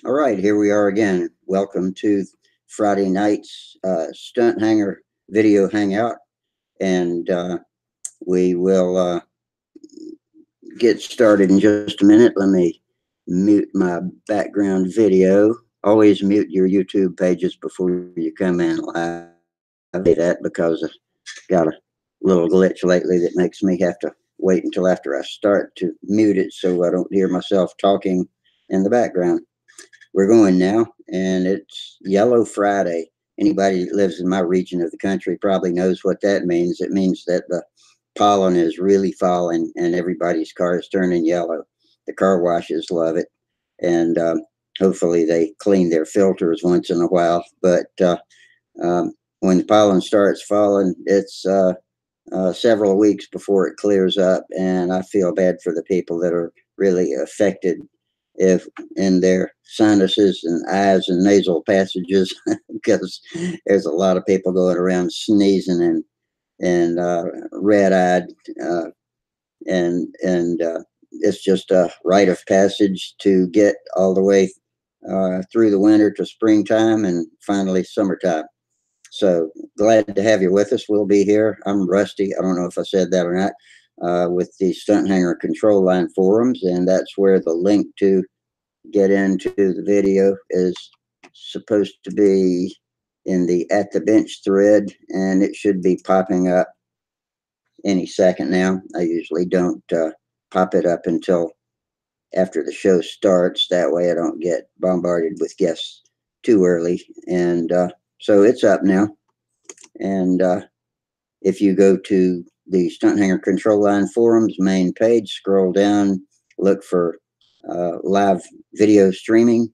All right, here we are again. Welcome to Friday night's Stunthangar video hangout, and we will get started in just a minute. Let me mute my background video. Always mute your YouTube pages before you come in live. I say that because I've got a little glitch lately that makes me have to wait until after I start to mute it so I don't hear myself talking in the background. We're going now, and it's Yellow Friday. Anybody that lives in my region of the country probably knows what that means. It means that the pollen is really falling, and everybody's car is turning yellow. The car washes love it, and hopefully they clean their filters once in a while. But when the pollen starts falling, it's several weeks before it clears up, and I feel bad for the people that are really affected if in their sinuses and eyes and nasal passages because there's a lot of people going around sneezing and red eyed uh, and it's just a rite of passage to get all the way through the winter to springtime and finally summertime. So glad to have you with us. We'll be here. I'm Rusty. I don't know if I said that or not. With the Stunthanger Control Line forums, and that's where the link to get into the video is supposed to be in the at the bench thread, and it should be popping up any second now. I usually don't pop it up until after the show starts. That way I don't get bombarded with guests too early. And so it's up now. And if you go to the Stunt Hanger Control Line Forums main page, scroll down, look for live video streaming,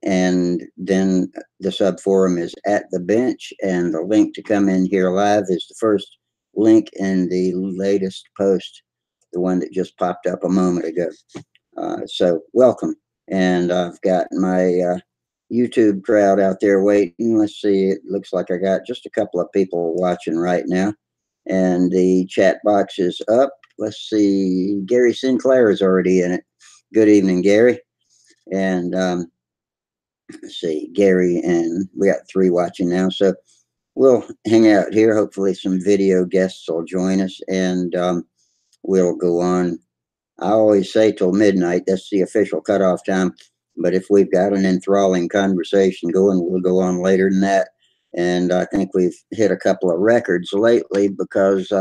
and then the sub forum is at the bench, and the link to come in here live is the first link in the latest post, the one that just popped up a moment ago. So welcome, and I've got my YouTube crowd out there waiting. Let's see, it looks like I got just a couple of people watching right now, and the chat box is up. Let's see, Gary Sinclair is already in it. Good evening, Gary. And let's see, Gary, and we got three watching now. So we'll hang out here. Hopefully, some video guests will join us, and we'll go on. I always say till midnight. That's the official cutoff time. But if we've got an enthralling conversation going, we'll go on later than that. And I think we've hit a couple of records lately because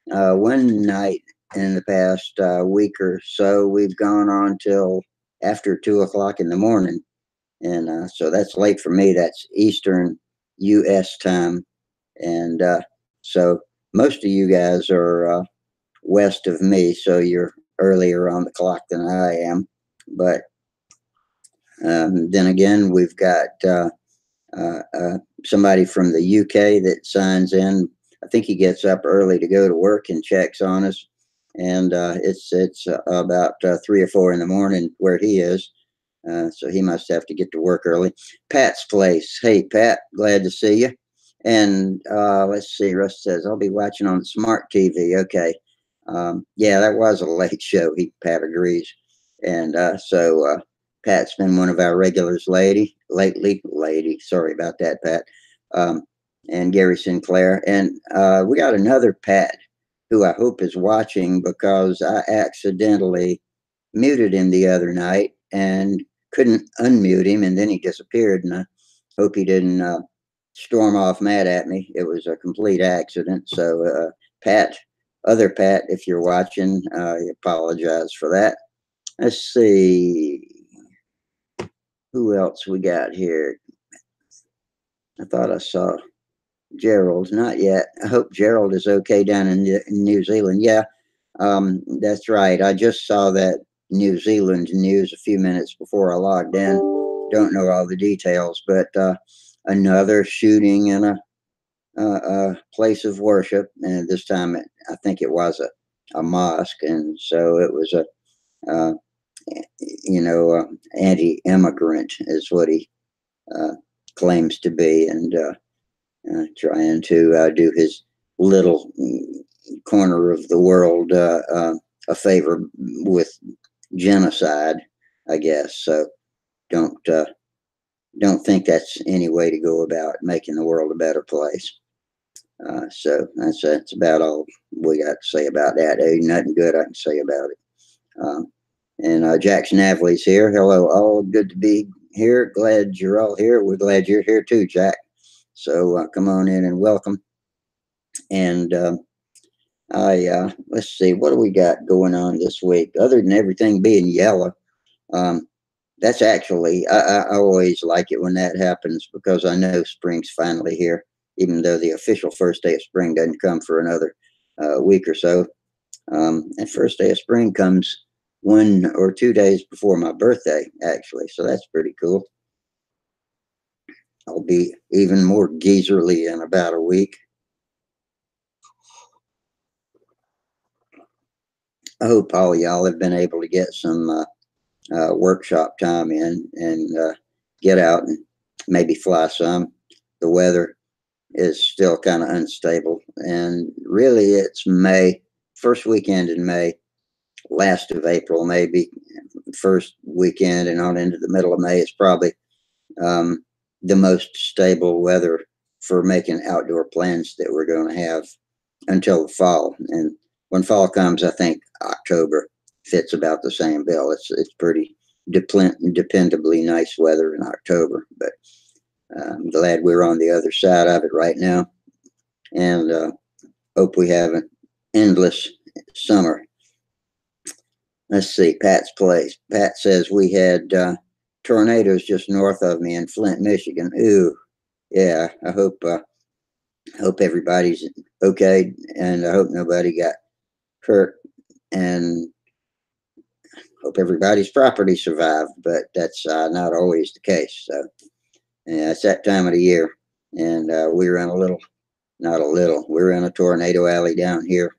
one night in the past week or so, we've gone on till after 2 o'clock in the morning, and so that's late for me. That's Eastern U.S. time, and so most of you guys are west of me, so you're earlier on the clock than I am. But then again, we've got somebody from the UK that signs in. I think he gets up early to go to work and checks on us, and it's about 3 or 4 in the morning where he is. So he must have to get to work early. Pat's place. Hey, Pat, glad to see you. And let's see, Russ says, I'll be watching on smart TV. Okay. Yeah, that was a late show. Pat agrees. And Pat's been one of our regulars lately. Sorry about that, Pat. Um, and Gary Sinclair. And we got another Pat who I hope is watching because I accidentally muted him the other night and couldn't unmute him, and then he disappeared. And I hope he didn't storm off mad at me. It was a complete accident. So, Pat, other Pat, if you're watching, I apologize for that. Let's see who else we got here. I thought I saw Gerald. Not yet. I hope Gerald is okay down in New Zealand. Yeah, that's right. I just saw that New Zealand news a few minutes before I logged in. Don't know all the details, but another shooting in a place of worship, and this time I think it was a mosque, and so it was a uh, anti-immigrant is what he uh, claims to be, and trying to do his little corner of the world a favor with genocide, I guess. So don't uh, don't think that's any way to go about making the world a better place. So that's about all we got to say about that. Ain't nothing good I can say about it. Um, and Jackson Navley's here. Hello, all. Good to be here. Glad you're all here. We're glad you're here too, Jack. So come on in and welcome. And let's see, what do we got going on this week? Other than everything being yellow, um, that's actually I always like it when that happens because I know spring's finally here, even though the official first day of spring doesn't come for another week or so. And first day of spring comes 1 or 2 days before my birthday, actually. So that's pretty cool. I'll be even more geezerly in about a week. I hope all y'all have been able to get some workshop time in and get out and maybe fly some. The weather is still kind of unstable, and really it's May, first weekend in May, last of April, maybe first weekend and on into the middle of May is probably um, the most stable weather for making outdoor plans that we're going to have until the fall. And when fall comes, I think October fits about the same bill. It's pretty dependably nice weather in October, but I'm glad we're on the other side of it right now, and hope we have an endless summer. Let's see, Pat's place. Pat says we had tornadoes just north of me in Flint, Michigan. Ooh, yeah. I hope everybody's okay, and I hope nobody got hurt, and hope everybody's property survived. But that's not always the case. So yeah, it's that time of the year, and we were in a little, not a little, we were in a tornado alley down here.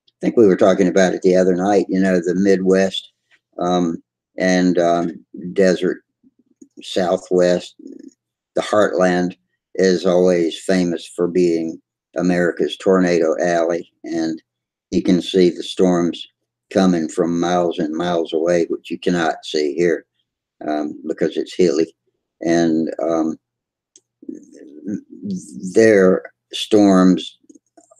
I think we were talking about it the other night. You know, the Midwest um, and desert Southwest, the heartland is always famous for being America's tornado alley, and you can see the storms coming from miles and miles away, which you cannot see here because it's hilly. And their storms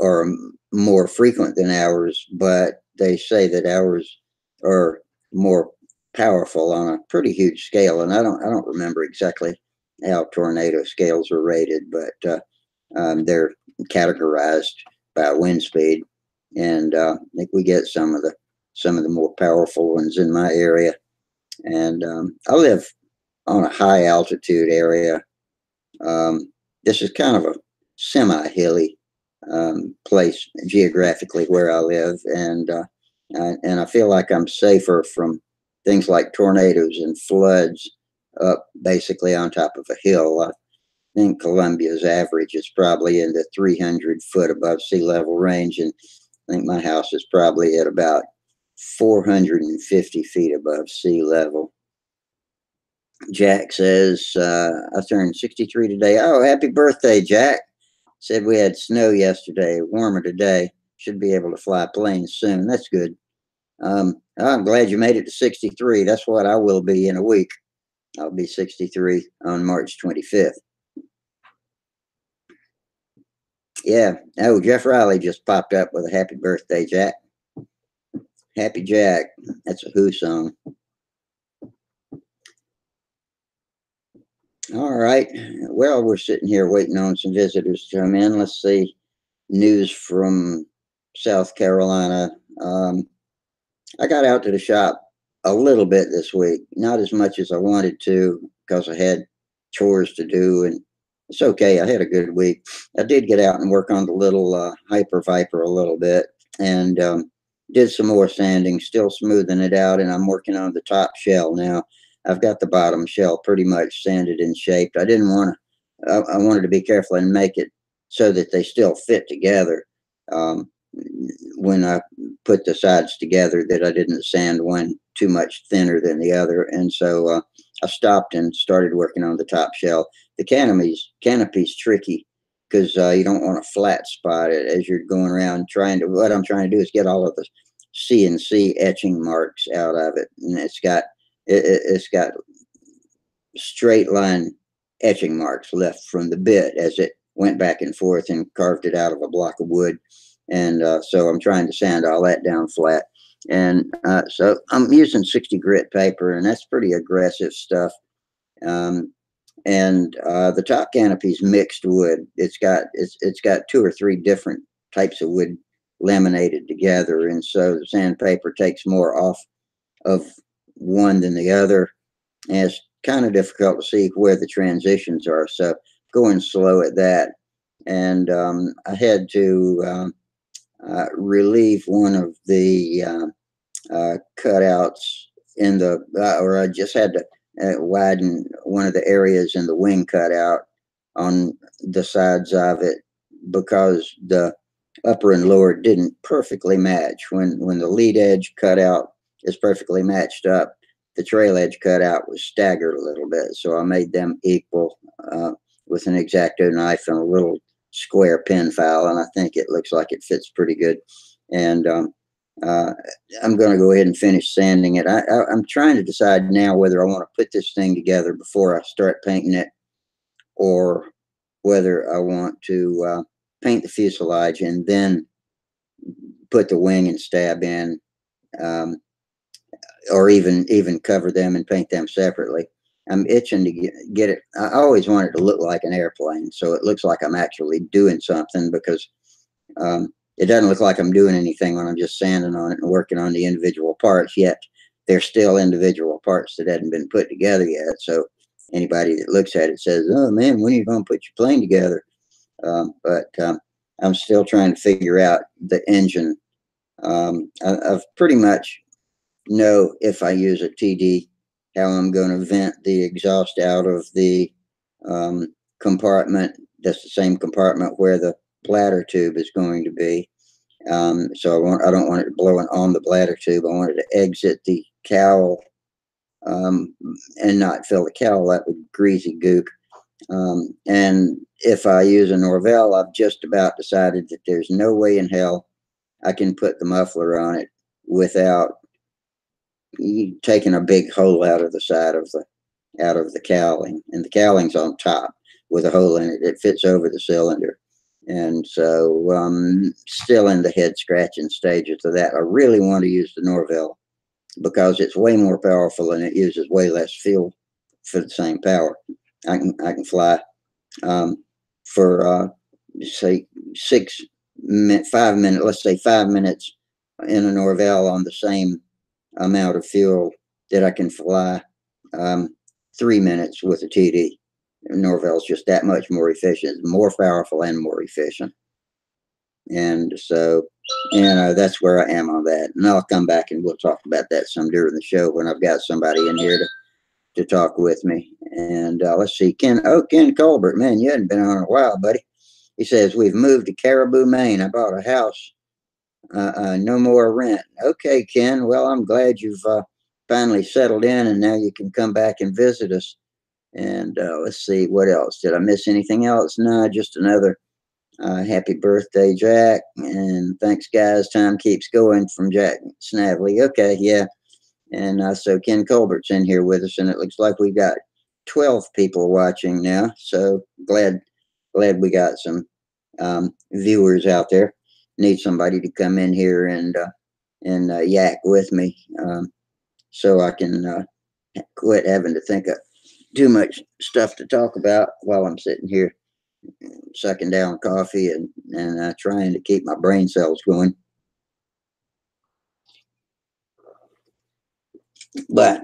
are more frequent than ours, but they say that ours are more powerful on a pretty huge scale. And I don't remember exactly how tornado scales are rated, but they're categorized by wind speed, and I think we get some of the more powerful ones in my area. And I live on a high altitude area. Um, this is kind of a semi-hilly place geographically where I live, and I feel like I'm safer from things like tornadoes and floods up basically on top of a hill. I think Columbia's average is probably in the 300 foot above sea level range, and I think my house is probably at about 450 feet above sea level. Jack says, I turned 63 today. Oh, happy birthday, Jack. Said we had snow yesterday, warmer today. Should be able to fly planes soon. That's good. I'm glad you made it to 63. That's what I will be in a week. I'll be 63 on March 25th. Yeah. Oh, Jeff Riley just popped up with a happy birthday, Jack. Happy Jack. That's a Who song. All right. Well, we're sitting here waiting on some visitors to come in. Let's see. News from South Carolina. I got out to the shop a little bit this week, not as much as I wanted to because I had chores to do, and it's okay. I had a good week. I did get out and work on the little Hyper Viper a little bit, and did some more sanding, still smoothing it out, and I'm working on the top shell now. I've got the bottom shell pretty much sanded and shaped. I didn't want to. I wanted to be careful and make it so that they still fit together. When I put the sides together, that I didn't sand one too much thinner than the other. And so I stopped and started working on the top shell. The canopy's tricky because you don't want a flat spot as you're going around what I'm trying to do is get all of the CNC etching marks out of it. And it's got straight line etching marks left from the bit as it went back and forth and carved it out of a block of wood. And so I'm trying to sand all that down flat. And so I'm using 60 grit paper, and that's pretty aggressive stuff. Um, and the top canopy's mixed wood. It's got two or three different types of wood laminated together, and so the sandpaper takes more off of one than the other, and it's kind of difficult to see where the transitions are. So going slow at that, and I had to relieve one of the cutouts in the, or I just had to widen one of the areas in the wing cutout on the sides of it because the upper and lower didn't perfectly match. When the lead edge cutout is perfectly matched up, the trail edge cutout was staggered a little bit. So I made them equal with an X-Acto knife and a little square pin file, and I think it looks like it fits pretty good. And uh, I'm going to go ahead and finish sanding it. I'm trying to decide now whether I want to put this thing together before I start painting it, or whether I want to paint the fuselage and then put the wing and stab in, um, or even cover them and paint them separately. I'm itching to get it. I always want it to look like an airplane, so it looks like I'm actually doing something, because it doesn't look like I'm doing anything when I'm just sanding on it and working on the individual parts, yet they're still individual parts that hadn't been put together yet. So anybody that looks at it says, oh man, when are you going to put your plane together? But I'm still trying to figure out the engine. I've pretty much know, if I use a TD, how I'm going to vent the exhaust out of the compartment. That's the same compartment where the bladder tube is going to be. So I don't want it blowing on the bladder tube. I want it to exit the cowl and not fill the cowl up with greasy goop. And if I use a Norvell, I've just about decided that there's no way in hell I can put the muffler on it without taking a big hole out of the side of the cowling, and the cowling's on top with a hole in it. It fits over the cylinder. And so still in the head scratching stages of that. I really want to use the Norvell because it's way more powerful and it uses way less fuel for the same power. I can fly for say 5 minutes, let's say 5 minutes in a Norvell on the same amount of fuel that I can fly 3 minutes with a TD. Norvell's just that much more efficient, more powerful and more efficient. And so, that's where I am on that. And I'll come back and we'll talk about that some during the show when I've got somebody in here to talk with me. And let's see, Ken Colbert, man, you hadn't been on in a while, buddy. He says, we've moved to Caribou, Maine. I bought a house. No more rent. Okay, Ken. Well, I'm glad you've finally settled in and now you can come back and visit us. And let's see, what else? Did I miss anything else? No, just another happy birthday, Jack. And thanks, guys. Time keeps going from Jack Snavely. Okay, yeah. And so Ken Colbert's in here with us, and it looks like we've got 12 people watching now. So glad we got some viewers out there. Need somebody to come in here and yak with me, so I can quit having to think of too much stuff to talk about while I'm sitting here sucking down coffee and trying to keep my brain cells going. But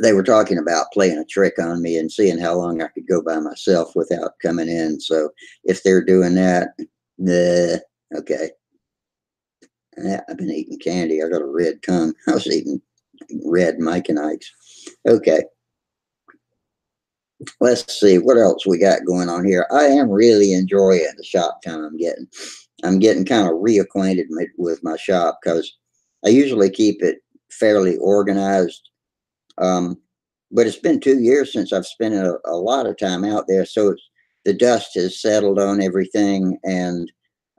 they were talking about playing a trick on me and seeing how long I could go by myself without coming in. So if they're doing that, okay. I've been eating candy. I got a red tongue. I was eating red Mike and Ike's. Okay. Let's see what else we got going on here. I am really enjoying the shop time I'm getting. I'm getting kind of reacquainted with my shop because I usually keep it fairly organized. But it's been 2 years since I've spent a lot of time out there. So the dust has settled on everything, and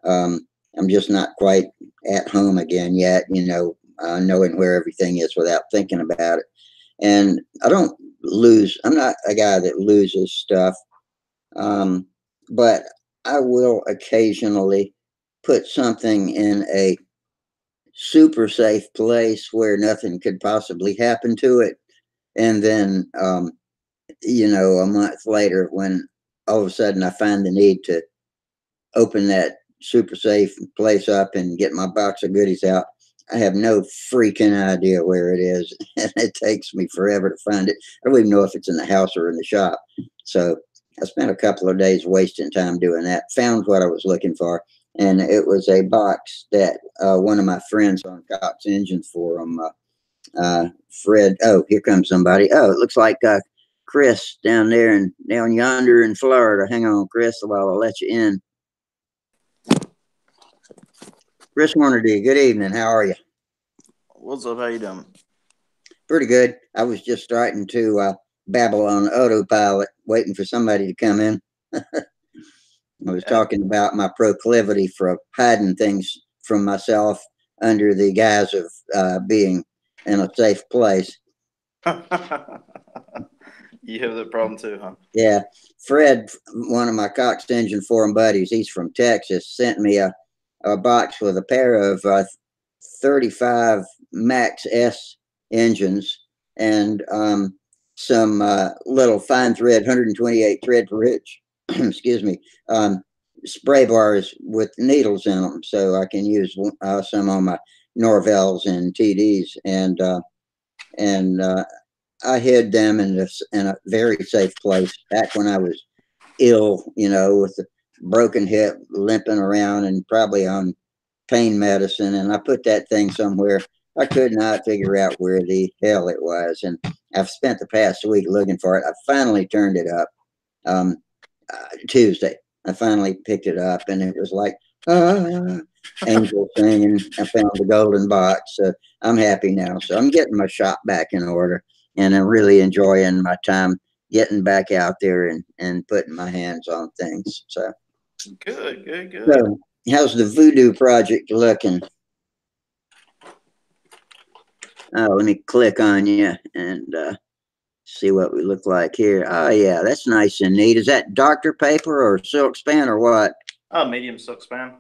I'm just not quite at home again yet, knowing where everything is without thinking about it. And I don't lose. I'm not a guy that loses stuff, um, but I will occasionally put something in a super safe place where nothing could possibly happen to it, and then a month later, when all of a sudden I find the need to open that super safe place up and get my box of goodies out, I have no freaking idea where it is. And it takes me forever to find it. I don't even know if it's in the house or in the shop. So I spent a couple of days wasting time doing that. Found what I was looking for. And it was a box that one of my friends on Cox Engines Forum, Fred. Oh, here comes somebody. Oh, it looks like Chris down there and down yonder in Florida. Hang on, Chris, while I'll let you in. Chris Hornady, good evening. How are you? What's up? How you doing? Pretty good. I was just starting to babble on autopilot, waiting for somebody to come in. I was talking about my proclivity for hiding things from myself under the guise of being in a safe place. You have that problem too, huh? Yeah. Fred, one of my Cox Engine Forum buddies, he's from Texas, sent me a box with a pair of 35 Max S engines and some little fine thread, 128 thread per inch, excuse me, spray bars with needles in them. So I can use some on my Norvels and TDs. And I hid them in a very safe place back when I was ill, with a broken hip, limping around, and probably on pain medicine. And I put that thing somewhere. I could not figure out where the hell it was. And I've spent the past week looking for it. I finally turned it up um, Tuesday. I finally picked it up, and it was like, ah, angel singing. I found the golden box. So I'm happy now. So I'm getting my shop back in order, and I'm really enjoying my time getting back out there and putting my hands on things. Good, good, good. So how's the voodoo project looking? Oh, let me click on you and see what we look like here. Oh, yeah, that's nice and neat. Is that Dr. paper or silk span or what? Medium silk span.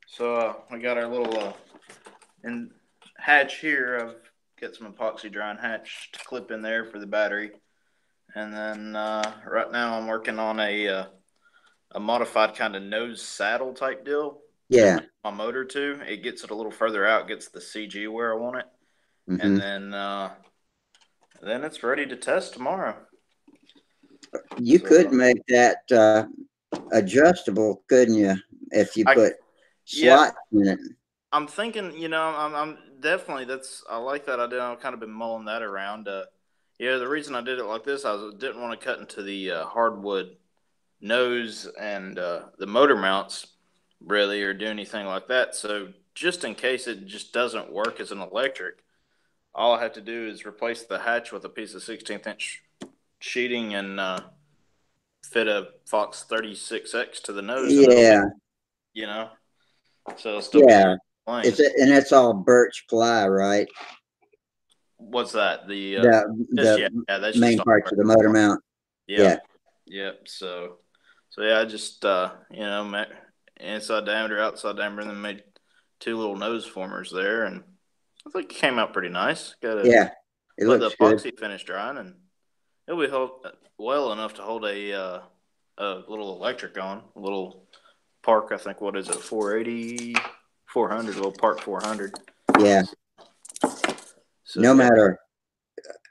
So we got our little in hatch here. I've got some epoxy drying hatch to clip in there for the battery, and then right now I'm working on a modified kind of nose saddle type deal to Yeah. mount my motor to. It gets it a little further out, gets the CG where I want it, and Hmm. then it's ready to test tomorrow. You could So make that adjustable, couldn't you? If you I put yeah, slots in it. I'm thinking, I'm definitely I like that idea. I've kind of been mulling that around. The reason I did it like this, didn't want to cut into the hardwood nose and the motor mounts really, or do anything like that. So just in case it just doesn't work as an electric, all I have to do is replace the hatch with a piece of 16th inch sheeting and fit a Fox 36X to the nose, and it'll be, Yeah. you know, so it'll still be Yeah. playing. And it's all birch ply, right? What's that? The just The yeah, that's just main all parts right. of the motor mount. Yep, Yeah. yep. So yeah, I just inside diameter, outside diameter, and then made two little nose formers there, and I think it came out pretty nice. Got to Yeah. It let the looks good. epoxy finish drying, and it'll be hold well enough to hold a little electric on a little Park. I think what is it, 480, 400, little Park 400. Yeah. So No yeah, matter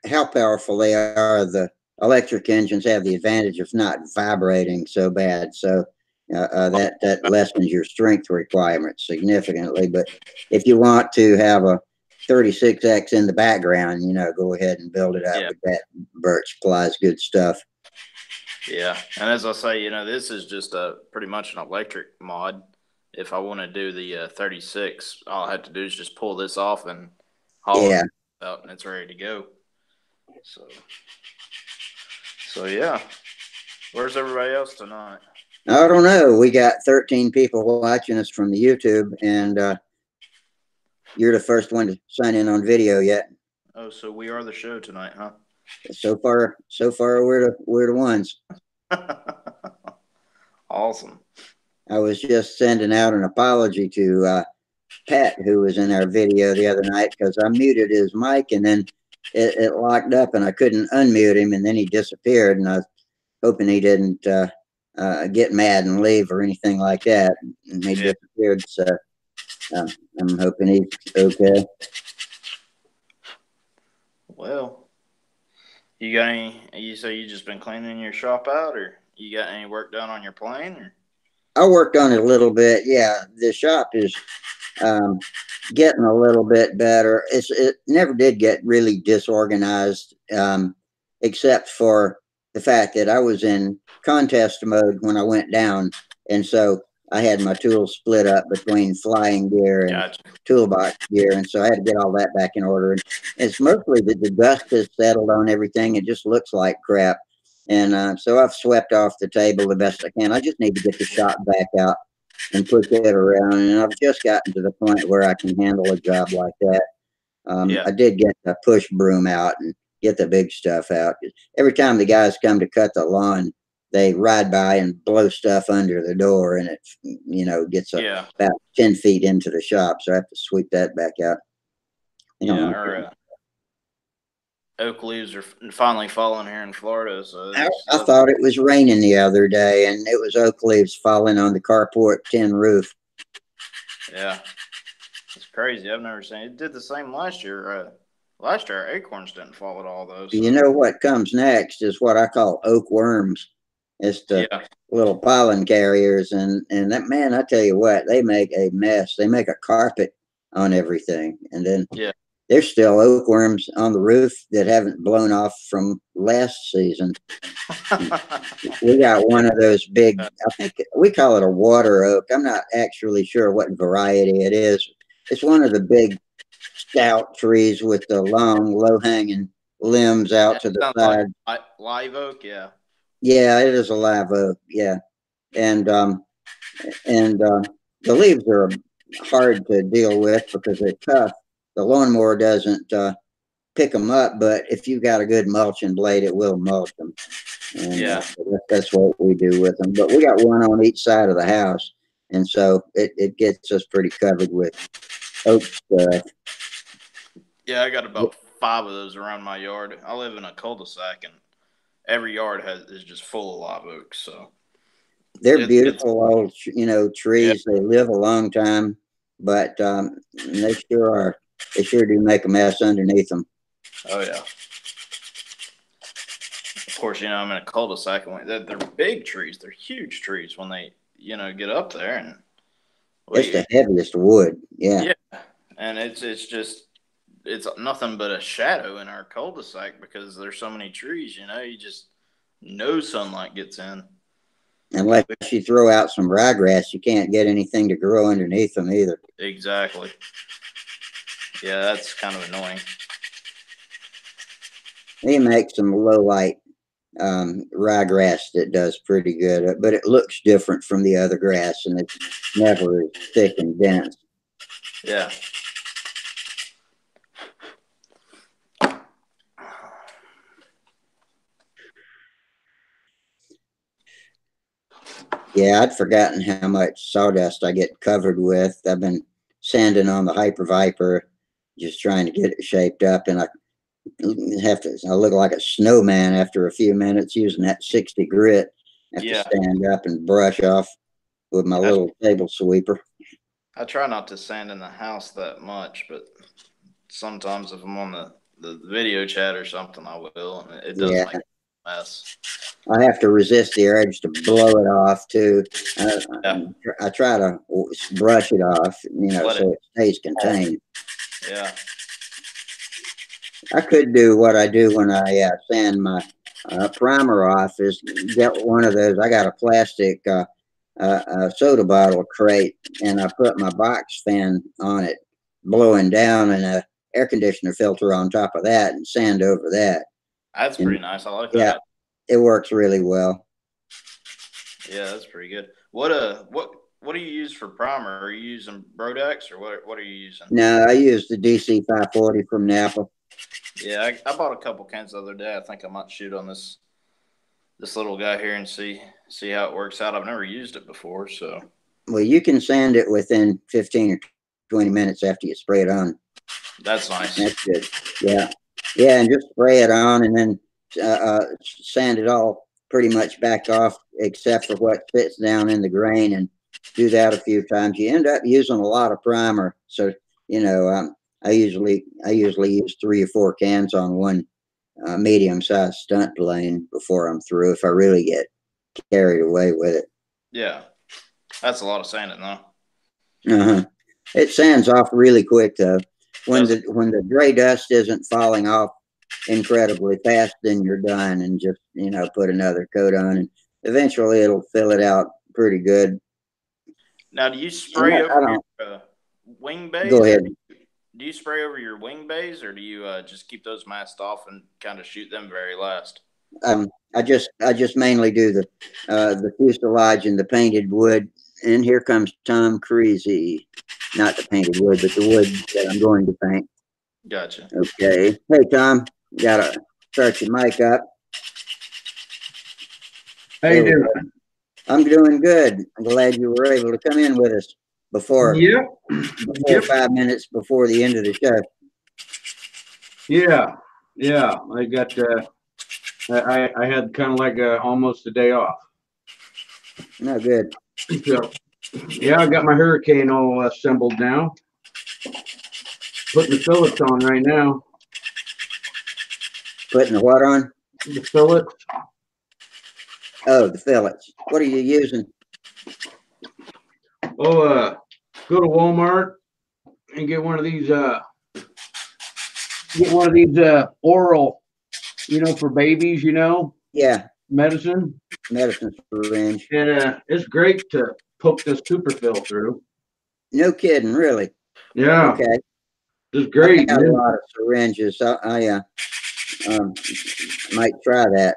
how powerful they are, the electric engines have the advantage of not vibrating so bad. So that lessens your strength requirements significantly. But if you want to have a 36X in the background, go ahead and build it out yeah. with that birch ply is good stuff. Yeah, and as I say, this is just a pretty much an electric mod. If I want to do the 36, all I have to do is just pull this off and haul it Yeah. out, and it's ready to go. So, so yeah. Where's everybody else tonight? I don't know. We got 13 people watching us from the YouTube, and you're the first one to sign in on video yet. Oh, so we are the show tonight, huh? So far, we're the ones. Awesome. I was just sending out an apology to Pat, who was in our video the other night, because I muted his mic and then it locked up and I couldn't unmute him, and then he disappeared. And I was hoping he didn't get mad and leave or anything like that. And he Yeah. disappeared. So I'm hoping he's okay. Well, you got any? You say you just been cleaning your shop out, or you got any work done on your plane? Or I worked on it a little bit. Yeah, the shop is um, getting a little bit better. It never did get really disorganized, except for the fact that I was in contest mode when I went down, and so I had my tools split up between flying gear and gotcha. toolbox gear, and so I had to get all that back in order. And it's mostly that the dust has settled on everything; it just looks like crap. And so I've swept off the table the best I can. I just need to get the shop back out and push it around. And I've just gotten to the point where I can handle a job like that. Yeah. I did get the push broom out and get the big stuff out. Every time the guys come to cut the lawn, they ride by and blow stuff under the door, and it gets Yeah. about 10 feet into the shop. So I have to sweep that back out. Yeah. Our oak leaves are finally falling here in Florida, so it's I thought it was raining the other day, and it was oak leaves falling on the carport tin roof. yeah, it's crazy. I've never seen it. Did the same last year. Last year, our acorns didn't fall at all, though. You So know what comes next is what I call oak worms. It's the yeah, little pollen carriers, and that, man, I tell you what, they make a mess. They make a carpet on everything, and then yeah, there's still oak worms on the roof that haven't blown off from last season. We got yeah, one of those big, I think we call it a water oak. I'm not actually sure what variety it is. It's one of the big stout trees with the long, low hanging limbs out yeah. to the Sounds like side. live oak. Yeah, Yeah, it is a live oak. Yeah, and the leaves are hard to deal with because they're tough. The lawnmower doesn't pick them up, but if you've got a good mulching blade, it will mulch them, and yeah, that's what we do with them. But we got one on each side of the house, and so it gets us pretty covered with oak stuff. yeah. I got about 5 of those around my yard. I live in a cul-de-sac, and every yard is just full of live oaks. So They're it's beautiful old, yeah. trees. They live a long time, but they sure are. They sure do make a mess underneath them. Oh yeah. Of course, I'm in a cul-de-sac, and they're big trees. They're huge trees when they get up there, and It's we the heaviest wood. Yeah. yeah, and it's just it's nothing but a shadow in our cul-de-sac because there's so many trees. You just no sunlight gets in. Unless you throw out some ryegrass, you can't get anything to grow underneath them either. Exactly. Yeah, that's kind of annoying. They make some low light ryegrass that does pretty good, but it looks different from the other grass, and it's never as thick and dense. Yeah. Yeah, I'd forgotten how much sawdust I get covered with. I've been sanding on the Hyper Viper, just trying to get it shaped up, and I look like a snowman after a few minutes using that 60 grit. I have to Yeah. stand up and brush off with my I, little table sweeper. I try not to sand in the house that much, but sometimes if I'm on the video chat or something, I will, and it does Yeah, make a mess. I have to resist the urge to blow it off too. Uh, Yeah. I try to brush it off, Let it. so it stays contained. Yeah. I could do what I do when I sand my primer off, is get one of those. I got a plastic soda bottle crate, and I put my box fan on it, blowing down, and a air conditioner filter on top of that, and sand over that. That's And pretty nice. I like yeah, that. it works really well. Yeah, that's pretty good. What do you use for primer? Are you using Brodex or what are you using? No, I use the DC 540 from Napa. Yeah, I bought a couple cans the other day. I think I might shoot on this little guy here and see how it works out. I've never used it before, so Well, you can sand it within 15 or 20 minutes after you spray it on. that's nice. That's good. Yeah. Yeah. And just spray it on and then sand it all pretty much back off except for what fits down in the grain, and do that a few times. You end up using a lot of primer. So, you know, I usually use 3 or 4 cans on one medium sized stunt plane before I'm through if I really get carried away with it. Yeah, that's a lot of sanding though. Uh-huh. It sands off really quick though. When Does the it? when the gray dust isn't falling off incredibly fast, then you're done, and just put another coat on, and eventually it'll fill it out pretty good. Now, do you And spray over I your don't wing go bays, or ahead. do you spray over your wing bays, or do you just keep those masked off and kind of shoot them very last? I just mainly do the fuselage and the painted wood. And here comes Tom Creasy. Not the painted wood, but the wood that I'm going to paint. Gotcha. Okay. Hey Tom, gotta start your mic up. How you There we doing? go. I'm doing good. I'm glad you were able to come in with us before Yep. before Yep. 5 minutes before the end of the show. Yeah. Yeah. I got. I had kind of like almost a day off. No good. So, yeah, I got my hurricane all assembled now. Putting the fillets on right now. Putting the what on? The fillets. Oh, the fillets. What are you using? Oh, go to Walmart and get one of these. Get one of these oral. For babies. Yeah, Medicine, medicine syringe. and it's great to poke this superfill through. No kidding, really. Yeah, Okay. it's I great. got a lot of syringes. So I um, might try that.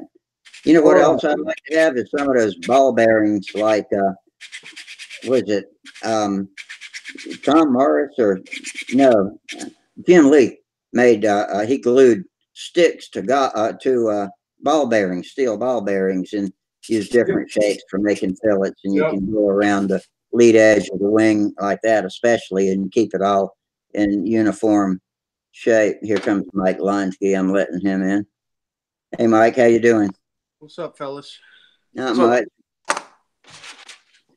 You know what Oh, else I'd like to have is some of those ball bearings, like was it Tom Morris or no Jim Lee made. He glued sticks to ball bearings, steel ball bearings, and used yep, different shapes for making fillets. And you yep. can go around the lead edge of the wing like that, especially, and keep it all in uniform shape. Here comes Mike Linsky. I'm letting him in. Hey, Mike, how you doing? What's up, fellas? Not So much.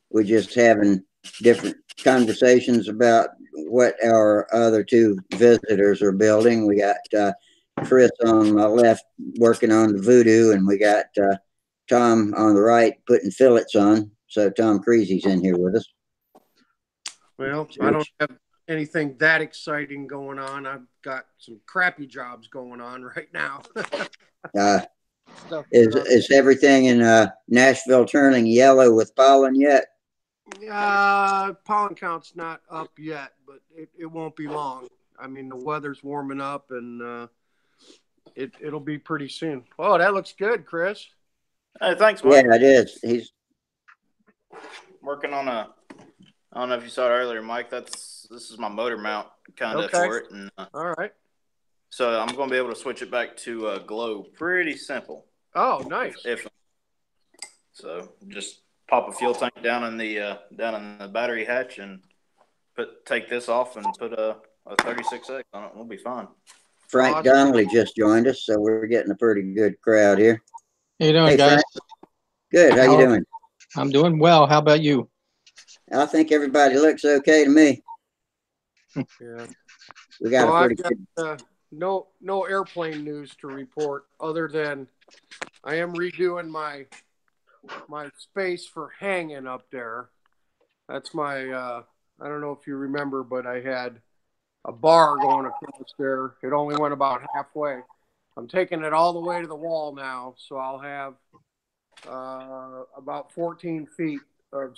We're just having different conversations about what our other 2 visitors are building. We got Chris on my left working on the voodoo, and we got Tom on the right putting fillets on. So Tom Creasy's in here with us. Well, I don't have anything that exciting going on. I've got some crappy jobs going on right now. Uh, Stuff, is everything in Nashville turning yellow with pollen yet? pollen count's not up yet, but it won't be long. I mean, the weather's warming up, and it'll be pretty soon. Oh, that looks good, Chris. hey, thanks, Yeah, Mike. it is. He's Working on a. I don't know if you saw it earlier, Mike. This is my motor mount kind of Okay. for it, and All right. so I'm going to be able to switch it back to glow. Pretty simple. Oh, nice. If so, just pop a fuel tank down in the battery hatch and take this off and put a 36X on it. We'll be fine. Frank Awesome. Donnelly just joined us, so we're getting a pretty good crowd here. How you doing, Hey, guys? Frank. Good. How you doing? I'm doing well. How about you? I think everybody looks okay to me. Yeah. We got So a I've pretty got good. no airplane news to report other than I am redoing my space for hanging up there. That's my I don't know if you remember, but I had a bar going across there. It only went about halfway. I'm taking it all the way to the wall now, so I'll have about 14 feet of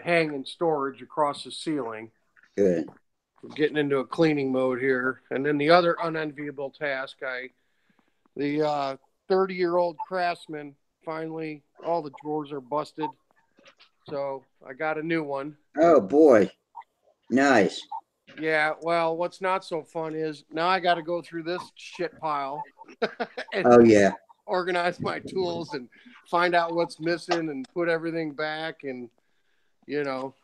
hanging storage across the ceiling. Good. We're getting into a cleaning mode here. And then the other unenviable task, the 30-year-old Craftsman, finally, all the drawers are busted. So I got a new one. Oh boy, nice. Yeah, well, what's not so fun is now I got to go through this shit pile and Oh yeah. organize my tools and find out what's missing and put everything back. And, you know,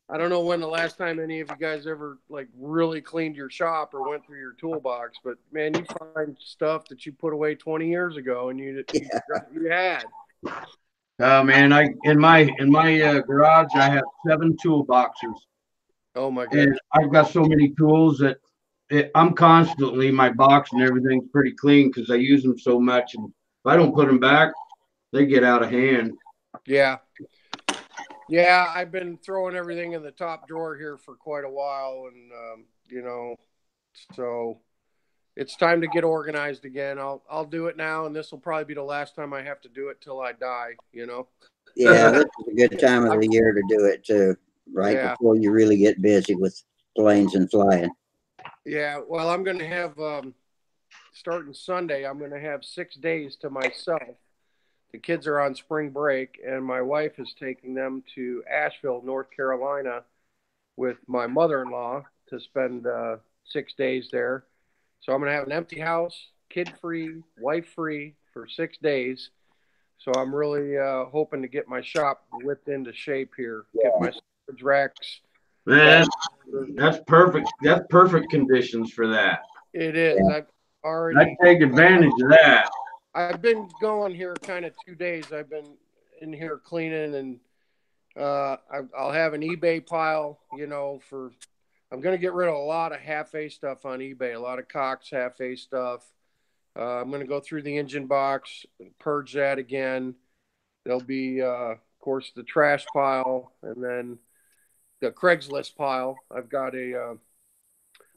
I don't know when the last time any of you guys ever like really cleaned your shop or went through your toolbox, but man, you find stuff that you put away 20 years ago and you had. Oh man, in my garage I have 7 toolboxes, Oh my and goodness. I've got so many tools that I'm constantly my box and everything's pretty clean because I use them so much, and if I don't put them back, they get out of hand. Yeah. Yeah, I've been throwing everything in the top drawer here for quite a while, and you know, so it's time to get organized again. I'll do it now, and this will probably be the last time I have to do it till I die. You know. Yeah, this is a good time of the year to do it too, right Yeah. before you really get busy with planes and flying. Yeah. Well, I'm going to have starting Sunday. I'm going to have 6 days to myself. The kids are on spring break, and my wife is taking them to Asheville, North Carolina, with my mother-in-law to spend 6 days there. So I'm going to have an empty house, kid-free, wife-free for 6 days. So I'm really hoping to get my shop whipped into shape here. Get my storage racks. Man, that's perfect. That's perfect conditions for that. It is. Yeah. I've I'd already. take advantage of that. I've been going here kind of 2 days. I've been in here cleaning, and I'll have an eBay pile. You know, for I'm going to get rid of a lot of half-A stuff on eBay. A lot of Cox half-A stuff. I'm going to go through the engine box, purge that again. There'll be, of course, the trash pile, and then the Craigslist pile. I got a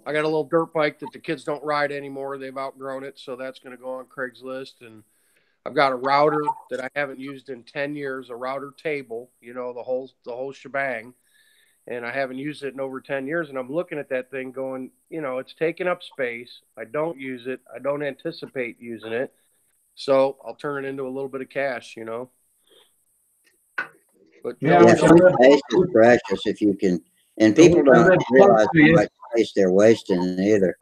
little dirt bike that the kids don't ride anymore. They've outgrown it, so that's going to go on Craigslist. And I've got a router that I haven't used in 10 years, a router table, you know, the whole shebang. And I haven't used it in over 10 years. And I'm looking at that thing going, you know, it's taking up space. I don't use it. I don't anticipate using it. So I'll turn it into a little bit of cash, you know. But Yeah, Yeah, I space is precious if you can, and people wish I don't lived close realize to how you. much space they're wasting either.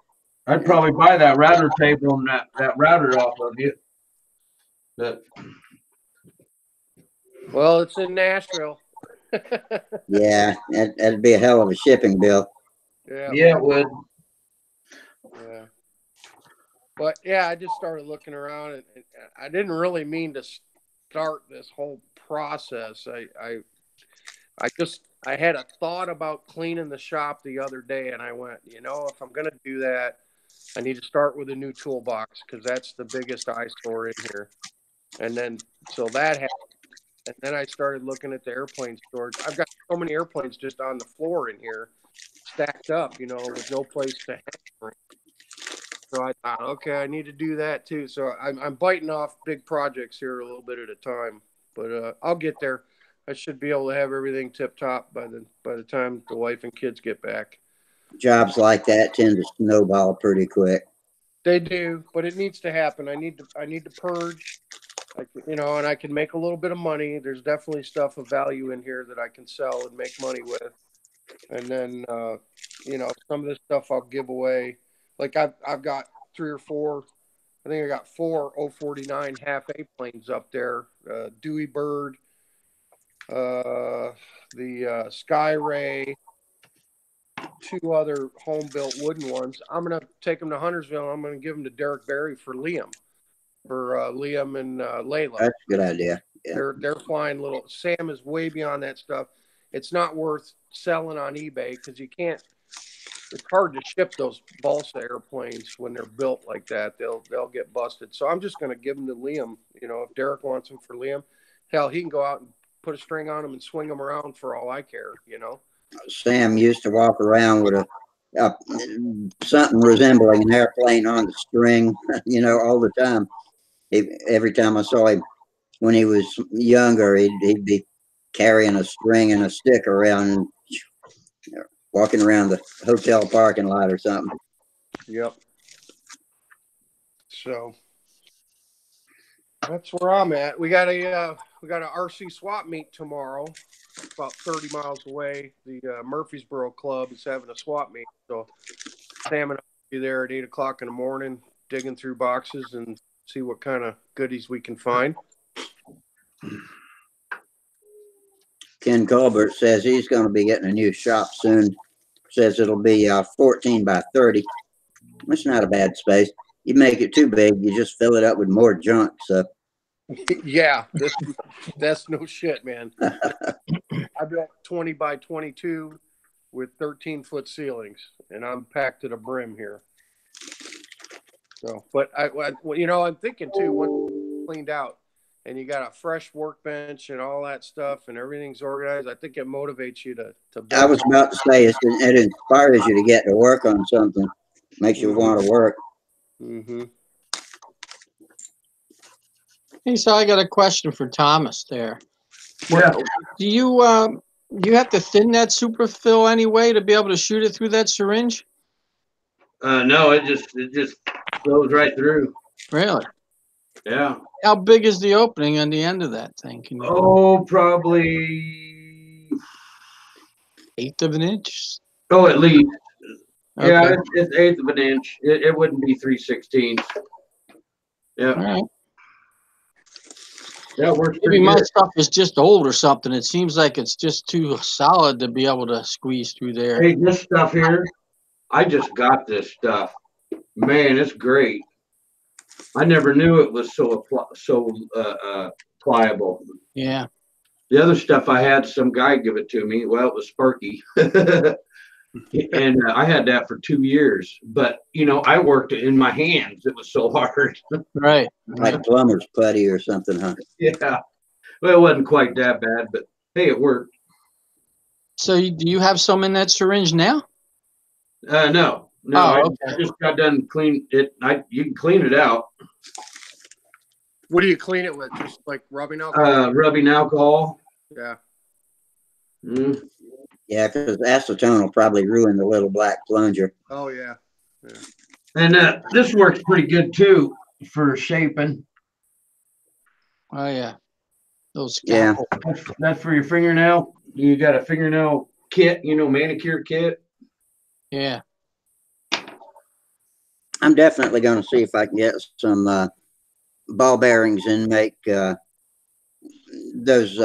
I'd probably buy that router table and that router off of you. But well, it's in Nashville. Yeah, that'd be a hell of a shipping bill. Yeah. yeah, it would. Yeah. But yeah, I just started looking around, and I didn't really mean to start this whole process. I had a thought about cleaning the shop the other day, and I went, you know, if I'm going to do that, I need to start with a new toolbox because that's the biggest eyesore in here. And then so that happened, and then I started looking at the airplane storage. I've got so many airplanes just on the floor in here, stacked up, you know, with no place to hang. So I thought, okay, I need to do that too. So I'm biting off big projects here a little bit at a time, but I'll get there. I should be able to have everything tip top by the time the wife and kids get back. Jobs like that tend to snowball pretty quick. They do, but it needs to happen. I need to purge, you know, and I can make a little bit of money. There's definitely stuff of value in here that I can sell and make money with, and then you know, some of this stuff I'll give away. Like I've got 3 or 4. I think I got 4 049 half-A planes up there. Dewey Bird, the Skyray, 2 other home-built wooden ones. I'm going to take them to Huntersville. I'm going to give them to Derek Berry for Liam and Layla. That's a good idea. Yeah. They're flying little. Sam is way beyond that stuff. It's not worth selling on eBay because you can't. It's hard to ship those balsa airplanes when they're built like that. They'll get busted. So I'm just going to give them to Liam. You know, if Derek wants them for Liam, hell, he can go out and put a string on them and swing them around for all I care. You know. Sam used to walk around with a something resembling an airplane on the string, you know, all the time. Every time I saw him when he was younger, he'd be carrying a string and a stick around and walking around the hotel parking lot or something. Yep. So that's where I'm at. We got a RC swap meet tomorrow. about 30 miles away. The Murfreesboro Club is having a swap meet. So Sam and I will be there at 8 o'clock in the morning, digging through boxes and see what kind of goodies we can find. Ken Colbert says he's going to be getting a new shop soon. Says it'll be 14 by 30. That's not a bad space. You make it too big, you just fill it up with more junk. So Yeah, that's no shit, man. I built 20 by 22 with 13-foot ceilings, and I'm packed to the brim here. So, but I'm thinking too, once it's cleaned out and you got a fresh workbench and all that stuff and everything's organized, I think it motivates you to build. I was about to say it inspires you to get to work on something. Makes you want to work. Mm-hmm. Hey, so I got a question for Thomas there. Yeah. Do you have to thin that superfill anyway to be able to shoot it through that syringe? No, it just goes right through. Really? Yeah. How big is the opening on the end of that thing? Can you Oh, probably 1/8 of an inch? Oh, at least. Okay. Yeah, it's 1/8 of an inch. It wouldn't be 3/16. Yeah. All right. Yeah, it works Maybe pretty my good. stuff is just old or something. It seems like it's just too solid to be able to squeeze through there. Hey, this stuff here, I just got this stuff. Man, it's great. I never knew it was so pliable. Yeah. The other stuff I had some guy give it to me. Well, it was Sparky. And I had that for 2 years. But, I worked it in my hands. It was so hard. Right. Like plumber's putty or something, huh? Yeah. Well, it wasn't quite that bad, but hey, it worked. So do you have some in that syringe now? No. Oh, I okay. just got done clean it. You can clean it out. What do you clean it with? Just like rubbing alcohol? Rubbing alcohol. Yeah. Mm. Yeah, because acetone will probably ruin the little black plunger. Oh, yeah. And this works pretty good too for shaping. Oh yeah. Those Yeah. scalpel. That's for your fingernail. You got a fingernail kit, manicure kit. Yeah. I'm definitely going to see if I can get some ball bearings and make those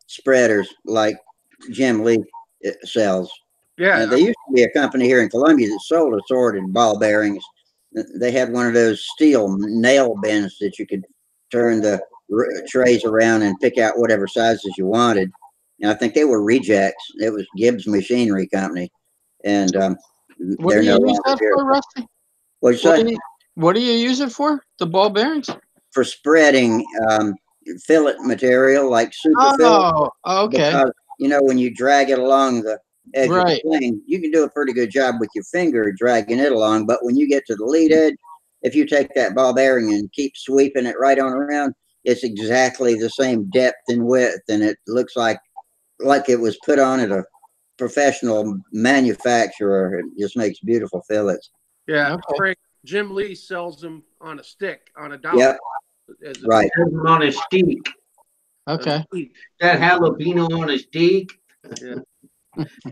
spreaders like Jim Lee sells. Yeah. There used to be a company here in Columbia that sold assorted ball bearings. They had one of those steel nail bins that you could turn the trays around and pick out whatever sizes you wanted. And I think they were rejects. It was Gibbs Machinery Company. And What they're do you no use longer that here. for, Rusty? What'd you say? What do you use it for? The ball bearings? For spreading fillet material like super fillet. Oh, okay. Because, when you drag it along the edge of the Right. plane, you can do a pretty good job with your finger dragging it along. But when you get to the lead edge, if you take that ball bearing and keep sweeping it right on around, it's exactly the same depth and width, and it looks like it was put on at a professional manufacturer. It just makes beautiful fillets. Yeah. Okay. Frank, Jim Lee sells them on a stick, on a dollar. Yep. Right. On a steak. Okay. That jalapeno on a steak. Yeah.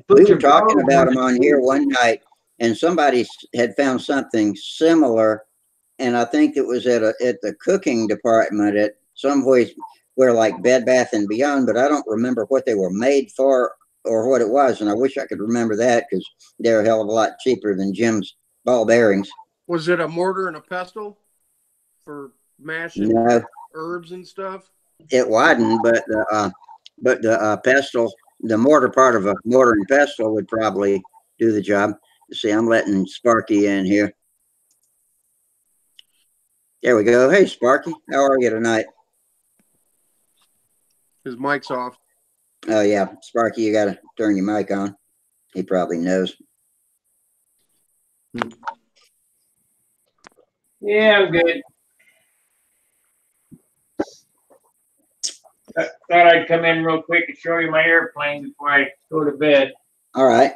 We were talking about them on here one night, and somebody had found something similar, and I think it was at the cooking department at some place where like Bed Bath and Beyond, but I don't remember what they were made for or what it was, and I wish I could remember that because they're a hell of a lot cheaper than Jim's ball bearings. Was it a mortar and a pestle for mashing No, herbs and stuff? it widened, but the pestle, the mortar part of a mortar and pestle would probably do the job. See, I'm letting Sparky in here. There we go. Hey, Sparky, how are you tonight? His mic's off. Oh yeah, Sparky, you got to turn your mic on. He probably knows. Yeah, I'm good. I thought I'd come in real quick and show you my airplane before I go to bed. All right.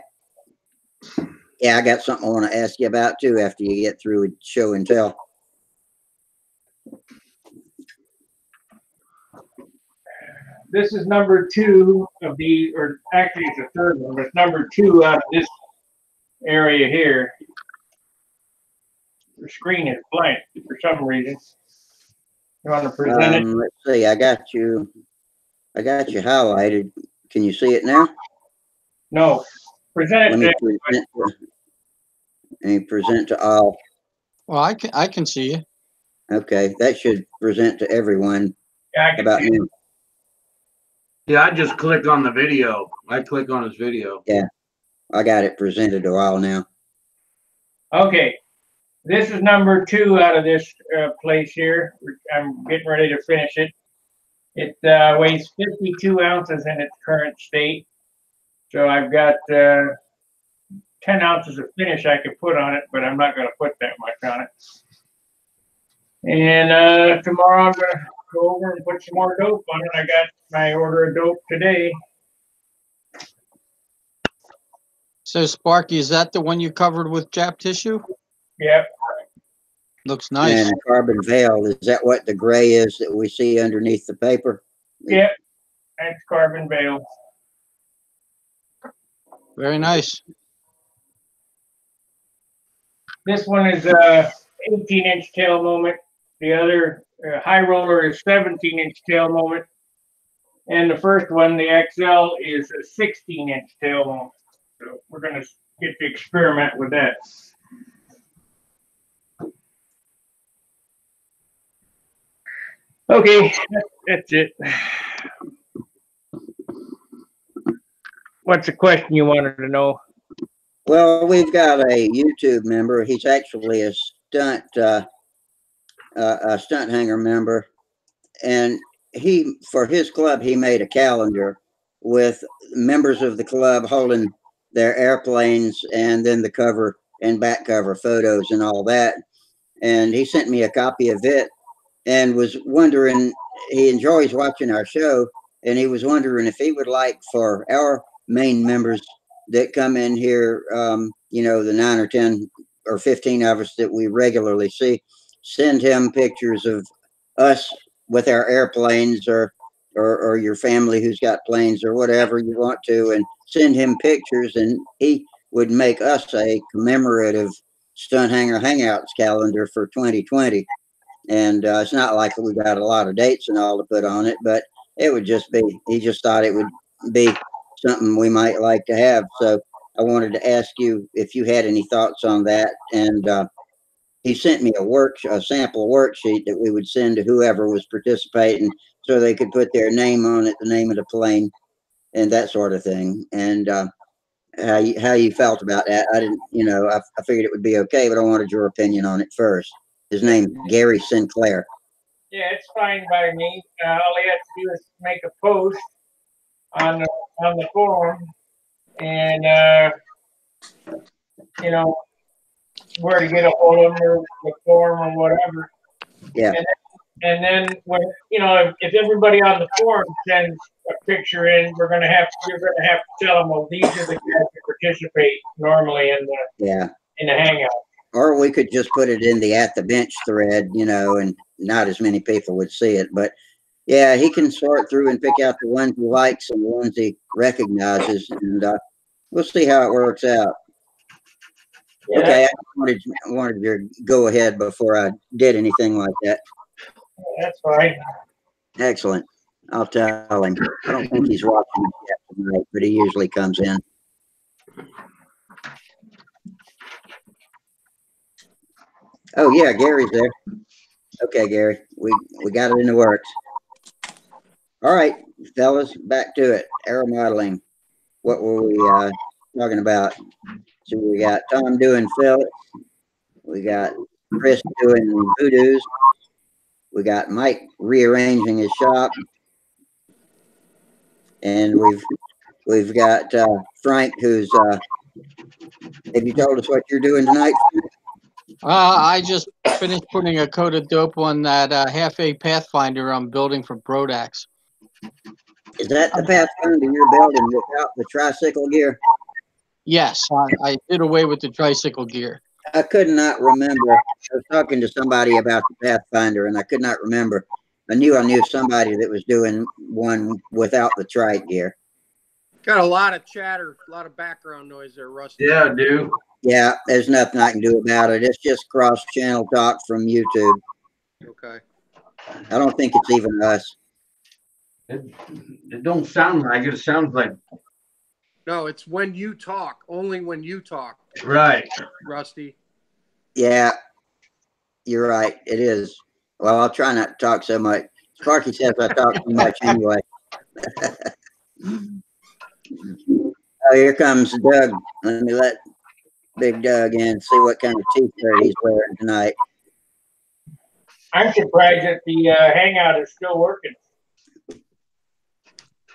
Yeah, I got something I want to ask you about too after you get through with show and tell. this is number 2 of the, or actually it's the third one, but it's number 2 out of this area here. The screen is blank for some reason. You want to present it? Let's see. I got you highlighted. Can you see it now? No. Present Let it. me present to all. Well, I can see you. Okay, that should present to everyone. Yeah, I can About see me. Yeah, I just click on the video. I click on his video. Yeah, I got it presented to all now. Okay, this is number 2 out of this place here. I'm getting ready to finish it. It weighs 52 ounces in its current state. So I've got 10 ounces of finish I could put on it, but I'm not going to put that much on it. And tomorrow I'm going to go over and put some more dope on it. I got my order of dope today. So Sparky, is that the one you covered with Jap tissue? Yep. Looks nice. And carbon veil, is that what the gray is that we see underneath the paper? Yep. That's carbon veil. Very nice. This one is 18-inch tail moment. The other high roller is 17-inch tail moment. And the first one, the XL, is a 16-inch tail moment. So we're going to get to experiment with that. Okay, that's it. What's the question you wanted to know? Well, we've got a YouTube member. He's actually a Stunthangar member, and for his club he made a calendar with members of the club holding their airplanes, and then the cover and back cover photos and all that. And he sent me a copy of it, and was wondering, he enjoys watching our show, and he was wondering if he would like for our main members that come in here, you know, the 9 or 10 or 15 of us that we regularly see, send him pictures of us with our airplanes, or your family who's got planes, or whatever you want to, and send him pictures, and he would make us a commemorative Stunthangar Hangouts calendar for 2020. And it's not like we got a lot of dates and all to put on it, but it would just be, he just thought it would be something we might like to have. So I wanted to ask you if you had any thoughts on that. And he sent me a sample worksheet that we would send to whoever was participating, so they could put their name on it, the name of the plane, and that sort of thing. And how you felt about that? I didn't, you know, I figured it would be okay, but I wanted your opinion on it first. His name's Gary Sinclair. Yeah, it's fine by me. All you have to do is make a post on the forum, and you know where to get a hold of them, or the forum, or whatever. Yeah. And then when if everybody on the forum sends a picture in, you're gonna have to tell them, well, these are the guys that participate normally in the hangout. Or we could just put it in the At the Bench thread, you know, and not as many people would see it. But yeah, he can sort through and pick out the ones he likes and the ones he recognizes, and we'll see how it works out. Yeah. Okay, I wanted your go ahead before I did anything like that. That's fine. Excellent. I'll tell him. I don't think he's watching yet tonight, but he usually comes in. Oh yeah, Gary's there. Okay, Gary, we got it in the works. All right, fellas, back to it. Aeromodeling. What were we talking about? So we got Tom doing fillets. We got Chris doing voodoos. We got Mike rearranging his shop, and we've got Frank, who's. Have you told us what you're doing tonight? I just finished putting a coat of dope on that half-A Pathfinder I'm building for Brodax. Is that the Pathfinder you're building without the tricycle gear? Yes, I did away with the tricycle gear. I could not remember. I was talking to somebody about the Pathfinder, and I could not remember. I knew somebody that was doing one without the trike gear. Got a lot of chatter, a lot of background noise there, Rusty. Yeah, I do. Yeah, there's nothing I can do about it. It's just cross-channel talk from YouTube. Okay. I don't think it's even us. It don't sound like it. It sounds like No, it's when you talk. Only when you talk, right. Rusty. Yeah, you're right. It is. Well, I'll try not to talk so much. Sparky says I talk too much anyway. Oh, here comes Doug. Let me let Big Doug in, see what kind of t-shirt he's wearing tonight. I'm surprised that the Hangout is still working.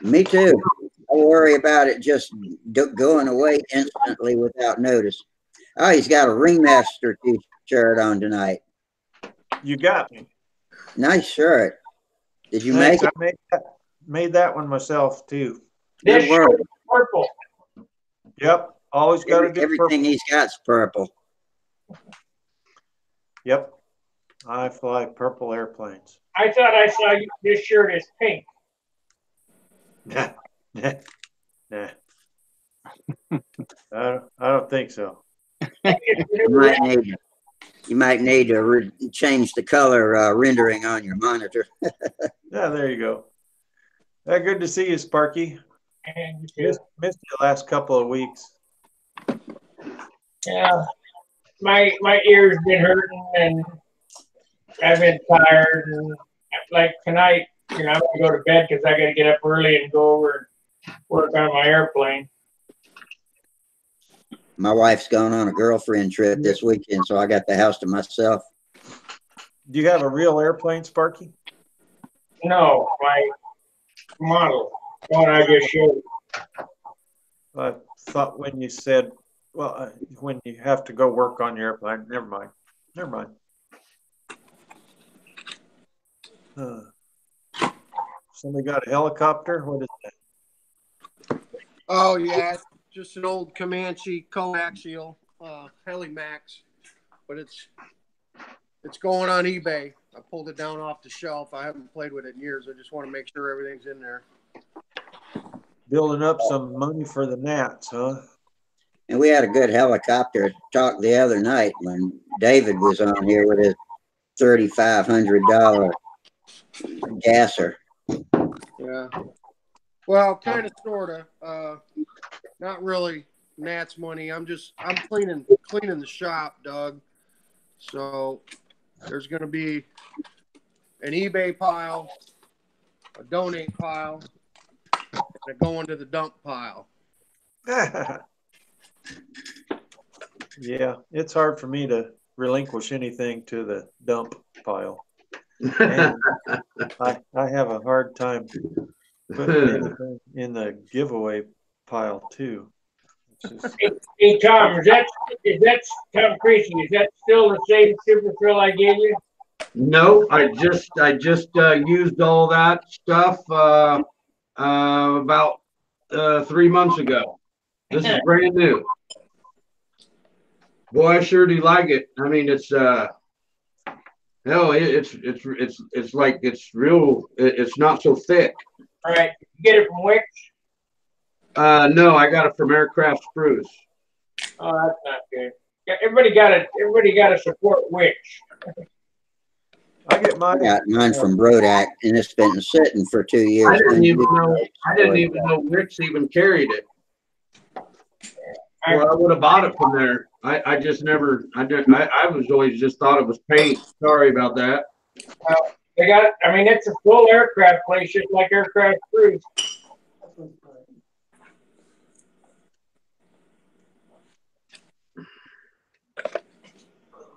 Me too. I worry about it just going away instantly without notice. Oh, he's got a Ringmaster t-shirt on tonight. You got me. Nice shirt. Did you Thanks. make it? I made that one myself too. This Good work. shirt is purple. Yep. Always got to do Everything purple. he's got's purple. Yep. I fly purple airplanes. I thought I saw this shirt is pink. Nah. Nah. I don't think so. You might need to change the color rendering on your monitor. Yeah, there you go. Good to see you, Sparky. And Missed you the last couple of weeks. yeah, my ears been hurting and I've been tired. And like tonight, I'm gonna go to bed because I got to get up early and go over and work on my airplane. My wife's going on a girlfriend trip this weekend, so I got the house to myself. Do you have a real airplane, Sparky? No, my model, one I just showed. I thought when you said, well, when you have to go work on your airplane, never mind. Somebody got a helicopter? What is that? Oh yeah, just an old Comanche coaxial Helimax, but it's going on eBay. I pulled it down off the shelf. I haven't played with it in years. I just want to make sure everything's in there. Building up some money for the Nats, huh? And we had a good helicopter talk the other night when David was on here with his $3,500 gasser. Yeah. Well, kind of, sort of. Not really Nat's money. I'm cleaning the shop, Doug. So there's going to be an eBay pile, a donate pile, and a going to the dump pile. Yeah, it's hard for me to relinquish anything to the dump pile. And I have a hard time putting anything in the giveaway pile too. Hey Tom, is that Tom Creasy? Is that still the same super thrill I gave you? No, I just used all that stuff about 3 months ago. This is brand new. Boy, I sure do like it. I mean, it's it's like it's real. It's not so thick. All right, you get it from Wix? No, I got it from Aircraft Spruce. Oh, that's not good. Yeah, everybody got to support Wix. I get I got mine from Brodak, and it's been sitting for 2 years. I didn't even know Wix even carried it. Well, I would have bought it from there. I just never. I was always just thought it was paint. Sorry about that. They got it. I mean, it's a full aircraft place, just like Aircraft Spruce.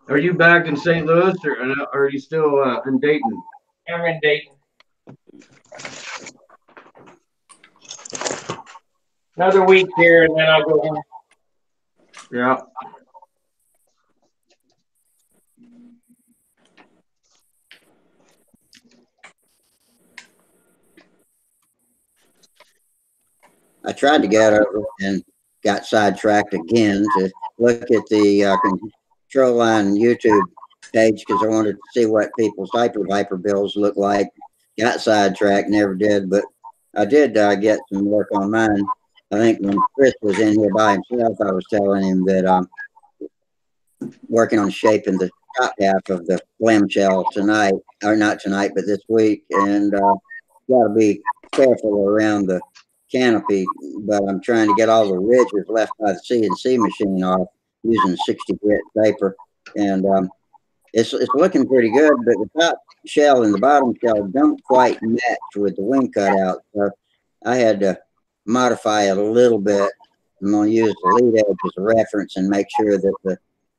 Are you back in St. Louis, or are you still in Dayton? I'm in Dayton. Another week here, and then I'll go home. Yeah. I tried to get over and got sidetracked again to look at the control line YouTube page because I wanted to see what people's Hyper Viper bills look like got sidetracked, never did, but I did get some work on mine. I think when Chris was in here by himself, I was telling him that I'm working on shaping the top half of the clamshell tonight, or not tonight, but this week, and got to be careful around the canopy. But I'm trying to get all the ridges left by the CNC machine off using 60 grit paper, and it's looking pretty good. But the top shell and the bottom shell don't quite match with the wing cutout, so I had to modify it a little bit. I'm going to use the lead edge as a reference and make sure that the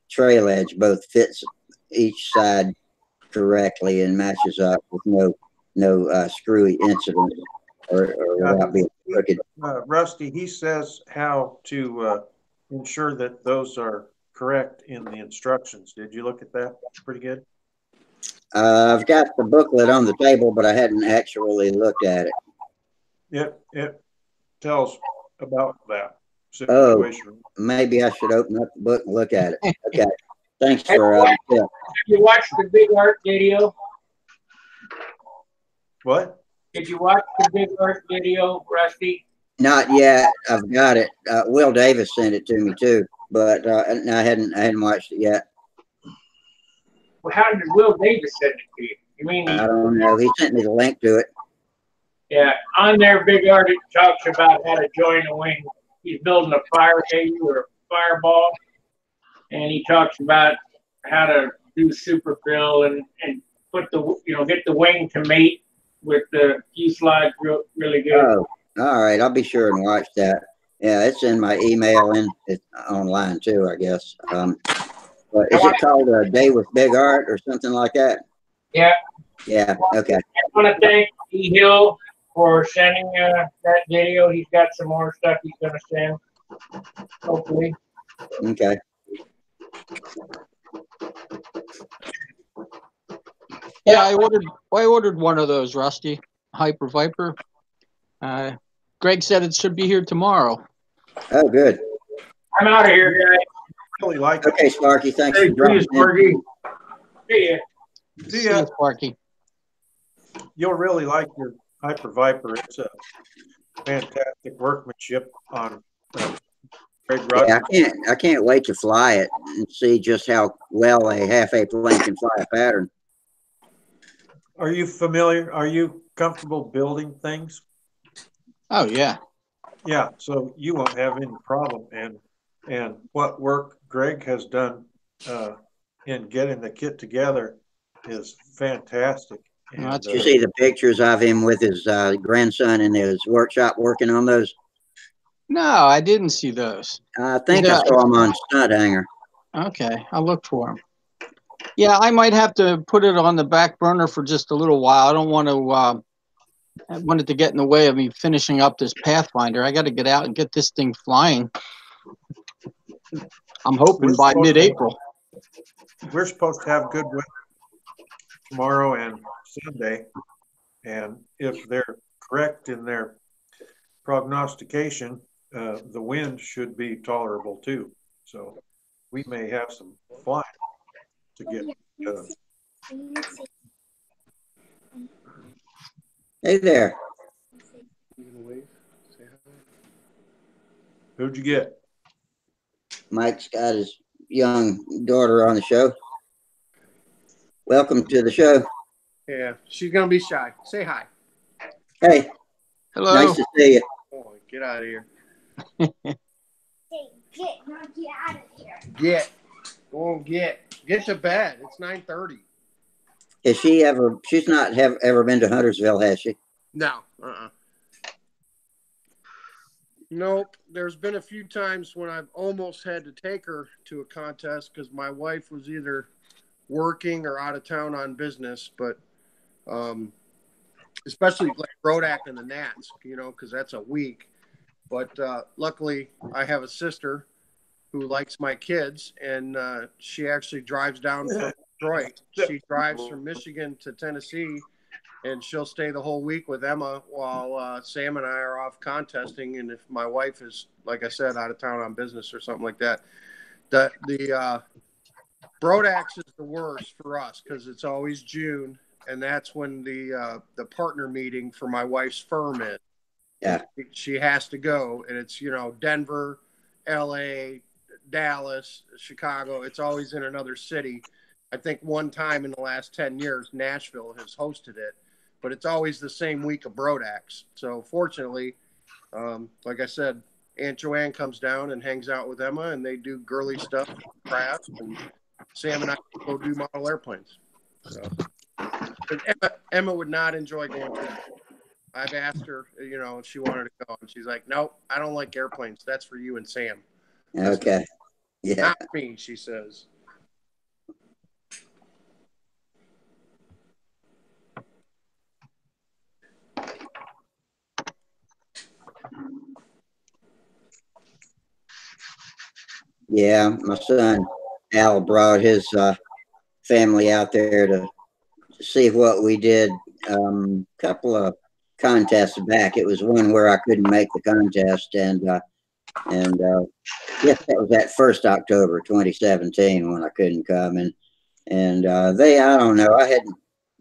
trail edge both fits each side correctly and matches up with no screwy incident or without being crooked. Rusty, he says how to ensure that those are correct in the instructions. Did you look at that? Pretty good. I've got the booklet on the table, but I hadn't actually looked at it. It tells about that situation. situation. Maybe I should open up the book and look at it. Okay. Thanks for Have you watched the Big Art video? What? Did you watch the Big Art video, Rusty? Not yet. I've got it. Will Davis sent it to me too, but I hadn't watched it yet. Well, how did Will Davis send it to you? You mean I don't know. He sent me the link to it. Yeah, on there, Big Art it talks about how to join a wing. He's building a fire cage or a fireball, and he talks about how to do super fill and put the get the wing to mate with the fuselage really good. Oh, all right. I'll be sure and watch that. Yeah, it's in my email and it's online too, I guess. But is it called A Day with Big Art or something like that? Yeah. Yeah. Okay. I want to thank E. Hill for sending that video. He's got some more stuff he's going to send, hopefully. Okay. Yeah, I ordered one of those, Rusty. Hyper Viper. Greg said it should be here tomorrow. Oh, good. I'm out of here, guys. Really like it. Okay, Sparky. Thanks Hey, for dropping please, Sparky. See ya. See See ya. ya, Sparky. You'll really like your Hyper Viper. It's a fantastic workmanship on Greg Rogers. Yeah, I can't wait to fly it and see just how well a half-A plane can fly a pattern. Are you familiar? Are you comfortable building things? Oh yeah. Yeah, so you won't have any problem. And what work Greg has done in getting the kit together is fantastic. Well, that's Did you see the pictures of him with his grandson in his workshop working on those? No, I didn't see those. I think I saw him on Stunthangar. Okay, I'll look for them. Yeah, I might have to put it on the back burner for just a little while. I don't want to. I want it to get in the way of me finishing up this Pathfinder. I got to get out and get this thing flying. I'm hoping by mid-April. We're supposed to have good weather tomorrow and Sunday, and if they're correct in their prognostication, the wind should be tolerable too. So we may have some flying to get done. Hey there. Who'd you get? Mike's got his young daughter on the show. Welcome to the show. Yeah, she's gonna be shy. Say hi. Hey. Hello. Nice to see you. Oh, get out of here. Get out of here. Get. Go on, get to bed. It's 9:30. Has she ever? She's not ever been to Huntersville, has she? No. Nope. There's been a few times when I've almost had to take her to a contest because my wife was either working or out of town on business, but especially like Brodak and the Nats, because that's a week. But luckily, I have a sister who likes my kids, and she actually drives down from Detroit. She drives from Michigan to Tennessee, and she'll stay the whole week with Emma while Sam and I are off contesting. And if my wife is, like I said, out of town on business or something like that, the Brodax is the worst for us because it's always June. and that's when the partner meeting for my wife's firm is. Yeah. She has to go, and it's, you know, Denver, L.A., Dallas, Chicago. It's always in another city. I think one time in the last 10 years, Nashville has hosted it, but it's always the same week of Brodax. So fortunately, like I said, Aunt Joanne comes down and hangs out with Emma, and they do girly stuff, crafts, and Sam and I go do model airplanes. So, but Emma would not enjoy going to. I've asked her, you know, if she wanted to go, and she's like, "Nope, I don't like airplanes. That's for you and Sam." Okay. Yeah. Not me, she says. Yeah. My son Al brought his family out there to see what we did. Couple of contests back. It was one where I couldn't make the contest, and yes, that was that first October 2017 when I couldn't come, and they, I don't know, I hadn't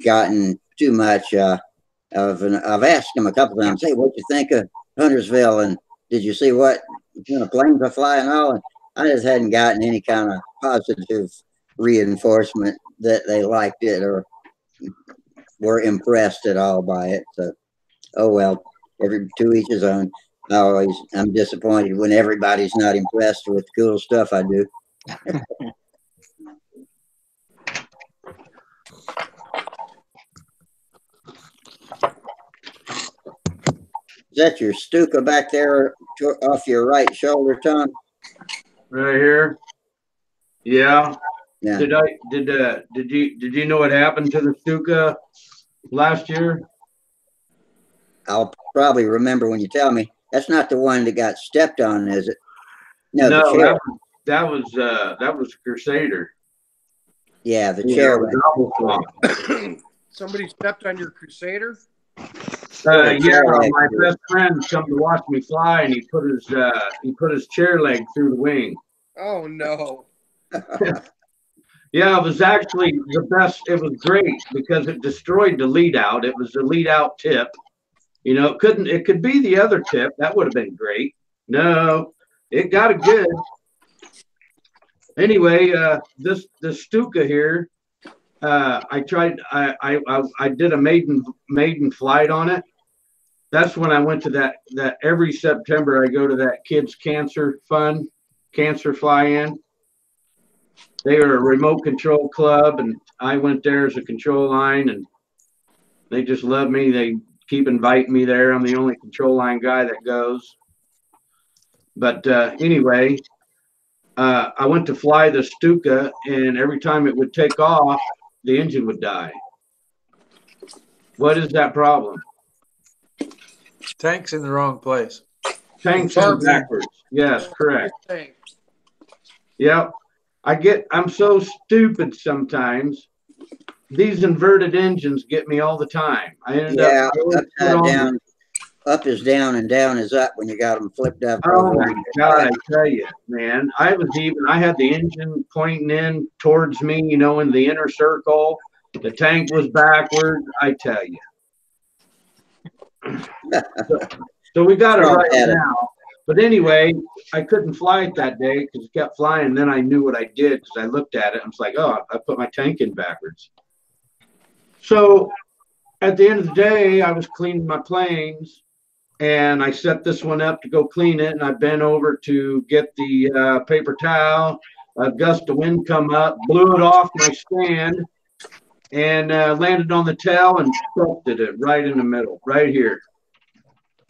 gotten too much I've asked them a couple times, hey, what you think of Huntersville, and did you see what kind of planes are flying and all? And I just hadn't gotten any kind of positive reinforcement that they liked it or were impressed at all by it. So, oh well, every to each his own. I'm disappointed when everybody's not impressed with the cool stuff I do. Is that your Stuka back there off your right shoulder, Tom? Right here. Yeah. Yeah. Did you know what happened to the Stuka last year? I'll probably remember when you tell me. That's not the one that got stepped on, is it? No, No, the chair. that was Crusader. Yeah, the chair. Somebody stepped on your Crusader? Yeah, my best friend come to watch me fly, and he put his chair leg through the wing. Oh no! Yeah, it was actually the best. It was great because it destroyed the lead out. It was the lead out tip. You know, it could be the other tip. That would have been great. No, it got it good. Anyway, this Stuka here, I did a maiden flight on it. That's when I went to that every September I go to that kids cancer fly-in. They are a remote control club, and I went there as a control line, and they just love me. They keep inviting me there. I'm the only control line guy that goes. But anyway, I went to fly the Stuka, and every time it would take off, the engine would die. What is that problem? Tank's in the wrong place. Tank's in backwards. Yes, correct. Yep. I'm so stupid sometimes. These inverted engines get me all the time. I ended up upside down. Up is down and down is up when you got them flipped up. Oh my God, I tell you, man. I had the engine pointing in towards me, you know, in the inner circle. The tank was backward. I tell you. So we got it right now. But anyway, I couldn't fly it that day because it kept flying. And then I knew what I did because I looked at it. I was like, oh, I put my tank in backwards. So at the end of the day, I was cleaning my planes. And I set this one up to go clean it, and I bent over to get the paper towel. A gust of wind come up, blew it off my stand, and landed on the tail and busted it right in the middle, right here.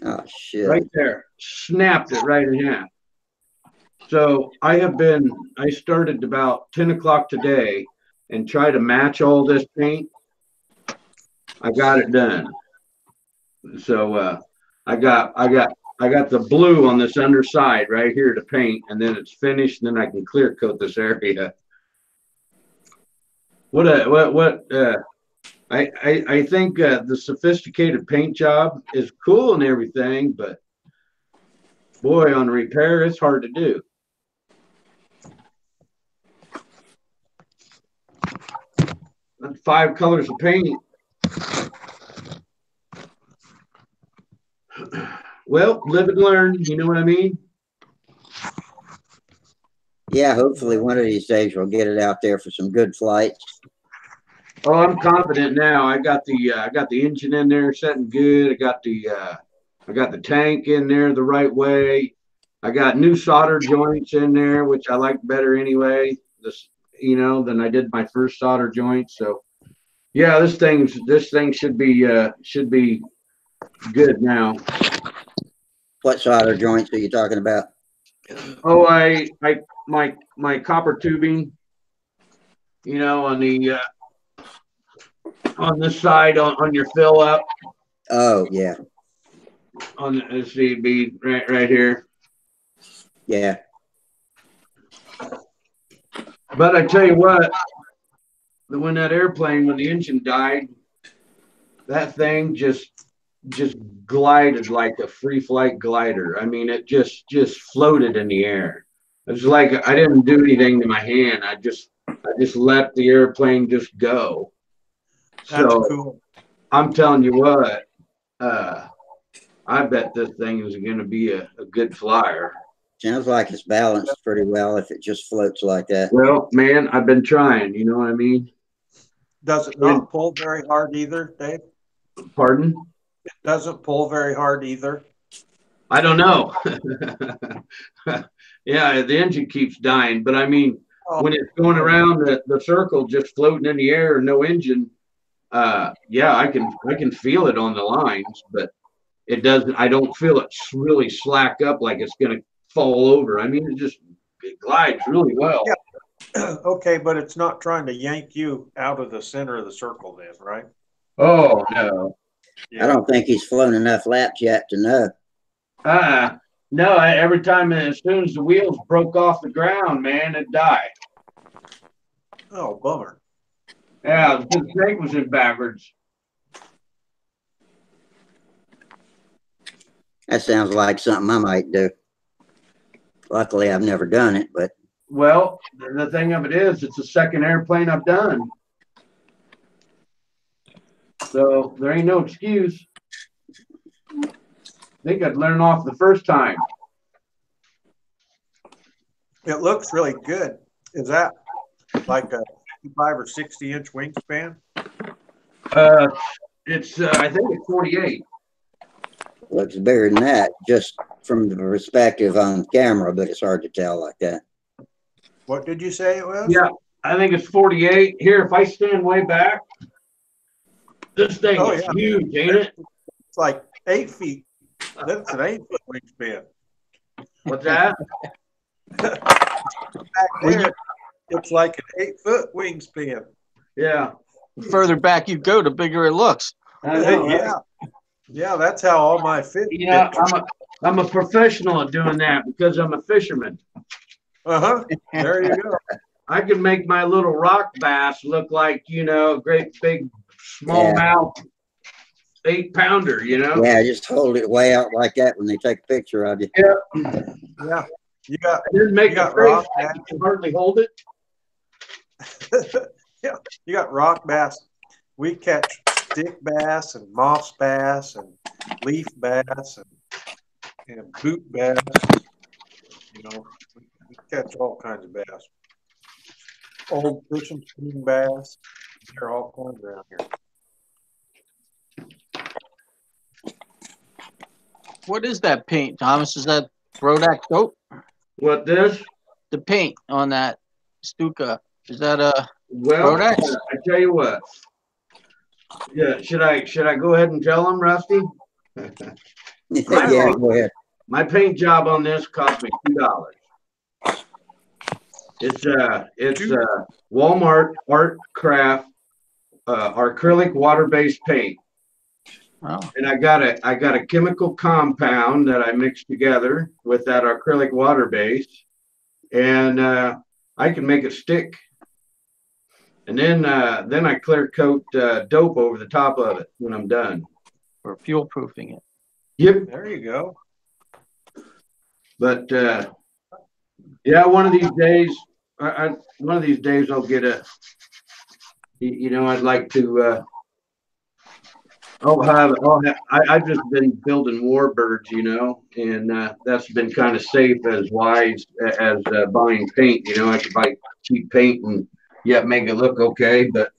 Oh, shit. Right there. Snapped it right in half. So I started about 10 o'clock today and try to match all this paint. I got it done. So I got the blue on this underside right here to paint, and then it's finished, and then I can clear coat this area. I think the sophisticated paint job is cool and everything, but boy, on repair, it's hard to do. That's 5 colors of paint. Well, live and learn. You know what I mean? Yeah, hopefully one of these days we'll get it out there for some good flights. Oh, I'm confident now. I got the engine in there setting good. I got the tank in there the right way. I got new solder joints in there, which I like better anyway. This, than I did my first solder joint. So yeah, this thing should be good now. What solder joints are you talking about? Oh, my copper tubing, on this side on your fill up Oh, yeah. on the CB right here. Yeah. But I tell you what, when the engine died, that thing just glided like a free flight glider. I mean, it just floated in the air. It was like I didn't do anything to my hand. I just let the airplane just go. That's So cool. I'm telling you what, I bet this thing is going to be a good flyer. Sounds like it's balanced pretty well if it just floats like that. Well, man, I've been trying. You know what I mean? Does it not pull very hard either, Dave? Pardon? It doesn't pull very hard either. I don't know. Yeah, the engine keeps dying, but I mean, when it's going around the circle, just floating in the air, no engine. Yeah, I can feel it on the lines, but it doesn't. I don't feel it really slack up like it's going to fall over. I mean, it glides really well. Yeah. Okay, but it's not trying to yank you out of the center of the circle, then, right? Oh no. I don't think he's flown enough laps yet to know. No. Every time, as soon as the wheels broke off the ground, man, it died. Oh, bummer. Yeah, the snake was in backwards. That sounds like something I might do. Luckily, I've never done it, but. Well, the thing of it is, it's the second airplane I've done. So there ain't no excuse. I think I'd learn off the first time. It looks really good. Is that like a 55 or 60-inch wingspan? It's I think it's 48. Looks bigger than that, just from the perspective on camera, but it's hard to tell like that. What did you say it was? Yeah, I think it's 48. Here, if I stand way back, this thing is huge, ain't it? It's like 8 feet. That's an 8-foot wingspan. What's that? Back there, it's like an 8-foot wingspan. Yeah. The further back you go, the bigger it looks. I know, Yeah. Yeah, that's how all my fit. Yeah, I'm a professional at doing that because I'm a fisherman. There you go. I can make my little rock bass look like, a great big smallmouth 8-pounder, Yeah, just hold it way out like that when they take a picture of you. Yeah. Yeah. You got, I didn't make you got a face. rock I can hardly hold it. Yeah, you got rock bass. We catch stick bass and moss bass and leaf bass and boot bass. We catch all kinds of bass. Old fishing spoon bass. They're all kinds around here. What is that paint, Thomas? Is that Rodak soap? What this? The paint on that Stuka. Is that Well, Rodak? I tell you what. Yeah, should I go ahead and tell them, Rusty? Yeah, go ahead. My paint job on this cost me $2. It's Walmart Art Craft acrylic water-based paint. Oh. And I got a chemical compound that I mixed together with that acrylic water base, and I can make it stick. And then I clear coat dope over the top of it when I'm done. For fuel proofing it. Yep. There you go. But yeah, one of these days I'll get a. I'd like to I've just been building warbirds, you know, and that's been kind of safe as wise as buying paint. You know, I could buy cheap paint and yet make it look okay, but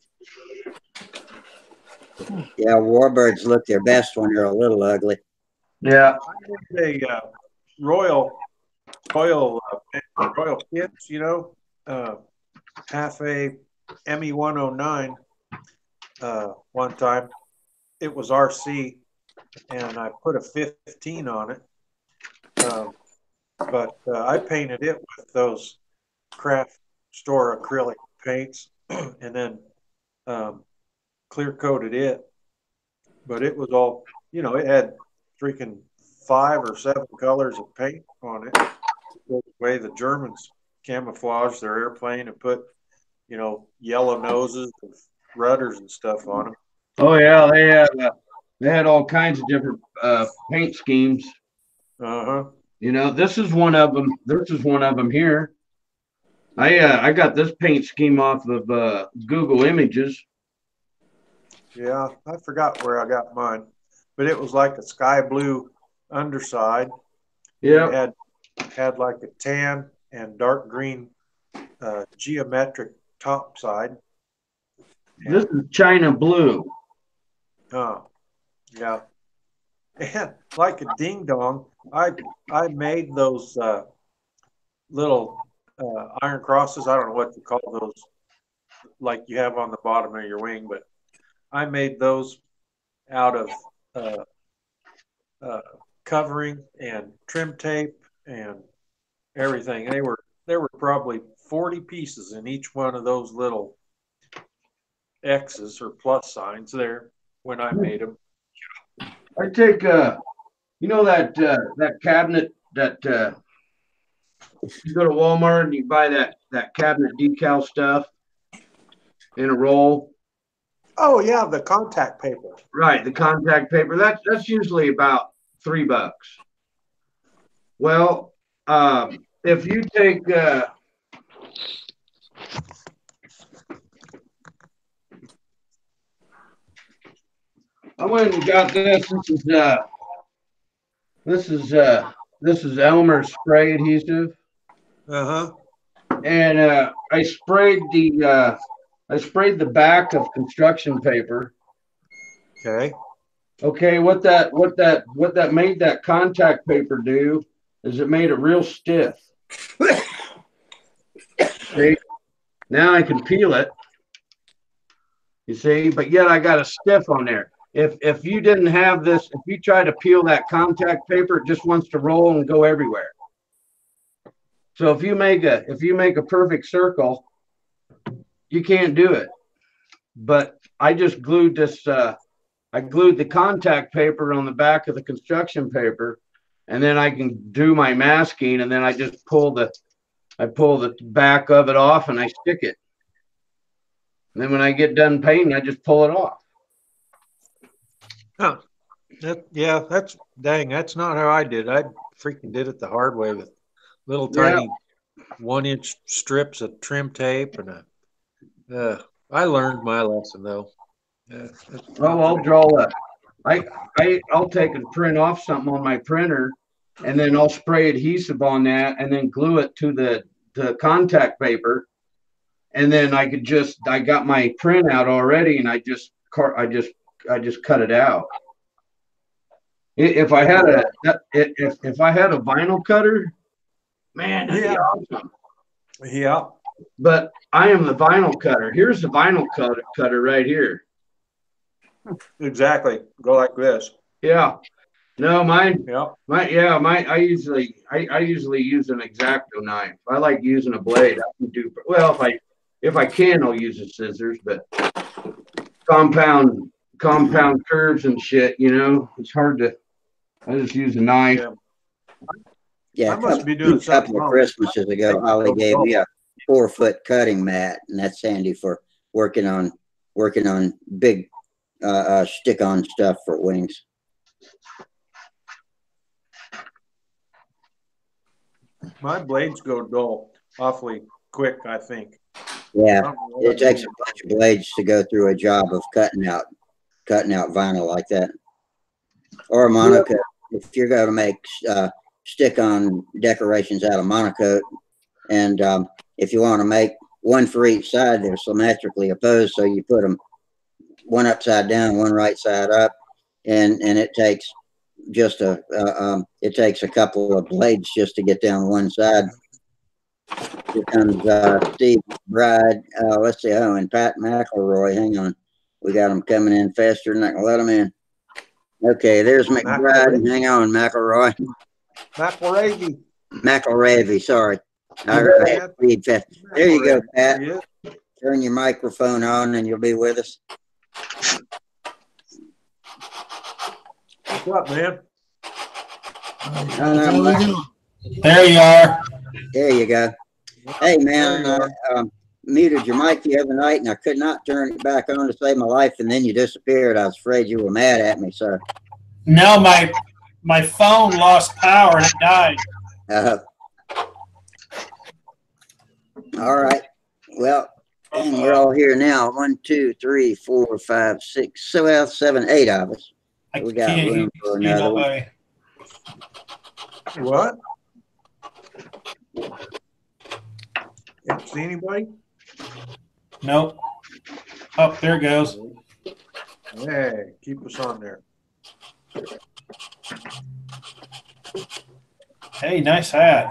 Yeah, warbirds look their best when they're a little ugly. yeah, I made a royal kits, you know, half a ME 109 one time. It was RC, and I put a 15 on it. But I painted it with those craft store acrylic paints, and then clear coated it. But it was all, you know, it had freaking 5 or 7 colors of paint on it. The way the Germans camouflaged their airplane and put, you know, yellow noses and rudders and stuff on them. oh yeah, they had all kinds of different paint schemes. Uh-huh. You know, this is one of them. This is one of them here. I got this paint scheme off of Google Images. Yeah, I forgot where I got mine, but it was like a sky blue underside. Yeah, It had like a tan and dark green geometric top side. this is China blue. Oh, yeah. And like a ding dong, I made those little iron crosses. I don't know what to call those, like you have on the bottom of your wing, but I made those out of covering and trim tape and everything. There were probably 40 pieces in each one of those little X's or plus signs there when I made them. I take you know that cabinet that you go to Walmart and you buy that cabinet decal stuff in a roll. Oh yeah, the contact paper. Right, the contact paper. That's usually about $3. Well, if you take I went and got this. This is Elmer spray adhesive, Uh-huh. and I sprayed the back of construction paper. Okay. Okay, what that made that contact paper do is it made it real stiff. See, now I can peel it. You see, but yet I got a stiff on there. If you didn't have this, if you try to peel that contact paper, it just wants to roll and go everywhere. So if you make a perfect circle, you can't do it. But I just glued this. I glued the contact paper on the back of the construction paper, and then I can do my masking, and then I just pull the back of it off and I stick it. And then when I get done painting, I just pull it off. Huh. That's dang. That's not how I did. I freaking did it the hard way with little tiny 1-inch strips of trim tape and I learned my lesson though. Oh, I'll take and print off something on my printer, and then I'll spray adhesive on that, and then glue it to the contact paper, and then I got my print out already, and I just cut it out. If I had a vinyl cutter, man, that'd be awesome. Yeah. But I am the vinyl cutter. Here's the vinyl cutter right here. Exactly. Go like this. Yeah. No, mine. Yeah. I usually use an X-Acto knife. I like using a blade. I can do well if I can. I'll use the scissors, but compound curves and shit. You know, it's hard to. I just use a knife. Yeah, I must be doing something couple of wrong. Christmases ago, Holly gave me a 4-foot cutting mat, and that's handy for working on big stick-on stuff for wings. My blades go dull awfully quick, I think. Yeah, it takes a bunch of blades to go through a job of cutting out cutting out vinyl like that, or a monocoat. If you're going to make stick-on decorations out of monocoat, and if you want to make one for each side, they're symmetrically opposed, so you put them one upside down, one right side up, and it takes just it takes a couple of blades just to get down one side. Here comes Steve Bride. Let's see. Oh, and Pat McElroy. Hang on. We got them coming in faster than I can let them in. Okay, there's McBride. Hang on, McElroy. McElravy, sorry. I read fast. There you go, Pat. Turn your microphone on and you'll be with us. What's up, man? There you are. There you go. Hey, man, I muted your mic the other night and I could not turn it back on to save my life, and then you disappeared. I was afraid you were mad at me, sir. No, my phone lost power and it died. All right. Well, and we're all here now. 1, 2, 3, 4, 5, 6, 7, 8 of us. We got room for another one. What? Can't see anybody? Nope. Oh, there it goes. Hey, keep us on there. Hey, nice hat.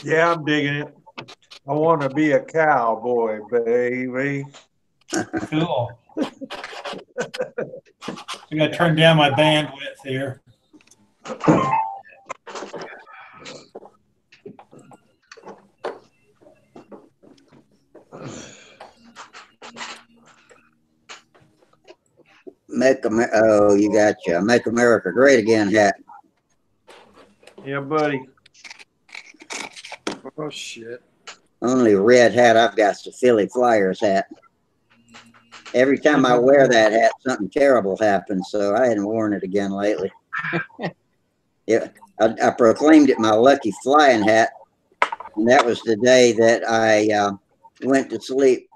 Yeah, I'm digging it. I want to be a cowboy, baby. Cool. I got to turn down my bandwidth here. Oh, you got you. Make America Great Again hat. Yeah, buddy. Oh, shit. Only red hat I've got is the Philly Flyers hat. Every time I wear that hat, something terrible happens, so I hadn't worn it again lately. Yeah, I proclaimed it my lucky flying hat, and that was the day that I went to sleep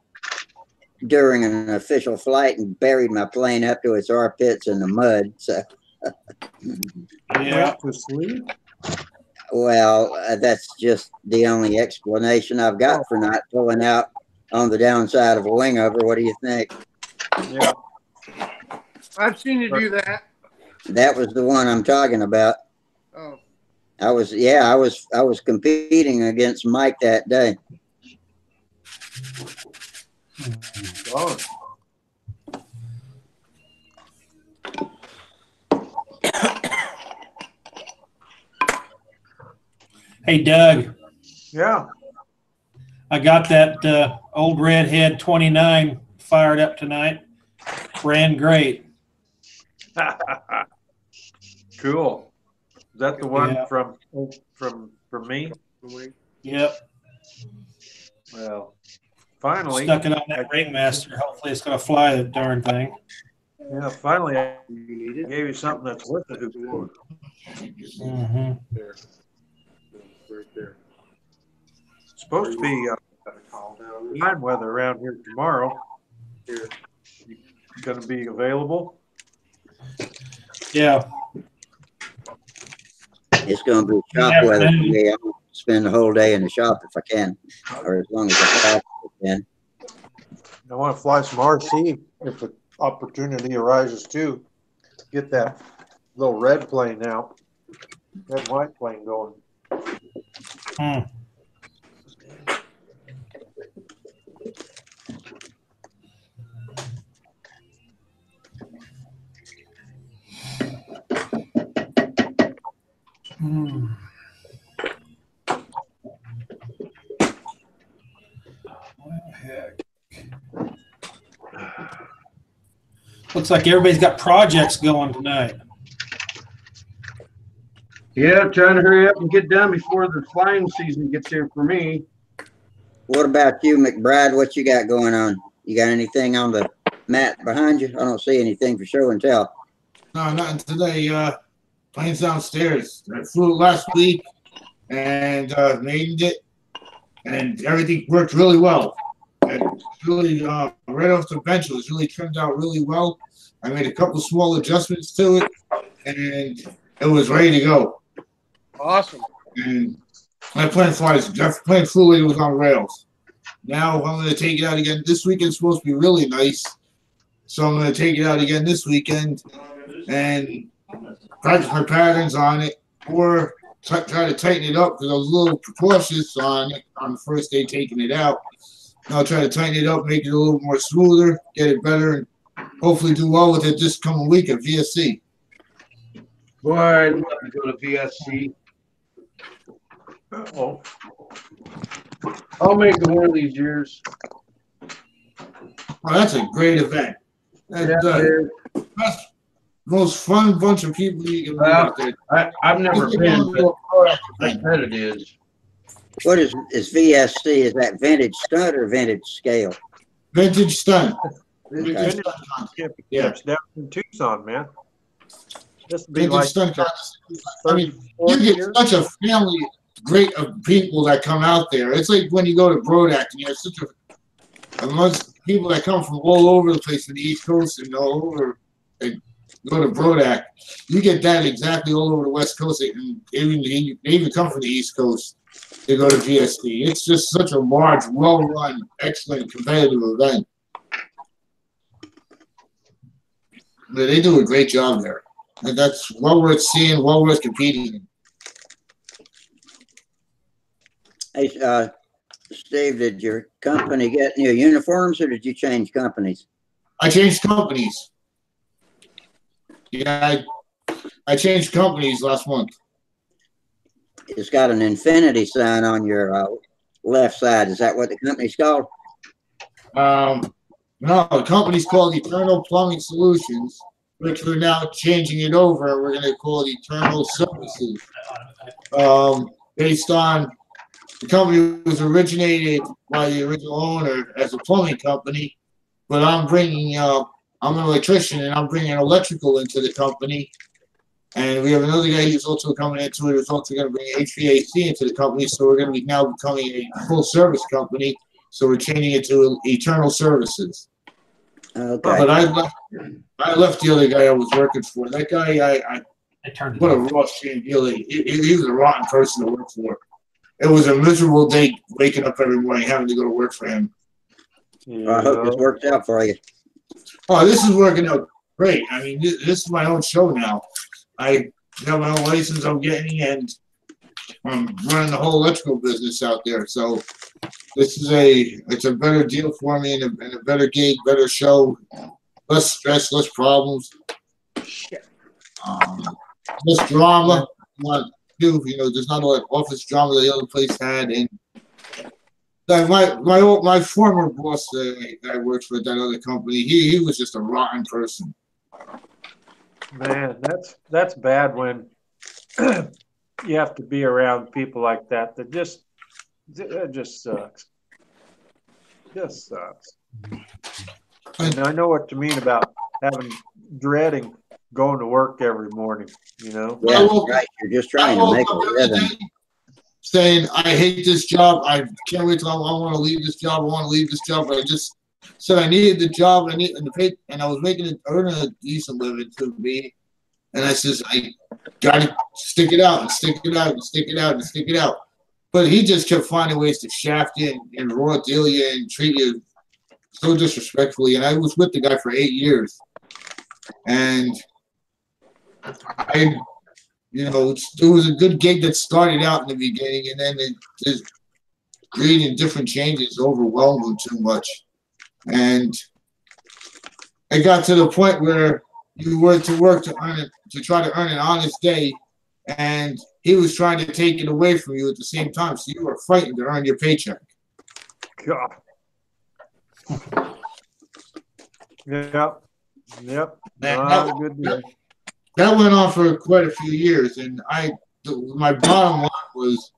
during an official flight and buried my plane up to its armpits in the mud. So, yeah. Went to sleep? Well, that's just the only explanation I've got for not pulling out on the downside of a wing over. What do you think? Yeah. I've seen you do that. That was the one I'm talking about. Oh. I was competing against Mike that day. Oh. Hey, Doug. Yeah. I got that old redhead 29 fired up tonight. Ran great. Cool. Is that the one Yeah. from me? Yep. Well, finally. Stuck it on that ringmaster. Hopefully it's going to fly the darn thing. Yeah, finally I gave you something that's worth a hoop. Mm-hmm. There. Right there. It's supposed to be fine weather around here tomorrow. Here. You going to be available? Yeah. It's going to be shop weather for me. I'm going to spend the whole day in the shop if I can, or as long as I can. I want to fly some RC if the opportunity arises too. Get that little red plane out. Red white plane going. Hmm. Mm. What the heck? Looks like everybody's got projects going tonight. Yeah, trying to hurry up and get done before the flying season gets here for me. What about you, McBride? What you got going on? You got anything on the mat behind you? I don't see anything for show and tell. No, nothing today. Plane's downstairs. I flew last week and maidened it, and everything worked really well. And really right off the bench. It was really turned out really well. I made a couple small adjustments to it, and it was ready to go. Awesome. And my plan flew was on rails. Now I'm going to take it out again. This weekend's supposed to be really nice, so I'm going to take it out again this weekend and practice my patterns on it, or try to tighten it up because I was a little precautious on it on the first day taking it out. I'll try to tighten it up, make it a little more smoother, get it better, and hopefully do well with it this coming week at VSC. Boy, I'd love to go to VSC. Oh, I'll make it one of these years. Oh, that's a great event. That's most fun bunch of people you can meet out there. I've never been, but I bet it is. What is VSC? Is that vintage stunt or vintage scale? Vintage stunt. Vintage Stunt. championships down in Tucson, man. This would be Vintage like stunt contest. I mean, 30, you get years. such a family great of people that come out there. It's like when you go to Brodak and you have such a bunch of people that come from all over the place from the East Coast and all over and go to Brodak. You get that exactly all over the West Coast, and they even come from the East Coast to go to VSD. It's just such a large, well-run, excellent competitive event. But they do a great job there. And that's well worth seeing, well worth competing in. Hey, Steve, did your company get new uniforms or did you change companies? I changed companies. Yeah, I changed companies last month. It's got an infinity sign on your left side. Is that what the company's called? No, the company's called Eternal Plumbing Solutions, which we're now changing it over. We're going to call it Eternal Services. Based on the company was originated by the original owner as a plumbing company, but I'm an electrician and I'm bringing electrical into the company. And we have another guy who's also coming into it who's also going to bring HVAC into the company. So we're going to be now becoming a full service company. So we're changing it to Eternal Services. Okay. But I left the other guy I was working for. That guy, what a raw shame deal. He was a rotten person to work for. It was a miserable day waking up every morning having to go to work for him. Well, I hope this works out for you. Oh, this is working out great. I mean, this is my own show now. I have my own license I'm getting, and I'm running the whole electrical business out there. So it's a better deal for me and a better gig, better show, less stress, less problems, less drama. There's not a lot of office drama that the other place had, and my former boss that I worked for at that other company, he was just a rotten person. Man, that's bad when you have to be around people like that. That just sucks. Just sucks. And I know what you mean about dreading going to work every morning. Yeah, right. You're just trying to make a living. Saying, I hate this job. I can't wait till I want to leave this job. I want to leave this job. But I just said I needed the job. And the pay, and I was earning a decent living to me. And I says, I got to stick it out and stick it out and stick it out and stick it out. But he just kept finding ways to shaft you and raw deal you and treat you so disrespectfully. And I was with the guy for 8 years. And it was a good gig that started out in the beginning, and then just creating different changes overwhelmed him too much. And it got to the point where you were to work to try to earn an honest day, and he was trying to take it away from you at the same time. So you were fighting to earn your paycheck. God. Yep. That went on for quite a few years, and my bottom line was,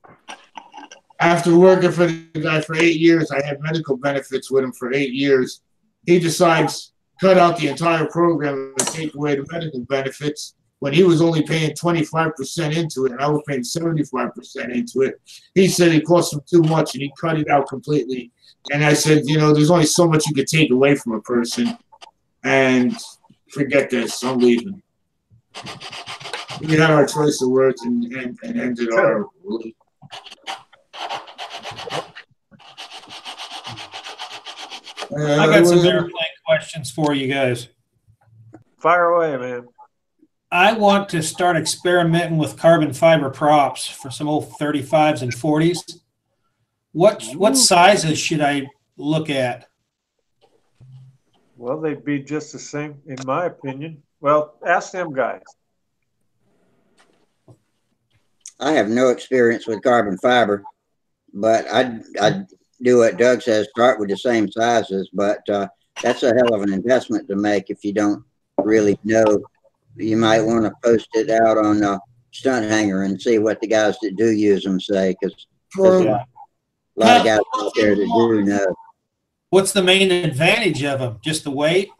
after working for the guy for 8 years, I had medical benefits with him for 8 years. He decides cut out the entire program and take away the medical benefits, when he was only paying 25% into it and I was paying 75% into it. He said it cost him too much and he cut it out completely. And I said, you know, there's only so much you could take away from a person, and forget this, I'm leaving. We had our choice of words and ended our. I got some airplane questions for you guys. Fire away, man. I want to start experimenting with carbon fiber props for some old 35s and 40s. What sizes should I look at? Well, they'd be just the same, in my opinion. Well, ask them guys. I have no experience with carbon fiber, but I'd do what Doug says, start with the same sizes, but that's a hell of an investment to make if you don't really know. You might want to post it out on Stunthangar and see what the guys that do use them say, because a lot of guys out there that do know. What's the main advantage of them? Just the weight?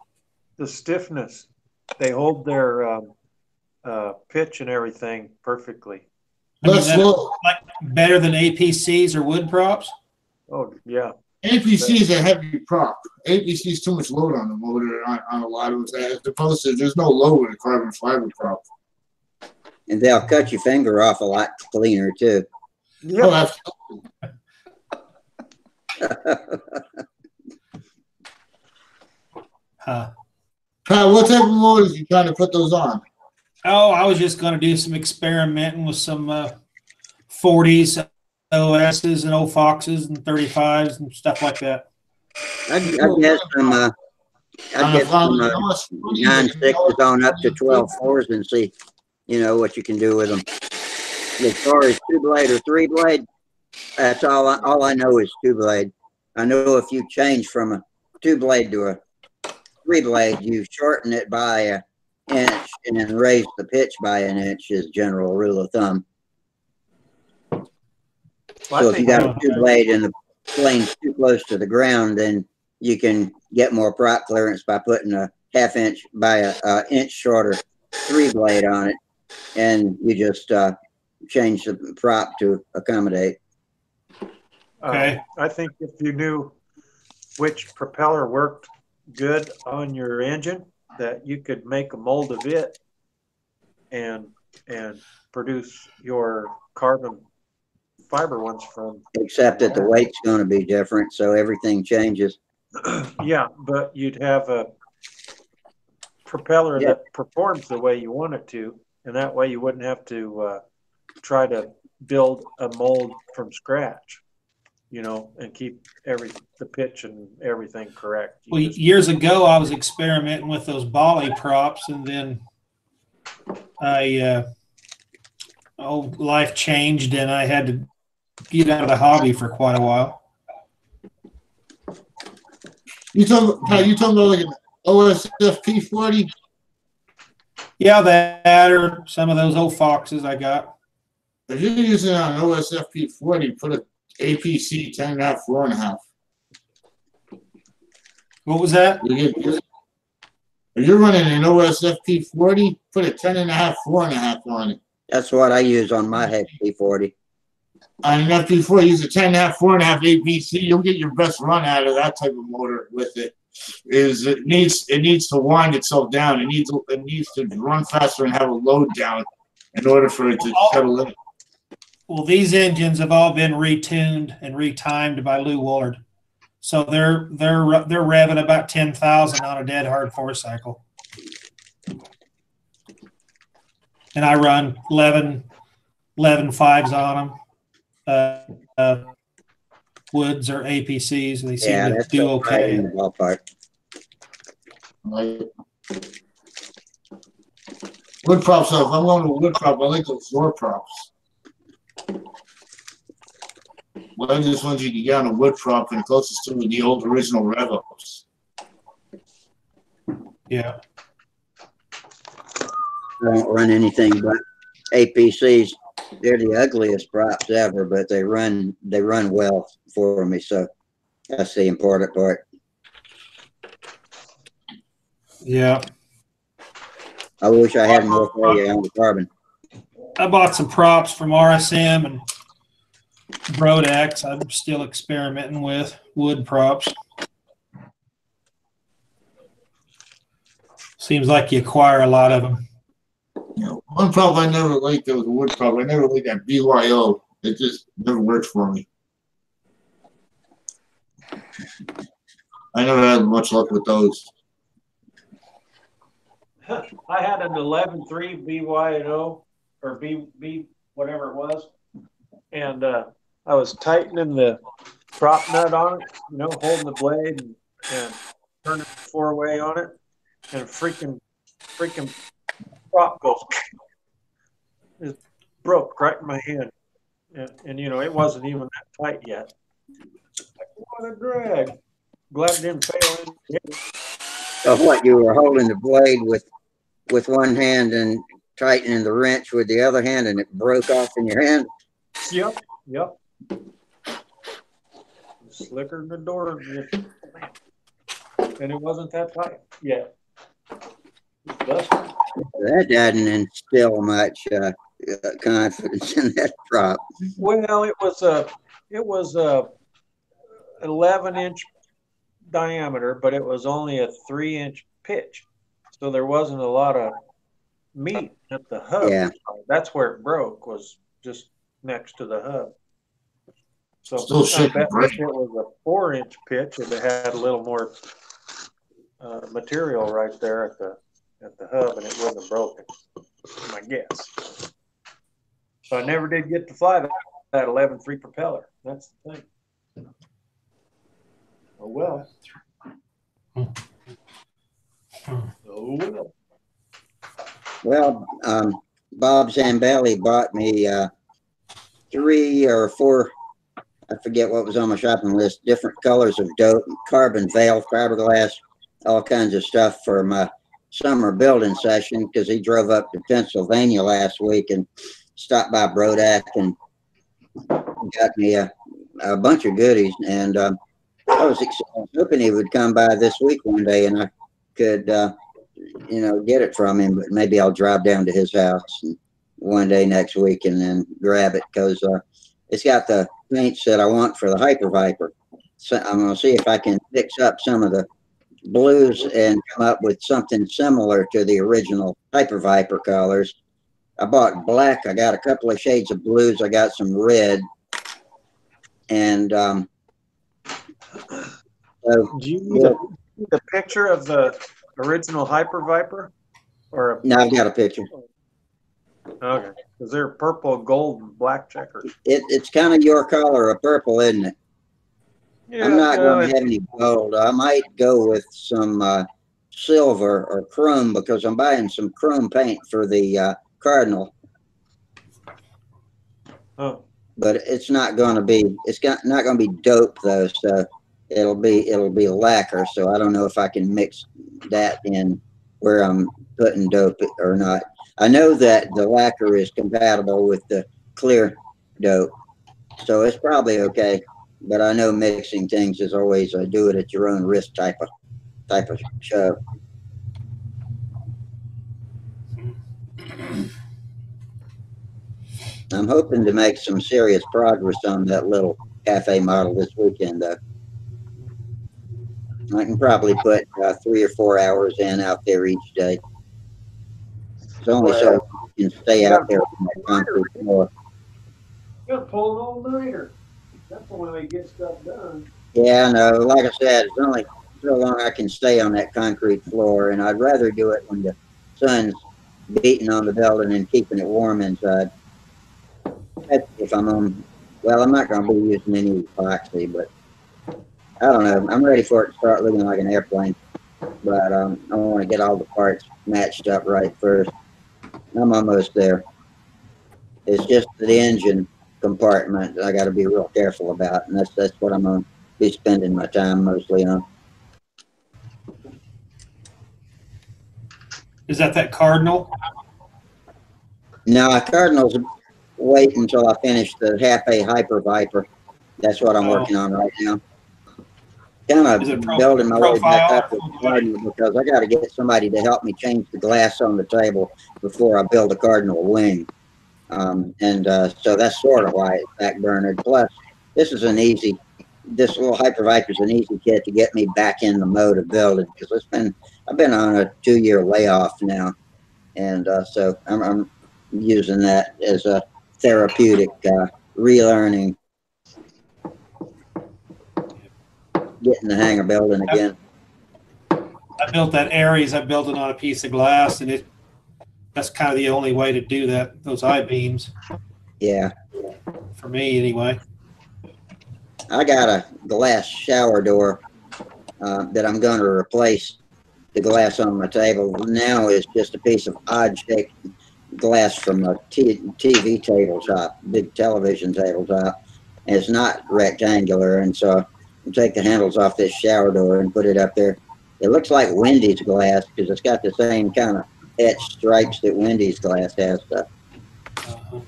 The stiffness. They hold their pitch and everything perfectly. Like better than APCs or wood props? Oh, yeah. APC is a heavy prop. APC is too much load on the motor on a lot of them. As opposed to there's no load with a carbon fiber prop. And they'll cut your finger off a lot cleaner too. Yep. Oh, what type of motors are you trying to put those on? Oh, I was just going to do some experimenting with some 40s, OSs, and Foxes, and 35s, and stuff like that. I guess from 9.6s on up to 12.4s and see, you know, what you can do with them. As far as 2-blade or 3-blade, that's all I know is 2-blade. I know if you change from a 2-blade to a 3-blade, you shorten it by an inch and then raise the pitch by an inch is general rule of thumb. So if you got a 2-blade and the plane's too close to the ground, then you can get more prop clearance by putting a half-inch by a inch shorter 3-blade on it, and you just change the prop to accommodate. Okay. I think if you knew which propeller worked good on your engine, that you could make a mold of it and produce your carbon fiber ones from. Except that the weight's going to be different, so everything changes. Yeah, but you'd have a propeller that performs the way you want it to, and that way you wouldn't have to try to build a mold from scratch, you know, and keep the pitch and everything correct. Well, years ago, I was experimenting with those Bali props, and then life changed, and I had to get out of the hobby for quite a while. You talking about like an OSFP 40? Yeah, that or some of those old Foxes I got. If you're using an OSFP 40, put a APC 10.5, 4.5. What was that? If you're running an OSFP 40, put a 10.5, 4.5 on it. That's what I use on my FP 40. On an FP4, use a 10.5, 4.5 APC. You'll get your best run out of that type of motor with it. It needs to wind itself down. It needs to run faster and have a load down in order for it to settle in. Well, these engines have all been retuned and retimed by Lou Woolard, so they're revving about 10,000 on a dead hard 4-cycle, and I run 11 5s on them. Woods or APCs, and they seem to do okay. In the ballpark. Wood props, if I'm going to a wood prop, I like those floor props. One of these ones you can get on a wood prop, and closest to the old original Revos. Yeah. I don't run anything but APCs. They're the ugliest props ever, but they run well for me. So that's the important part. Yeah. I wish I had more for you on the carbon. I bought some props from RSM and Brodex. I'm still experimenting with wood props. Seems like you acquire a lot of them. You know, one prop I never liked that was a wood prop. I never liked that BYO. It just never worked for me. I never had much luck with those. I had an 11.3 BYO or B whatever it was, and I was tightening the prop nut on it, you know, holding the blade and turning the 4-way on it, and freaking prop goes, it broke right in my hand, and you know it wasn't even that tight yet. Like, what a drag! Glad it didn't fail. So what, you were holding the blade with one hand and tightening the wrench with the other hand, and it broke off in your hand? Yep. Slicker than the door, and it wasn't that tight yet. That doesn't instill much confidence in that prop. Well, it was a 11-inch diameter, but it was only a 3-inch pitch, so there wasn't a lot of meat at the hub. Yeah. That's where it broke, was just next to the hub. So Still I bet if it was a 4-inch pitch, if it had a little more material right there at the hub, and it wouldn't have broken. My guess. So I never did get to fly that 11.3 propeller. That's the thing. Oh well. Oh well. Well, Bob Zambelli bought me 3 or 4, I forget what was on my shopping list, different colors of dope, carbon veil, fiberglass, all kinds of stuff for my summer building session, because he drove up to Pennsylvania last week and stopped by Brodak and got me a bunch of goodies. And I was hoping he would come by this week one day and I could, you know, get it from him, but maybe I'll drive down to his house one day next week and then grab it, because it's got the paints that I want for the Hyper Viper. So I'm going to see if I can fix up some of the blues and come up with something similar to the original Hyper Viper colors. I bought black. I got a couple of shades of blues. I got some red. And do you need a picture of the original Hyper Viper? Or no, I've got a picture. Okay, because they're purple, gold, and black checkers. It's kind of your color of purple, isn't it? Yeah, I'm not going to have any gold. I might go with some silver or chrome, because I'm buying some chrome paint for the Cardinal. Oh. But it's not going to be. Not going to be dope though. So it'll be lacquer. So I don't know if I can mix that in where I'm putting dope or not. I know that the lacquer is compatible with the clear dope, so it's probably okay. But I know mixing things is always a do it at your own risk type of show. I'm hoping to make some serious progress on that little cafe model this weekend, though. I can probably put 3 or 4 hours in out there each day. It's only so you can stay out there on that concrete floor. You gotta pull an all-nighter. That's the way they get stuff done. Yeah, no, like I said, it's only so long I can stay on that concrete floor, and I'd rather do it when the sun's beating on the building and keeping it warm inside. That's if I'm on, well, I'm not going to be using any epoxy, but I don't know. I'm ready for it to start looking like an airplane, but I want to get all the parts matched up right first. I'm almost there. It's just the engine compartment I got to be real careful about, and that's what I'm going to be spending my time mostly on. Is that Cardinal? No, Cardinals wait until I finish the half A Hyper Viper. That's what I'm working on right now. kind Is it of building my way back profile up with the Cardinal because I got to get somebody to help me change the glass on the table before I build a Cardinal wing. So that's sort of why it's backburnered. Plus, this little Hyper Viper is an easy kit to get me back in the mode of building because I've been on a 2-year layoff now, and so I'm using that as a therapeutic relearning, getting the hang of building again. I built that Aries. I built it on a piece of glass, and that's kind of the only way to do that. Those I-beams. Yeah. For me, anyway. I got a glass shower door that I'm going to replace the glass on my table. Now is just a piece of odd-shaped glass from a TV tabletop, big television tabletop. And it's not rectangular, and so I take the handles off this shower door and put it up there. It looks like Wendy's glass because it's got the same kind of etched stripes that Wendy's glass has.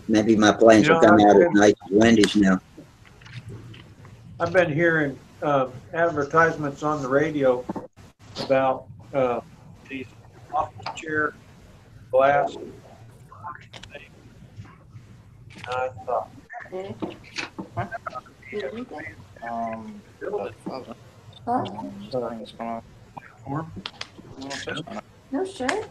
Maybe my planes will come out as nice as Wendy's now. I've been hearing advertisements on the radio about these office chair glass. I thought, No shirt.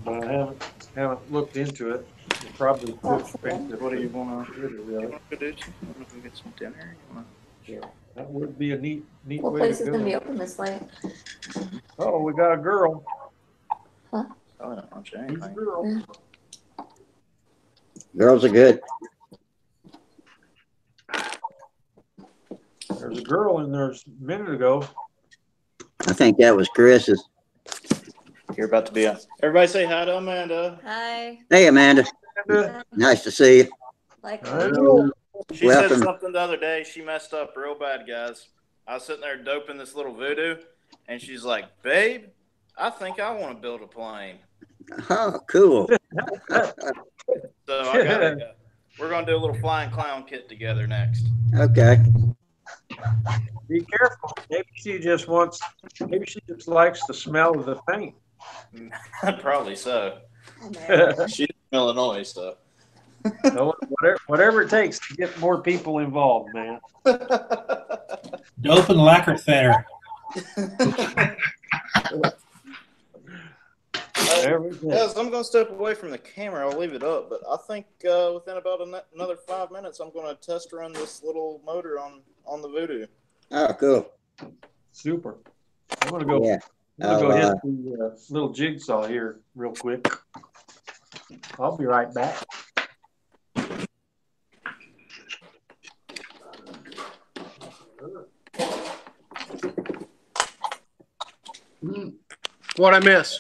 but I haven't looked into it. It's probably too expensive. What do you want to do? You want to get some dinner? Yeah, that would be a neat What way place to is go. gonna be open this late? Oh, we got a girl. Huh? Oh, no, I'm saying Who's a girl? Girls are good. There's a girl in there a minute ago. I think that was Chris's. You're about to be on. Everybody say hi to Amanda. Hi. Hey, Amanda. Amanda. Nice to see you. Like. She Welcome. said something the other day. She messed up real bad, guys. I was sitting there doping this little voodoo, and she's like, "Babe, I think I want to build a plane." Oh, cool. So I got we're gonna do a little flying clown kit together next. Okay. Be careful. Maybe she just likes the smell of the paint. Probably so. She's from Illinois, so. So whatever it takes to get more people involved, man. Dope and lacquer thinner. Yes, I'm going to step away from the camera. I'll leave it up, but I think within about another 5 minutes, I'm going to test run this little motor on the Voodoo. Oh, cool. Super. I'm gonna go. Yeah. I'm gonna go hit the little jigsaw here real quick. I'll be right back. What I miss?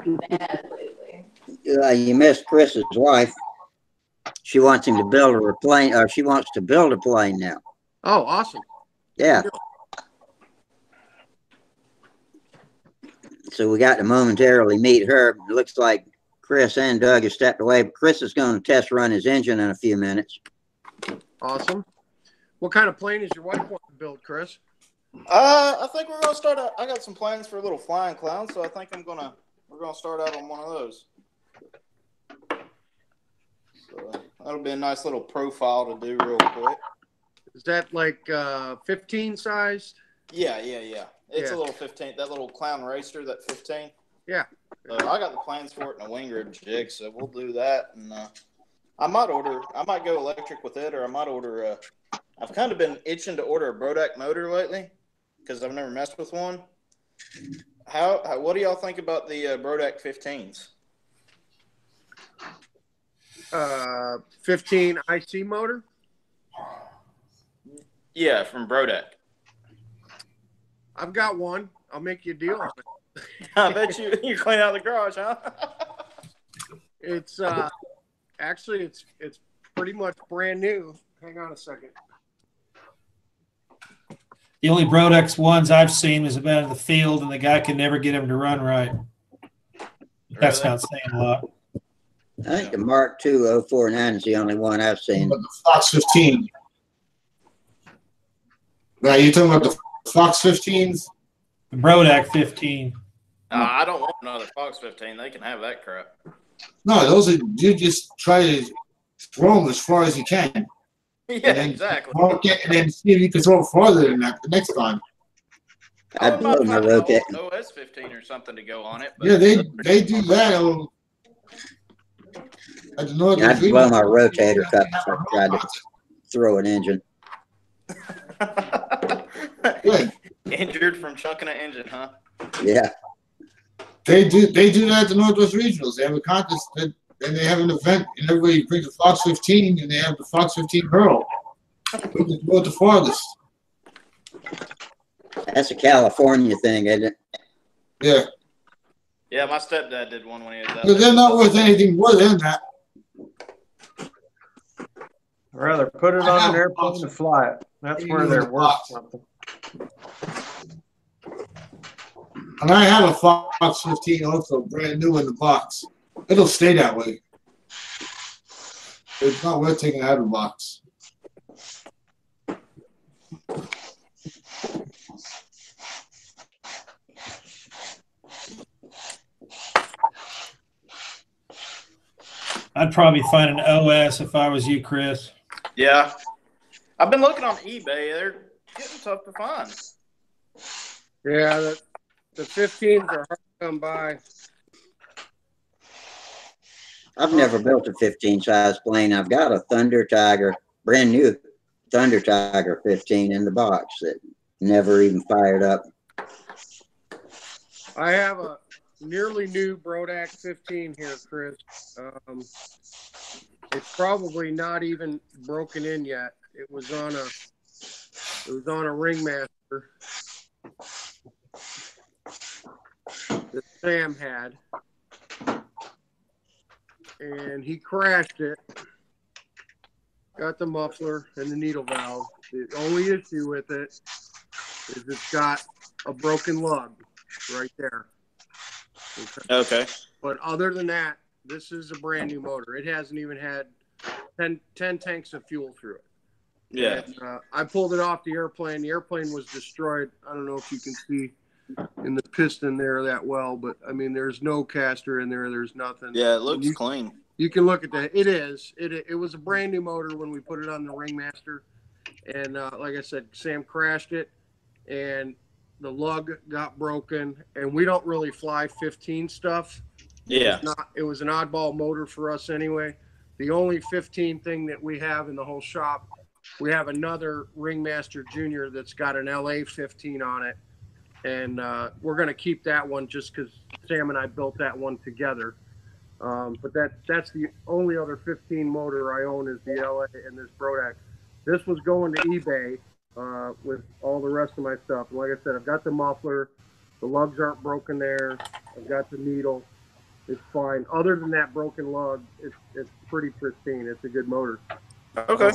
You missed Chris's wife. She wants him to build her a plane, or she wants to build a plane now. Oh, awesome. Yeah. So we got to momentarily meet her. It looks like Chris and Doug have stepped away, but Chris is going to test run his engine in a few minutes. Awesome. What kind of plane is your wife wanting to build, Chris? I think we're gonna start out. I got some plans for a little flying clown, so I think we're gonna start out on one of those. So that'll be a nice little profile to do real quick. Is that like 15 sized? Yeah. It's a little 15. That little clown racer, that 15. Yeah. So I got the plans for it in a wing rib jig, so we'll do that. And I might go electric with it, or I might order. I've kind of been itching to order a Brodak motor lately because I've never messed with one. What do y'all think about the Brodak 15s? 15 IC motor? Yeah, from Brodak. I've got one. I'll make you a deal on it. I bet you clean out the garage, huh? It's actually it's pretty much brand new. Hang on a second. The only Brodex ones I've seen is about in the field, and the guy can never get him to run right. That's Really? not saying a lot. I think the Mark II 049 is the only one I've seen. But the Fox 15. Right, you're talking about the Fox 15s. The Brodak 15. I don't want another Fox 15. They can have that crap. No, those are, you just try to throw them as far as you can. Yeah, and then exactly. And then see if you can throw it farther than that the next time. I I'd wouldn't blow mind my finding an rotator. old OS 15 or something to go on it. But Yeah, they do that at the Northern I'd blow Freedom. my rotator cuff if I tried to throw an engine. Yeah. Injured from chucking an engine, huh? Yeah. They do that at the Northwest Regionals. They have a contest and they have an event and everybody brings a Fox 15 and they have the Fox 15 hurl. Who can throw it the farthest? That's a California thing, isn't it? Yeah. Yeah, my stepdad did one when he was out But there. they're not worth anything more than that. I'd rather put it on an airplane and fly it. That's where they're worth something. And I have a Fox 15 also, brand new in the box. It'll stay that way. It's not worth taking out of the box. I'd probably find an OS if I was you, Chris. Yeah. I've been looking on eBay. They're getting tough to find. Yeah, the 15s are hard to come by. I've never built a 15 size plane. I've got a Thunder Tiger, brand new Thunder Tiger 15 in the box that never even fired up. I have a nearly new Brodak 15 here, Chris. It's probably not even broken in yet. It was on a Ringmaster that Sam had, and he crashed it. Got the muffler and the needle valve. The only issue with it is it's got a broken lug right there. Okay. But other than that, this is a brand new motor. It hasn't even had 10 tanks of fuel through it. Yeah. And, I pulled it off the airplane. The airplane was destroyed. I don't know if you can see in the piston there that well, but I mean, there's no caster in there. There's nothing. Yeah, it looks clean. You can look at that. It is. It was a brand new motor when we put it on the Ringmaster. And like I said, Sam crashed it, and the lug got broken. And we don't really fly 15 stuff. Yeah. It was an oddball motor for us anyway. The only 15 thing that we have in the whole shop, we have another Ringmaster Junior that's got an LA 15 on it. And we're going to keep that one just because Sam and I built that one together. But that's the only other 15 motor I own is the LA and this Brodak. This was going to eBay with all the rest of my stuff. And like I said, I've got the muffler. The lugs aren't broken there. I've got the needle. It's fine. Other than that broken lug, it's pretty pristine. It's a good motor. Okay.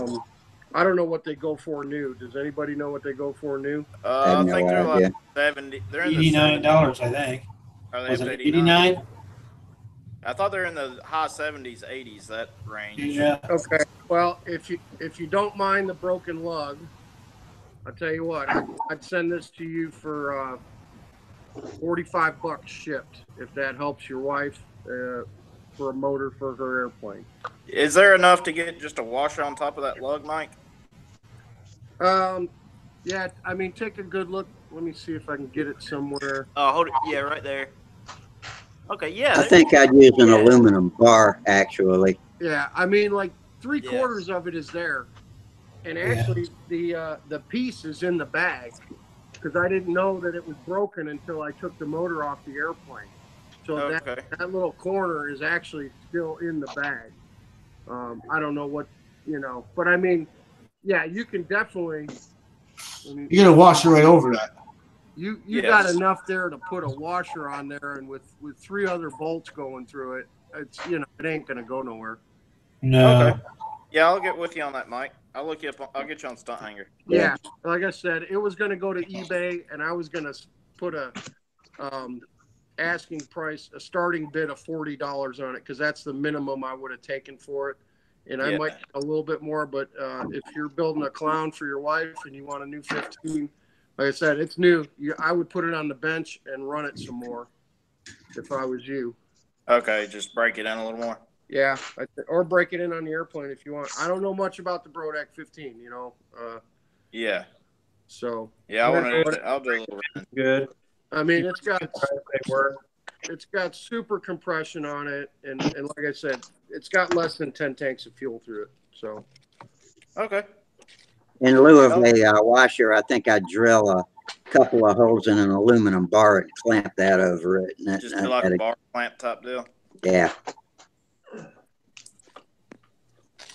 I don't know what they go for new. Does anybody know what they go for new? I no think they're idea. like 70. They're in the $89, I think. Are they Was up it to 89? 89? I thought they're in the high 70s, 80s, that range. Yeah. Okay. Well, if you don't mind the broken lug, I'll tell you what. I'd send this to you for $45 shipped, if that helps your wife for a motor for her airplane. Is there enough to get just a washer on top of that lug, Mike? Yeah. I mean, take a good look. Let me see if I can get it somewhere. Oh, hold it. Yeah, right there. Okay, yeah. I think I'd use an aluminum bar, actually. Yeah. I mean, like 3/4 of it is there, and actually the piece is in the bag because I didn't know that it was broken until I took the motor off the airplane. So that little corner is actually still in the bag. I don't know what, but I mean, yeah, you can definitely. You're gonna wash it right over that. You got enough there to put a washer on there, and with 3 other bolts going through it, it's it ain't gonna go nowhere. No. Okay. Yeah, I'll get with you on that, Mike. I'll look you up. I'll get you on Stunthangar. Yeah, like I said, it was gonna go to eBay, and I was gonna put a asking price, a starting bid of $40 on it, because that's the minimum I would have taken for it. And I might a little bit more, but if you're building a clown for your wife and you want a new 15, Like I said, it's new. I would put it on the bench and run it some more if I was you. Okay, just break it in a little more. Yeah, or break it in on the airplane if you want. I don't know much about the Brodak 15, you know. Yeah. So Yeah, I'll do a little. Good. I mean, it's got They work. it's got super compression on it, and like I said, it's got less than 10 tanks of fuel through it. So Okay. In lieu of a washer, I think I'd drill a couple of holes in an aluminum bar and clamp that over it. And Just do like a bar clamp type deal. Yeah.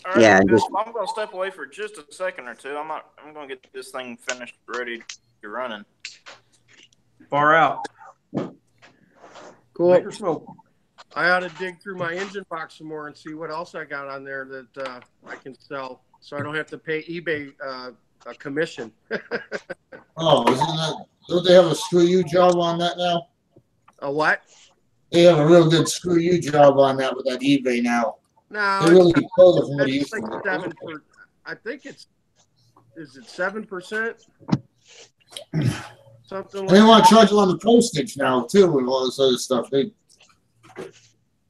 All right, Yeah, I'm just- going to step away for just a second or two. I'm going to get this thing finished, ready to running. Far out. cool. Make her smoke. I ought to dig through my engine box some more and see what else I got on there that I can sell, so I don't have to pay eBay a commission. Oh, don't they have a screw you job on that now? A what? They have a real good screw you job on that with that eBay now. No, They really pulled it from what it it's used like to 7%. I think is it 7%? Something And like they want that. to charge you on the postage now too, and all this other stuff.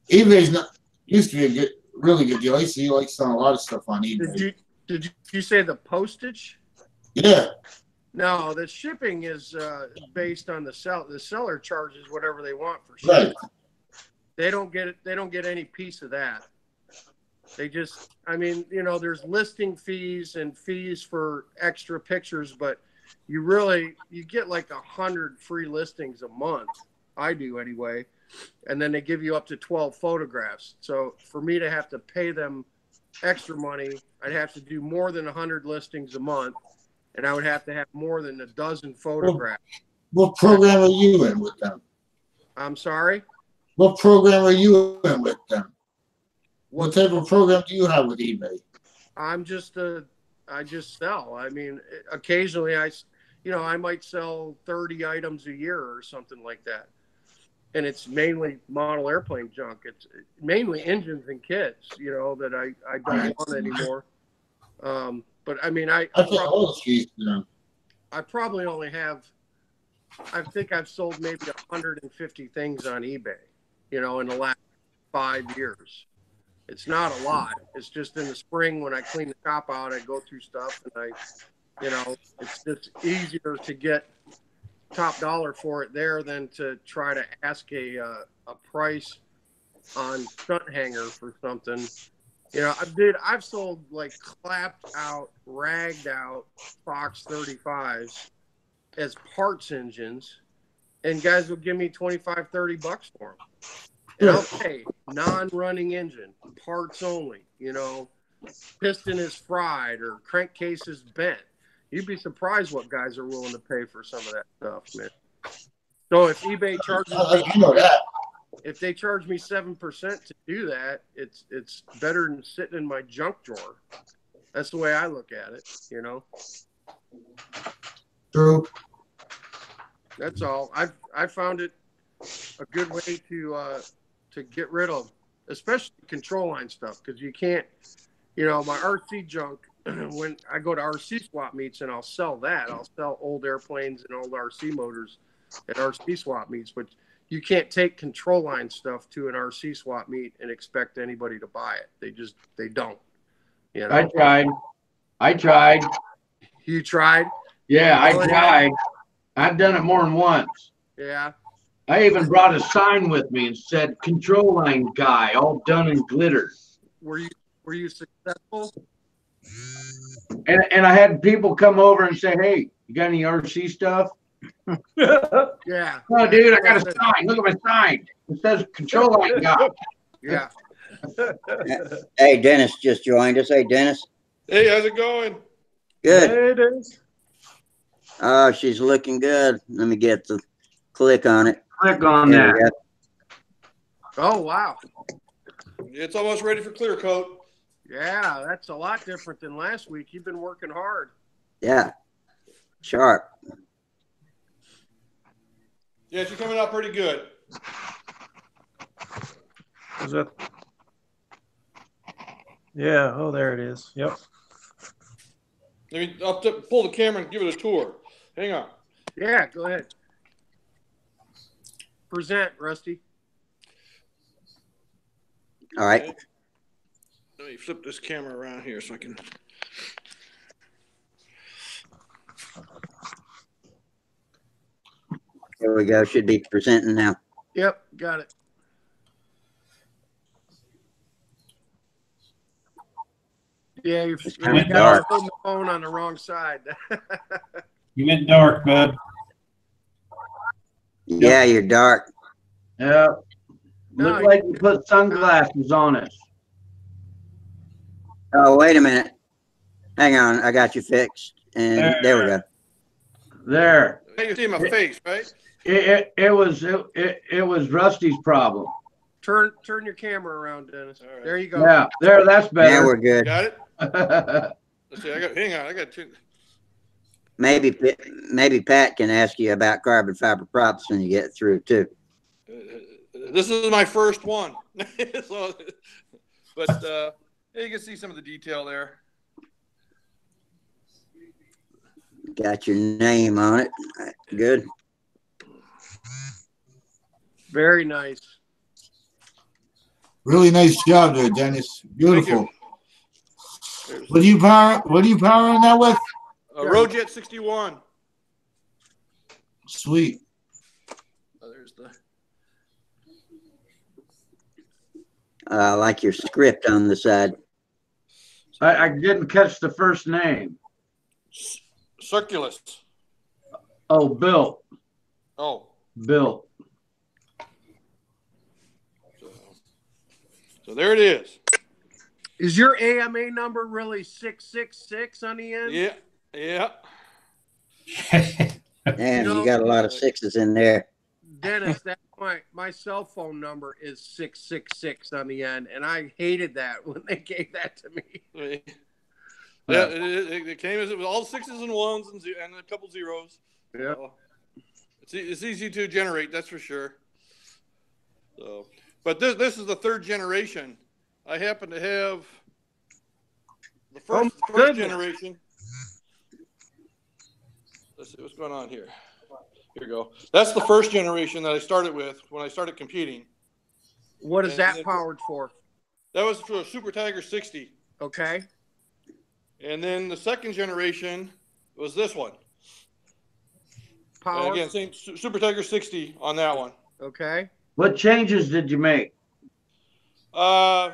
eBay's not used to be a really good deal. I see you like selling a lot of stuff on eBay. Did you say the postage? Yeah. No, the shipping is based on the seller. The seller charges whatever they want for shipping. Right. They don't get it. They don't get any piece of that. They just, I mean, you know, there's listing fees and fees for extra pictures, but you get like 100 free listings a month. I do anyway. And then they give you up to 12 photographs. So for me to have to pay them extra money, I'd have to do more than 100 listings a month, and I would have to have more than a dozen photographs. What program are you in with them? I'm sorry? What program are you in with them? What type of program do you have with eBay? I just sell. I mean, occasionally I might sell 30 items a year or something like that. And it's mainly model airplane junk. It's mainly engines and kits, you know, that I don't want anymore. But I mean, I probably only have, I think I've sold maybe 150 things on eBay, you know, in the last 5 years. It's not a lot. It's just in the spring when I clean the shop out, I go through stuff and it's just easier to get top dollar for it there than to try to ask a price on Stunthangar for something. You know, I've sold like clapped out, ragged out Fox 35s as parts engines, and guys will give me $25, $30 for them. And I'll pay non-running engine, parts only, you know, piston is fried or crankcase is bent. You'd be surprised what guys are willing to pay for some of that stuff, man. So if eBay charges me, if they charge me 7% to do that, it's better than sitting in my junk drawer. That's the way I look at it, you know. True. That's all. I found it a good way to get rid of, especially control line stuff, because you can't, you know, my RC junk. When I go to RC swap meets and I'll sell that, I'll sell old airplanes and old RC motors at RC swap meets, but you can't take control line stuff to an RC swap meet and expect anybody to buy it. They don't. You know? I tried. You tried? Yeah, I tried. I've done it more than once. Yeah. I even brought a sign with me and said "Control Line Guy," all done in glitter. Were you successful? And I had people come over and say, "Hey, you got any RC stuff?" Yeah. Oh, dude, I got a sign. Look at my sign. It says "Control Line Guy." Yeah. Hey, Dennis just joined us. Hey, Dennis. Hey, how's it going? Good. Hey, it is. Oh, she's looking good. Let me get the click on it. Click on There we that. go. Oh, wow. It's almost ready for clear coat. Yeah, that's a lot different than last week. You've been working hard. Yeah. Sharp. Yeah, she's coming out pretty good. Is that? Yeah. Oh, there it is. Yep. Let me pull the camera and give it a tour. Hang on. Yeah, go ahead. Present, Rusty. All right. Okay. Let me flip this camera around here so I can. Here we go. Should be presenting now. Yep, got it. Yeah, you It's kind of got dark. the phone on the wrong side. You went dark, bud. Yeah, you're dark. Yeah. No, Look like you put sunglasses on us. Oh, wait a minute. Hang on. I got you fixed. And there we go. There. Now you see my face, right? It was Rusty's problem. turn your camera around, Dennis. All right. There you go. Yeah, there, that's Now better. we're good. Got it? Let's see. Hang on. I got two. Maybe Pat can ask you about carbon fiber props when you get through too. This is my first one. So, but you can see some of the detail there. Got your name on it. Good. Very nice. Really nice job there, Dennis. Beautiful. There's, What are you powering that with? Rojet 61. Sweet. There's the. I like your script on the side. I didn't catch the first name. Circulus. Oh, Bill. Oh. Bill. So there it is. Is your AMA number really 666 on the end? Yeah. Yeah. Damn, you got a lot of sixes in there. Dennis, that's my cell phone number is 666 on the end, and I hated that when they gave that to me. Yeah, it came as it was all sixes and ones and a couple zeros. Yeah. So it's easy to generate, that's for sure. So, but this is the third generation. I happen to have the first generation. Let's see what's going on here. Here we go. That's the first generation that I started with when I started competing. What is that powered for? That was for a Super Tiger 60. Okay. And then the second generation was this one. Power. And again, same Super Tiger 60 on that one. Okay. What changes did you make? From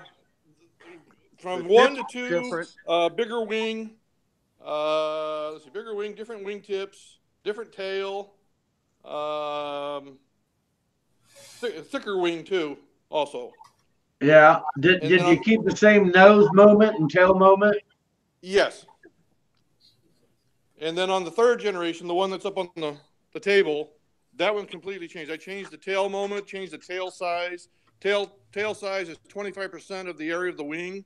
1 to 2, bigger wing. Let's see, bigger wing, different wing tips, different tail, thicker wing too, also. Yeah. Did you keep the same nose moment and tail moment? Yes. And then on the third generation, the one that's up on the table, that one completely changed. I changed the tail moment, changed the tail size. Tail size is 25% of the area of the wing.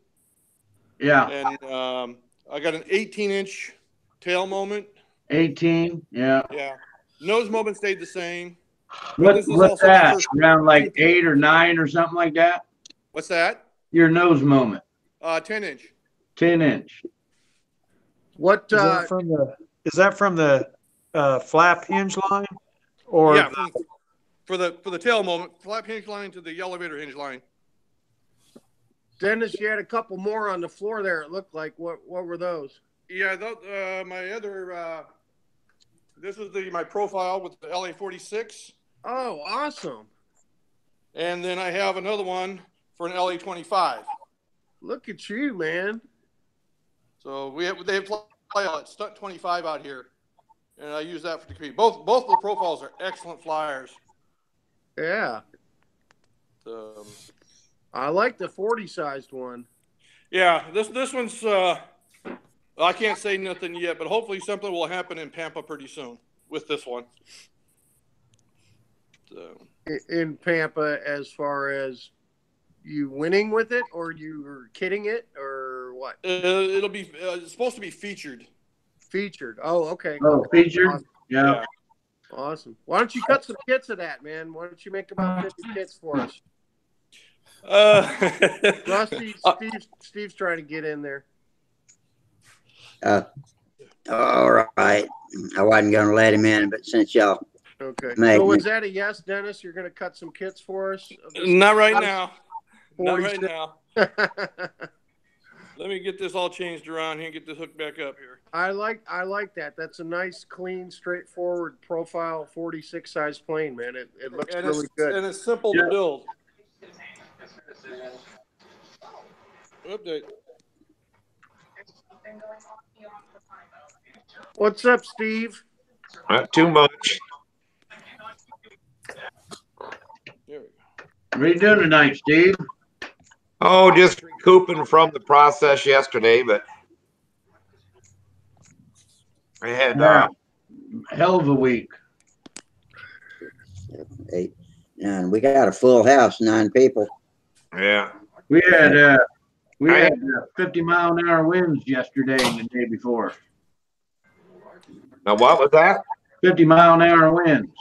Yeah. And I got an 18-inch tail moment. 18, yeah. Yeah. Nose moment stayed the same. What's that? Around like 8 or 9 or something like that? What's that? Your nose moment. 10-inch. 10-inch. What is that from the flap hinge line? Or yeah, for the tail moment, flap hinge line to the elevator hinge line. Dennis, you had a couple more on the floor there. It looked like what were those? Yeah, my other this is my profile with the LA-46. Oh, awesome! And then I have another one for an LA-25. Look at you, man. So they have Stunt 25 out here, and I use that for the compete. Both the profiles are excellent flyers. Yeah. I like the 40-sized one. Yeah, this one's. I can't say nothing yet, but hopefully something will happen in Pampa pretty soon with this one. So. In Pampa, as far as you winning with it, or you were kidding it, or what? It'll be it's supposed to be featured. Featured. Oh, okay. Oh, featured. Awesome. Yeah. Awesome. Why don't you cut some kits of that, man? Why don't you make about 50 kits for us? Rusty, Steve's trying to get in there. All right. I wasn't going to let him in, but since y'all Okay. made So me, is that a yes, Dennis? You're going to cut some kits for us? Not right now. Not 46. right now. Let me get this all changed around here and get this hooked back up here. I like that. That's a nice, clean, straightforward profile 46 size plane, man. It looks And really good. And it's simple to build. Update. What's up, Steve? Not too much. There we go. What are you doing tonight, Steve? Oh, just recouping from the process yesterday, but I had Hell of a week. 8, 9. We got a full house, 9 people. yeah. We had 50-mile-an-hour winds yesterday and the day before. Now what was that? 50-mile-an-hour winds.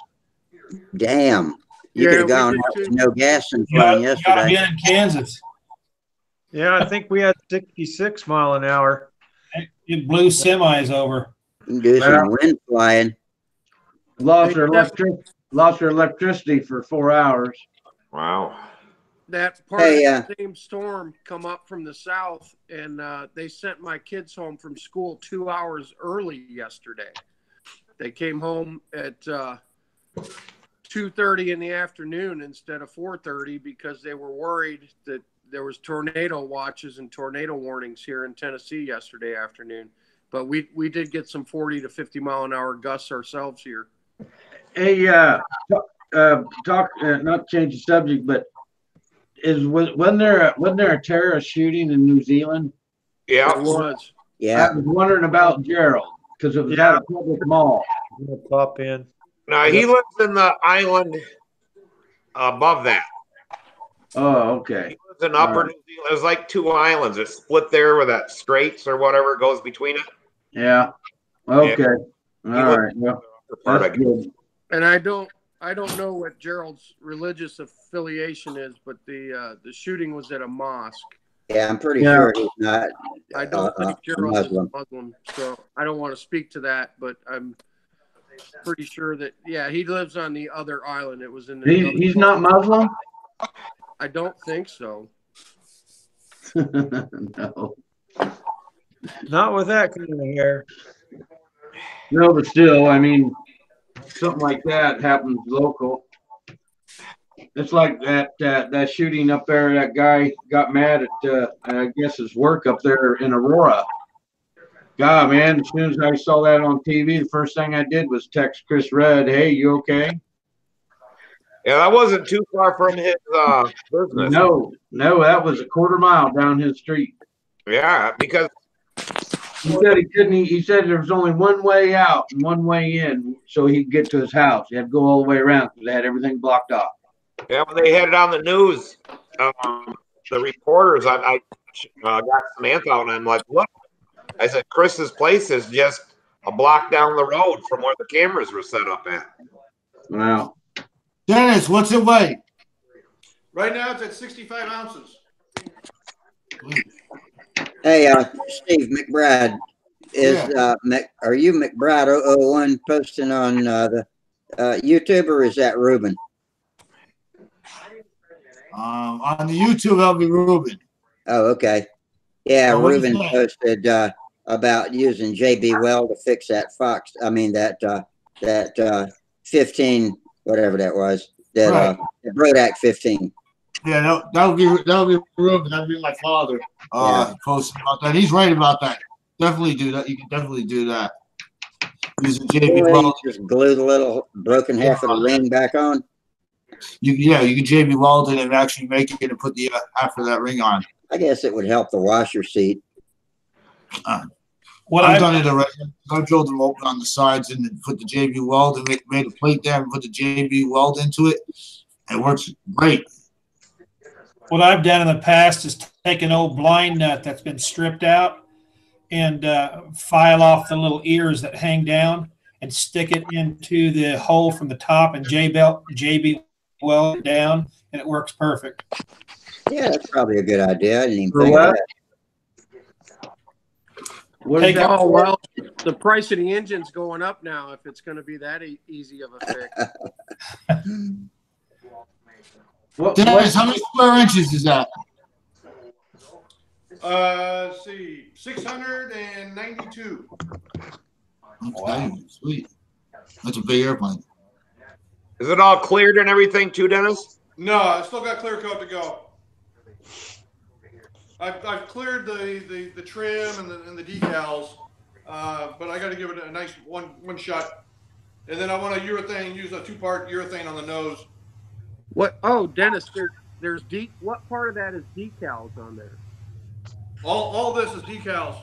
Damn. You Yeah, could have we gone did out too. with no gas in You gotta plane yesterday. be in Kansas. Yeah, I think we had 66 mile an hour. It blew semis over. You can do some wind flying. Lost their electricity for 4 hours. Wow. That part of the same storm come up from the south, and they sent my kids home from school 2 hours early yesterday. They came home at 2:30 in the afternoon instead of 4:30 because they were worried that there was tornado watches and tornado warnings here in Tennessee yesterday afternoon. But we did get some 40 to 50 mile an hour gusts ourselves here. Hey, not change the subject, but wasn't there a terrorist shooting in New Zealand? Yeah. It was. Yeah. I was wondering about Gerald because it was at a public mall. I'm gonna pop in. No, he lives in the island above that. Oh, okay. He lives in Upper New Zealand. There's like 2 islands. It's split there with that straits or whatever goes between it. Yeah. Okay. Yeah. All right. Well, that's good. And I don't know what Gerald's religious affiliation is, but the shooting was at a mosque. Yeah, I'm pretty sure he's not. I don't think Gerald is Muslim. Muslim, so I don't want to speak to that. But I'm pretty sure that he lives on the other island. It was in the. He's not Muslim. I don't think so. No. Not with that kind of hair. No, but still, I mean, something like that happens local. It's like that shooting up there. That guy got mad at I guess his work up there in Aurora. God, man! As soon as I saw that on TV, the first thing I did was text Chris Red, "Hey, you okay?" Yeah, that wasn't too far from his business. No, that was a quarter mile down his street. Yeah, because he said he couldn't. He said there was only one way out and one way in, so he could get to his house. He had to go all the way around because they had everything blocked off. yeah, when they had it on the news, the reporters, I got Samantha out and I'm like, look, I said, Chris's place is just a block down the road from where the cameras were set up at. Wow. Dennis, what's it weigh? Right now it's at 65 ounces. Hey, Steve McBride, are you McBride 001 posting on the YouTube, or is that Ruben? On the YouTube, that'll be Ruben. Oh, okay. Yeah, what is Ruben that? posted about using JB Well to fix that Fox. I mean that 15, whatever that was, that Brodak 15. Yeah, that'll be Ruben. That'll be my father. Posting about that. He's right about that. Definitely do that. You can definitely do that. Using JB Weld. Just glue the little broken half of the ring back on. You can JB Weld it and actually make it and put the half of that ring on. I guess it would help the washer seat. I've done it already. I drilled them open on the sides and then put the JB Weld and made a plate there and put the JB Weld into it. It works great. What I've done in the past is take an old blind nut that's been stripped out and file off the little ears that hang down and stick it into the hole from the top and JB Weld it down, and it works perfect. Yeah, that's probably a good idea. I didn't even think of that. What is that? Oh, for? well, the price of the engine's going up now if it's going to be that easy of a fix. Dennis, how many square inches is that? Let's see, 692. Okay, sweet. That's a big airplane. Is it all cleared and everything too, Dennis? No, I still got clear coat to go. I've cleared the trim and the decals, but I got to give it a nice one shot. And then I want a urethane, use a 2-part urethane on the nose. What? Oh, Dennis, there's what part of that is decals on there? All this is decals.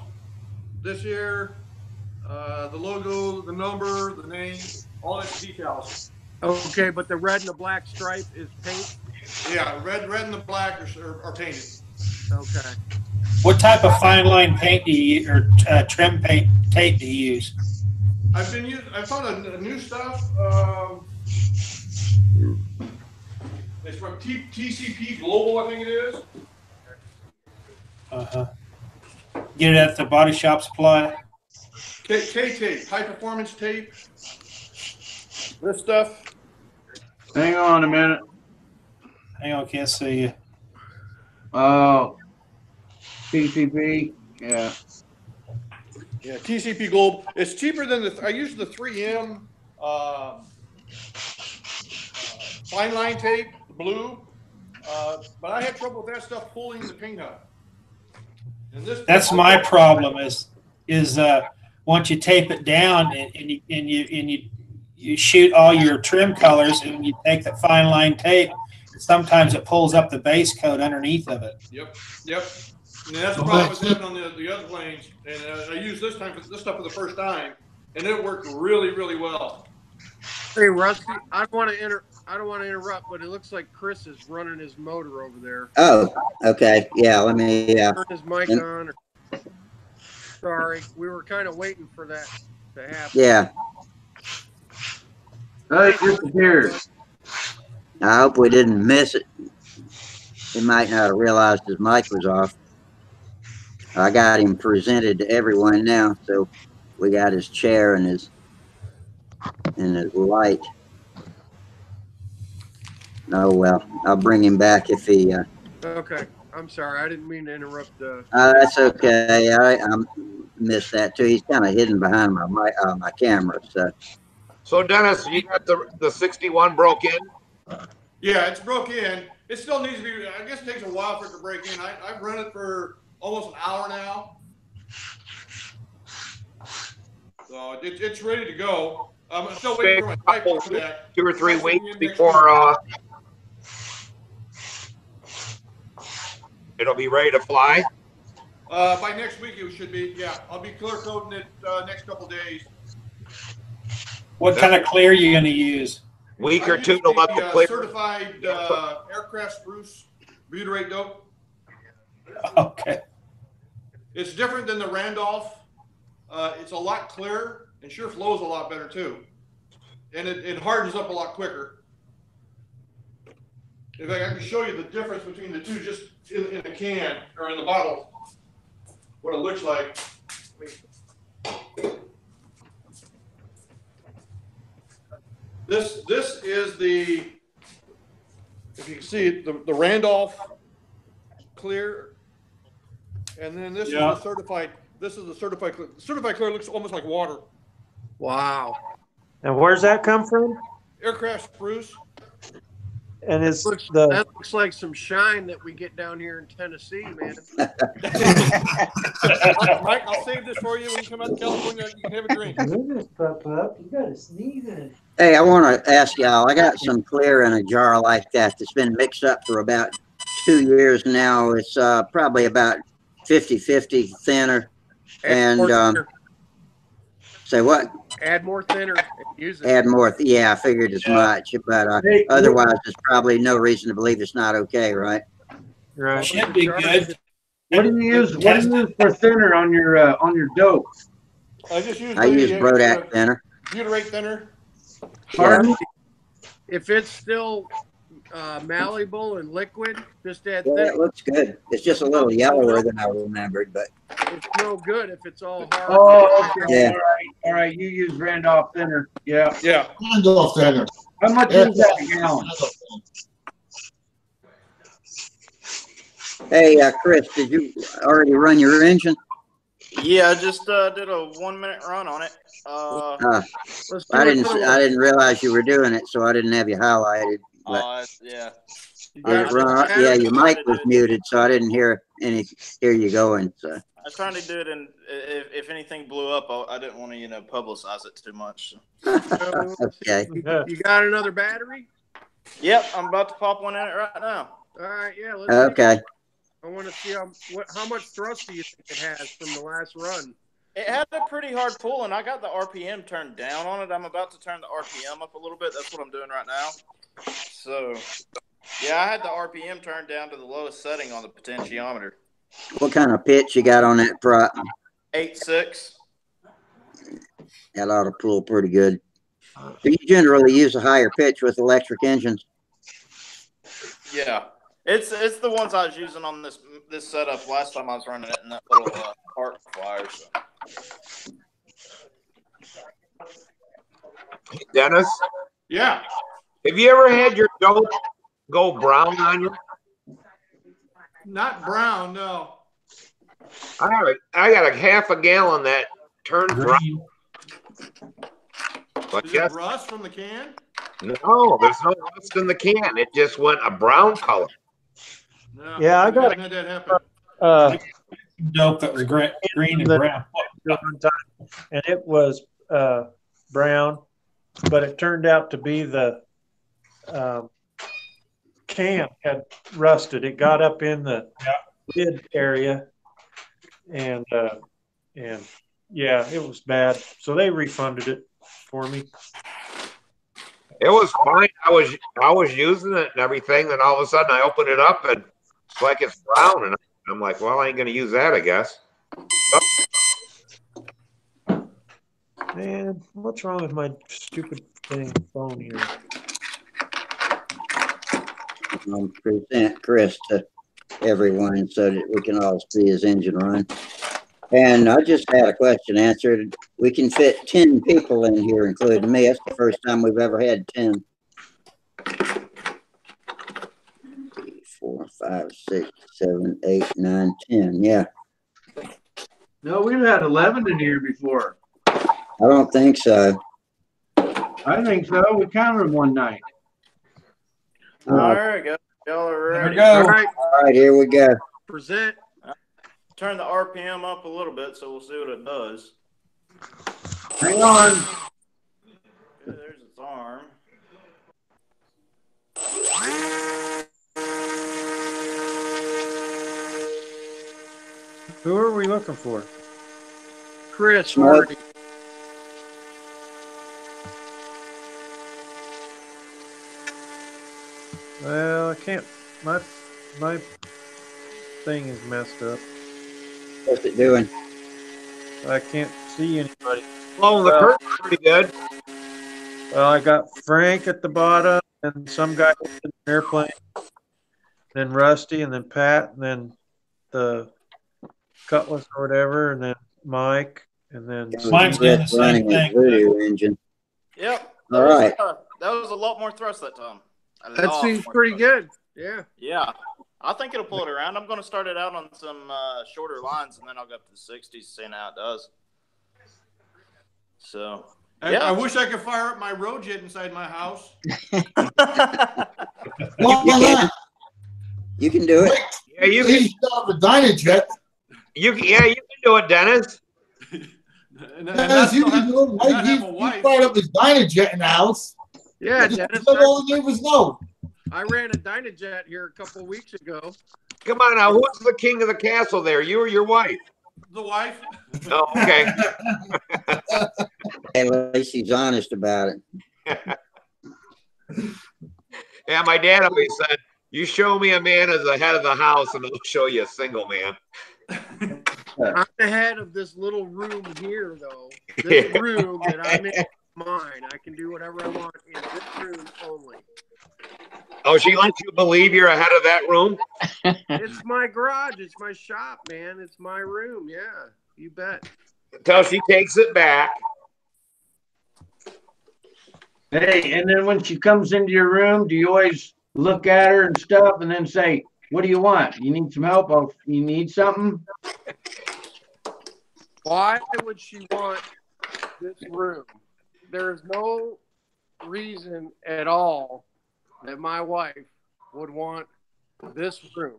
This here, the logo, the number, the name, all that's decals. Okay, but the red and the black stripe is paint? Yeah, red and the black are painted. Okay. What type of fine line paint do you or trim paint tape do you use? I found a new stuff. It's from TCP Global, I think it is. Get it at the body shop supply. K-tape, high performance tape. This stuff. Hang on a minute. Hang on, can't see you. Oh, PCB. Yeah. Yeah, TCP Global. It's cheaper than I use the 3M fine line tape, blue. But I had trouble with that stuff pulling the paint up. And That's my problem. Is once you tape it down and you shoot all your trim colors and you take the fine line tape, sometimes it pulls up the base coat underneath of it. Yep. And that's the problem with having on the other planes. And I used this stuff for the first time, and it worked really, really well. Hey, Rusty, I don't want to interrupt, but it looks like Chris is running his motor over there. Oh, okay. Yeah, let me. Turn his mic on. Sorry, we were kind of waiting for that to happen. Yeah. Oh, it disappeared. I hope we didn't miss it. He might not have realized his mic was off. I got him presented to everyone now, so we got his chair and his light. Oh well, I'll bring him back if he. Okay, I'm sorry, I didn't mean to interrupt. That's okay. I missed that too. He's kind of hidden behind my camera. So Dennis, you got the 61 broke in? Yeah, it's broke in. It still needs to be. I guess it takes a while for it to break in. I've run it for almost an hour now, so it's ready to go. I'm still waiting for my pipe for that. 2 or 3 weeks before it'll be ready to fly. By next week it should be. Yeah, I'll be clear coating it next couple days. What kind of clear are you going to use? Week or two to let the clear. Certified aircraft spruce butyrate dope. Okay. It's different than the Randolph. It's a lot clearer and sure flows a lot better too. And it hardens up a lot quicker. In fact, I can show you the difference between the two just in a can or in the bottle. What it looks like. This is the, if you can see it, the Randolph clear, and then this is the certified. This is the certified clear. Certified clear looks almost like water. Wow. And where's that come from? Aircraft spruce. And it's that looks like some shine that we get down here in Tennessee, man. Mike, I'll save this for you when you come out to California. You can have a drink. Goodness, Papa, you got to sneeze in. Hey, I want to ask y'all. I got some clear in a jar like that that's been mixed up for about 2 years now. It's probably about 50-50 thinner. And say what? Add more thinner. Use it. Add more. Yeah, I figured as much. But otherwise, there's probably no reason to believe it's not okay, right? Right. Should be good. What do you use? What do you use for thinner on your dope? I use Brodac thinner. Butyrate thinner. Yeah. If it's still malleable and liquid. Just add Yeah, thin. it looks good. It's just a little yellower than I remembered, but It's no good if it's all hard. Oh, okay. Yeah. All right. You use Randolph thinner. Yeah. Yeah. Randolph thinner. How much Yeah. is that a gallon? hey, Chris, did you already run your engine? Yeah, I just did a 1 minute run on it. Let's do I a didn't. little- I didn't realize you were doing it, so I didn't have you highlighted. But Yeah. You did it got run? it? Yeah, your mic was muted, so I didn't hear you going. So I was trying to do it, and if anything blew up, I didn't want to, publicize it too much. okay. You got another battery? Yep, I'm about to pop one in it right now. All right, yeah. Let's Okay. see. I want to see how much thrust do you think it has from the last run? It had a pretty hard pull, and I got the RPM turned down on it. I'm about to turn the RPM up a little bit. That's what I'm doing right now. So, yeah, I had the RPM turned down to the lowest setting on the potentiometer. What kind of pitch you got on that prop? 8.6. That ought to pull pretty good. Do you generally use a higher pitch with electric engines? Yeah, it's the ones I was using on this setup last time I was running it in that little park flyer. So. Hey, Dennis, Yeah. have you ever had your dope go brown on you? Not brown, no. I got a half a gallon that turned brown. But Is yes, it rust from the can? no, there's no rust in the can. It just went a brown color. No. Yeah, I got haven't had that happen. Dope that was green and brown. one time, and it was brown, but it turned out to be the can had rusted. It got up in the lid area, and yeah, it was bad. So they refunded it for me. It was fine. I was using it and everything. Then all of a sudden, I open it up and it's like it's brown, and I'm like, well, I ain't gonna use that, I guess. Man, what's wrong with my stupid phone here? Present Chris to everyone so that we can all see his engine run. And I just had a question answered. We can fit 10 people in here, including me. That's the first time we've ever had 10. 3, 4, 5, 6, 7, 8, 9, 10. Yeah. No, we've had 11 in here before. I don't think so. I think so. We counted them one night. All right, go. Y'all are ready. There we go. All right, here we go. Present. Turn the RPM up a little bit, so we'll see what it does. Hang on. Okay, there's its arm. Who are we looking for? Chris Smoke. Hardy. Well, I can't. My thing is messed up. What's it doing? I can't see anybody. Blowing the curtain pretty good. Well, I got Frank at the bottom, and some guy in an airplane, then Rusty, and then Pat, and then the Cutlass or whatever, and then Mike, and then Mine's doing the same running his thing. voodoo engine. Yep. All right. That was a lot more thrust that time. That seems pretty good. Yeah. Yeah. I think it'll pull it around. I'm going to start it out on some shorter lines, and then I'll go up to the 60s, seeing how it does. So, yeah. I wish I could fire up my road jet inside my house. You can do it. Yeah, you can. He's got a Dynajet. You can do it, Dennis. Dennis, you can do it. Right? He fired up his Dynajet in the house. Yeah, Just Dennis. all he gave us no. I ran a Dynajet here a couple of weeks ago. Come on now, who's the king of the castle there? You or your wife? The wife. Oh, okay. Hey, at least he's honest about it. Yeah, my dad always said, you show me a man as the head of the house, and I'll show you a single man. I'm the head of this little room here, though. This room that I'm in, mine. I can do whatever I want in this room only. Oh, she lets you believe you're ahead of that room? It's my garage. It's my shop, man. It's my room. Yeah, you bet. Until she takes it back. Hey, and then when she comes into your room, do you always look at her and stuff and then say, what do you want? You need some help? Oh, you need something? Why would she want this room? There is no reason at all that my wife would want this room.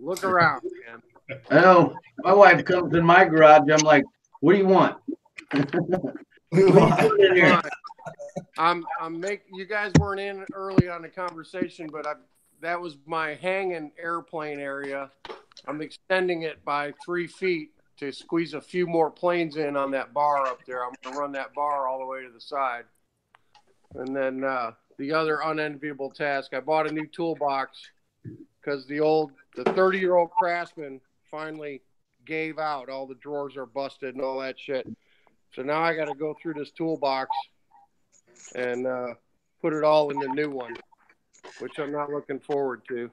Look around, man. Oh, my wife comes in my garage. I'm like, what do you want? What are you doing in here? You guys weren't in early on the conversation, but that was my hanging airplane area. I'm extending it by 3 feet to squeeze a few more planes in on that bar up there. I'm gonna run that bar all the way to the side. And then the other unenviable task, I bought a new toolbox because the 30-year-old Craftsman finally gave out. All the drawers are busted and all that shit. So now I got to go through this toolbox and put it all in the new one, which I'm not looking forward to.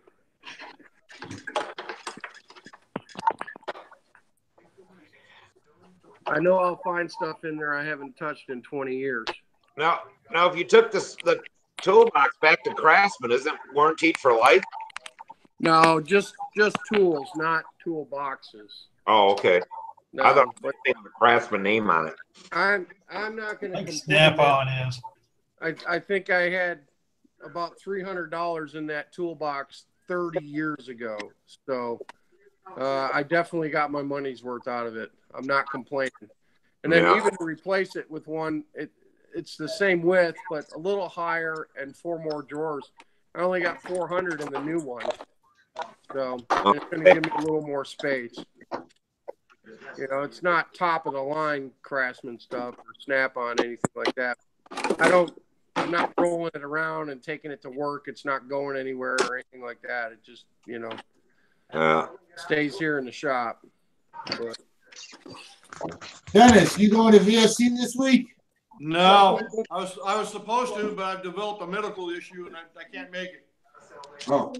I know I'll find stuff in there I haven't touched in 20 years. Now, if you took the toolbox back to Craftsman, isn't it warranted for life? No, just tools, not toolboxes. Oh, okay. No, I thought it had the Craftsman name on it. I'm not going to Like complain. Snap-on is. I think I had about $300 in that toolbox 30 years ago. So I definitely got my money's worth out of it. I'm not complaining. And then even to replace it with one, it's the same width, but a little higher and 4 more drawers. I only got 400 in the new one. So it's going to give me a little more space. You know, it's not top of the line Craftsman stuff or Snap-on, anything like that. I'm not rolling it around and taking it to work. It's not going anywhere or anything like that. It just, stays here in the shop. But. Dennis, you going to VSC this week? No, I was supposed to, but I've developed a medical issue and I can't make it. Oh.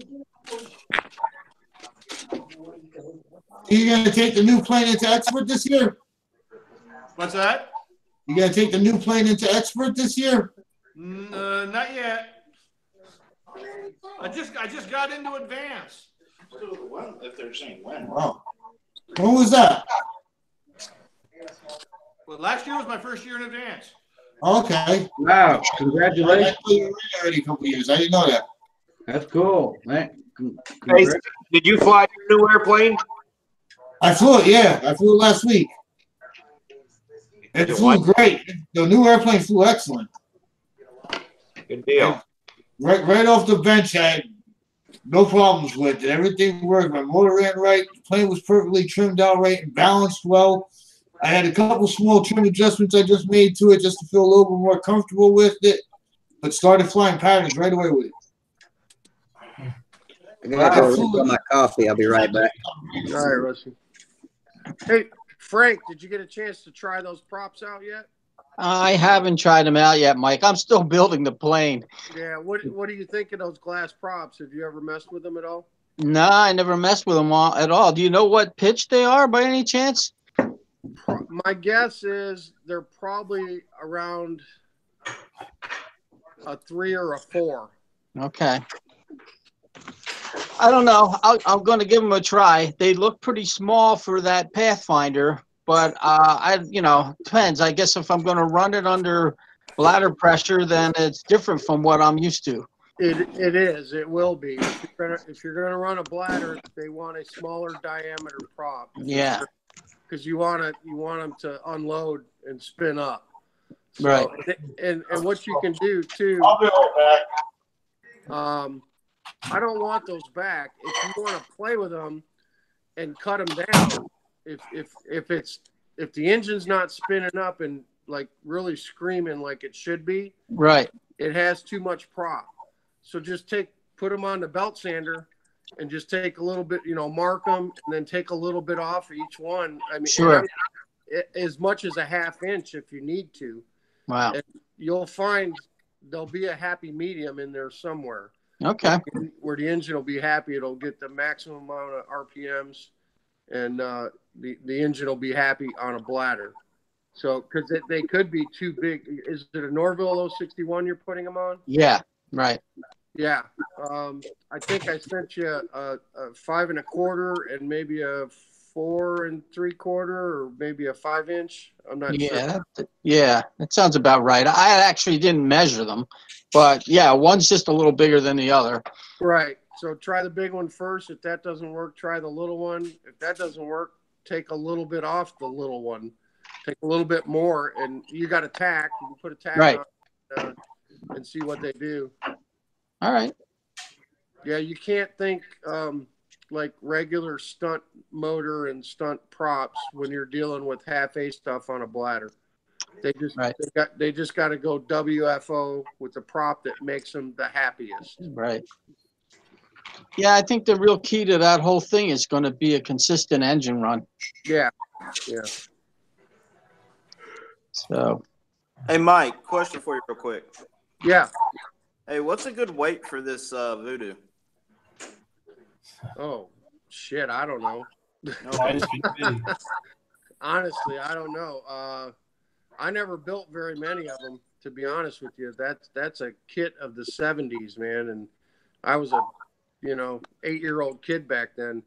Are you going to take the new plane into Expert this year? What's that? You going to take the new plane into Expert this year? Not yet. I just got into advance. If they're saying when. Oh. When was that? Well, last year was my first year in advance. Okay. Wow, congratulations. I played already a couple years. I didn't know that. That's cool. Hey, did you fly your new airplane? I flew it, yeah. I flew it last week. It flew great. The new airplane flew excellent. Good deal. Right off the bench, I had no problems with it. Everything worked. My motor ran right. The plane was perfectly trimmed out right and balanced well. I had a couple small trim adjustments I just made to it just to feel a little bit more comfortable with it, but started flying patterns right away with it. I gotta go get my coffee. I'll be right back. All right, Rusty. Hey, Frank, did you get a chance to try those props out yet? I haven't tried them out yet, Mike. I'm still building the plane. Yeah, what do you think of those glass props? Have you ever messed with them at all? No, I never messed with them at all. Do you know what pitch they are by any chance? My guess is they're probably around a 3 or a 4. Okay. I don't know. I'm going to give them a try. They look pretty small for that Pathfinder, but depends. I guess if I'm going to run it under bladder pressure, then it's different from what I'm used to. It is. It will be. If you're gonna run a bladder, they want a smaller diameter prop. Yeah. Because you want them to unload and spin up. So, right. And what you can do too. I'll be right back. I don't want those back. If you want to play with them and cut them down, if the engine's not spinning up and like really screaming like it should be, right, it has too much prop. So just put them on the belt sander and just take a little bit, mark them and then take a little bit off each one. I mean, sure, as much as a 1/2 inch if you need to. Wow. And you'll find there'll be a happy medium in there somewhere. Okay. Where the engine will be happy, it'll get the maximum amount of RPMs, and the engine will be happy on a bladder. So, because they could be too big. Is it a Norville 061 you're putting them on? Yeah. Right. Yeah. I think I sent you a 5 1/4 and maybe a 4 3/4 or maybe a 5-inch. I'm not sure. Yeah, that sounds about right. I actually didn't measure them, but yeah, one's just a little bigger than the other. Right. So try the big one first. If that doesn't work, try the little one. If that doesn't work, take a little bit off the little one. Take a little bit more, and you got a tack. You can put a tack on and see what they do. All right. Yeah, you can't think like regular stunt motor and stunt props when you're dealing with half-A stuff on a bladder. They just got to go WFO with the prop that makes them the happiest. Right. Yeah, I think the real key to that whole thing is going to be a consistent engine run. Yeah. Yeah. So. Hey, Mike, question for you real quick. Yeah. Hey, what's a good weight for this Voodoo? Oh, shit, I don't know. Honestly, I don't know. I never built very many of them, to be honest with you. That's a kit of the 70s, man, and I was a 8-year-old kid back then.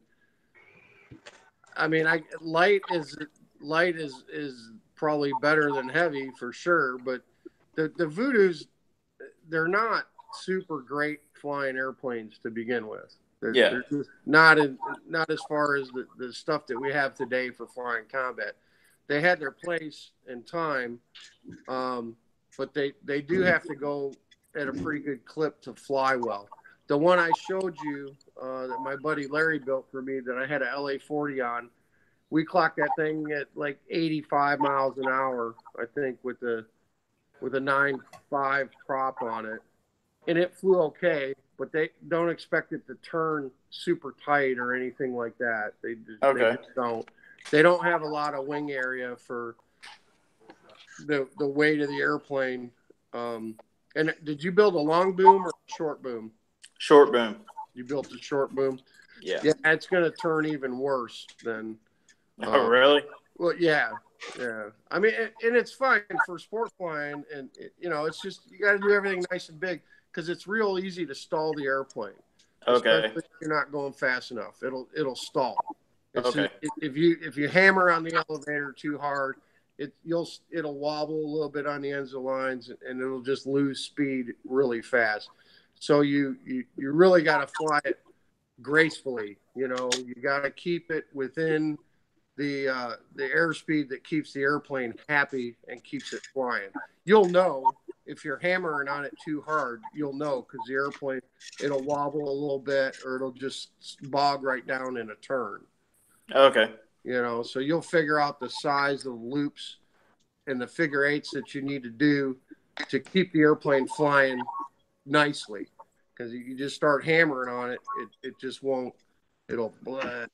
I mean, light is probably better than heavy for sure, but the Voodoos, they're not super great flying airplanes to begin with. They're just not as far as the stuff that we have today for flying combat. They had their place and time, but they do have to go at a pretty good clip to fly well. The one I showed you that my buddy Larry built for me that I had a LA-40 on, we clocked that thing at like 85 miles an hour, I think, with a 9.5 prop on it, and it flew okay. But they don't expect it to turn super tight or anything like that. They just don't. They don't have a lot of wing area for the weight of the airplane. And did you build a long boom or a short boom? Short boom. You built a short boom? Yeah. Yeah, it's going to turn even worse than. Oh, really? Well, yeah. I mean, and it's fine for sport flying, and it's just you got to do everything nice and big because it's real easy to stall the airplane. Okay. Especially if you're not going fast enough. It'll stall. Okay. If you hammer on the elevator too hard, it'll wobble a little bit on the ends of lines, and it'll just lose speed really fast. So you really got to fly it gracefully. You got to keep it within the airspeed that keeps the airplane happy and keeps it flying. You'll know if you're hammering on it too hard. You'll know because the airplane, it'll wobble a little bit or it'll just bog right down in a turn. Okay. So you'll figure out the size of the loops and the figure eights that you need to do to keep the airplane flying nicely. Because you just start hammering on it, it just won't. It'll blah.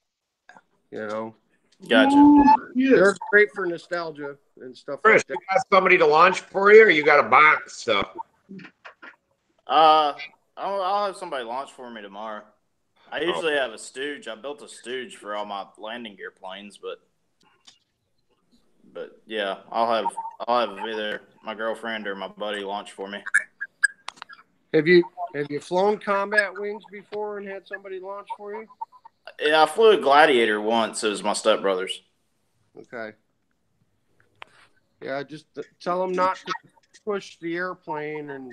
Gotcha. They're great for nostalgia and stuff Chris, like that. you got somebody to launch for you, or you got a box stuff? I'll have somebody launch for me tomorrow. I usually have a stooge. I built a stooge for all my landing gear planes, but yeah, I'll have either my girlfriend or my buddy launch for me. Have you flown combat wings before and had somebody launch for you? Yeah, I flew a Gladiator once. It was my stepbrother's. Okay. Yeah, just tell them not to push the airplane and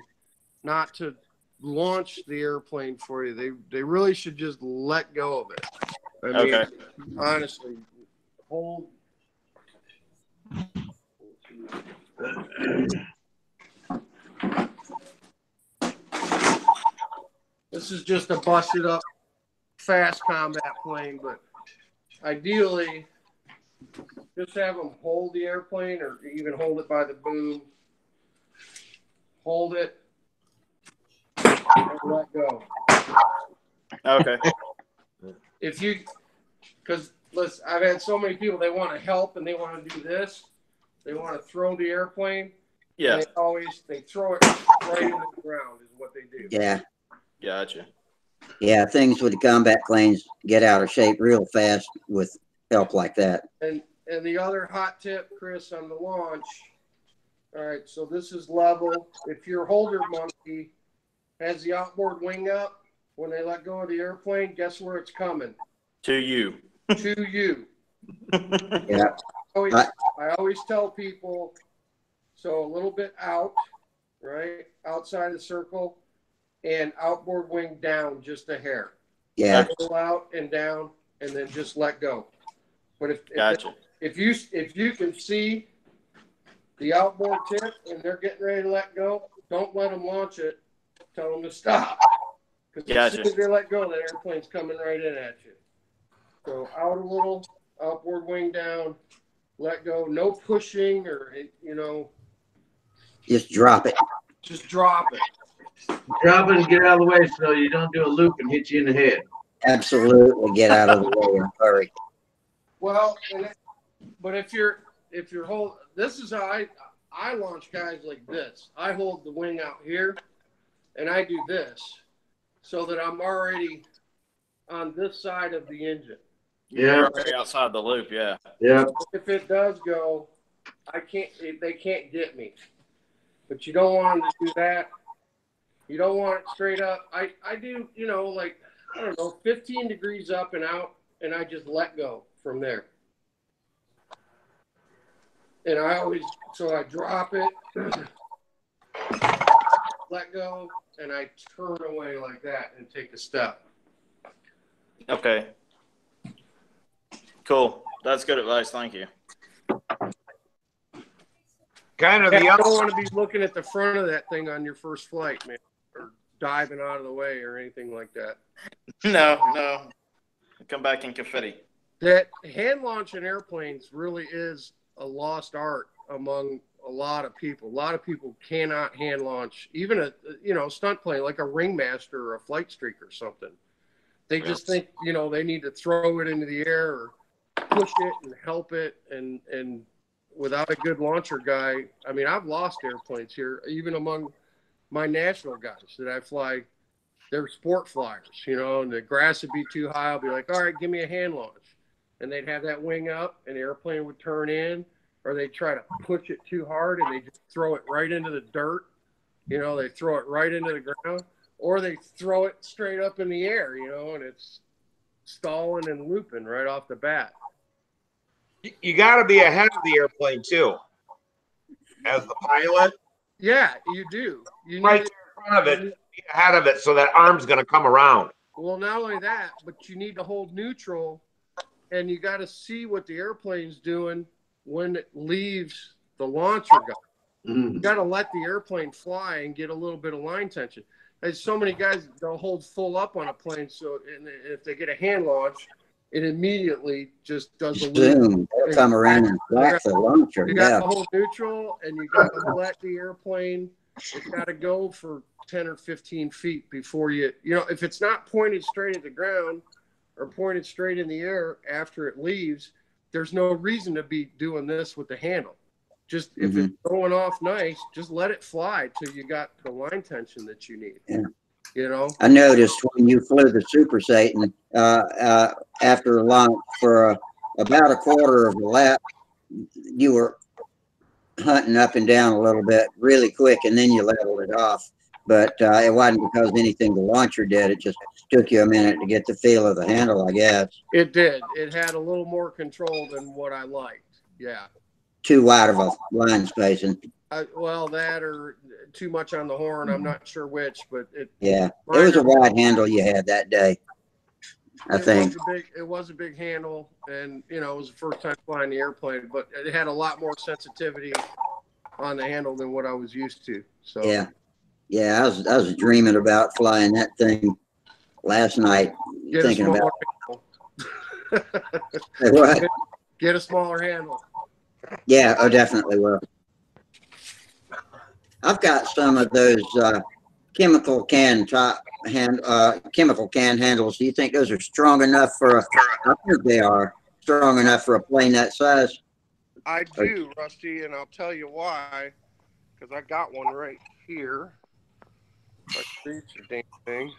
not to launch the airplane for you. They really should just let go of it. I mean, honestly, hold. This is just a busted up fast combat plane, but ideally just have them hold the airplane or even hold it by the boom. Hold it and let go. Okay. Because I've had so many people, they want to help and they want to do this. They want to throw the airplane. Yeah. And they throw it right into the ground is what they do. Yeah. Gotcha. Yeah, things with the combat planes get out of shape real fast with help like that. And the other hot tip, Chris, on the launch. All right, so this is level. If your holder monkey has the outboard wing up, when they let go of the airplane, guess where it's coming? To you. To you. Yeah. I always tell people, so a little bit out, right? Outside the circle, and outboard wing down just a hair. Yeah. Pull out and down, and then just let go. But Gotcha. if you can see the outboard tip and they're getting ready to let go, don't let them launch it. Tell them to stop. Because as soon as they let go, that airplane's coming right in at you. So out a little, outboard wing down, let go. No pushing or, Just drop it. Just drop it. Drop it and get out of the way so you don't do a loop and hit you in the head. Absolutely, get out of the way and hurry. Well, but if you're this is how I launch guys like this. I hold the wing out here, and I do this, so that I'm already on this side of the engine. Yeah. Right outside the loop. Yeah. Yeah. If it does go, they can't get me. But you don't want them to do that. You don't want it straight up. I do, like, I don't know, 15 degrees up and out, and I just let go from there. And so I drop it, let go, and I turn away like that and take a step. Okay. Cool. That's good advice. Thank you. Kind of You the don't other. want to be looking at the front of that thing on your first flight, man, or diving out of the way or anything like that. No. Come back in confetti. That hand launching airplanes really is a lost art among a lot of people. A lot of people cannot hand launch even a stunt plane like a ringmaster or a flight streak or something. They just think they need to throw it into the air or push it and help it, and without a good launcher guy, I mean, I've lost airplanes here, even among my national guys that I fly. They're sport flyers, and the grass would be too high. I'll be like, all right, give me a hand launch. And they'd have that wing up and the airplane would turn in, or they'd try to push it too hard and they just throw it right into the dirt. They throw it right into the ground, or they throw it straight up in the air, and it's stalling and looping right off the bat. You got to be ahead of the airplane too, as the pilot. Yeah, you do. You need right in front of it, be ahead of it, so that arm's going to come around. Well, not only that, but you need to hold neutral, and you got to see what the airplane's doing when it leaves the launcher guy. You got to let the airplane fly and get a little bit of line tension. There's so many guys, they'll hold full up on a plane, so if they get a hand launch, it immediately just does a Boom. They'll come around and flash the launcher. You got to hold neutral, and you got to let the airplane, it's got to go for 10 or 15 feet before if it's not pointed straight at the ground or pointed straight in the air after it leaves, there's no reason to be doing this with the handle. Just if it's going off nice, just let it fly till you got the line tension that you need. Yeah. I noticed when you flew the Super Satan after launch for about a quarter of a lap, you were hunting up and down a little bit really quick, and then you leveled it off. But it wasn't because anything the launcher did. It just took you a minute to get the feel of the handle, I guess. It did. It had a little more control than what I liked. Yeah. Too wide of a line spacing. Well, that or too much on the horn. I'm not sure which, but it was a wide handle you had that day. I think it was a big handle, and it was the first time flying the airplane, but it had a lot more sensitivity on the handle than what I was used to. So I was dreaming about flying that thing last night, thinking about what? Get a smaller handle. Yeah, definitely will. I've got some of those chemical can handles. Do you think those are strong enough for I think they are strong enough for a plane that size. I do, Rusty, and I'll tell you why. because I got one right here. If I can reach the damn thing.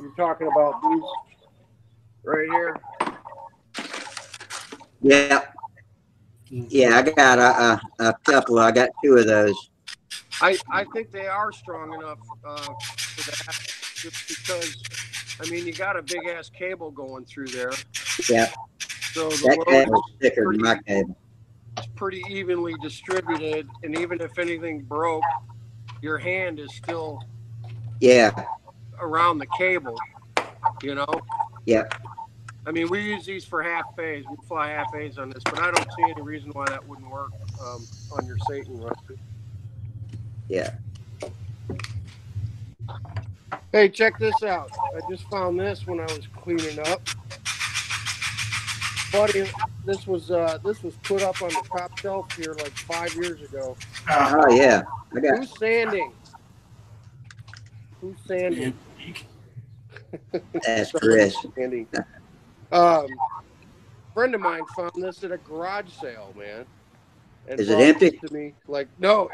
You're talking about these right here? Yeah. Yeah, I got a couple. I got two of those. I think they are strong enough for that, just because, I mean, you got a big ass cable going through there. Yeah. So the That load cable's thicker than my pretty, cable. it's pretty evenly distributed, and even if anything broke, your hand is still Yeah. around the cable, you know? Yeah. I mean, we use these for half phase. We fly half phase on this, but I don't see any reason why that wouldn't work on your Satan rifle. Yeah. Hey, check this out. I just found this when I was cleaning up. Buddy, this was put up on the top shelf here like 5 years ago. Oh yeah. I got. Who's sanding? Who's sanding? That's Chris. Sanding. Friend of mine found this at a garage sale, man. And Is it brought empty? to me. Like, no,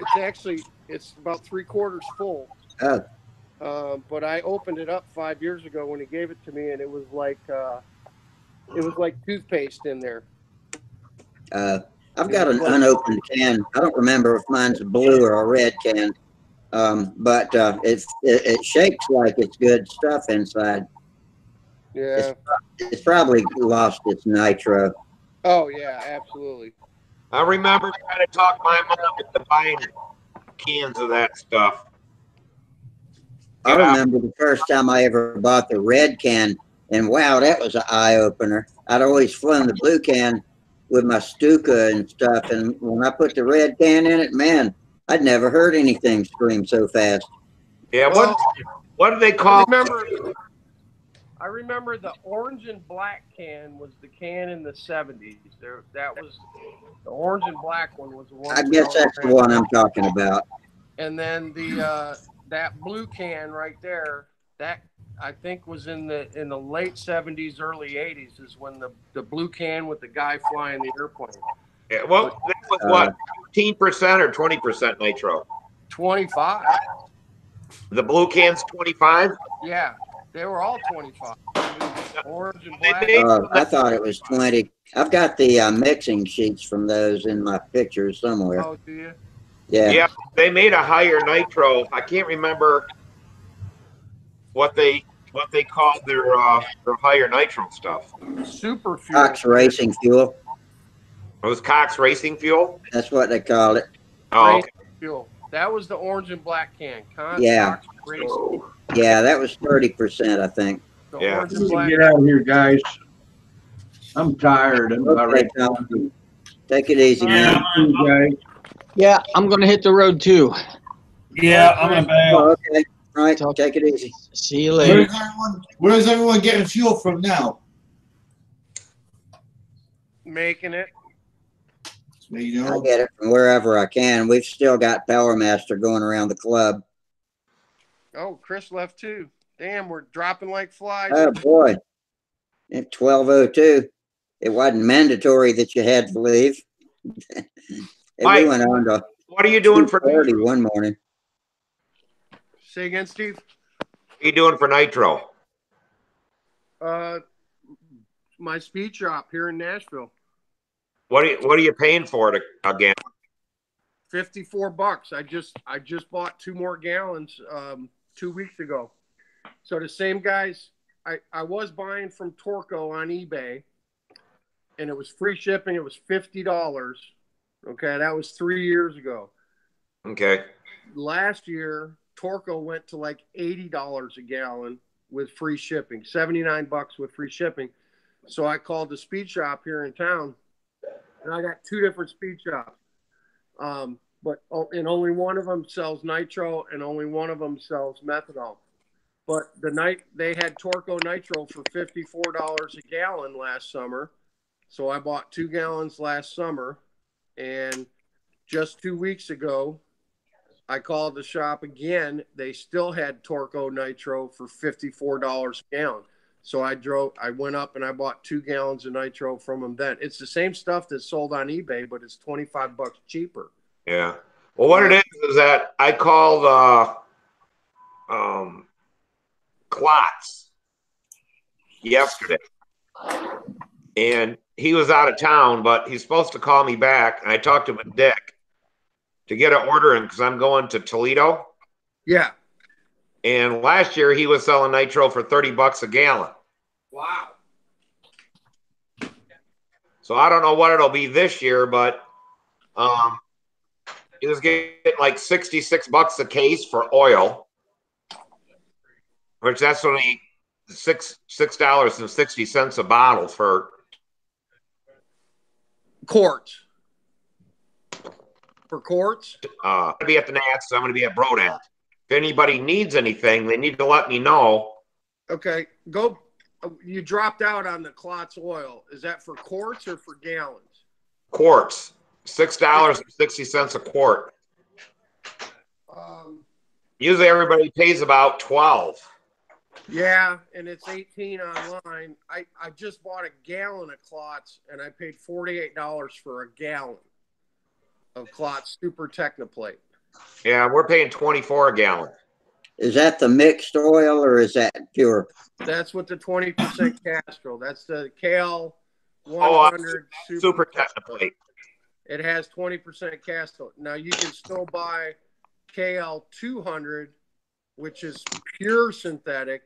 it's about 3/4 full. Oh. But I opened it up 5 years ago when he gave it to me, and it was like toothpaste in there. I've got an unopened can. I don't remember if mine's a blue or a red can. But it shakes like it's good stuff inside. Yeah. It's probably lost its nitro. Oh yeah, absolutely. I remember trying to talk my mom into buying cans of that stuff. I remember the first time I ever bought the red can, and wow, that was an eye opener. I'd always flown the blue can with my Stuka and stuff, and when I put the red can in it, man, I'd never heard anything scream so fast. Yeah, what do they call? I remember the orange and black can was the can in the 70s. That was the orange and black one was the one. I guess that's the one I'm talking about. And then the that blue can right there, that I think was in the late 70s, early 80s is when the blue can with the guy flying the airplane. Yeah, well, that was what, 15% or 20% nitro? 25. The blue can's 25? Yeah, they were all 25. Orange and black. I thought it was 20. I've got the mixing sheets from those in my pictures somewhere. Oh, do you? Yeah. Yeah, they made a higher nitro. I can't remember what they called their higher nitro stuff. Super fuel. Cox Racing Fuel. It was Cox Racing Fuel? That's what they called it. Oh, okay. Fuel. That was the orange and black can. Yeah. Cox Racing. Yeah, that was 30%, I think. The Yeah. orange and black. Get out of here, guys. I'm tired. I'm about ready. Take it easy, man. Guys. Yeah, I'm going to hit the road too. Yeah, I'm gonna bail. Oh, okay. All right. Take it easy. See you later. Where's everyone getting fuel from now? Making it. I get it from wherever I can. We've still got Power Master going around the club. Oh, Chris left too. Damn, we're dropping like flies. Oh boy. At 12:02. It wasn't mandatory that you had to leave. Mike, we went on to what are you doing for 2:30 one morning. Say again, Steve. What are you doing for nitro? My speed shop here in Nashville. What are you paying for it again? $54. I just bought 2 more gallons 2 weeks ago. So the same guys I was buying from Torco on eBay, and it was free shipping. It was $50. Okay, that was 3 years ago. Okay. Last year, Torco went to like $80 a gallon with free shipping, $79 with free shipping. So I called the speed shop here in town, and I got 2 different speed shops. And only one of them sells nitro, and only one of them sells methanol. But they had Torco nitro for $54 a gallon last summer. So I bought 2 gallons last summer, and just 2 weeks ago, I called the shop again. They still had Torco nitro for $54 a gallon. So I went up and I bought 2 gallons of nitro from them then. It's the same stuff that's sold on eBay, but it's $25 cheaper. Yeah. Well, what it is that I called Klotz yesterday. And he was out of town, but he's supposed to call me back. And I talked to him with Dick to get an order in because I'm going to Toledo. Yeah. And last year he was selling nitro for $30 a gallon. Wow. So I don't know what it'll be this year, but he was getting like $66 a case for oil, which that's only $6.60 a bottle for quarts. For quarts? I'm gonna be at the Nats, so I'm gonna be at Brodat. If anybody needs anything, they need to let me know. Okay. You dropped out on the Klotz oil. Is that for quarts or for gallons? Quarts. $6.60 a quart. Usually everybody pays about 12. Yeah, and it's 18 online. I just bought a gallon of Klotz, and I paid $48 for a gallon of Klotz Super Technoplate. Yeah, we're paying 24 a gallon. Is that the mixed oil or is that pure? That's with the 20% Castrol. That's the KL 100 Super Technoplate. It has 20% Castrol. Now you can still buy KL 200, which is pure synthetic,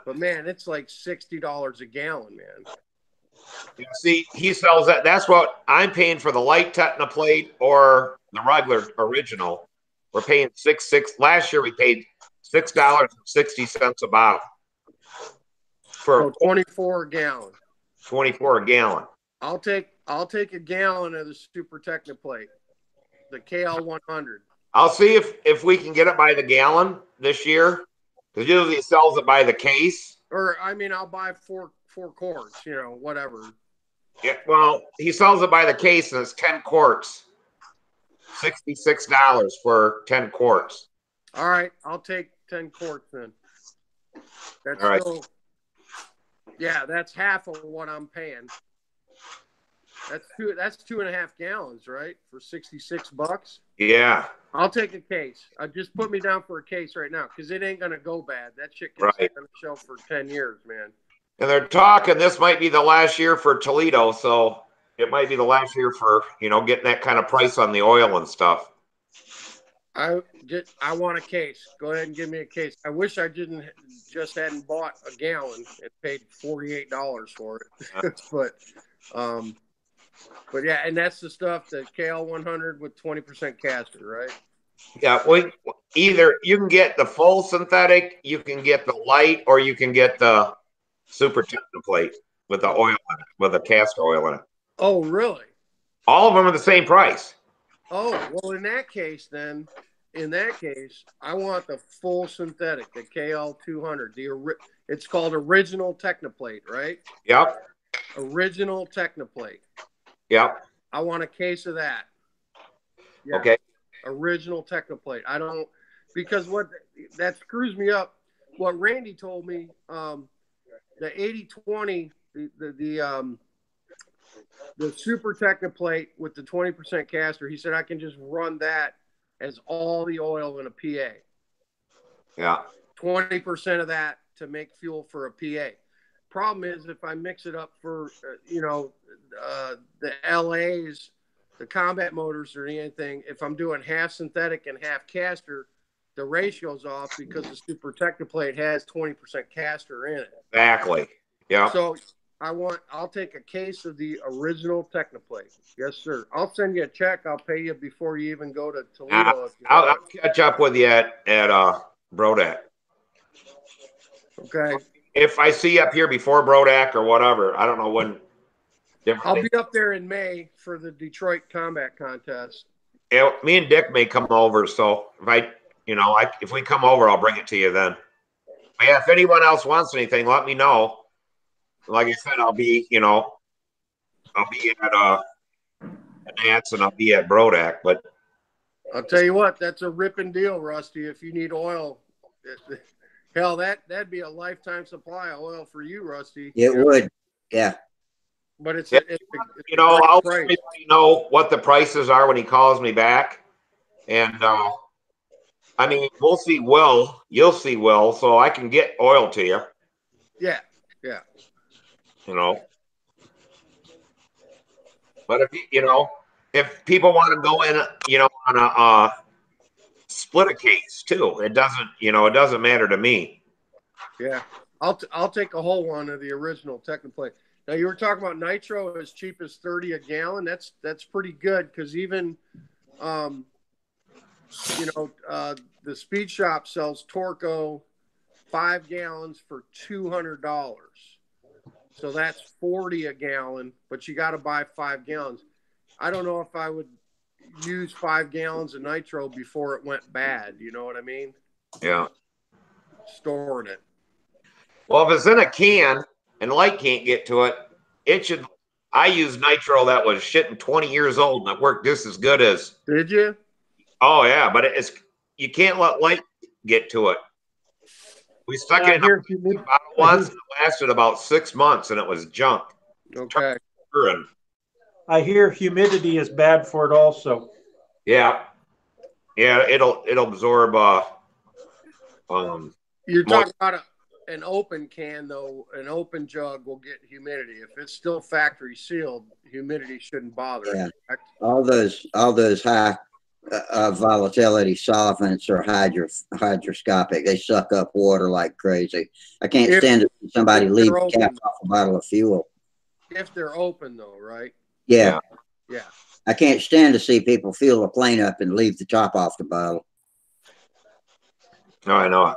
but man, it's like $60 a gallon, man. You see, he sells that. That's what I'm paying for the light Technoplate or the regular original. We're paying $6.6. Last year we paid $6.60 a bottle for 24 a gallon. 24 a gallon. I'll take a gallon of the Super Technoplate, the KL 100. I'll see if we can get it by the gallon this year, because usually he sells it by the case. Or I mean, I'll buy four quarts, whatever. Yeah, well, he sells it by the case, and it's 10 quarts. $66 for 10 quarts. All right, I'll take 10 quarts then. That's all right. Still, yeah, that's half of what I'm paying. That's 2.5 gallons, right? For $66. Yeah. I'll take a case. Just put me down for a case right now, because it ain't gonna go bad. That shit can stay on the shelf for 10 years, man. And they're talking this might be the last year for Toledo, so it might be the last year for getting that kind of price on the oil and stuff. I want a case. Go ahead and give me a case. I wish I hadn't bought a gallon and paid $48 for it. But yeah, and that's the stuff, the KL 100 with 20% caster, right? Yeah, either you can get the full synthetic, you can get the light, or you can get the Super Technoplate with the oil in it, with the castor oil in it. Oh, really? All of them are the same price. Oh, well, in that case, I want the full synthetic, the KL 200. It's called Original Technoplate, right? Yep. Original Technoplate. Yep. I want a case of that. Yeah. Okay. Original Technoplate. Because that screws me up. What Randy told me, the 80-20, the Super Technoplate with the 20% caster, he said I can just run that as all the oil in a PA. Yeah. 20% of that to make fuel for a PA. Problem is, if I mix it up for, the LAs, the combat motors or anything, if I'm doing half synthetic and half caster, the ratio's off because the Super Technoplate has 20% caster in it. Exactly. Yeah. So I'll take a case of the Original Technoplate. Yes, sir. I'll send you a check. I'll pay you before you even go to Toledo. I'll catch up with you at Brodak. Okay. If I see you up here before Brodak or whatever, I don't know when. I'll be up there in May for the Detroit Combat Contest. Yeah, me and Dick may come over, so if we come over, I'll bring it to you then. But yeah, if anyone else wants anything, let me know. Like I said, I'll be at Nats and I'll be at Brodak. But I'll tell you what, that's a ripping deal, Rusty. If you need oil, Hell, that'd be a lifetime supply of oil for you, Rusty. It would. Yeah. But it's Yeah. it's You know, I'll let price. everybody know what the prices are when he calls me back. And I mean, we'll see Will. You'll see Will, so I can get oil to you. Yeah, yeah. You know. But if people want to go in, on a split a case too, it doesn't matter to me. Yeah, I'll take a whole one of the original Technoplay. Now you were talking about nitro as cheap as 30 a gallon. That's pretty good because even, the Speed Shop sells Torco 5 gallons for $200. So that's 40 a gallon, but you got to buy 5 gallons. I don't know if I would use 5 gallons of nitro before it went bad. You know what I mean? Yeah. Storing it. Well, if it's in a can and light can't get to it, it should. I used nitro that was shitting 20 years old and it worked just as good as. Did you? Oh yeah, but you can't let light get to it. We stuck it in a bottle once and it lasted about 6 months and it was junk. Okay. I hear humidity is bad for it also. Yeah. Yeah, it'll absorb You're talking about an open can, though. An open jug will get humidity. If it's still factory sealed, humidity shouldn't bother it. Yeah. Correct? All those high volatility solvents are hydroscopic. They suck up water like crazy. I can't stand to see somebody leave the cap off a bottle of fuel. If they're open, though, right? Yeah. Yeah. I can't stand to see people fill a plane up and leave the top off the bottle. No, I know.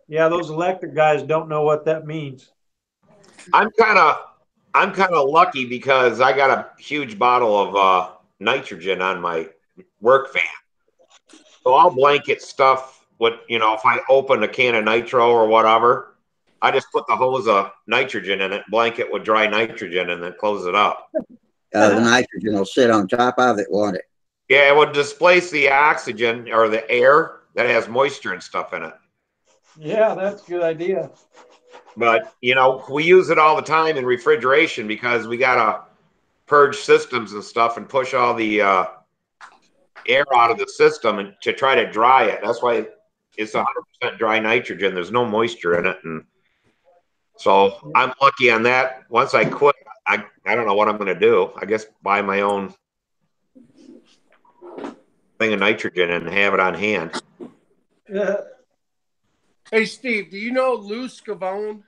Yeah, those electric guys don't know what that means. I'm kind of lucky because I got a huge bottle of nitrogen on my work van. So I'll blanket stuff with, if I open a can of nitro or whatever, I just put the hose of nitrogen in it, blanket with dry nitrogen, and then close it up. The nitrogen will sit on top of it, won't it? Yeah, it would displace the oxygen or the air that has moisture and stuff in it. Yeah, that's a good idea. But, we use it all the time in refrigeration because we got to purge systems and stuff and push all the air out of the system and to try to dry it. That's why it's 100% dry nitrogen. There's no moisture in it. And so I'm lucky on that. Once I quit, I don't know what I'm going to do. I guess buy my own thing of nitrogen and have it on hand. Hey, Steve, do you know Lou Scavone?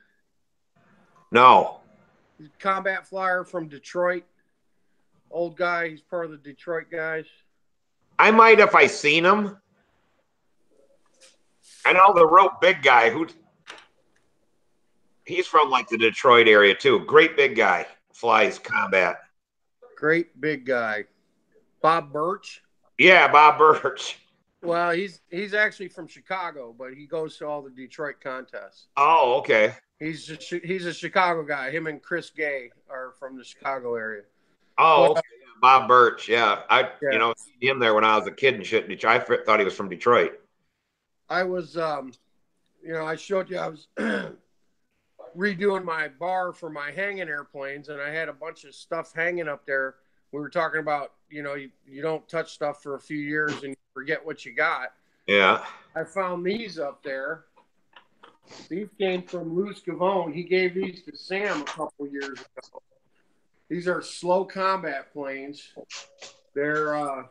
No. He's a combat flyer from Detroit. Old guy. He's part of the Detroit guys. I might if I seen him. I know the real big guy he's from like the Detroit area too. Great big guy. Flies combat. Great big guy. Bob Birch? Yeah, Bob Birch. Well, he's actually from Chicago, but he goes to all the Detroit contests. Oh, okay. He's a Chicago guy. Him and Chris Gay are from the Chicago area. Oh, okay. Bob Birch. Yeah, seen him there when I was a kid and shit. I thought he was from Detroit. I was, I showed you I was redoing my bar for my hanging airplanes, and I had a bunch of stuff hanging up there. We were talking about, you don't touch stuff for a few years and you forget what you got. Yeah. I found these up there. These came from Lou Scavone. He gave these to Sam a couple years ago. These are slow combat planes. They're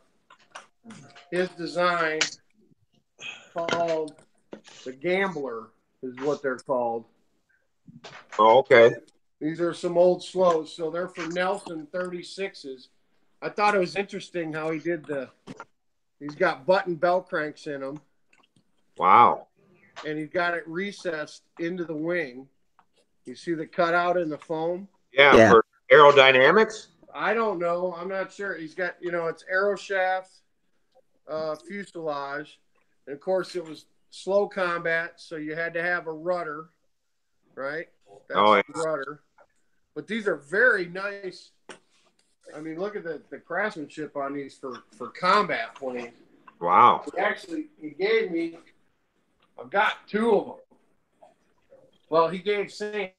his design called the Gambler is what they're called. Oh, okay. These are some old slows. So they're for Nelson 36s. I thought it was interesting how he's got button bell cranks in them. Wow. And he's got it recessed into the wing. You see the cutout in the foam? Yeah. For aerodynamics? I don't know. I'm not sure. He's got, it's aero shaft, fuselage. And, of course, it was slow combat, so you had to have a rudder, right? That's the rudder. But these are very nice. I mean, look at the craftsmanship on these for combat planes. Wow. He gave me I've got 2 of them. Well, he gave Sam.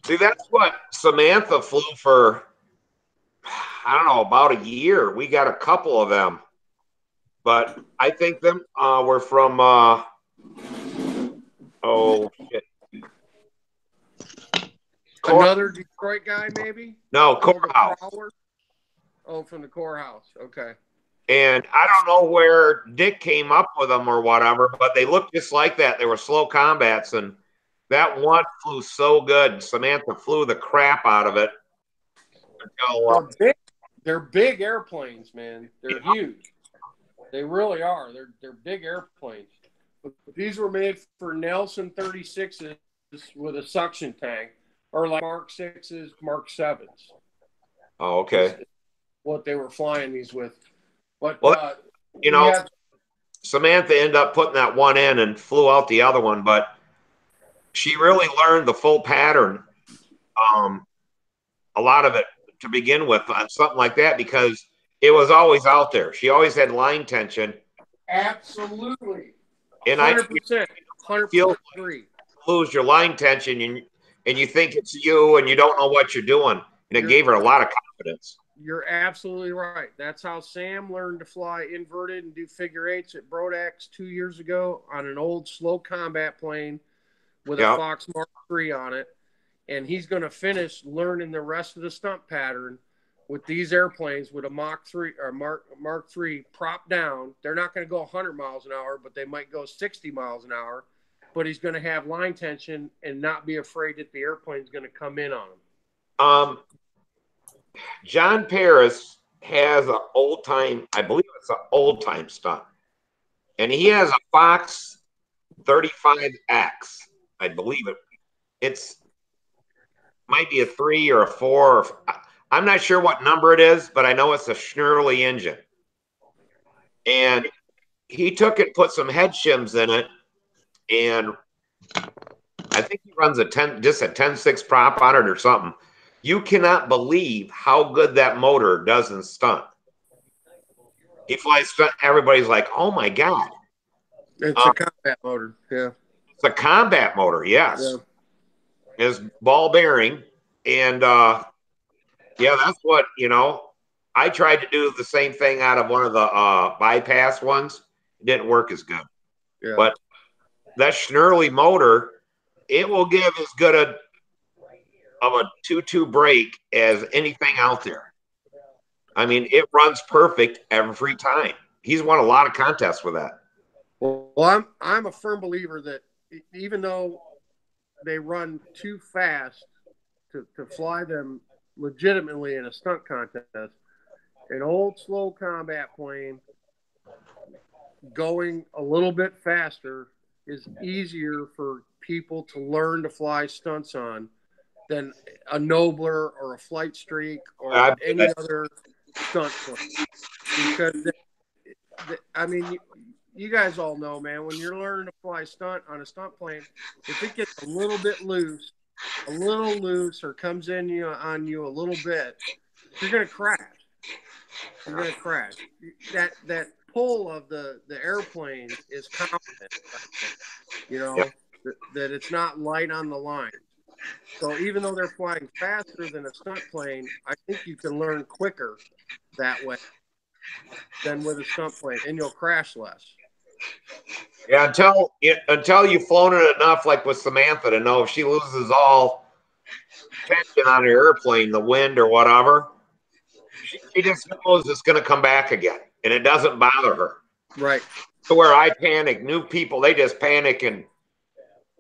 See, that's what Samantha flew for, I don't know, about a year. We got a couple of them. But I think them were from, oh, shit. Another Detroit guy, maybe? No, Courthouse. Oh, from the Courthouse. Okay. And I don't know where Dick came up with them or whatever, but they looked just like that. They were slow combats, and that one flew so good. Samantha flew the crap out of it. Until, they're big airplanes, man. They're huge. They really are. They're big airplanes. But these were made for Nelson 36s with a suction tank, or like Mark 6s, Mark 7s. Oh, okay. What they were flying these with. But, well, Samantha ended up putting that one in and flew out the other one, but she really learned the full pattern, a lot of it to begin with on something like that, because it was always out there. She always had line tension. Absolutely. 100%. 100% agree. Lose your line tension and you think it's you and you don't know what you're doing. And it gave her a lot of confidence. You're absolutely right. That's how Sam learned to fly inverted and do figure eights at Brodax 2 years ago on an old slow combat plane with a Fox Mark III on it. And he's going to finish learning the rest of the stunt pattern with these airplanes with a Mach 3 or Mark III prop down. They're not going to go 100 miles an hour, but they might go 60 miles an hour. But he's going to have line tension and not be afraid that the airplane's going to come in on him. John Paris has an old time, I believe it's an old time stunt. And he has a Fox 35X. I believe it. It's might be a 3 or a 4. I'm not sure what number it is, but I know it's a Schnurley engine. And he took it, put some head shims in it, and I think he runs just a 10.6 prop on it or something. You cannot believe how good that motor does in stunt. He flies stunt. Everybody's like, "Oh my god!" It's a combat motor. Yeah, it's a combat motor. Yes, it's ball bearing, and that's what I tried to do the same thing out of one of the bypass ones. It didn't work as good. Yeah. But that Schnurley motor, it will give as good of a 2.2 brake as anything out there. I mean, it runs perfect every time. He's won a lot of contests with that. Well, I'm a firm believer that even though they run too fast to fly them legitimately in a stunt contest, an old slow combat plane going a little bit faster is easier for people to learn to fly stunts on than a Nobler or a Flight Streak or any other stunt plane. Because, I mean, you guys all know, man, when you're learning to fly stunt on a stunt plane, if it gets a little bit loose, or comes in on you a little bit, you're going to crash. You're going to crash. That pull of the airplane is confident, that it's not light on the line. So even though they're flying faster than a stunt plane, I think you can learn quicker that way than with a stunt plane, and you'll crash less. Yeah, until you've flown it enough, like with Samantha, to know if she loses all tension on her airplane, the wind or whatever, she just knows it's going to come back again, and it doesn't bother her. Right. To where I panic. New people, they just panic and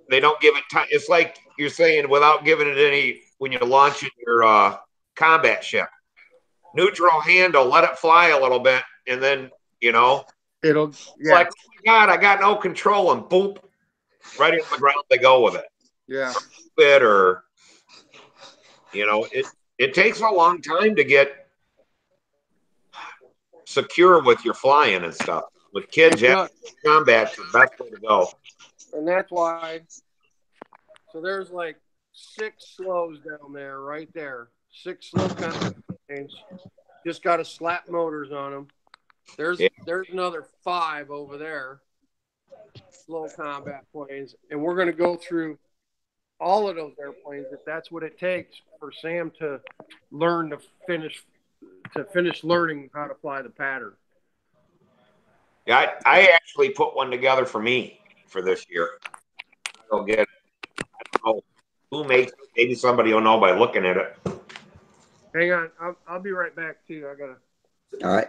they don't give it time. It's like you're saying, without giving it any, when you're launching your combat ship, neutral handle, let it fly a little bit, and then it'll. It's like, oh my god, I got no control, and boom, right on the ground they go with it. Yeah. Or it takes a long time to get secure with your flying and stuff. With kids, combat's the best way to go. And that's why. So there's like 6 slows down there, right there. 6 slow combat planes. Just got to slap motors on them. There's Yeah. there's another 5 over there, slow combat planes, and we're going to go through all of those airplanes if that's what it takes for Sam to learn to finish learning how to fly the pattern. Yeah, I actually put one together for me for this year. I'll get it. I don't know who makes it. Maybe somebody will know by looking at it. Hang on, I'll be right back too. I gotta. All right.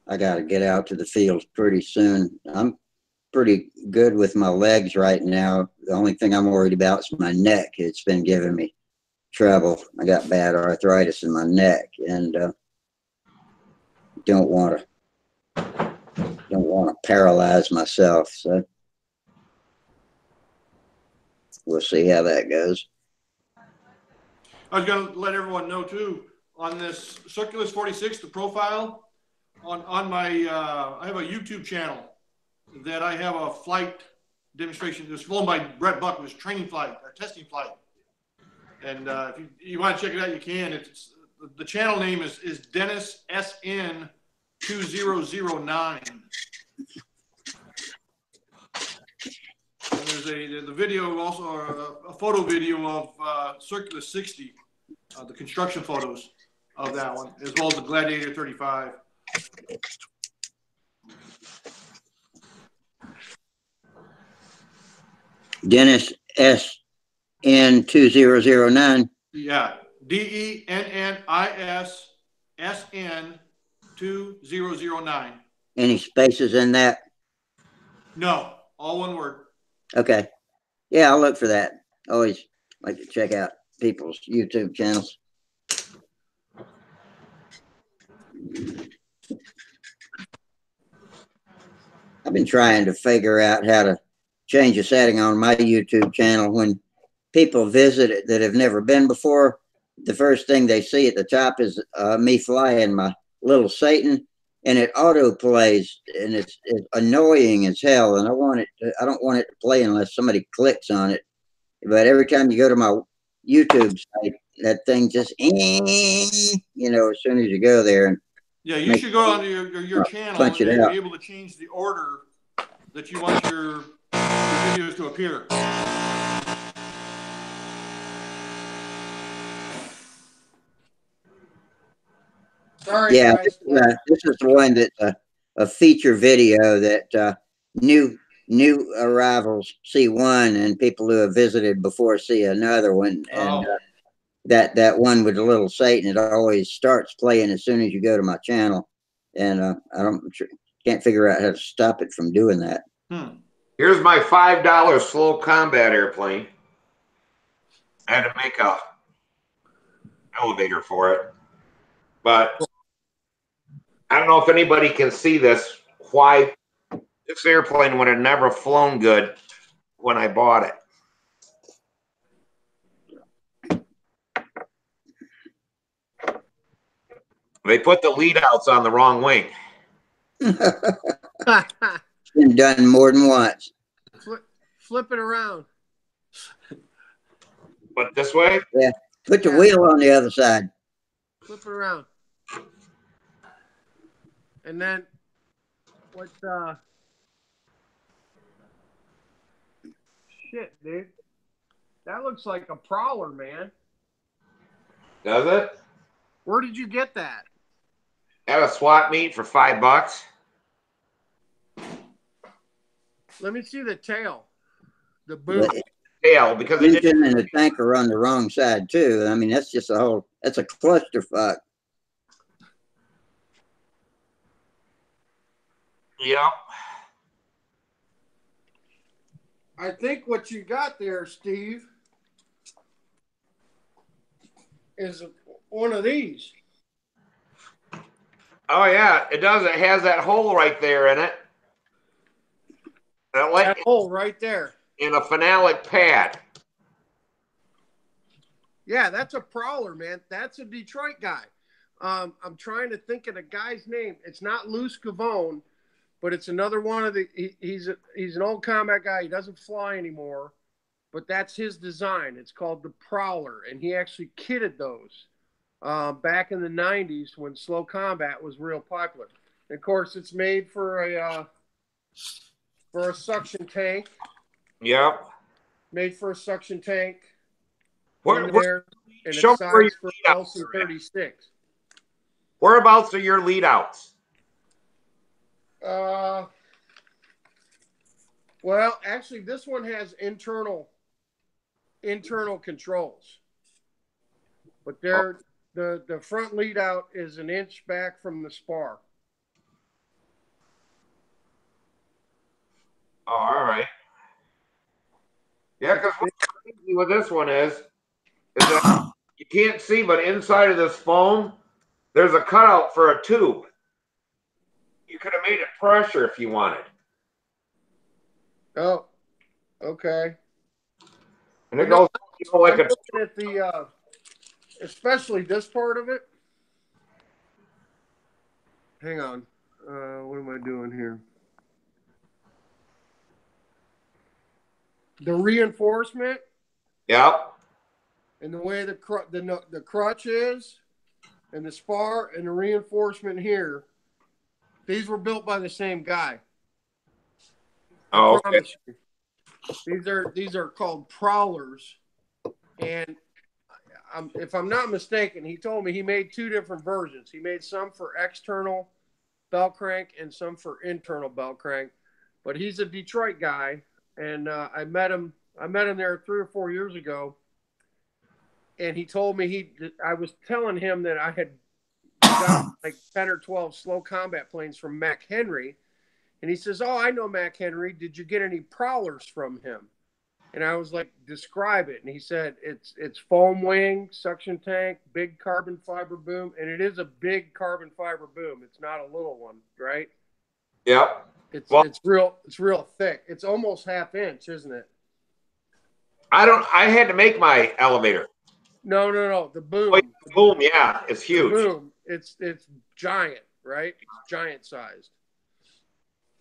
I got to get out to the field pretty soon. I'm pretty good with my legs right now. The only thing I'm worried about is my neck. It's been giving me trouble. I got bad arthritis in my neck, and don't want to paralyze myself. So we'll see how that goes. I was going to let everyone know too, on this Circulus 46, the profile, on my, I have a YouTube channel that I have a flight demonstration. It was flown by Brett Buck. It was training flight, or testing flight. And if you want to check it out, you can. It's the channel name is Dennis SN 2009. And there's the video also, a photo video of Circulus 60, the construction photos of that one, as well as the Gladiator 35. Dennis SN 2009. Yeah, DENNIS SN 2009. Any spaces in that? No, all one word. Okay. Yeah, I'll look for that. Always like to check out people's YouTube channels. I've been trying to figure out how to change a setting on my YouTube channel. When people visit it that have never been before, the first thing they see at the top is me flying my little Satan, and it auto plays, and it's annoying as hell. And I don't want it to play unless somebody clicks on it. But every time you go to my YouTube site, that thing just, as soon as you go there. And yeah, you should go onto your channel and be able to change the order that you want your videos to appear. Sorry, yeah, guys. this is the one that's a feature video that new arrivals see one, and people who have visited before see another one. And that one with the little Satan, it always starts playing as soon as you go to my channel, and I can't figure out how to stop it from doing that. Here's my $5 slow combat airplane. I had to make a elevator for it, but I don't know if anybody can see this. Why this airplane would have never flown good when I bought it. They put the lead outs on the wrong wing. It's been done more than once. Flip it around. But this way? Yeah. Put the wheel on the other side. Flip it around. And then shit, dude. That looks like a prowler, man. Does it? Where did you get that? At a swap meet for $5. Let me see the tail. The boom. Tail, because the engine and the tanker are on the wrong side too. I mean, that's just that's a clusterfuck. Yeah. I think what you got there, Steve, is one of these. Oh yeah, it does. It has that hole right there in it. That hole right there. In a phenolic pad. Yeah, that's a prowler, man. That's a Detroit guy. I'm trying to think of the guy's name. It's not Luce Gavone, but it's another one of the. He's an old combat guy. He doesn't fly anymore, but that's his design. It's called the Prowler, and he actually kitted those back in the '90s when slow combat was real popular. And of course, it's made for a suction tank. Yep. Made for a suction tank. Where, there, and show it's me where your sized for lead outs are at. LC-36. Whereabouts are your lead outs? Well, actually, this one has internal controls, but the front lead out is an inch back from the spar. Oh, all right. Yeah, because what's crazy with this one is that you can't see, but inside of this foam, there's a cutout for a tube. You could have made it pressure if you wanted. Oh, okay. And it goes, like I'm a. looking at the, especially this part of it. Hang on. What am I doing here? The reinforcement. Yep. And the way the crutch is, and the spar and the reinforcement here, these were built by the same guy. I promise you. These are called Prowlers, and if I'm not mistaken, he told me he made two different versions. He made some for external belt crank and some for internal belt crank. But he's a Detroit guy, and I met him there 3 or 4 years ago, and he told me I was telling him that I had got like 10 or 12 slow combat planes from Mac Henry. And he says, "Oh, I know Mac Henry. Did you get any Prowlers from him?" And I was like, "Describe it." And he said, "It's foam wing, suction tank, big carbon fiber boom, and it is a big carbon fiber boom. It's not a little one, right?" Yep. It's real thick. It's almost half inch, isn't it? I had to make my elevator. No. The boom. Wait, the boom, yeah, it's huge. The boom. It's giant, right? It's giant sized.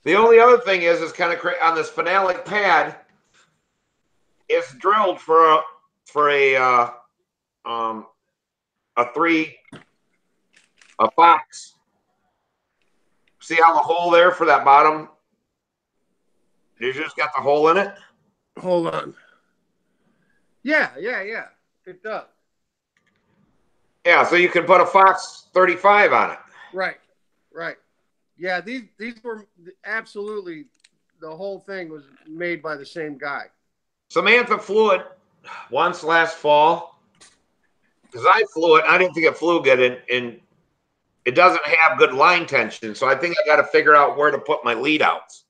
The only other thing is kind of on this phenolic pad, it's drilled for a 3 Fox. See how the hole there for that bottom? You just got the hole in it. Hold on. Yeah. It does. Yeah, so you can put a Fox 35 on it. Right. Yeah, these were absolutely, the whole thing was made by the same guy. Samantha flew it once last fall because I flew it. I didn't think it flew good, and it doesn't have good line tension. So I think I got to figure out where to put my lead outs,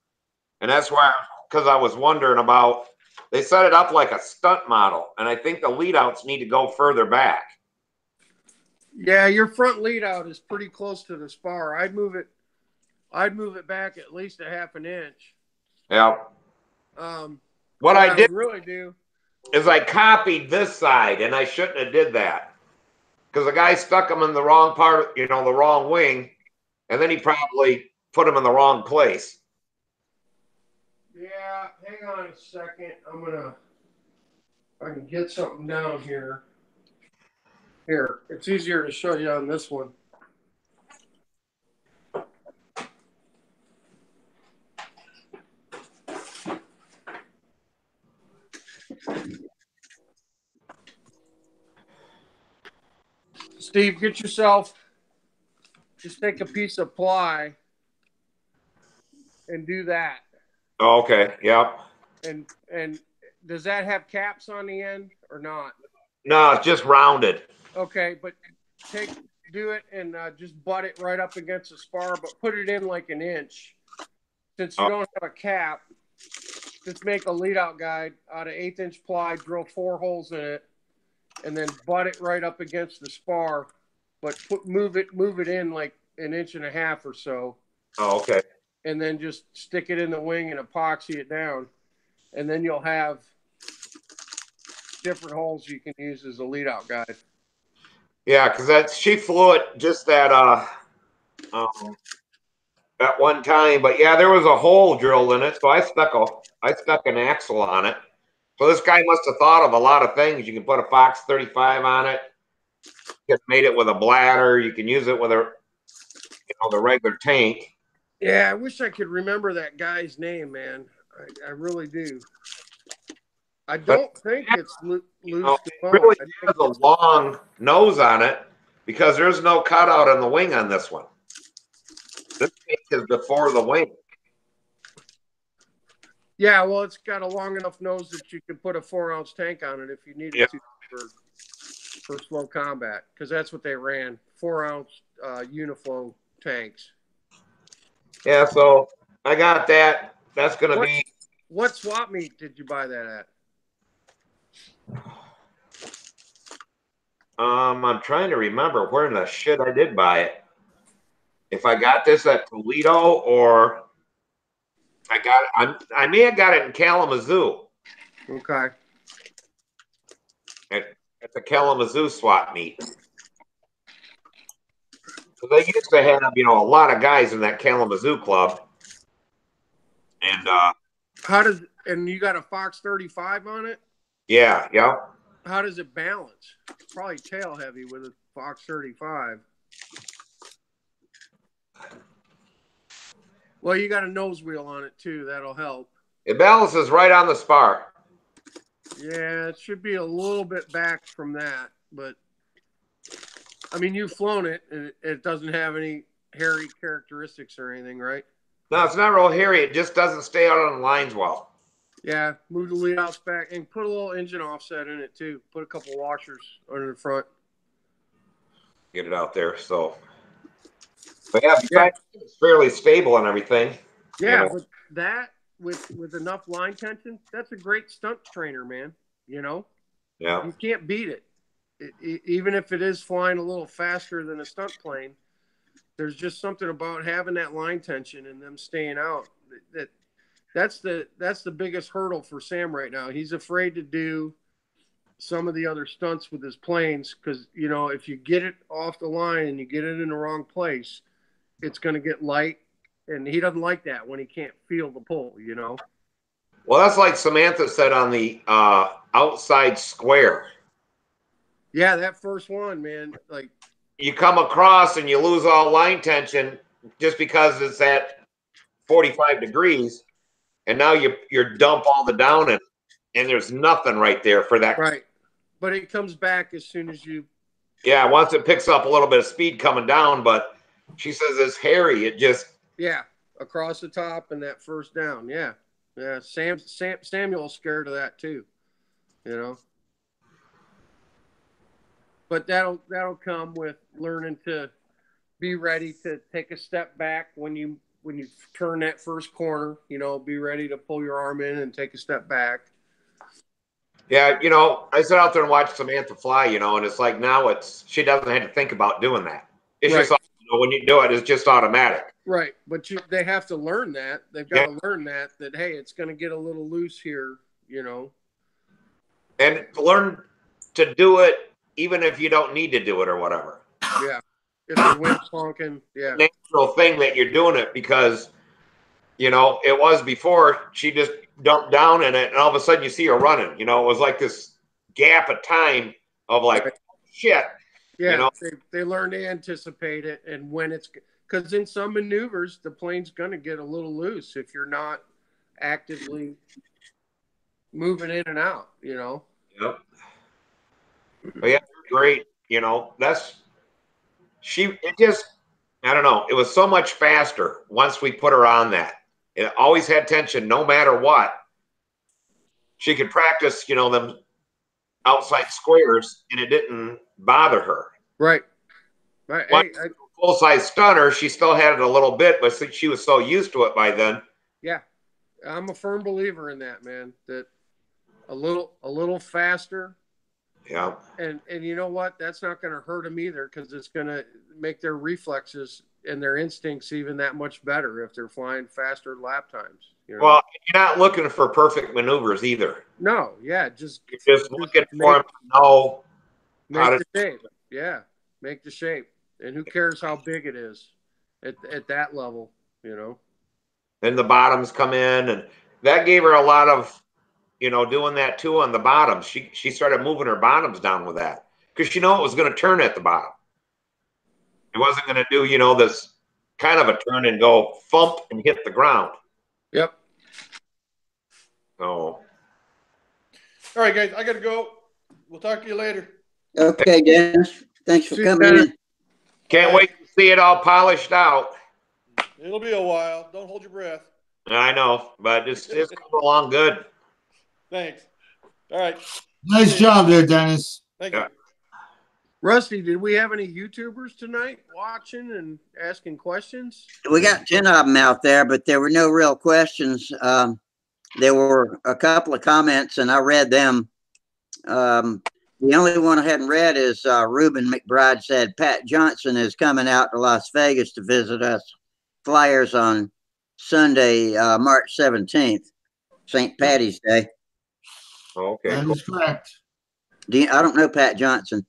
and that's why, because I was wondering about. They set it up like a stunt model, and I think the lead outs need to go further back. Yeah, your front lead out is pretty close to the spar. I'd move it back at least a half an inch. Yeah. What I did really do is I copied this side, and I shouldn't have did that because the guy stuck them in the wrong part, the wrong wing, and then he probably put them in the wrong place. Yeah, hang on a second. I can get something down here. Here, it's easier to show you on this one. Steve, get yourself, just take a piece of ply and do that. Oh, okay. Yep. And does that have caps on the end or not? No, it's just rounded. Okay, but do it and just butt it right up against the spar, but put it in like an inch. Since you don't have a cap, just make a lead out guide out of 1/8 inch ply, drill 4 holes in it, and then butt it right up against the spar, but move it in like 1.5 inches or so. Oh, okay. And then just stick it in the wing and epoxy it down, and then you'll have different holes you can use as a lead out guide. Yeah, because she flew it just at one time. But yeah, there was a hole drilled in it, so I stuck an axle on it. So this guy must have thought of a lot of things. You can put a Fox 35 on it. You can made it with a bladder. You can use it with the regular tank. Yeah, I wish I could remember that guy's name, man. I really do. I don't think it's loose It bone. really has a long nose on it because there's no cutout on the wing on this one. This tank is before the wing. Yeah, well, it's got a long enough nose that you could put a 4-ounce tank on it if you needed to for slow combat, because that's what they ran, 4-ounce Uniflow tanks. Yeah, so I got that. That's going to be. What swap meet did you buy that at? I'm trying to remember where in the shit I did buy it. If I got this at Toledo or I may have got it in Kalamazoo. Okay. At the Kalamazoo swap meet. So they used to have, a lot of guys in that Kalamazoo club. And and you got a Fox 35 on it? Yeah. How does it balance? Probably tail heavy with a Fox 35. Well, you got a nose wheel on it too. That'll help. It balances right on the spar. Yeah, it should be a little bit back from that, but I mean, you've flown it, and it doesn't have any hairy characteristics or anything, right? No, it's not real hairy. It just doesn't stay out on the lines well. Yeah, move the lead outs back and put a little engine offset in it too. Put a couple washers under the front. Get it out there. So, but yeah, besides, it's fairly stable and everything. Yeah, but that with enough line tension, that's a great stunt trainer, man. Yeah. You can't beat it. Even if it is flying a little faster than a stunt plane, there's just something about having that line tension and them staying out. That's the biggest hurdle for Sam right now. He's afraid to do some of the other stunts with his planes because, if you get it off the line and you get it in the wrong place, it's going to get light. And he doesn't like that when he can't feel the pull, Well, that's like Samantha said on the outside square. Yeah, that first one, man. Like, you come across and you lose all line tension just because it's at 45 degrees, and now you dump all the down and there's nothing right there for that. Right, but it comes back as soon as you. Yeah, once it picks up a little bit of speed coming down, but she says it's hairy. It just. Yeah, across the top and that first down. Yeah. Samuel's scared of that too, But that'll come with learning to be ready to take a step back when you turn that first corner. Be ready to pull your arm in and take a step back. Yeah, I sit out there and watch Samantha fly, and it's like now she doesn't have to think about doing that. It's just when you do it, it's just automatic. Right, but they have to learn that. They've got to learn that hey, it's going to get a little loose here, And learn to do it even if you don't need to do it or whatever. Yeah, if the wind's honking, yeah. Natural thing that you're doing it because, it was before she just dumped down in it, and all of a sudden you see her running. It was like this gap of time of like, shit. Yeah, they learn to anticipate it, and when it's because in some maneuvers the plane's going to get a little loose if you're not actively moving in and out. Yep. But yeah, great. I don't know. It was so much faster once we put her on that. It always had tension no matter what. She could practice, them outside squares, and it didn't bother her. Right. Hey, full-size stunner, she still had it a little bit, but since she was so used to it by then. Yeah. I'm a firm believer in that, man, that a little faster. Yeah. And you know what? That's not going to hurt them either because it's going to make their reflexes and their instincts even that much better if they're flying faster lap times. Well, you're not looking for perfect maneuvers either. No, yeah, you're just looking for them to know how to shape. Yeah. make the shape. And who cares how big it is at that level, you know? Then the bottoms come in, and that gave her a lot of, doing that too on the bottoms. She started moving her bottoms down with that because she knew it was going to turn at the bottom. It wasn't going to do, this kind of a turn and go thump and hit the ground. Yep. So. All right, guys, I got to go. We'll talk to you later. Okay, Dennis. Thanks for coming in. Can't wait to see it all polished out. It'll be a while. Don't hold your breath. I know, but it's coming along good. Thanks. All right. Nice job there, Dennis. Thank you. Rusty, did we have any YouTubers tonight watching and asking questions? We got 10 of them out there, but there were no real questions. There were a couple of comments, and I read them. The only one I hadn't read is Ruben McBride said, Pat Johnson is coming out to Las Vegas to visit us Flyers on Sunday, March 17th, St. Patty's Day. Okay. That is correct. I don't know Pat Johnson.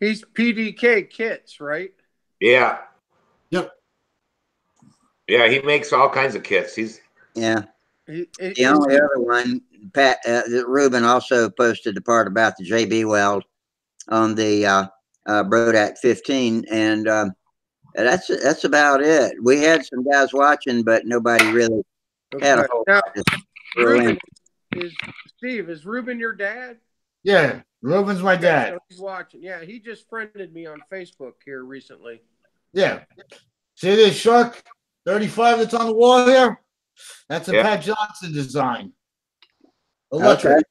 He's PDK Kits, right? Yeah. Yep. Yeah, he makes all kinds of kits. The only other one, Pat Ruben also posted the part about the JB Weld on the Brodak 15, and that's about it. We had some guys watching, but nobody really had a whole lot to throw in. Is Ruben your dad? Yeah, Ruben's my dad. So he's watching. Yeah, he just friended me on Facebook here recently. Yeah. See this Shark 35 that's on the wall here? That's a Pat Johnson design. Electric. Okay.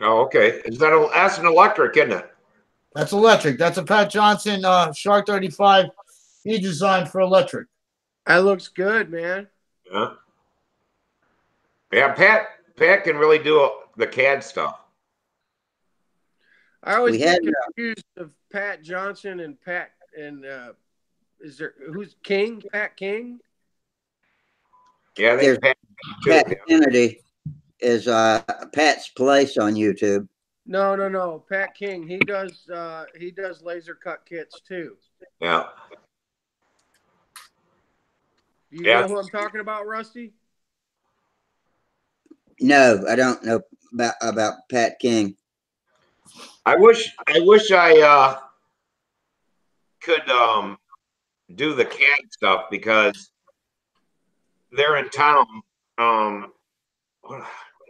Oh, okay. That's an electric, isn't it? That's electric. That's a Pat Johnson Shark 35 he designed for electric. That looks good, man. Yeah. Yeah, Pat can really do the CAD stuff. I always get confused of Pat Johnson and Pat and who's King? Pat King? Yeah, I think Pat Kennedy is Pat's Place on YouTube. No. Pat King. He does laser cut kits too. Yeah. Do you know who I'm talking about, Rusty? No, I don't know about Pat King. I wish I could do the CAD stuff because they're in town. I'm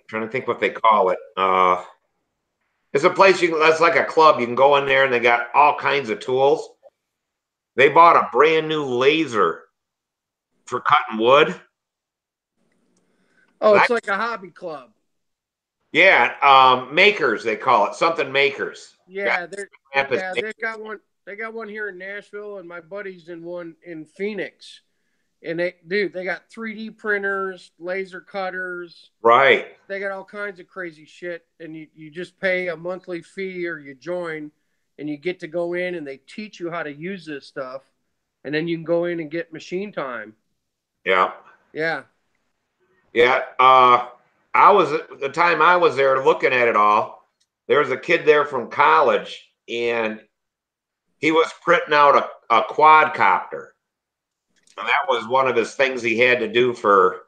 trying to think what they call it. It's a place that's like a club. You can go in there and they got all kinds of tools. They bought a brand new laser for cutting wood. Oh, it's like a hobby club. Yeah, makers they call it, something makers. Yeah, they got one. They got one here in Nashville, and my buddy's in one in Phoenix. And they got 3D printers, laser cutters. Right. They got all kinds of crazy shit, and you just pay a monthly fee or you join, and you get to go in and they teach you how to use this stuff, and then you can go in and get machine time. Yeah. Yeah. Yeah. The time I was there looking at it all, there was a kid there from college, and he was printing out a quadcopter. And that was one of his things he had to do for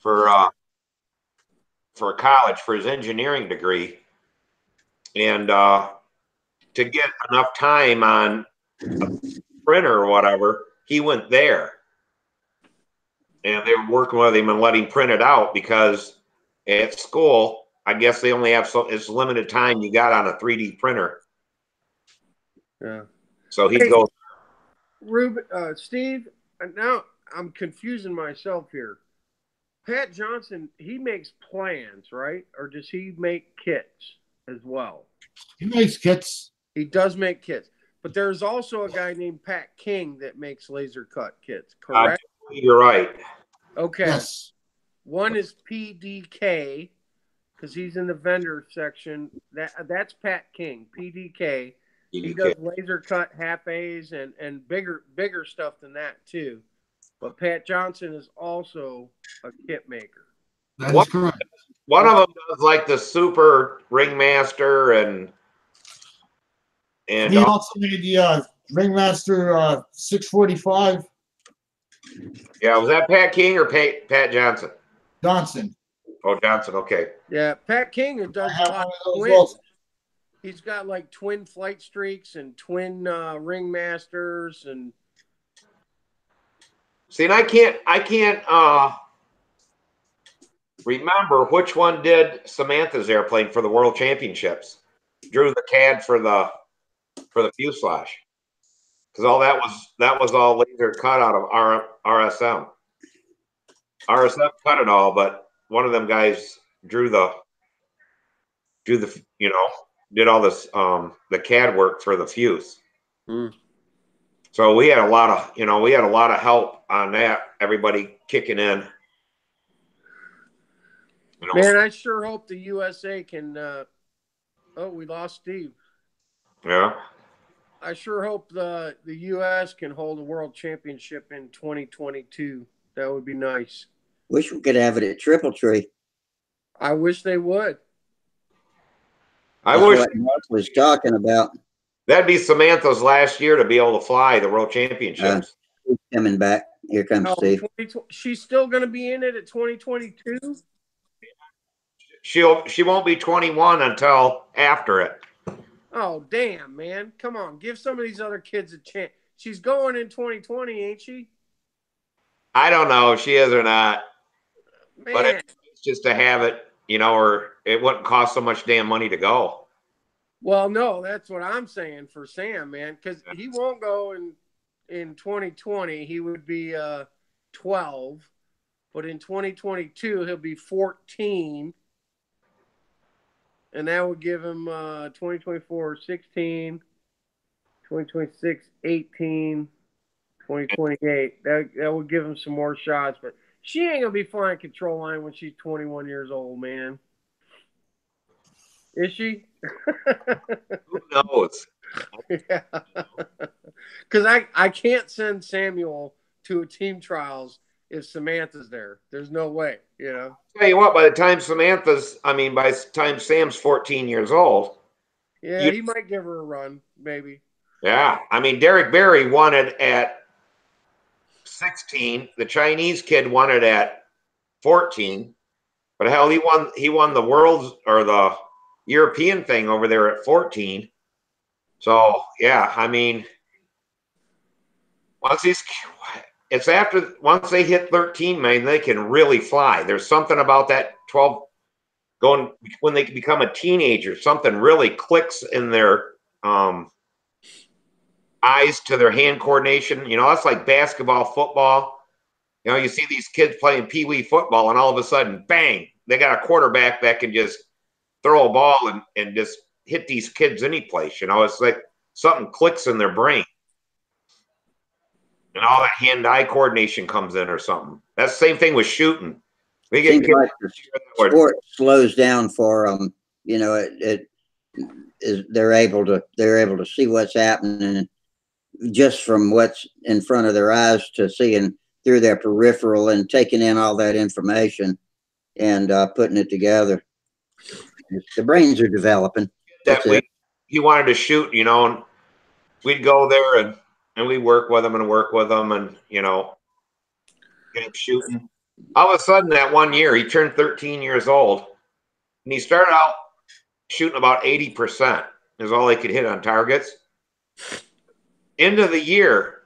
college, for his engineering degree. And to get enough time on a printer or whatever, he went there. And they were working with him and letting him print it out because at school, I guess they only have it's limited time you got on a 3D printer. Yeah. So he goes. Ruben, Steve, now I'm confusing myself here. Pat Johnson, he makes plans, right? Or does he make kits as well? He makes kits. He does make kits. But there's also a guy named Pat King that makes laser cut kits, correct? You're right. Okay. Yes. One is PDK because he's in the vendor section. That's Pat King, PDK. He does laser cut half A's and bigger stuff than that too. But Pat Johnson is also a kit maker. That is correct. One of them does like the super ringmaster and And he also made the Ringmaster 645. Yeah, was that Pat King or Pat Johnson? Johnson. Oh, Johnson. Okay. Yeah, Pat King does a lot of twins. Also. He's got like twin flight streaks and twin ringmasters and. See, and I can't remember which one did Samantha's airplane for the World Championships. Drew the CAD for the fuselage, because all that was all laser cut out of RSM. RSM cut it all, but one of them guys did all this the CAD work for the fuse. Mm. So we had a lot of help on that. Everybody kicking in. Man, I sure hope the USA can. Oh, we lost Steve. Yeah. I sure hope the U.S. can hold a world championship in 2022. That would be nice. Wish we could have it at Triple Tree. I wish they would. I wish what Mark was talking about. That'd be Samantha's last year to be able to fly the World Championships. He's coming back. Here comes Steve. She's still going to be in it at 2022? She won't be 21 until after it. Oh, damn, man. Come on. Give some of these other kids a chance. She's going in 2020, ain't she? I don't know if she is or not. Man. But it's just to have it, or it wouldn't cost so much damn money to go. Well, no, that's what I'm saying for Sam, man, because he won't go in 2020. He would be 12, but in 2022 he'll be 14, and that would give him 2024 16, 2026 18, 2028. That would give him some more shots, but she ain't gonna be flying control line when she's 21 years old, man. Is she? Who knows? Yeah. Because I can't send Samuel to a team trials if Samantha's there. There's no way, Tell you what, by the time Sam's 14 years old. Yeah, he might give her a run, maybe. Yeah. Derek Barry won it at 16. The Chinese kid won it at 14. But hell, he won the world's or the European thing over there at 14. So yeah, once they hit 13, man, they can really fly. There's something about that 12 going when they become a teenager, something really clicks in their eyes to their hand coordination. That's like basketball, football. You see these kids playing pee-wee football, and all of a sudden, bang, they got a quarterback that can just throw a ball and just hit these kids any place. It's like something clicks in their brain. And all that hand-eye coordination comes in or something. That's the same thing with shooting. We get Seems like the sport slows down for them. They're able to see what's happening just from what's in front of their eyes to seeing through their peripheral and taking in all that information and putting it together. The brains are developing. He wanted to shoot, and we'd go there and we'd work with him and get him shooting. All of a sudden, that one year, he turned 13 years old, and he started out shooting about 80% is all he could hit on targets. End of the year,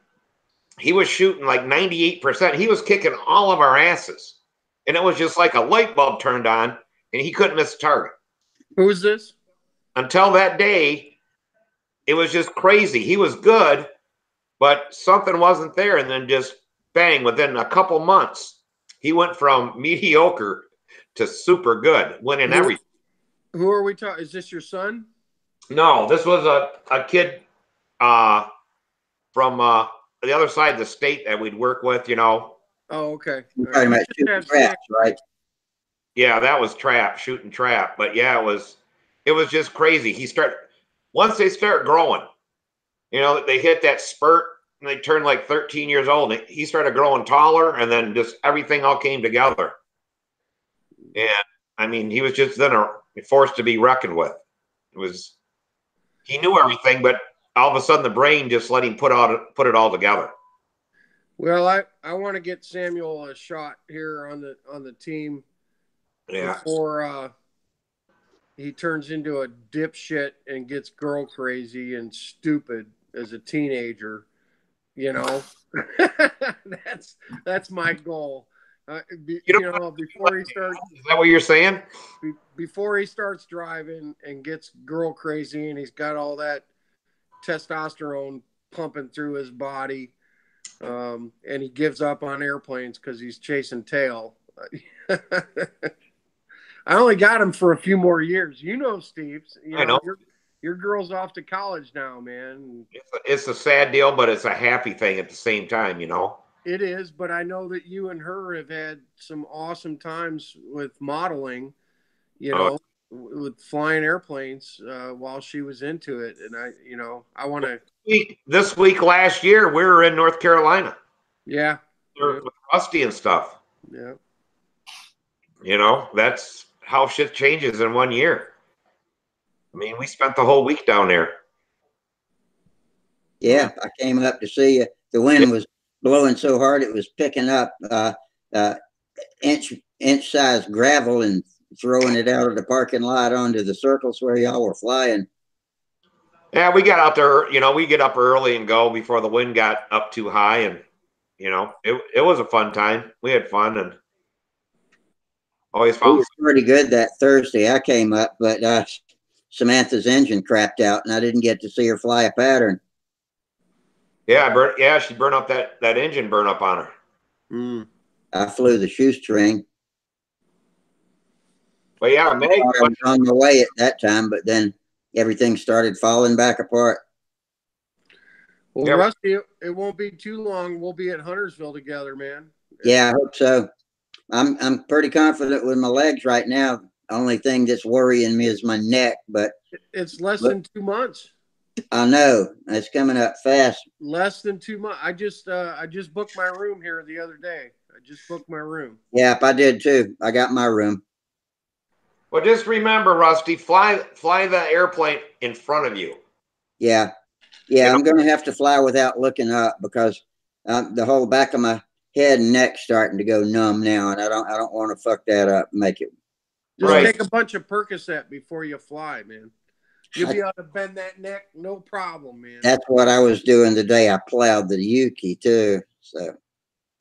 he was shooting like 98%. He was kicking all of our asses, and it was just like a light bulb turned on, and he couldn't miss a target. Who is this? Until that day, it was just crazy. He was good, but something wasn't there, and then just bang, within a couple months, he went from mediocre to super good, winning everything. Who are we talking? Is this your son? No, this was a kid from the other side of the state that we'd work with, Oh, okay. You're talking about shooting traps, right? Yeah, that was shooting trap. But yeah, it was just crazy. Once they start growing, they hit that spurt and they turned like 13 years old. And he started growing taller, and then just everything all came together. And he was just then a force to be reckoned with. He knew everything, but all of a sudden the brain just let him put it all together. Well, I want to get Samuel a shot here on the team before he turns into a dipshit and gets girl crazy and stupid as a teenager. You know, that's my goal. Before he starts. Is that what you're saying? Before he starts driving and gets girl crazy and he's got all that testosterone pumping through his body, and he gives up on airplanes because he's chasing tail. I only got him for a few more years. You know, Steve. I know. Your girl's off to college now, man. It's a sad deal, but it's a happy thing at the same time, you know. It is, but I know that you and her have had some awesome times with modeling, with flying airplanes while she was into it. And I want to. This week last year, we were in North Carolina. Yeah. With Rusty and stuff. Yeah. You know, that's how shit changes in 1 year. I mean, we spent the whole week down there. Yeah, I came up to see you. The wind was blowing so hard it was picking up inch size gravel and throwing it out of the parking lot onto the circles where y'all were flying. Yeah, we got out there. We get up early and go before the wind got up too high, and it was a fun time. We had fun and always found. It was pretty good that Thursday. I came up, but Samantha's engine crapped out, and I didn't get to see her fly a pattern. Yeah, she burned up that engine burn up on her. I flew the shoestring. But yeah, Meg I was on my way at that time, but then everything started falling back apart. Well, Rusty, it won't be too long. We'll be at Huntersville together, man. Yeah, I hope so. I'm pretty confident with my legs right now. Only thing that's worrying me is my neck, but it's less than 2 months. I know it's coming up fast. Less than 2 months. I just booked my room here the other day. I just booked my room. Yeah, I did too. I got my room. Well, just remember, Rusty, fly the airplane in front of you. Yeah, I'm going to have to fly without looking up because the whole back of my head and neck starting to go numb now, and I don't want to fuck that up. Make it. Just take a bunch of Percocet before you fly, man. You'll be able to bend that neck, no problem, man. That's what I was doing the day I plowed the Yuki too. So.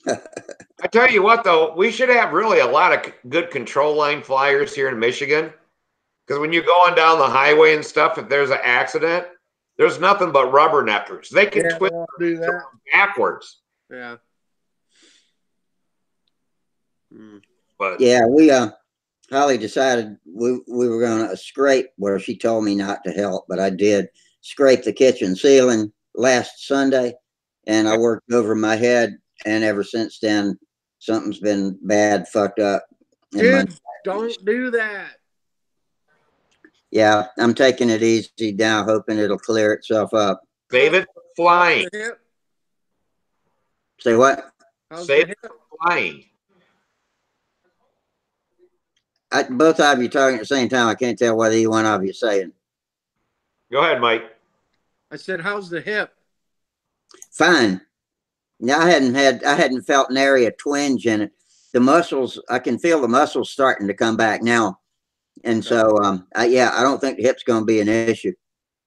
I tell you what, though, we should have really a lot of good control line flyers here in Michigan. Because when you're going down the highway and stuff, if there's an accident, there's nothing but rubberneckers. They can twist backwards. Yeah. But yeah, Holly decided we were going to scrape where she told me not to help, but I did scrape the kitchen ceiling last Sunday, and I worked over my head. And ever since then, something's been bad, fucked up. Dude, don't do that. Yeah, I'm taking it easy now, hoping it'll clear itself up. Save it for flying. Say what? Save it for flying. Both of you talking at the same time. I can't tell what either one of you saying. Go ahead, Mike. I said, how's the hip? Fine. Now I hadn't felt nary a twinge in it. The muscles, I can feel the muscles starting to come back now. And so, I don't think the hip's going to be an issue.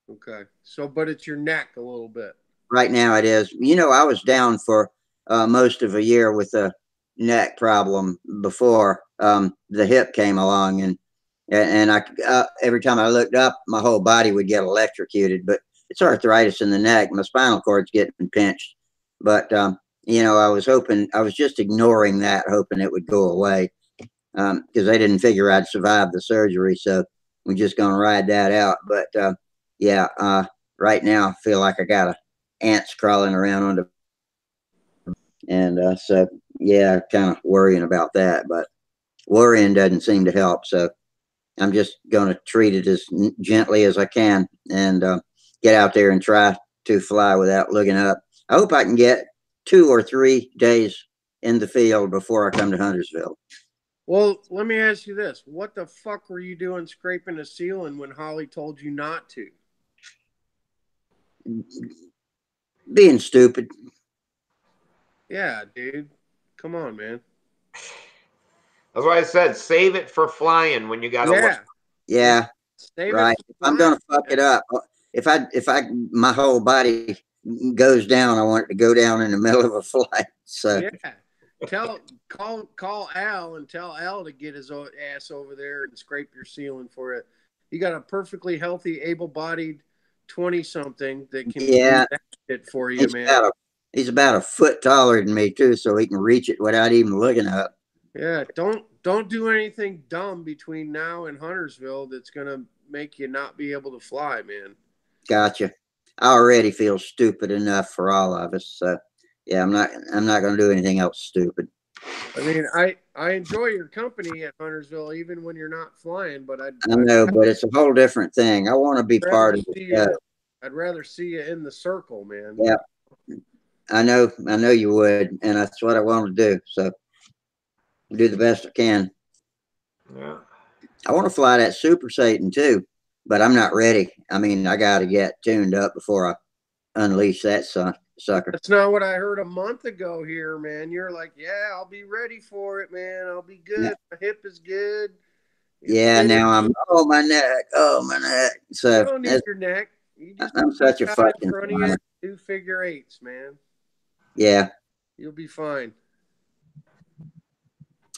Okay. So, but it's your neck a little bit. Right now it is. I was down for most of a year with a neck problem before the hip came along. And I every time I looked up, my whole body would get electrocuted. But it's arthritis in the neck. My spinal cord's getting pinched. But, I was just ignoring that, hoping it would go away because they didn't figure I'd survive the surgery. So we're just going to ride that out. But, right now I feel like I got ants crawling around on the. And so, yeah, kind of worrying about that. But worrying doesn't seem to help. So I'm just going to treat it as gently as I can and get out there and try to fly without looking up. I hope I can get 2 or 3 days in the field before I come to Huntersville. Well, let me ask you this. What the fuck were you doing scraping the ceiling when Holly told you not to? being stupid. Yeah, dude. Come on, man. That's why I said save it for flying when you got to look. Yeah. Yeah, Save right. it If for I'm gonna flying. fuck it up, if I my whole body goes down, I want it to go down in the middle of a flight. So Yeah. Call Al and tell Al to get his ass over there and scrape your ceiling for it. You got a perfectly healthy, able-bodied 20-something that can yeah, do that shit for you, man. He's about a foot taller than me too, so he can reach it without even looking up. Yeah, don't do anything dumb between now and Huntersville that's gonna make you not be able to fly, man. Gotcha. I already feel stupid enough for all of us. So yeah, I'm not gonna do anything else stupid. I mean, I enjoy your company at Huntersville even when you're not flying, but I know, but it's a whole different thing. I want to be part of the show. I'd rather see you in the circle, man. Yeah, I know you would, and that's what I want to do. So do the best I can. Yeah. I want to fly that Super Satan too, but I'm not ready. I mean, I got to get tuned up before I unleash that sucker. That's not what I heard a month ago here, man. You're like, yeah, I'll be ready for it, man. I'll be good. Yeah. My hip is good. Yeah, now I'm my neck. So you don't need your neck. You just I'm such a out fucking in front of flyer. you, do figure eights, man. Yeah, You'll be fine.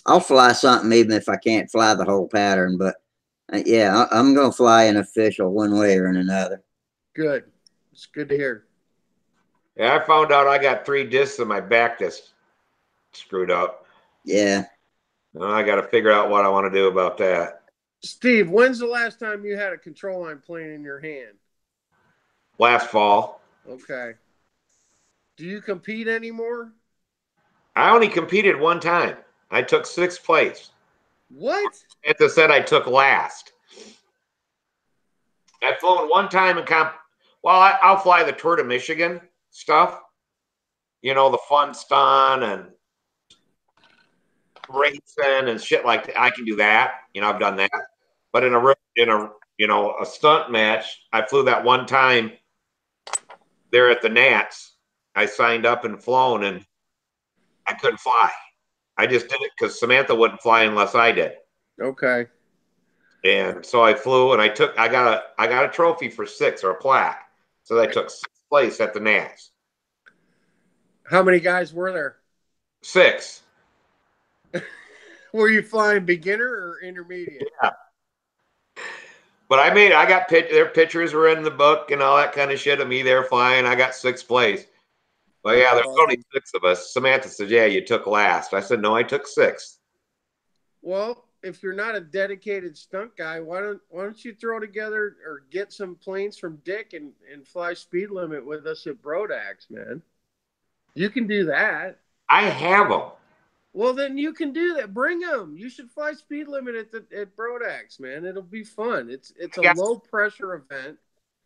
I'll fly something even if I can't fly the whole pattern. But yeah, I'm gonna fly an official one way or another. Good. It's good to hear. Yeah, I found out I got 3 discs in my back that's screwed up. Yeah. Now I got to figure out what I want to do about that. Steve, when's the last time you had a control line plane in your hand? Last fall. Okay. Do you compete anymore? I only competed one time. I took 6th place. What? It said I took last. I've flown one time in Well, I'll fly the Tour de Michigan stuff. You know, the fun stunt and racing and shit like that. I can do that. You know, I've done that. But in a stunt match, I flew that one time there at the Nats. I signed up and flown, and I couldn't fly. I just did it because Samantha wouldn't fly unless I did. Okay. And so I flew, and I got a trophy for 6 or a plaque. So I took 6th place at the Nats. How many guys were there? 6. Were you flying beginner or intermediate? Yeah. But I got their pictures were in the book and all that kind of shit of me there flying. I got 6th place. But yeah, there's only 6 of us. Samantha said, "Yeah, you took last." I said, "No, I took 6th." Well, if you're not a dedicated stunt guy, why don't you throw together or get some planes from Dick and fly speed limit with us at Brodax, man? You can do that. I have them. Well, then you can do that. Bring them. You should fly speed limit at Brodax, man. It'll be fun. It's a low pressure event.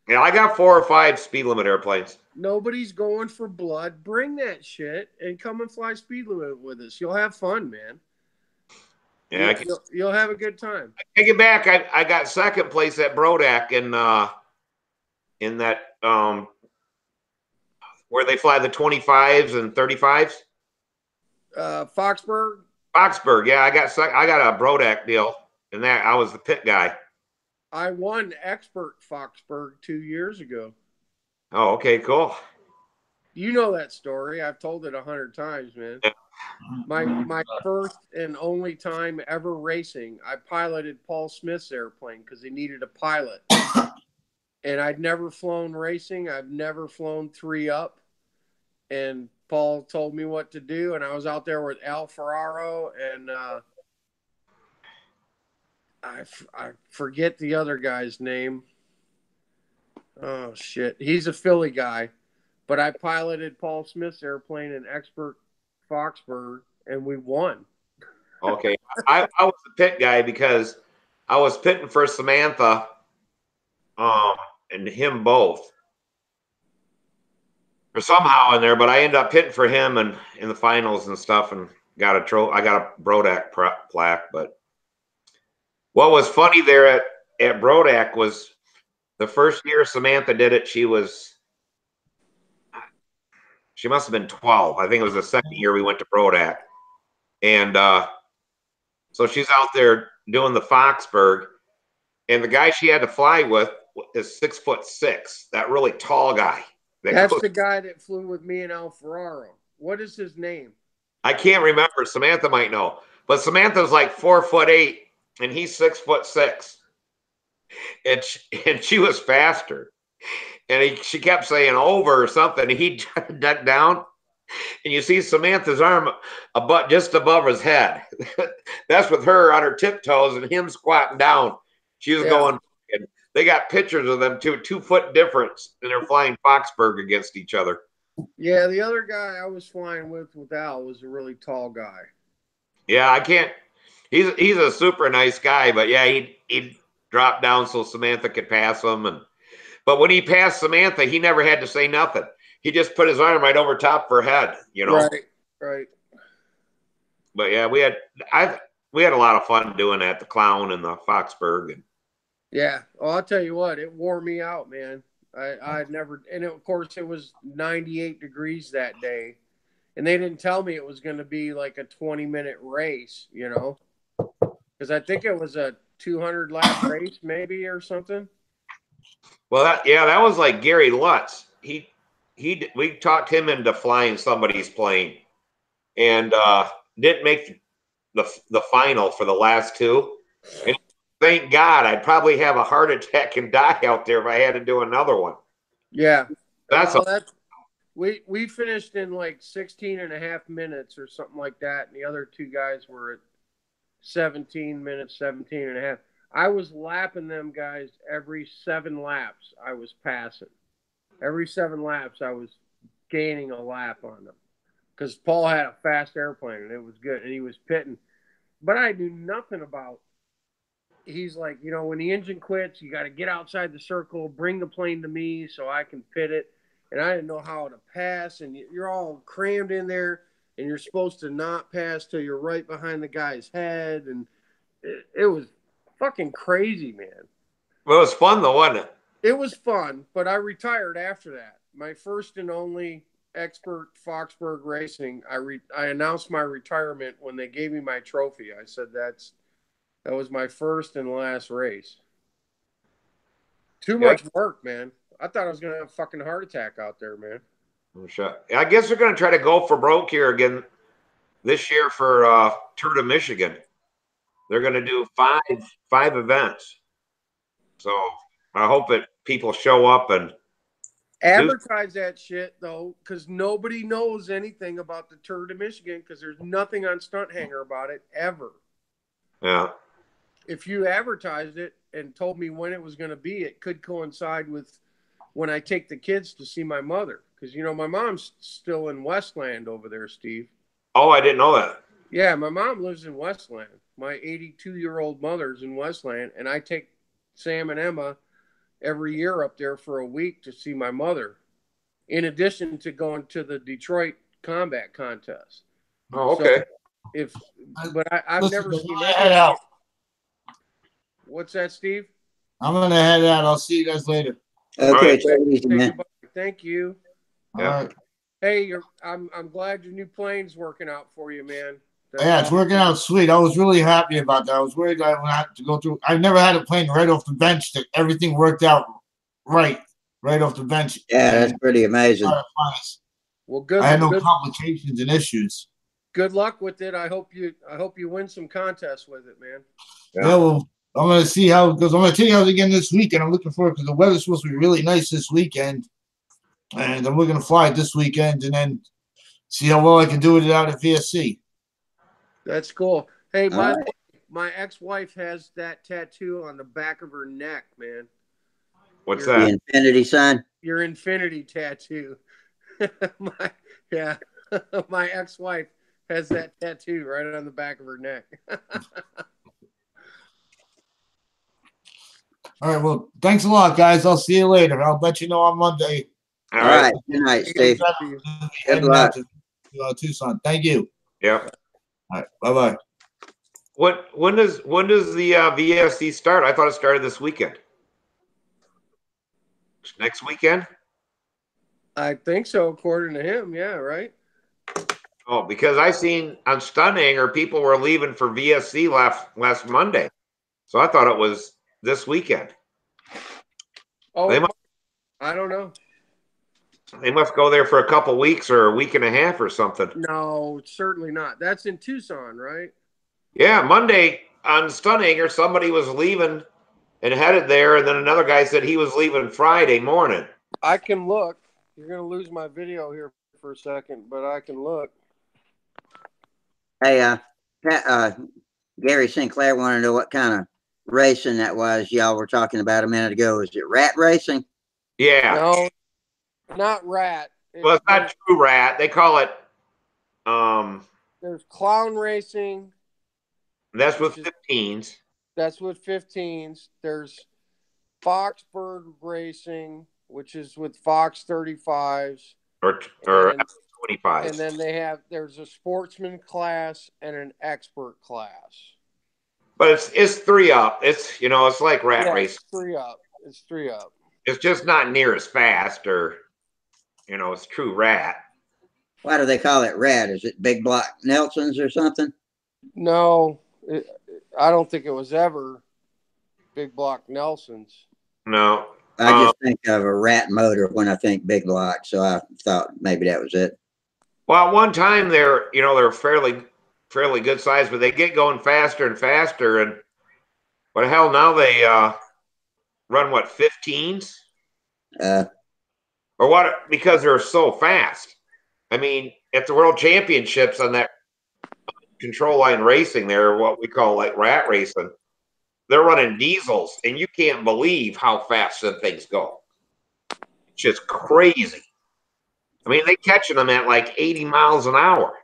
Yeah, I got 4 or 5 speed limit airplanes. Nobody's going for blood. Bring that shit and come and fly speed limit with us. You'll have fun, man. Yeah, you'll have a good time. I take it back. I got 2nd place at Brodac in that where they fly the 25s and 35s. Foxburg. Foxburg, yeah, I got a Brodac deal, and that I was the pit guy. I won expert Foxburg 2 years ago. Oh, okay, cool. You know that story. I've told it 100 times, man. Yeah. My first and only time ever racing, I piloted Paul Smith's airplane because he needed a pilot. And I'd never flown racing. I've never flown 3 up. And Paul told me what to do, and I was out there with Al Ferraro and I forget the other guy's name. Oh shit, he's a Philly guy, but I piloted Paul Smith's airplane in expert Foxburg, and we won. Okay, I was the pit guy because I was pitting for Samantha, and him both. Or somehow in there, but I ended up pitting for him and in the finals and stuff, and got I got a Brodac plaque. But what was funny there at Brodac was the first year Samantha did it, she was She must have been 12. I think it was the second year we went to Brodak. And so she's out there doing the Foxburg. And the guy she had to fly with is 6'6", that really tall guy. That's the guy that flew with me and Al Ferraro. What is his name? I can't remember. Samantha might know. But Samantha's like 4'8", and he's 6'6". And she was faster. And she kept saying over or something. And he ducked down. And you see Samantha's arm just above his head. That's with her on her tiptoes and him squatting down. She was going. And they got pictures of them too, 2 foot difference, and they're flying Foxburg against each other. Yeah, the other guy I was flying with Al was a really tall guy. Yeah, I can't. He's a super nice guy, but yeah, he dropped down so Samantha could pass him. But when he passed Samantha, he never had to say nothing. He just put his arm right over top of her head, you know. Right. But yeah, we had a lot of fun doing that, the Clown and the Foxburg. Yeah. Oh, I'll tell you what, it wore me out, man. I'd never, and of course it was 98 degrees that day, and they didn't tell me it was going to be like a 20-minute race, you know, because I think it was a 200 lap race maybe or something. Well, that was like Gary Lutz. We talked him into flying somebody's plane, and didn't make the final for the last two. And thank God, I'd probably have a heart attack and die out there if I had to do another one. Yeah. We finished in like 16 and a half minutes or something like that. And the other two guys were at 17 minutes, 17 and a half. I was lapping them guys every 7 laps. I was passing. Every 7 laps, I was gaining a lap on them. Because Paul had a fast airplane and it was good. And he was pitting. But I knew nothing about. He's like, you know, when the engine quits, you got to get outside the circle, bring the plane to me so I can fit it. And I didn't know how to pass. And you're all crammed in there, and you're supposed to not pass till you're right behind the guy's head. And it was fucking crazy, man. Well, it was fun, though, wasn't it? It was fun, but I retired after that. My first and only expert Foxburg racing, I announced my retirement when they gave me my trophy. I said that was my first and last race. Too much work, man. I thought I was going to have a fucking heart attack out there, man. I guess they're going to try to go for broke here again this year for Tour de Michigan. They're going to do five events. So I hope that people show up and advertise that shit, though, because nobody knows anything about the Tour de Michigan because there's nothing on Stunthangar about it ever. Yeah. If you advertised it and told me when it was going to be, it could coincide with when I take the kids to see my mother. Because, you know, my mom's still in Westland over there, Steve. Oh, I didn't know that. Yeah, my mom lives in Westland. My 82-year-old mother's in Westland, and I take Sam and Emma every year up there for a week to see my mother, in addition to going to the Detroit combat contest. Oh, okay. I've never seen that. What's that, Steve? I'm gonna head out. I'll see you guys later. Okay, take it easy, man. Thank you. All right. Hey, I'm glad your new plane's working out for you, man. Yeah, it's working out sweet. I was really happy about that. I was worried I would have to go through. I've never had a plane right off the bench that everything worked out right off the bench. Yeah, that's pretty amazing. Well, good. I had no complications and issues. Good luck with it. I hope you win some contests with it, man. Yeah, well, I'm gonna see how it goes. I'm gonna take it out again this weekend. I'm looking forward because the weather's supposed to be really nice this weekend, and we're gonna fly it this weekend and then see how well I can do it out at VSC. That's cool. Hey, by the way, my ex-wife has that tattoo on the back of her neck, man. What's that? The infinity sign? Your infinity tattoo. My ex-wife has that tattoo right on the back of her neck. All right. Well, thanks a lot, guys. I'll see you later. I'll let you know on Monday. All right. Good night, Steve. Good luck. Tucson. Thank you. Yep. All right. Bye-bye. When does the VSC start? I thought it started this weekend. Next weekend? I think so, according to him. Yeah, right. Oh, because I seen on Stunthangar people were leaving for VSC last Monday, so I thought it was this weekend. Oh, I don't know. They must go there for a couple weeks or a week and a half or something. No, certainly not. That's in Tucson, right? Yeah, Monday on Stunthangar, somebody was leaving and headed there, and then another guy said he was leaving Friday morning. I can look. You're gonna lose my video here for a second, but I can look. Hey, Gary Sinclair wanted to know what kind of racing that was y'all were talking about a minute ago. Is it rat racing? Yeah. No, not rat. Well, it's not true rat. They call it. There's clown racing. That's with 15s. That's with 15s. There's Foxbird racing, which is with Fox 35s. Or 25s. And then there's a sportsman class and an expert class. But it's 3 up. It's it's like rat racing. It's 3 up. It's 3 up. It's just not near as fast, or it's true rat. Why do they call it rat? Is it big block Nelsons or something? No, I don't think it was ever big block Nelsons. No. I just think of a rat motor when I think big block, so I thought maybe that was it. Well, at one time they're fairly good size, but they get going faster and faster, and what the hell now they run what 15s? Or what? Because they're so fast. I mean, at the World Championships on that control line racing, there, what we call like rat racing, they're running diesels, and you can't believe how fast the things go. It's just crazy. I mean, they catching them at like 80 miles an hour.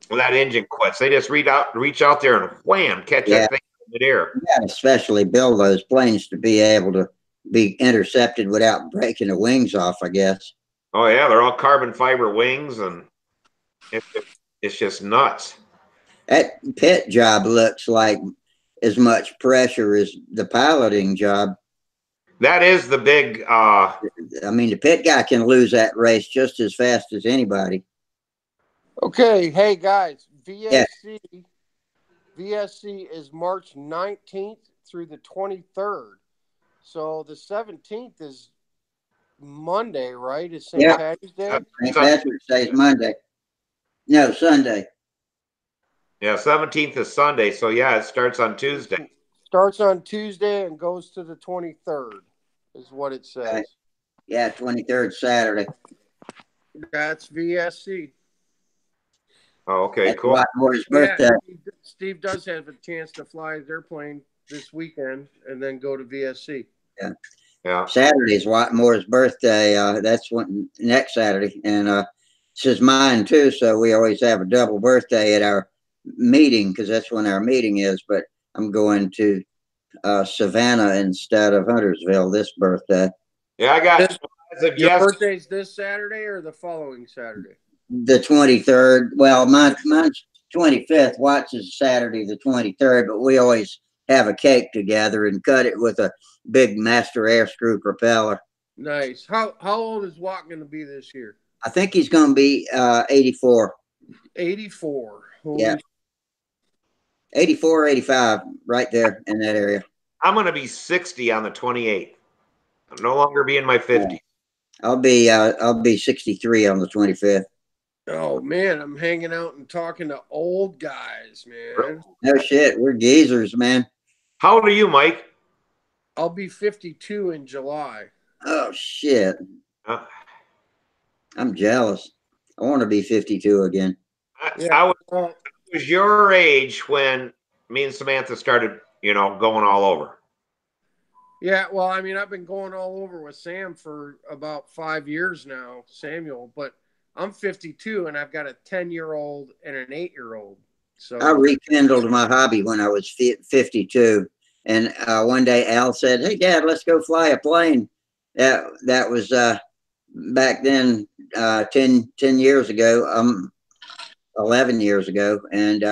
When that engine quits, they just reach out there and wham, catch that thing in midair. You got to especially build those planes to be able to be intercepted without breaking the wings off, I guess. Oh yeah, they're all carbon fiber wings, and it's just nuts. That pit job looks like as much pressure as the piloting job. That is the big. I mean, the pit guy can lose that race just as fast as anybody. Okay, hey guys, VSC is March 19th through the 23rd. So the 17th is Monday, right? It's St. Patrick's Day. St. Patrick's Day is Monday. No, Sunday. Yeah, 17th is Sunday. So yeah, it starts on Tuesday. Starts on Tuesday and goes to the 23rd, is what it says. Right. Yeah, 23rd Saturday. That's VSC. Oh, okay, that's cool. Watmore's birthday. Yeah, Steve does have a chance to fly his airplane this weekend and then go to VSC. Yeah. Saturday's Watmore's birthday. That's next Saturday, and this is mine too. So we always have a double birthday at our meeting because that's when our meeting is. But I'm going to Savannah instead of Huntersville this birthday. Yeah, I got. Your birthday's this Saturday or the following Saturday? The 23rd. Well, mine's 25th. Watts is Saturday the 23rd, but we always have a cake together and cut it with a big master air screw propeller. Nice. How old is Watt going to be this year? I think he's going to be 84. 84. Yeah. 84, 85, right there in that area. I'm going to be 60 on the 28th. I'll no longer be in my 50s. I'll be 63 on the 25th. Oh man, I'm hanging out and talking to old guys, man. No shit, we're geezers, man. How old are you, Mike? I'll be 52 in July. Oh shit. I'm jealous. I want to be 52 again. I was your age when me and Samantha started, going all over. Yeah, well, I mean, I've been going all over with Sam for about 5 years now, Samuel, but I'm 52 and I've got a 10-year-old and an 8-year-old. So I rekindled my hobby when I was 52. And one day Al said, "Hey, Dad, let's go fly a plane." That was back then, 10 years ago, 11 years ago. And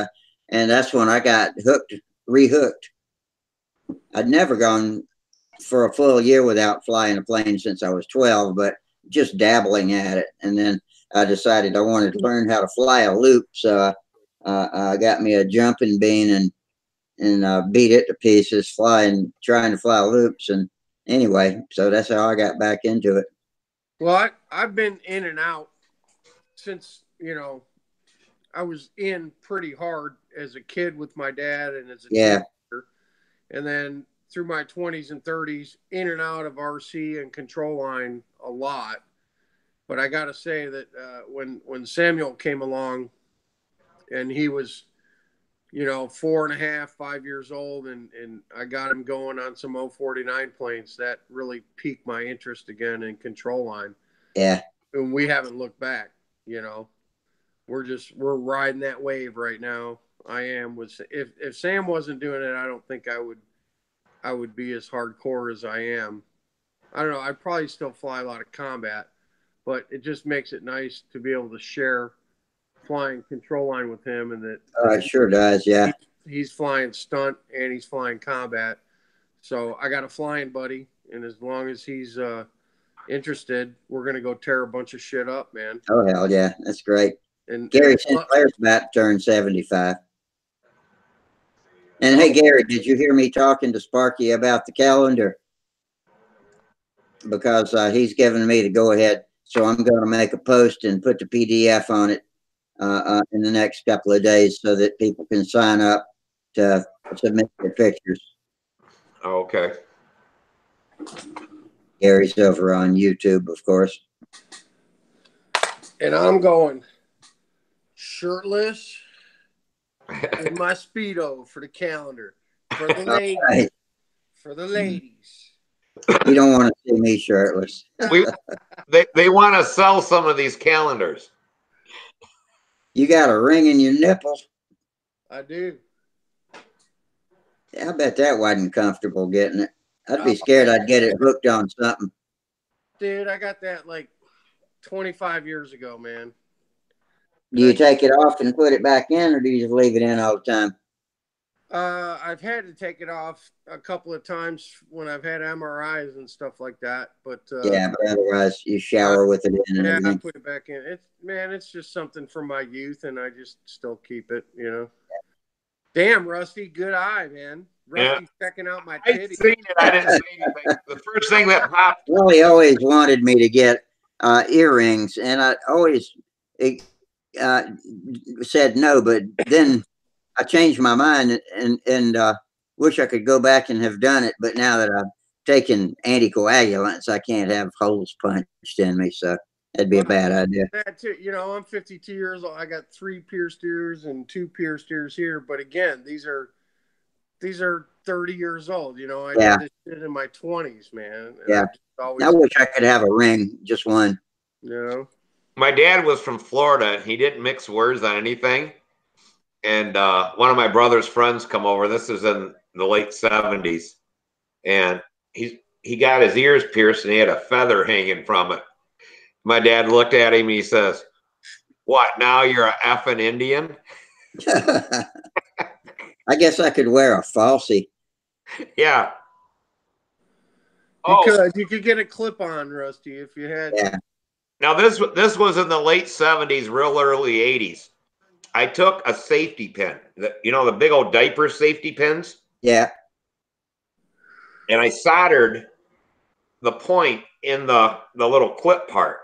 that's when I got rehooked. I'd never gone for a full year without flying a plane since I was 12, but just dabbling at it. And then I decided I wanted to learn how to fly a loop. So I got me a jumping bean and beat it to pieces, trying to fly loops. And anyway, so that's how I got back into it. Well, I've been in and out since, I was in pretty hard as a kid with my dad and as a teenager. And then through my 20s and 30s, in and out of RC and control line a lot. But I got to say that when Samuel came along and he was, 4.5, 5 years old, and I got him going on some 049 planes, that really piqued my interest again in control line. Yeah. And we haven't looked back, We're riding that wave right now. I am. If Sam wasn't doing it, I don't think I would be as hardcore as I am. I don't know. I'd probably still fly a lot of combat, but it just makes it nice to be able to share flying control line with him, and that it sure does. Yeah. He's flying stunt and he's flying combat. So I got a flying buddy, and as long as he's interested, we're gonna go tear a bunch of shit up, man. Oh hell yeah, that's great. And Gary Sinclair's about to turn 75. And hey, Gary, did you hear me talking to Sparky about the calendar? Because he's given me the go ahead, so I'm going to make a post and put the PDF on it in the next couple of days so that people can sign up to submit their pictures. Okay. Gary's over on YouTube, of course. And I'm going shirtless in my Speedo for the calendar. For the ladies. Right. For the ladies. You don't want to see me shirtless. They want to sell some of these calendars. You got a ring in your nipples? I do. Yeah, I bet that wasn't comfortable getting it. I'd be scared I'd get it hooked on something. Dude, I got that like 25 years ago, man. Do you take it off and put it back in, or do you just leave it in all the time? I've had to take it off a couple of times when I've had MRIs and stuff like that. But yeah, but otherwise you shower with it in and everything. I put it back in. It's just something from my youth, and I just still keep it, Damn, Rusty, good eye, man. Rusty's checking out my titties. I'd seen it. I didn't say anything. The first thing that popped. Well, he always wanted me to get earrings, and I always said no, but then I changed my mind and wish I could go back and have done it. But now that I've taken anticoagulants, I can't have holes punched in me, so that'd be a bad idea. That too, I'm 52 years old. I got 3 pierced ears and 2 pierced ears here. But again, these are 30 years old. I did this shit in my 20s, man. Yeah. I wish I could have a ring, just one. My dad was from Florida. He didn't mix words on anything. And one of my brother's friends come over. This is in the late 70s. And he got his ears pierced and he had a feather hanging from it. My dad looked at him and he says, "What, now you're a effing Indian?" I guess I could wear a falsie. Yeah. You could get a clip on, Rusty, if you had. Yeah. Now this was in the late 70s, real early 80s. I took a safety pin, the big old diaper safety pins. Yeah. And I soldered the point in the little clip part.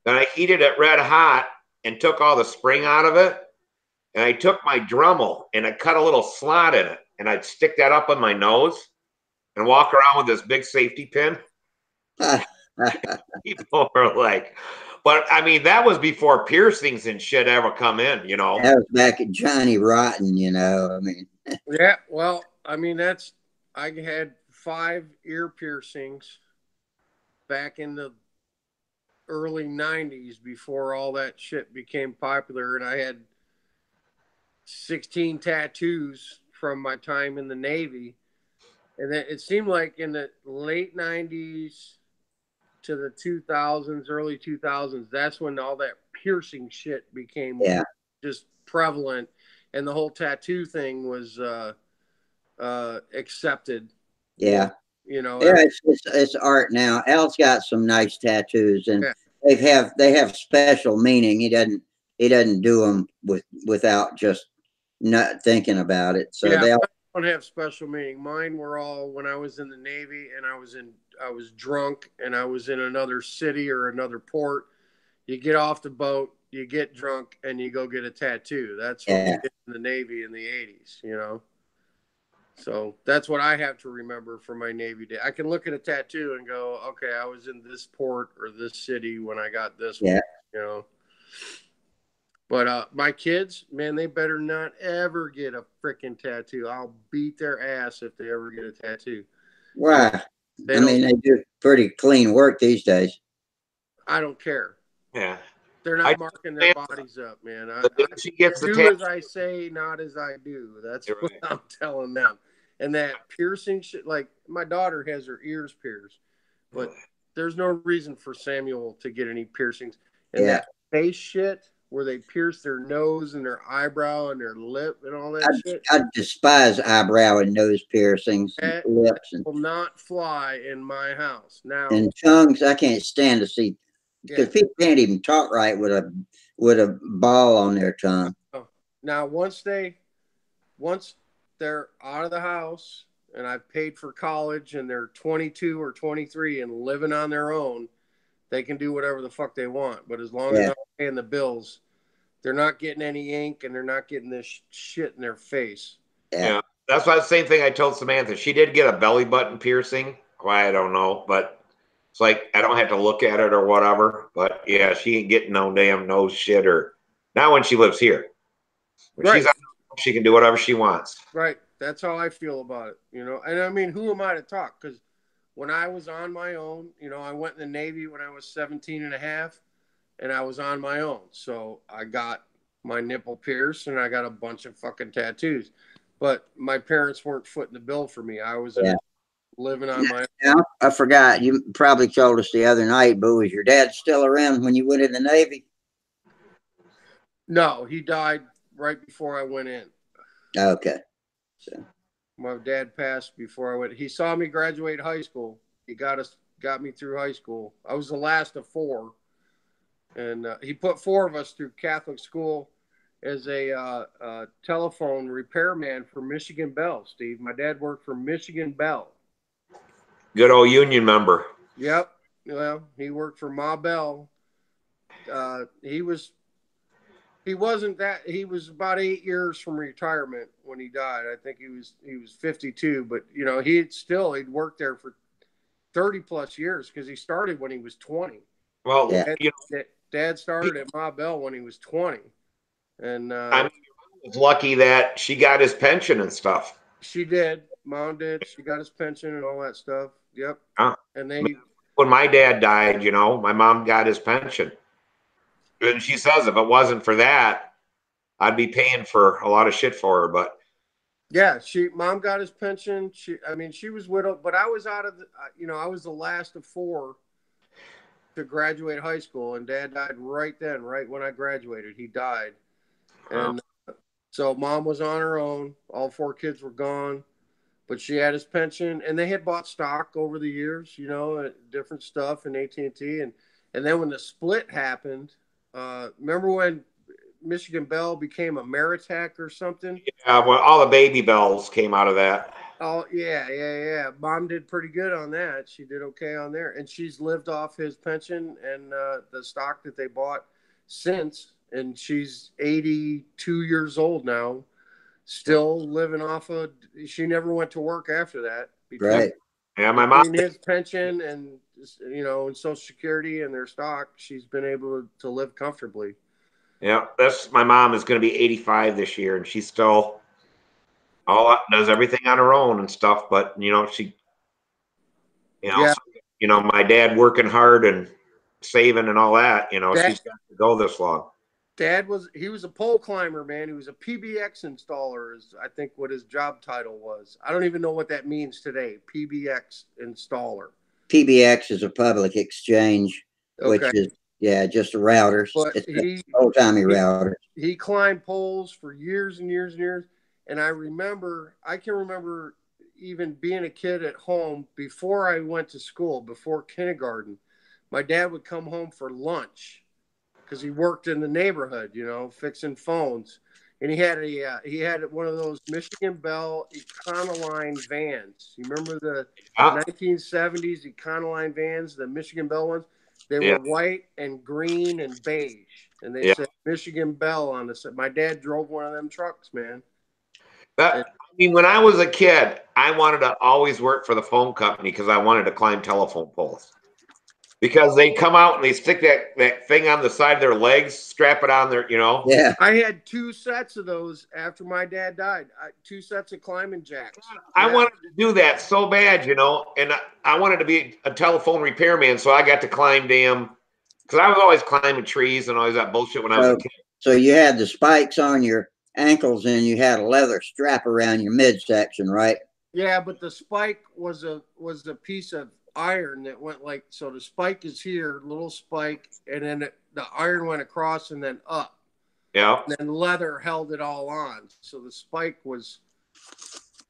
Then I heated it red hot and took all the spring out of it. And I took my Dremel and I cut a little slot in it. And I'd stick that up on my nose and walk around with this big safety pin. People are like, but I mean, that was before piercings and shit ever come in, That was back at Johnny Rotten, I mean. Yeah, well, I mean, I had 5 ear piercings back in the early 90s before all that shit became popular. And I had 16 tattoos from my time in the Navy. And then it seemed like in the late 90s to the 2000s, early 2000s, that's when all that piercing shit became just prevalent, and the whole tattoo thing was accepted. Yeah. you know. Yeah, it's art now. Al's got some nice tattoos, and Yeah. they have special meaning. He doesn't do them without just not thinking about it. So Yeah, they all, mine don't have special meaning. Mine were all when I was in the Navy and I was drunk and I was in another city or another port. You get off the boat, you get drunk, and you go get a tattoo. That's what we yeah, did in the Navy in the 80s, you know. So that's what I have to remember from my Navy day. I can look at a tattoo and go, okay, I was in this port or this city when I got this one, yeah. you know. But my kids, man, they better not ever get a freaking tattoo. I'll beat their ass if they ever get a tattoo. Why? They I don't. mean, they do pretty clean work these days. I don't care. Yeah. They're I not marking their bodies up, man. the day she gets the Do tattoo. as I say, not as I do. That's You're what right. I'm telling them. And that piercing shit, like my daughter has her ears pierced, but there's no reason for Samuel to get any piercings. And Yeah, that face shit where they pierce their nose and their eyebrow and their lip and all that shit, I despise eyebrow and nose piercings, and that lips, and will not fly in my house. Now, tongues. I can't stand to see because yeah. people can't even talk right with a ball on their tongue. Now once they're out of the house and I've paid for college and they're 22 or 23 and living on their own, they can do whatever the fuck they want. But as long as Yeah, I'm paying the bills, they're not getting any ink and they're not getting this shit in their face. yeah, Yeah. That's why the same thing I told Samantha. She did get a belly button piercing. Why, I don't know, but it's like I don't have to look at it or whatever. But yeah, she ain't getting no damn nose shit or not when she lives here. When she's Right. out, she can do whatever she wants. Right. That's how I feel about it, you know. And I mean, who am I to talk? Because when I was on my own, you know, I went in the Navy when I was 17 and a half and I was on my own. So I got my nipple pierced and I got a bunch of fucking tattoos. But my parents weren't footing the bill for me. I was yeah. living on my own. Now, I forgot. You probably told us the other night, but was your dad still around when you went in the Navy? No, he died right before I went in. Okay. So, My dad passed before I went. He saw me graduate high school. He got me through high school. I was the last of four, and he put four of us through Catholic school as a telephone repairman for Michigan Bell. Steve, my dad worked for Michigan Bell. Good old union member. Yep. Well, he worked for Ma Bell. He wasn't that. He was about 8 years from retirement when he died. I think he was 52. But you know, he'd worked there for 30 plus years because he started when he was 20. Well, yeah. you Dad started at Ma Bell when he was 20, and I mean, was lucky that she got his pension and stuff. she did. Mom did. She got his pension and all that stuff. Yep. And they. When my dad died, you know, my mom got his pension. And she says if it wasn't for that, I'd be paying for a lot of shit for her. But Yeah, mom got his pension. She was widowed, but I was out of I was the last of four to graduate high school, and Dad died right then, right when I graduated. He died, and so Mom was on her own. All four kids were gone, but she had his pension, and they had bought stock over the years, you know, different stuff in AT&T, and then when the split happened, remember when Michigan Bell became Ameritech or something? yeah, well, all the baby bells came out of that. Oh yeah. Mom did pretty good on that. She did okay on there, and she's lived off his pension and the stock that they bought since. And she's 82 years old now, still living off of. She never went to work after that. Right. Yeah, my mom. Between his pension and and Social Security and their stock, she's been able to live comfortably. Yeah, my mom is going to be 85 this year, and she's still does everything on her own and stuff. But you know, Yeah. My dad working hard and saving and all that. You know, she's got to go this long. Dad was a pole climber, man. He was a PBX installer, is I think what his job title was. I don't even know what that means today. PBX installer. PBX is a public exchange, which Okay. is just routers. But It's old-timey router. He climbed poles for years and years and years. And I can remember, even being a kid at home, before I went to school, before kindergarten, my dad would come home for lunch because he worked in the neighborhood, you know, fixing phones. And he had one of those Michigan Bell Econoline vans. You remember the 1970s Econoline vans, the Michigan Bell ones? They were white and green and beige, and they said Michigan Bell on the. My dad drove one of them trucks, man. I mean, when I was a kid, I wanted to always work for the phone company because I wanted to climb telephone poles. Because they come out and they stick that thing on the side of their legs, strap it on their, you know. Yeah. I had 2 sets of those after my dad died. 2 sets of climbing jacks. I wanted to do that so bad, you know, and I wanted to be a telephone repairman, so I got to climb because I was always climbing trees and always that bullshit when I was a kid. So you had the spikes on your ankles and you had a leather strap around your midsection, right? Yeah, but the spike was a piece of iron that went like, so the spike is here, little spike, and then the iron went across and then up. Yeah. And then leather held it all on. So the spike was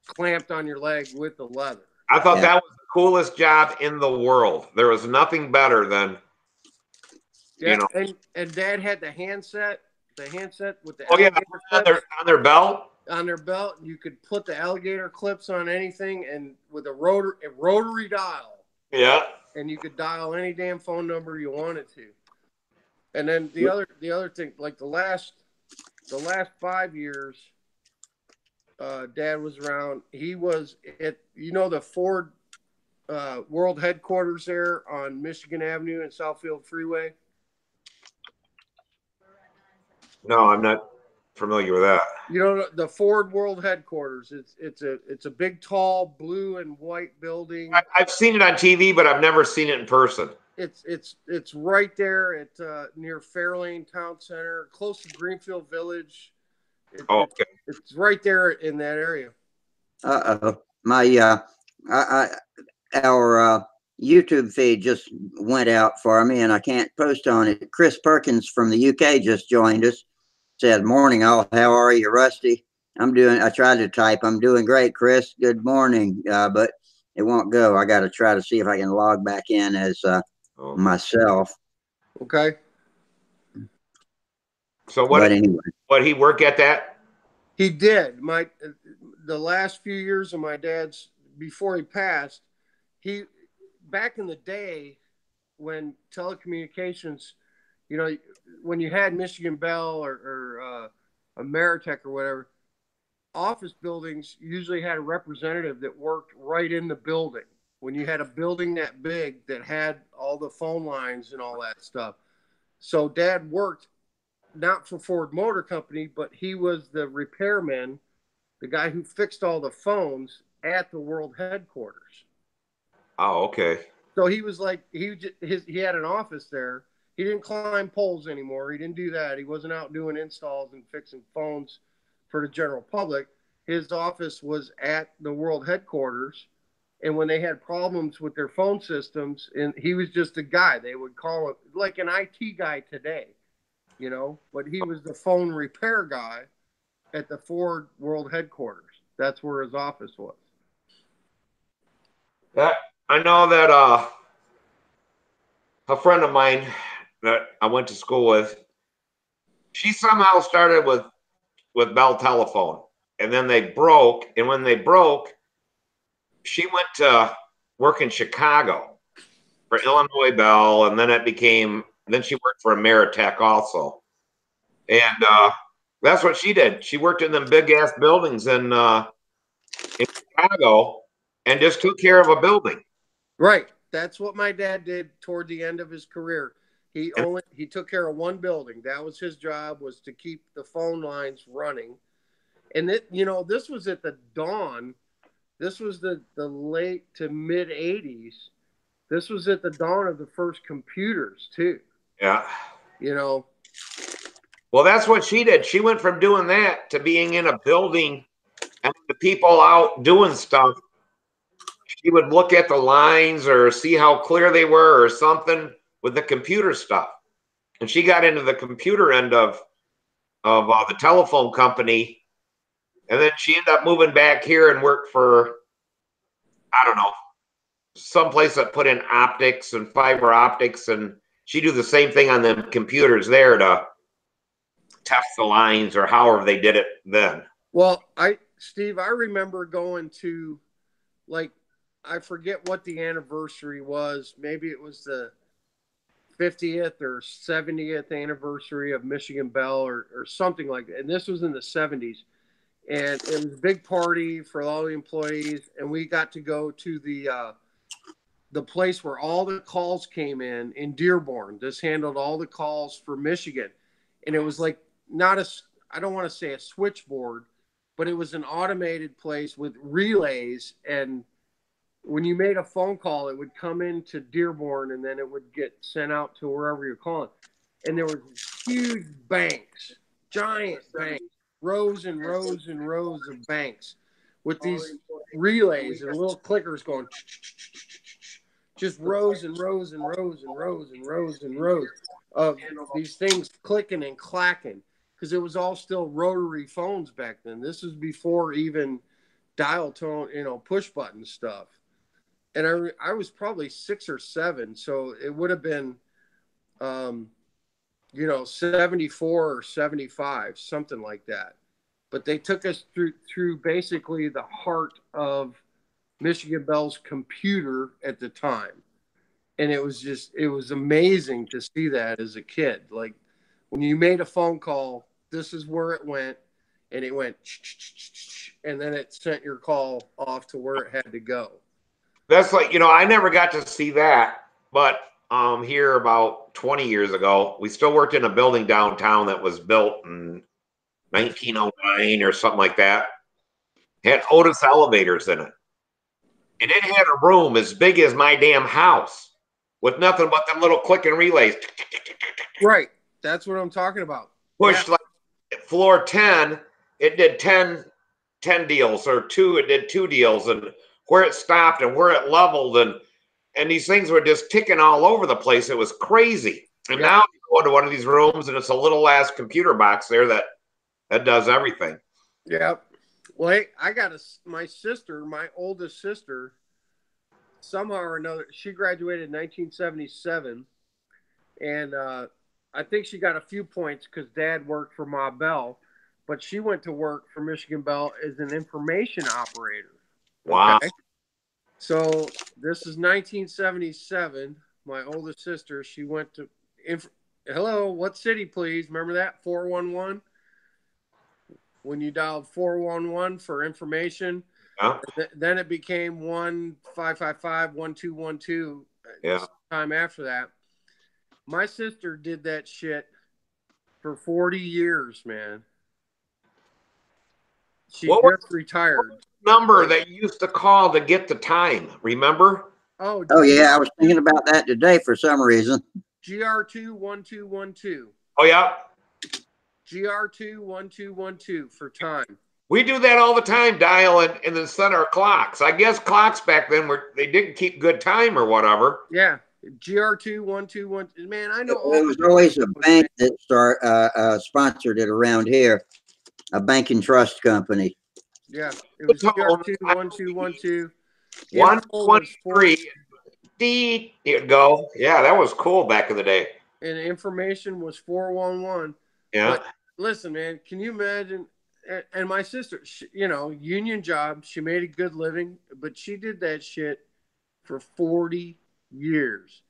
clamped on your leg with the leather. I thought that was the coolest job in the world. There was nothing better than, you know. And Dad had the handset with the on their belt. On their belt, you could put the alligator clips on anything, and with a rotary dial. Yeah. And you could dial any damn phone number you wanted to. And then the other thing, like the last 5 years, Dad was around. He was at the Ford world headquarters there on Michigan Avenue and Southfield Freeway. No, I'm not familiar with that. You know the Ford world headquarters. It's a big, tall, blue and white building. I've seen it on TV, but I've never seen it in person. It's right there at near Fairlane Town Center, close to Greenfield Village. It's right there in that area. My our YouTube feed just went out for me, and I can't post on it. Chris Perkins from the UK just joined us. Said, "Morning, all. How are you, Rusty?" I tried to type. I'm doing great, Chris. Good morning. But it won't go. I got to try to see if I can log back in as myself. Okay. So what he work at that? He did. The last few years of my dad's, before he passed, back in the day when telecommunications, you know, when you had Michigan Bell or Ameritech or whatever, office buildings usually had a representative that worked right in the building. When you had a building that big that had all the phone lines and all that stuff. So Dad worked not for Ford Motor Company, but he was the repairman, the guy who fixed all the phones at the world headquarters. Oh, okay. So he was like, he had an office there. He didn't climb poles anymore. He didn't do that. He wasn't out doing installs and fixing phones for the general public. His office was at the world headquarters. And when they had problems with their phone systems, and he was just a guy, they would call him like an IT guy today, you know, but he was the phone repair guy at the Ford world headquarters. That's where his office was. I know that a friend of mine that I went to school with, she somehow started with Bell Telephone, and then they broke. And when they broke, she went to work in Chicago for Illinois Bell, and then then she worked for Ameritech also. And that's what she did. She worked in them big ass buildings in Chicago and just took care of a building. Right. That's what my dad did toward the end of his career. He took care of one building. That was his job, was to keep the phone lines running. And this was at the dawn. This was the late to mid 80s. This was at the dawn of the first computers too. Yeah. You know. Well, that's what she did. She went from doing that to being in a building and the people out doing stuff. She would look at the lines or see how clear they were or something with the computer stuff. And she got into the computer end of the telephone company. And then she ended up moving back here and worked for I don't know, someplace that put in optics and fiber optics, and she do the same thing on the computers there to test the lines or however they did it then. Well, Steve, I remember going to, like, I forget what the anniversary was. Maybe it was the 50th or 70th anniversary of Michigan Bell or something like that. And this was in the 70s. And it was a big party for all the employees. And we got to go to the place where all the calls came in Dearborn. This handled all the calls for Michigan. And it was like I don't want to say a switchboard, but it was an automated place with relays. And when you made a phone call, it would come into Dearborn and then it would get sent out to wherever you're calling. And there were huge banks, giant banks, rows and rows and rows of banks with these relays and little clickers going, just rows and rows and rows and rows and rows and rows of these things clicking and clacking, because it was all still rotary phones back then. This was before even dial tone, push button stuff. And I was probably 6 or 7, so it would have been, 74 or 75, something like that. But they took us through basically the heart of Michigan Bell's computer at the time. And it was amazing to see that as a kid. Like, when you made a phone call, this is where it went, and it went, and then it sent your call off to where it had to go. That's like, I never got to see that, but here about 20 years ago, we still worked in a building downtown that was built in 1909 or something like that. It had Otis elevators in it. And it had a room as big as my damn house with nothing but them little clicking relays. Right. That's what I'm talking about. Pushed like floor 10, it did 10 deals, or 2, it did 2 deals, and where it stopped and where it leveled, and these things were just ticking all over the place. It was crazy. And now you go into one of these rooms and it's a little ass computer box there that does everything. Yeah. Well, hey, I got my sister, my oldest sister, somehow or another, she graduated in 1977, and I think she got a few points because Dad worked for Ma Bell, but she went to work for Michigan Bell as an information operator. Wow. Okay? So this is 1977. My oldest sister, she went to hello, what city, please? Remember that? 411? When you dialed 411 for information, then it became 1-555-1212. Yeah. Time after that. My sister did that shit for 40 years, man. She just retired. Number that you used to call to get the time, remember? Oh yeah, I was thinking about that today for some reason. GR2-1212. Oh yeah. GR2-1212 for time. We do that all the time, dialing and then set our clocks. I guess clocks back then they didn't keep good time or whatever. Yeah. GR2-1212. Man, I know. It was always a bank that sponsored it around here, a bank and trust company. Yeah, it was GR2-1212. 123. D. You'd go. Yeah, that was cool back in the day. And information was 411. Yeah. But listen, man, can you imagine? And my sister, union job, she made a good living, but she did that shit for 40 years.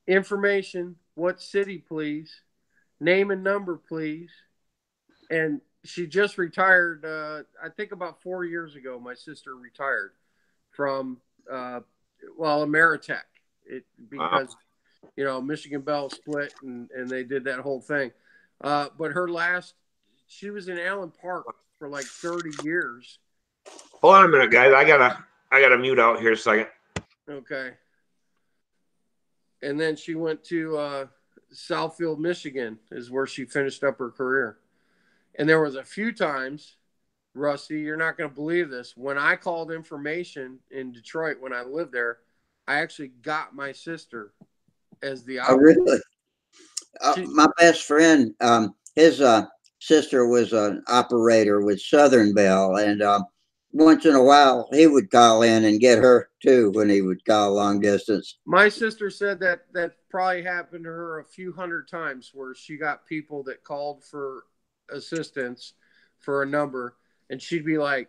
Information, what city, please? Name and number, please. And she just retired, I think about 4 years ago, my sister retired from, Ameritech. Because, Michigan Bell split and they did that whole thing. But she was in Allen Park for like 30 years. Hold on a minute, guys. I gotta mute out here a second. Okay. And then she went to Southfield, Michigan, is where she finished up her career. And there was a few times, Rusty, you're not going to believe this, when I called information in Detroit when I lived there, I actually got my sister as the operator. Oh, really? My best friend, his sister was an operator with Southern Bell, and once in a while he would call in and get her too when he would call long distance. My sister said that probably happened to her a few hundred times where she got people that called for assistance for a number, and she'd be like,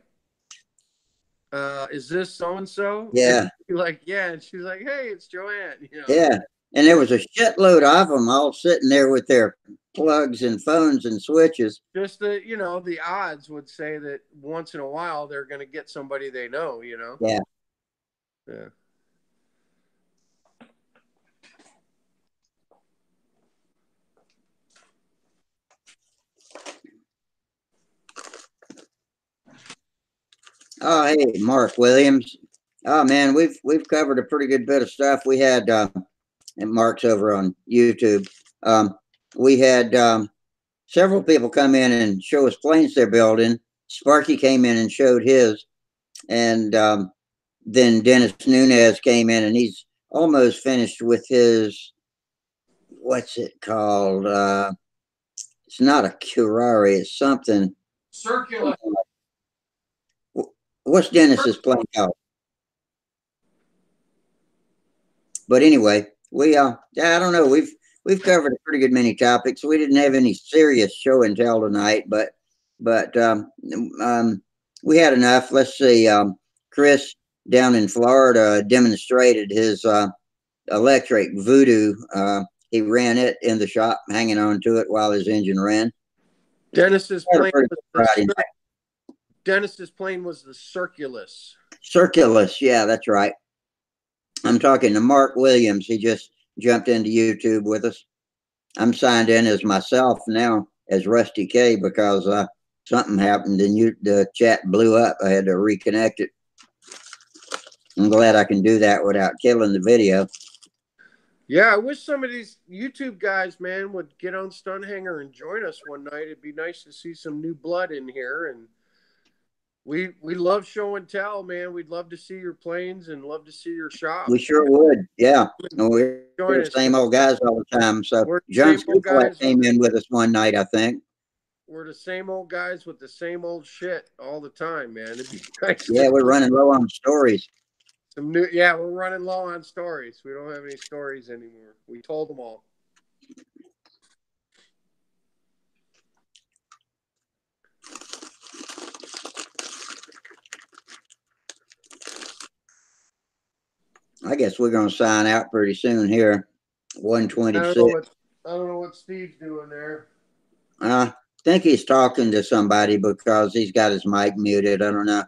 is this so and so? Yeah. Like, yeah, and she's like, hey, it's Joanne. You know. Yeah. And there was a shitload of them all sitting there with their plugs and phones and switches. Just the odds would say that once in a while they're going to get somebody they know. Yeah. Yeah. Oh, hey, Mark Williams. Oh man, we've covered a pretty good bit of stuff. We had and Mark's over on YouTube. We had several people come in and show us planes they're building. Sparky came in and showed his, and then Dennis Nunez came in and he's almost finished with his. What's it called? It's not a curare. It's something. Circular. What's Dennis's plane called? But anyway, we I don't know. We've covered a pretty good many topics. We didn't have any serious show and tell tonight, but we had enough. Let's see. Chris down in Florida demonstrated his electric voodoo. He ran it in the shop, hanging on to it while his engine ran. Dennis's plane was the Circulus. Circulus, yeah, that's right. I'm talking to Mark Williams. He just jumped into YouTube with us. I'm signed in as myself now as Rusty K because something happened and the chat blew up. I had to reconnect it. I'm glad I can do that without killing the video. Yeah, I wish some of these YouTube guys, man, would get on Stunthangar and join us one night. It'd be nice to see some new blood in here. And we love show and tell, man. We'd love to see your planes and love to see your shop. We sure would, yeah. We're the same old guys all the time. So John Scooplet came in with us one night, I think. We're the same old guys with the same old shit all the time, man. It'd be nice. Yeah, we're running low on stories. We're running low on stories. We don't have any stories anymore. We told them all. I guess we're going to sign out pretty soon here. 126. I don't know what Steve's doing there. I think he's talking to somebody because he's got his mic muted. I don't know.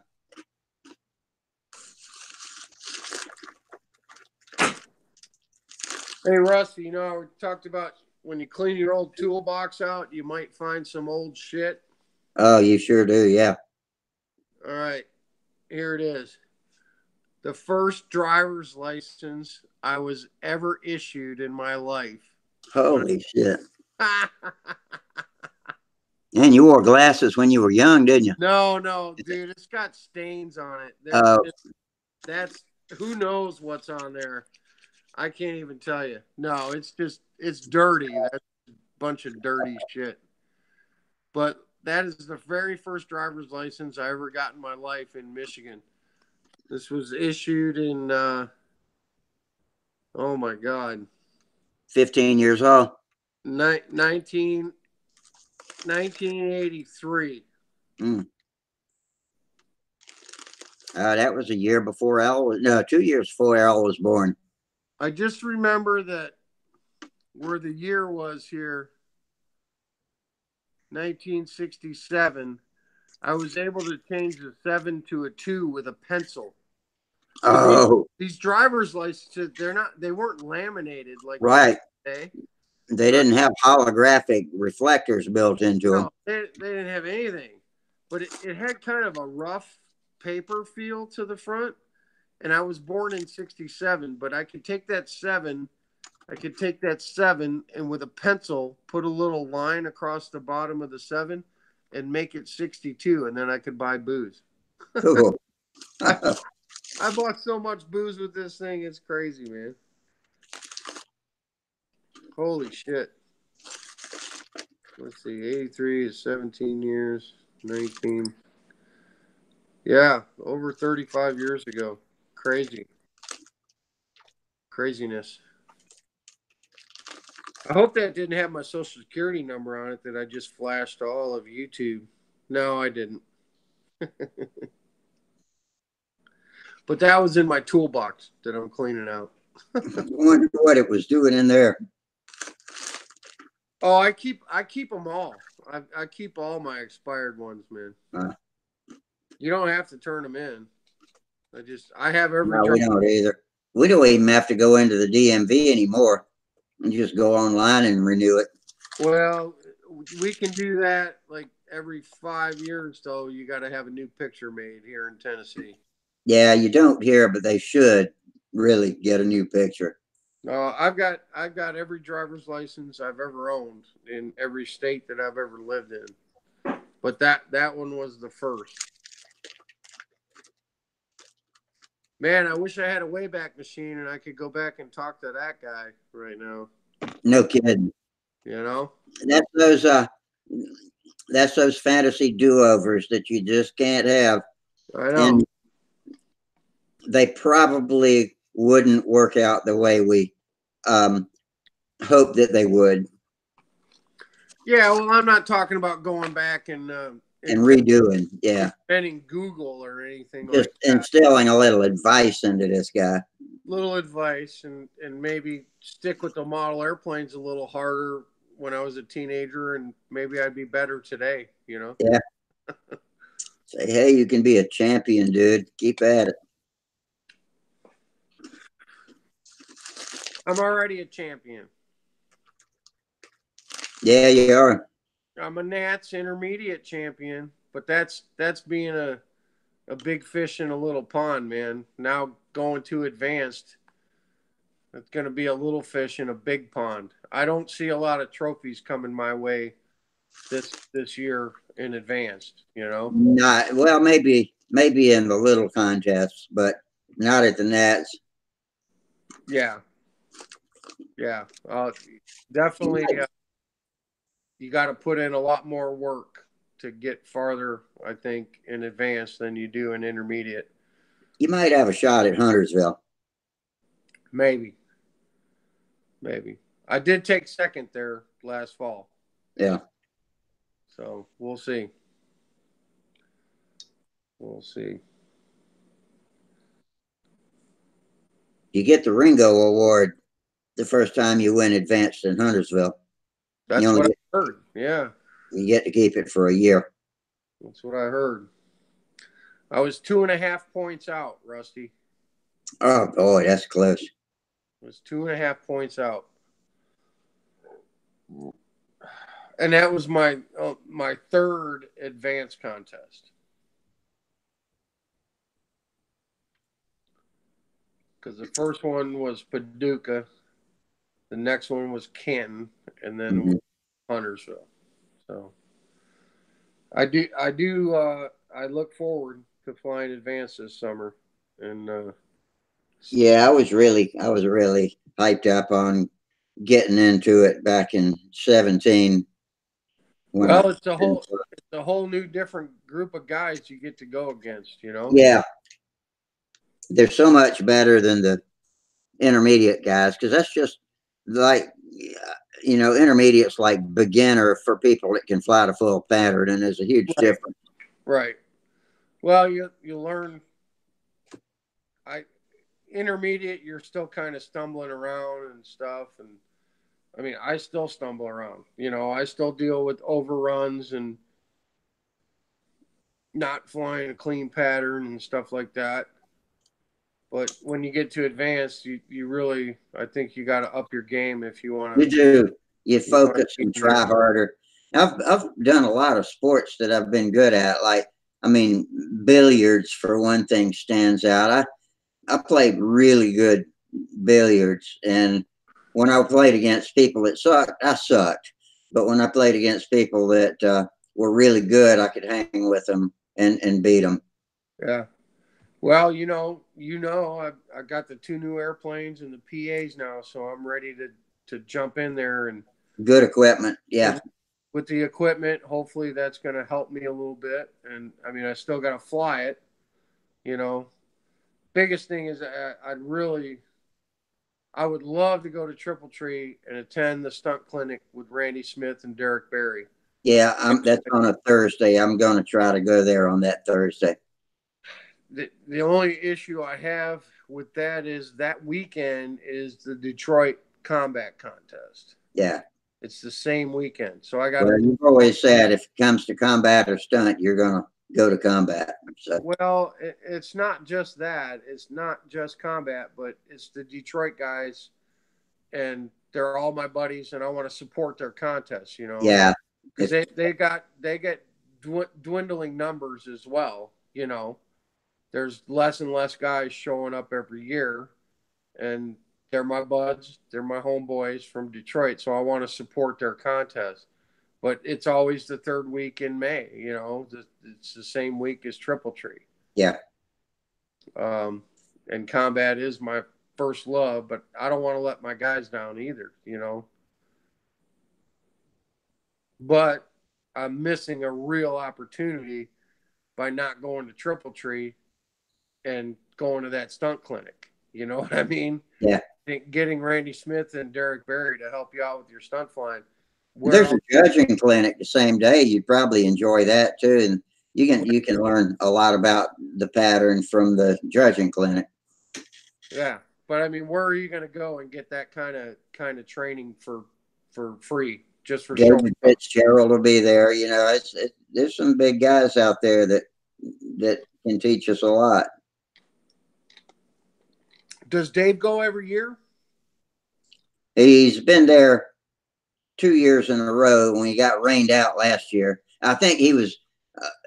Hey, Rusty, we talked about when you clean your old toolbox out, you might find some old shit. Oh, you sure do, yeah. All right, here it is. The first driver's license I was ever issued in my life. Holy shit. And you wore glasses when you were young, didn't you? No, dude, it's got stains on it. That's who knows what's on there. I can't even tell you. No, it's dirty. That's a bunch of dirty shit. But that is the very first driver's license I ever got in my life in Michigan. This was issued in, oh my God. 15 years old. 1983. That was a year before 2 years before Al was born. I just remember that where the year was here, 1967, I was able to change the 7 to a 2 with a pencil. So these driver's licenses, they weren't laminated like right. Today. They didn't have holographic reflectors built into them. They didn't have anything, but it had kind of a rough paper feel to the front. And I was born in 67, but I could take that 7 and with a pencil put a little line across the bottom of the 7 and make it 62, and then I could buy booze. Cool. I bought so much booze with this thing, it's crazy, man. Holy shit. Let's see, 83 is 17 years, 19. Yeah, over 35 years ago. Crazy. Craziness. I hope that didn't have my social security number on it that I just flashed to all of YouTube. No, I didn't. But that was in my toolbox that I'm cleaning out. I wonder what it was doing in there. Oh, I keep them all. I keep all my expired ones, man. You don't have to turn them in. I have every. No, we don't either. We don't even have to go into the DMV anymore. You just go online and renew it. Well, we can do that like every 5 years, though. You got to have a new picture made here in Tennessee. Yeah, you don't here, but they should really get a new picture. I've got every driver's license I've ever owned in every state that I've ever lived in, but that one was the first. Man, I wish I had a Wayback Machine and I could go back and talk to that guy right now. No kidding. You know, that's those fantasy do-overs that you just can't have. I know. And they probably wouldn't work out the way we hope that they would. Yeah, well, I'm not talking about going back and redoing, yeah. Inventing Google or anything just like that. Instilling a little advice into this guy. Little advice and maybe stick with the model airplanes a little harder when I was a teenager, and maybe I'd be better today, you know? Yeah. Say, hey, you can be a champion, dude. Keep at it. I'm already a champion. Yeah, you are. I'm a Nats intermediate champion, but that's being a big fish in a little pond, man. Now going to advanced, it's going to be a little fish in a big pond. I don't see a lot of trophies coming my way this year in advanced, you know? Not well, maybe in the little contests, but not at the Nats. Yeah. Definitely. You got to put in a lot more work to get farther, I think, in advanced than you do in intermediate. You might have a shot at Huntersville. Maybe. I did take second there last fall. Yeah. So we'll see. You get the Ringo Award the first time you win advanced in Huntersville. That's what I heard. Yeah. You get to keep it for a year. That's what I heard. I was 2.5 points out, Rusty. Oh boy, that's close. It was 2.5 points out. And that was my third advanced contest. Because the first one was Paducah, the next one was Canton, and then Huntersville. So I look forward to flying advanced this summer. And yeah, I was really hyped up on getting into it back in 2017. Well, it's a whole new different group of guys you get to go against, you know? Yeah. They're so much better than the intermediate guys, because that's just like, you know, intermediate's like beginner for people that can fly the full pattern, and there's a huge difference. Right. Well, you learn. Intermediate, you're still kind of stumbling around and stuff, and I mean, I still stumble around. You know, I still deal with overruns and not flying a clean pattern and stuff like that. But when you get to advanced, you really, I think you got to up your game if you want to. You do. You focus and try harder. I've done a lot of sports that I've been good at. Like, I mean, billiards for one thing stands out. I played really good billiards, and when I played against people that sucked, I sucked. But when I played against people that were really good, I could hang with them and beat them. Yeah. Well, you know, I got the 2 new airplanes and the PAs now, so I'm ready to jump in there and good equipment. Yeah. With the equipment, hopefully that's going to help me a little bit. And I mean, I still got to fly it, You know, biggest thing is I would love to go to Triple Tree and attend the stunt clinic with Randy Smith and Derek Barry. Yeah, that's on a Thursday. I'm going to try to go there on that Thursday. The only issue I have with that is that weekend is the Detroit Combat Contest. Yeah. It's the same weekend. So I got Well, you've always said if it comes to combat or stunt, you're going to go to combat. So. Well, it's not just that. It's not just combat, but it's the Detroit guys, and they're all my buddies, and I want to support their contests, you know. Yeah. Because they get dwindling numbers as well, you know. There's less and less guys showing up every year, and they're my buds. They're my homeboys from Detroit, so I want to support their contest. But it's always the third week in May, you know. It's the same week as Triple Tree. Yeah. And combat is my first love, but I don't want to let my guys down either, you know. But I'm missing a real opportunity by not going to Triple Tree and going to that stunt clinic. You know what I mean? Yeah. Getting Randy Smith and Derek Barry to help you out with your stunt flying. There's a judging clinic the same day. You'd probably enjoy that too, and you can learn a lot about the pattern from the judging clinic. Yeah, but I mean, where are you going to go and get that kind of training for free? Just for David Fitzgerald will be there. You know, there's some big guys out there that can teach us a lot. Does Dave go every year? He's been there 2 years in a row. When he got rained out last year, I think he was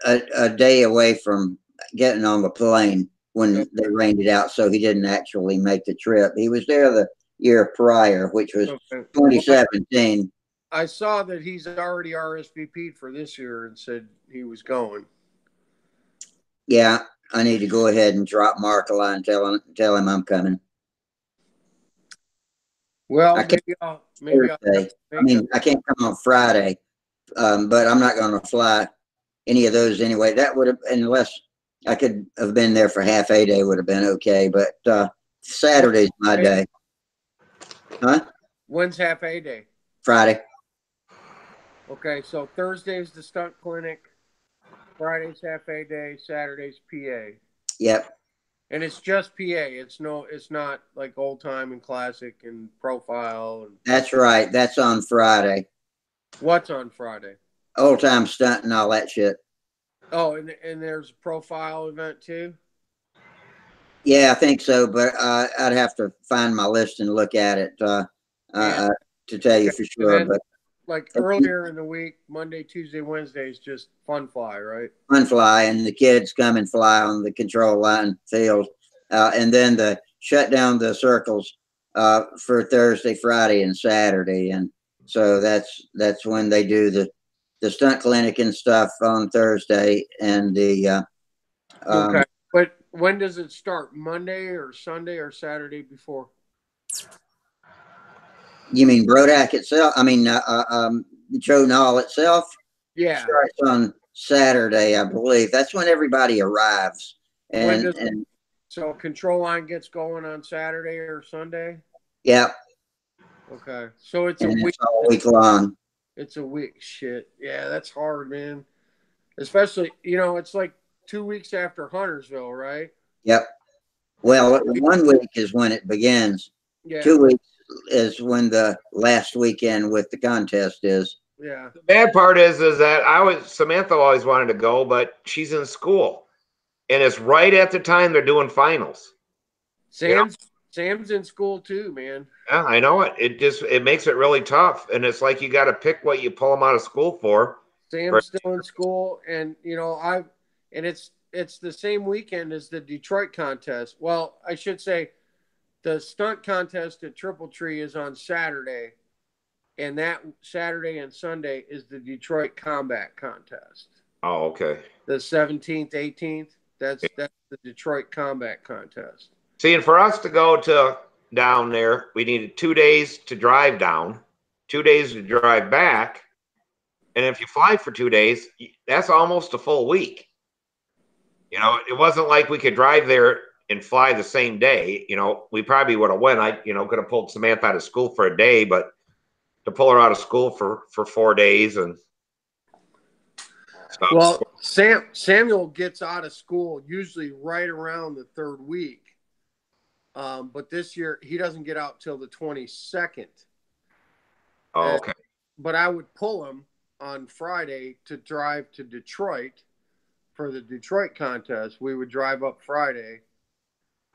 a day away from getting on the plane when they rained it out, so he didn't actually make the trip. He was there the year prior, which was 2017. I saw that he's already RSVP'd for this year and said he was going. Yeah, I need to go ahead and drop Mark a line and tell him I'm coming. Well, I can't come on Friday, but I'm not going to fly any of those anyway. That would have, unless I could have been there for half a day, would have been okay. But Saturday's my day. Huh? When's half a day? Friday. Okay, so Thursday's the stunt clinic, Friday's half a day, Saturday's PA. Yep. And it's just PA. It's not like old time and classic and profile. That's right. That's on Friday. What's on Friday? Old time stunt and all that shit. Oh, and there's a profile event too? Yeah, I think so, but I'd have to find my list and look at it to tell you for sure. Then, but like earlier in the week, Monday, Tuesday, Wednesday is just fun fly, right? Fun fly, and the kids come and fly on the control line field, and then the shut down the circles for Thursday, Friday, and Saturday, and so that's when they do the stunt clinic and stuff on Thursday, and the okay. But when does it start? Monday or Sunday or Saturday before? You mean Brodak itself? I mean Joe Knoll itself? Yeah. Starts on Saturday, I believe. That's when everybody arrives. And so control line gets going on Saturday or Sunday? Yeah. Okay. So it's a week. It's all week long. It's a week. Shit. Yeah, that's hard, man. Especially, it's like 2 weeks after Huntersville, right? Yep. Well, 1 week is when it begins. Yeah. 2 weeks is when the last weekend with the contest is. Yeah. The bad part is that Samantha always wanted to go, but she's in school, and it's right at the time they're doing finals. Sam's in school too, man. Yeah, I know it. It makes it really tough, and it's like you got to pick what you pull them out of school for. Sam's still in school, and it's the same weekend as the Detroit contest. Well, I should say the stunt contest at Triple Tree is on Saturday, and that Saturday and Sunday is the Detroit combat contest. Oh, okay. The 17th, 18th, that's the Detroit combat contest. See, and for us to go down there, we needed 2 days to drive down, 2 days to drive back. And if you fly for 2 days, that's almost a full week. You know, it wasn't like we could drive there and fly the same day. You know, we probably would have went. I, you know, could have pulled Samantha out of school for a day, but to pull her out of school for 4 days and stuff. Well, Samuel gets out of school usually right around the 3rd week. But this year he doesn't get out till the 22nd. Oh, okay. But I would pull him on Friday to drive to Detroit for the Detroit contest. We would drive up Friday,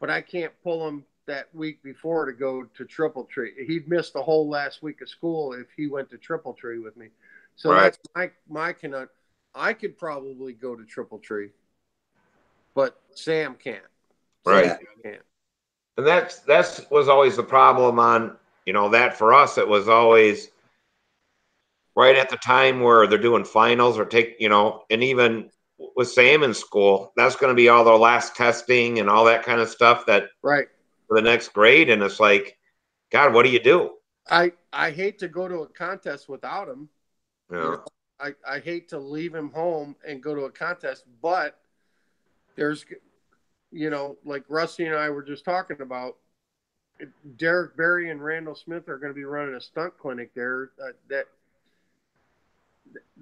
but I can't pull him that week before to go to Triple Tree. He'd miss the whole last week of school if he went to Triple Tree with me. So Right. that's my conundrum. I could probably go to Triple Tree, but Sam can't. Right. Sam can't. And that's was always the problem on, you know, that for us, it was always right at the time where they're doing finals or take, you know, and even with Sam in school, that's going to be all their last testing and all that kind of stuff that Right. for the next grade. And it's like, God, what do you do? I hate to go to a contest without him. Yeah. You know, I hate to leave him home and go to a contest, but there's, you know, like Rusty and I were just talking about, Derek Berry and Randall Smith are going to be running a stunt clinic there.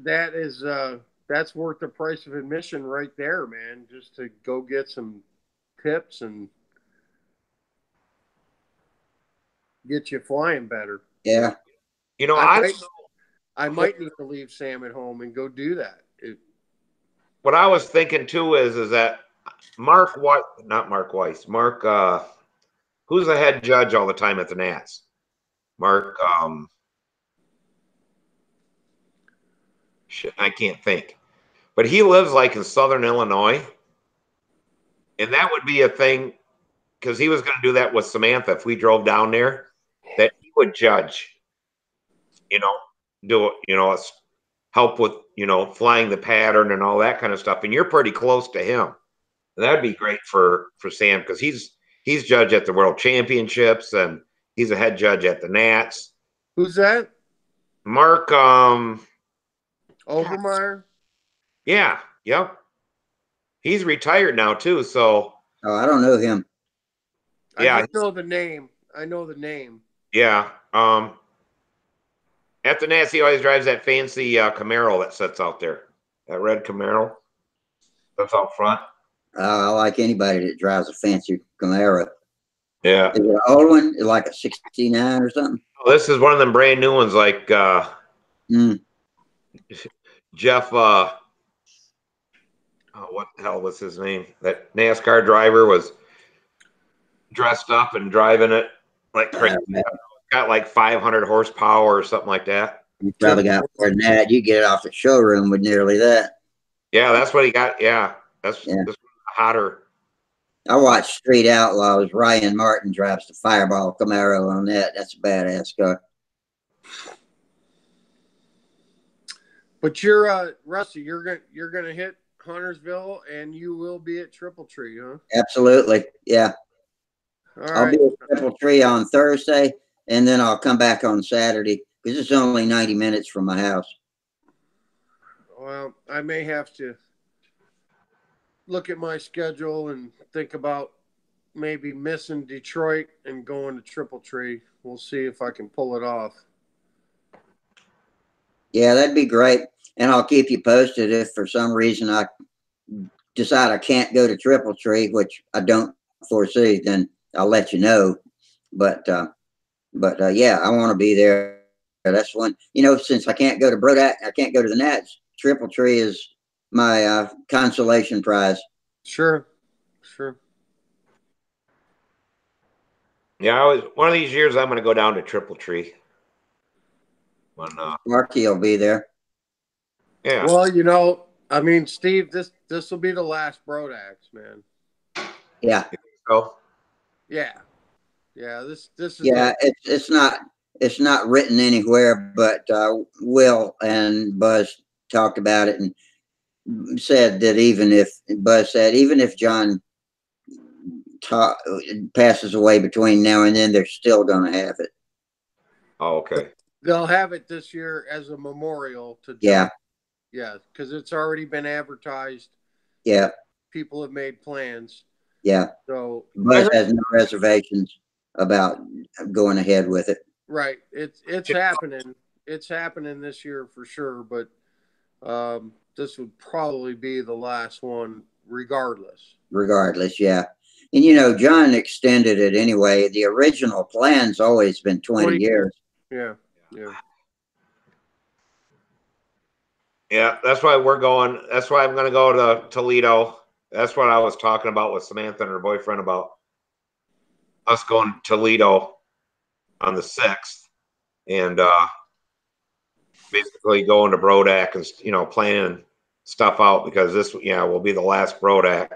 That is that's worth the price of admission right there, man. Just to go get some tips and get you flying better. Yeah. You know, I might need to leave Sam at home and go do that. What I was thinking too is that Mark Weiss, who's the head judge all the time at the Nats? Mark, shit, I can't think, but he lives like in Southern Illinois, and that would be a thing because he was going to do that with Samantha if we drove down there, that he would judge, you know, do it, you know, help with, you know, flying the pattern and all that kind of stuff, and you're pretty close to him. And that'd be great for Sam because he's judge at the World Championships and he's a head judge at the Nats. Who's that? Mark Overmeyer? Yeah, yep. He's retired now too, so Oh, I don't know him. yeah. I just know the name. I know the name. Yeah. At the Nats, he always drives that fancy Camaro that sits out there. That red Camaro that's out front. I like anybody that drives a fancy Camaro. Yeah. Is it an old one? Like a 69 or something? Oh, this is one of them brand new ones like Jeff oh, what the hell was his name? That NASCAR driver was dressed up and driving it like crazy. Got like 500 horsepower or something like that. You probably got more than that. You get it off the showroom with nearly that. Yeah, that's what he got. Yeah, that's hotter. I watched Street Outlaws. Ryan Martin drives the Fireball Camaro on that. That's a badass car. But you're Rusty, you're gonna hit Huntersville and you will be at Triple Tree, huh? Absolutely. Yeah. All I'll right. be at Triple Tree on Thursday, and then I'll come back on Saturday because it's only 90 minutes from my house. Well, I may have to look at my schedule and think about maybe missing Detroit and going to Triple Tree. We'll see if I can pull it off. Yeah, that'd be great. And I'll keep you posted if for some reason I decide I can't go to Triple Tree, which I don't foresee, then I'll let you know. But yeah, I want to be there. That's one, you know, since I can't go to Brodak, I can't go to the Nats. Triple Tree is my consolation prize. Sure. Yeah, one of these years I'm going to go down to Triple Tree. Marky will be there. Yeah. Well, you know, I mean, Steve, this will be the last Brodaks, man. Yeah. So. Yeah. This is. Yeah, it's not written anywhere, but Will and Buzz talked about it and said that even if John passes away between now and then, they're still going to have it. Oh, okay. They'll have it this year as a memorial to John. Yeah. Yeah, because it's already been advertised. Yeah. people have made plans. Yeah. So Buzz has no reservations about going ahead with it. right, it's happening. It's happening this year for sure, but this would probably be the last one, regardless. Regardless, yeah. And you know, John extended it anyway. The original plan's always been 20 years. Yeah, yeah. Yeah, that's why we're going. That's why I'm going to go to Toledo. That's what I was talking about with Samantha and her boyfriend about us going to Toledo on the 6th and basically going to Brodak and, you know, planning stuff out because this, yeah, will be the last Brodak.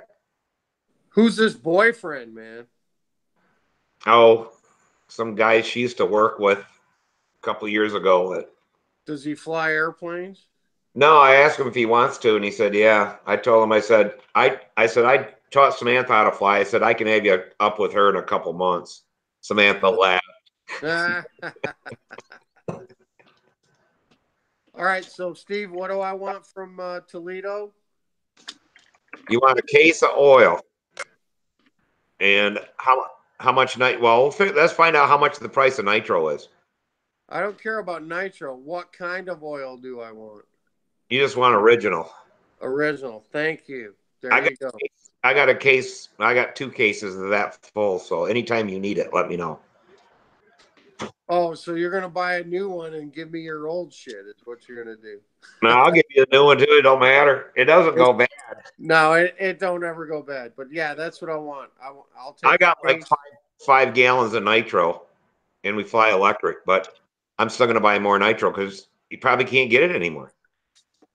Who's this boyfriend, man? Oh, some guy she used to work with a couple of years ago. That Does he fly airplanes? No, I asked him if he wants to, and he said, "Yeah." I told him, I said, I taught Samantha how to fly. I said, I can have you up with her in a couple months. Samantha laughed. All right, so Steve, what do I want from Toledo? You want a case of oil, and how much Well, let's find out how much the price of nitro is. I don't care about nitro. What kind of oil do I want? You just want original. Original. Thank you. There you go. I got a case. I got 2 cases of that full. So anytime you need it, let me know. Oh, so you're gonna buy a new one and give me your old shit? Is what you're gonna do? No, I'll give you a new one too. It don't matter. It doesn't go bad. No, it don't ever go bad. But yeah, that's what I want. I'll take. I got like 5 gallons of nitro, and we fly electric. But I'm still gonna buy more nitro because you probably can't get it anymore.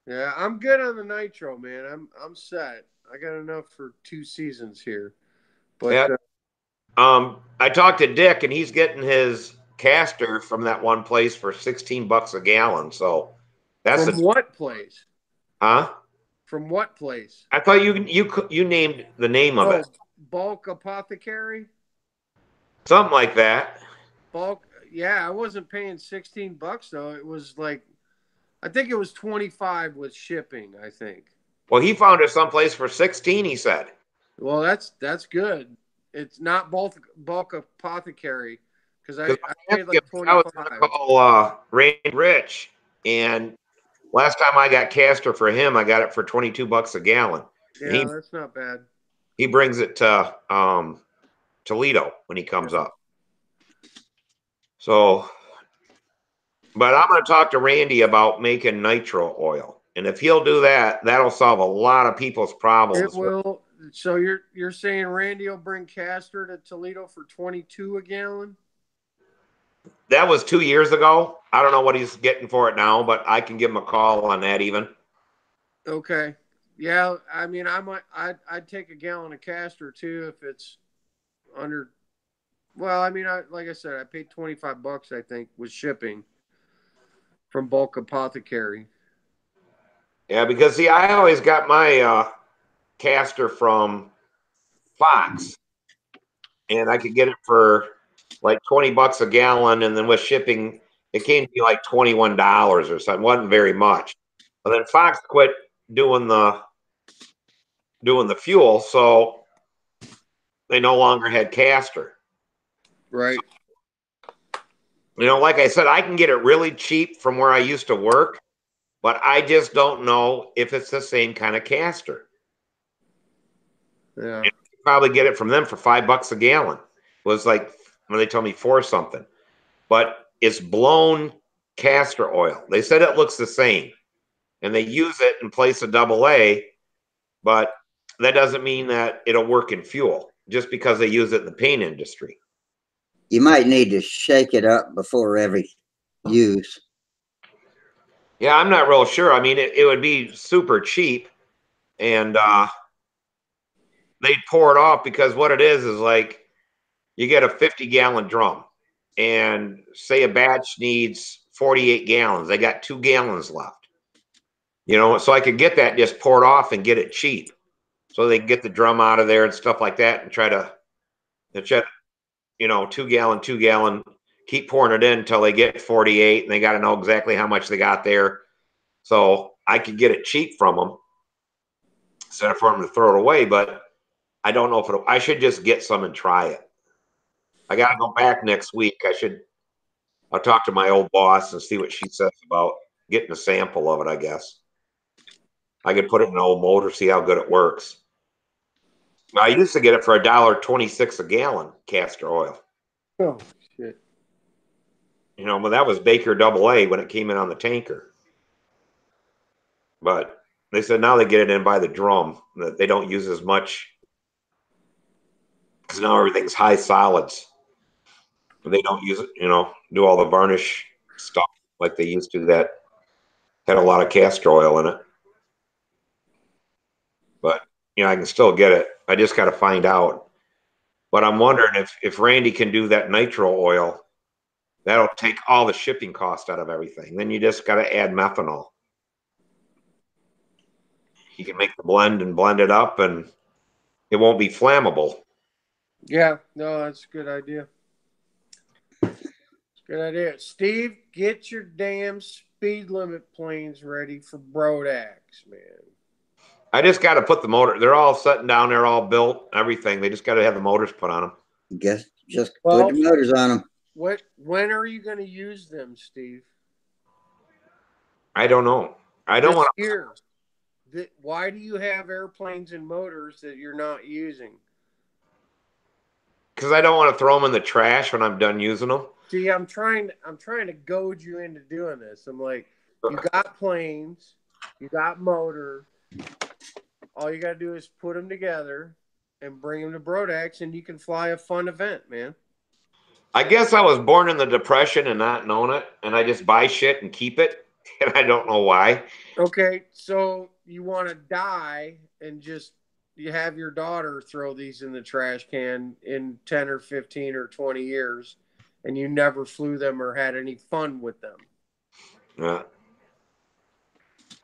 Yeah, I'm good on the nitro, man. I'm set. I got enough for 2 seasons here. But yeah. I talked to Dick, and he's getting his caster from that one place for $16 a gallon. So that's from what place? Huh? From what place? I thought you named the name of it. Bulk Apothecary? Something like that. Bulk. Yeah, I wasn't paying $16 though. It was like, I think it was 25 with shipping. I think. Well, he found it someplace for 16. He said. Well, that's good. It's not bulk apothecary because I paid like 25. I was going to call Randy Rich, and last time I got caster for him, I got it for $22 a gallon. Yeah, that's not bad. He brings it to Toledo when he comes up. So, but I'm going to talk to Randy about making nitro oil, and if he'll do that, that'll solve a lot of people's problems. It will. So you're saying Randy will bring caster to Toledo for 22 a gallon? That was 2 years ago. I don't know what he's getting for it now, but I can give him a call on that even. Okay. Yeah, I mean, I'd take a gallon of caster too if it's under. Well, I mean, like I said, I paid $25, I think, with shipping from Bulk Apothecary. Yeah, because see, I always got my caster from Fox, and I could get it for like $20 a gallon, and then with shipping, it came to be like $21 or something. It wasn't very much. But then Fox quit doing the fuel, so they no longer had caster. Right. You know, like I said, I can get it really cheap from where I used to work, but I just don't know if it's the same kind of caster. Yeah. You probably get it from them for $5 a gallon. It was like when they told me 4 something, but it's blown castor oil. They said it looks the same, and they use it in place of AA, but that doesn't mean that it'll work in fuel just because they use it in the paint industry. You might need to shake it up before every use. Yeah, I'm not real sure. I mean, it would be super cheap, and they'd pour it off because what it is like you get a 50-gallon drum, and say a batch needs 48 gallons. They got 2 gallons left. You know, so I could get that just poured off and get it cheap, so they can get the drum out of there and stuff like that, and try to, you know, 2 gallon, keep pouring it in until they get 48, and they got to know exactly how much they got there. So I could get it cheap from them. instead of for them to throw it away. But I don't know if I should just get some and try it. I got to go back next week. I'll talk to my old boss and see what she says about getting a sample of it, I guess. I could put it in an old motor, see how good it works. I used to get it for $1.26 a gallon, castor oil. Oh, shit. But that was Baker AA when it came in on the tanker. But they said now they get it in by the drum, that they don't use as much because now everything's high solids. They don't use it, do all the varnish stuff like they used to that had a lot of castor oil in it. But, I can still get it. I just got to find out. But I'm wondering if Randy can do that nitro oil, that'll take all the shipping cost out of everything. Then you just got to add methanol. You can make the blend and blend it up, and it won't be flammable. Yeah, no, that's a good idea. Good idea. Steve, get your damn speed limit planes ready for Brodax, man. I just got to put the motor. They're all sitting down there, all built, everything. They just got to have the motors put on them. Just put the motors on them. When are you going to use them, Steve? I don't know. I don't want to. Why do you have airplanes and motors that you're not using? Because I don't want to throw them in the trash when I'm done using them. See, I'm trying to goad you into doing this. I'm like, you got planes, you got motor. All you got to do is put them together and bring them to Brodax, and you can fly a fun event, man. I guess I was born in the Depression and not knowing it, and I just buy shit and keep it, and I don't know why. Okay, so you want to die and just you have your daughter throw these in the trash can in 10 or 15 or 20 years, and you never flew them or had any fun with them.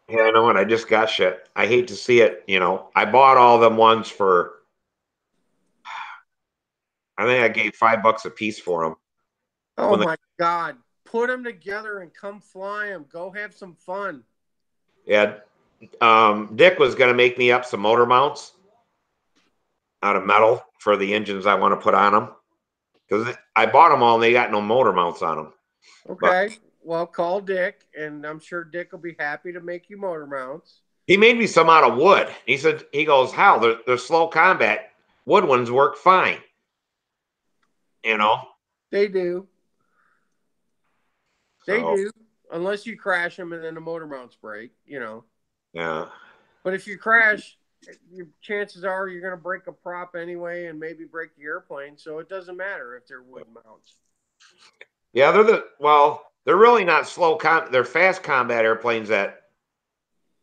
Yeah, I know what. I just got shit. I hate to see it. I bought all them ones for, I think I gave $5 a piece for them. Oh my God. Put them together and come fly them. Go have some fun. Yeah. Dick was going to make me up some motor mounts out of metal for the engines I want to put on them. Because I bought them all and they got no motor mounts on them. Okay. Well, call Dick, and I'm sure Dick will be happy to make you motor mounts. He made me some out of wood. He goes, Hal, they're slow combat. Wood ones work fine. They do. They do. Unless you crash them and then the motor mounts break, Yeah. But if you crash, your chances are you're going to break a prop anyway and maybe break the airplane. So it doesn't matter if they're wood mounts. Yeah, they're really not slow they're fast combat airplanes that,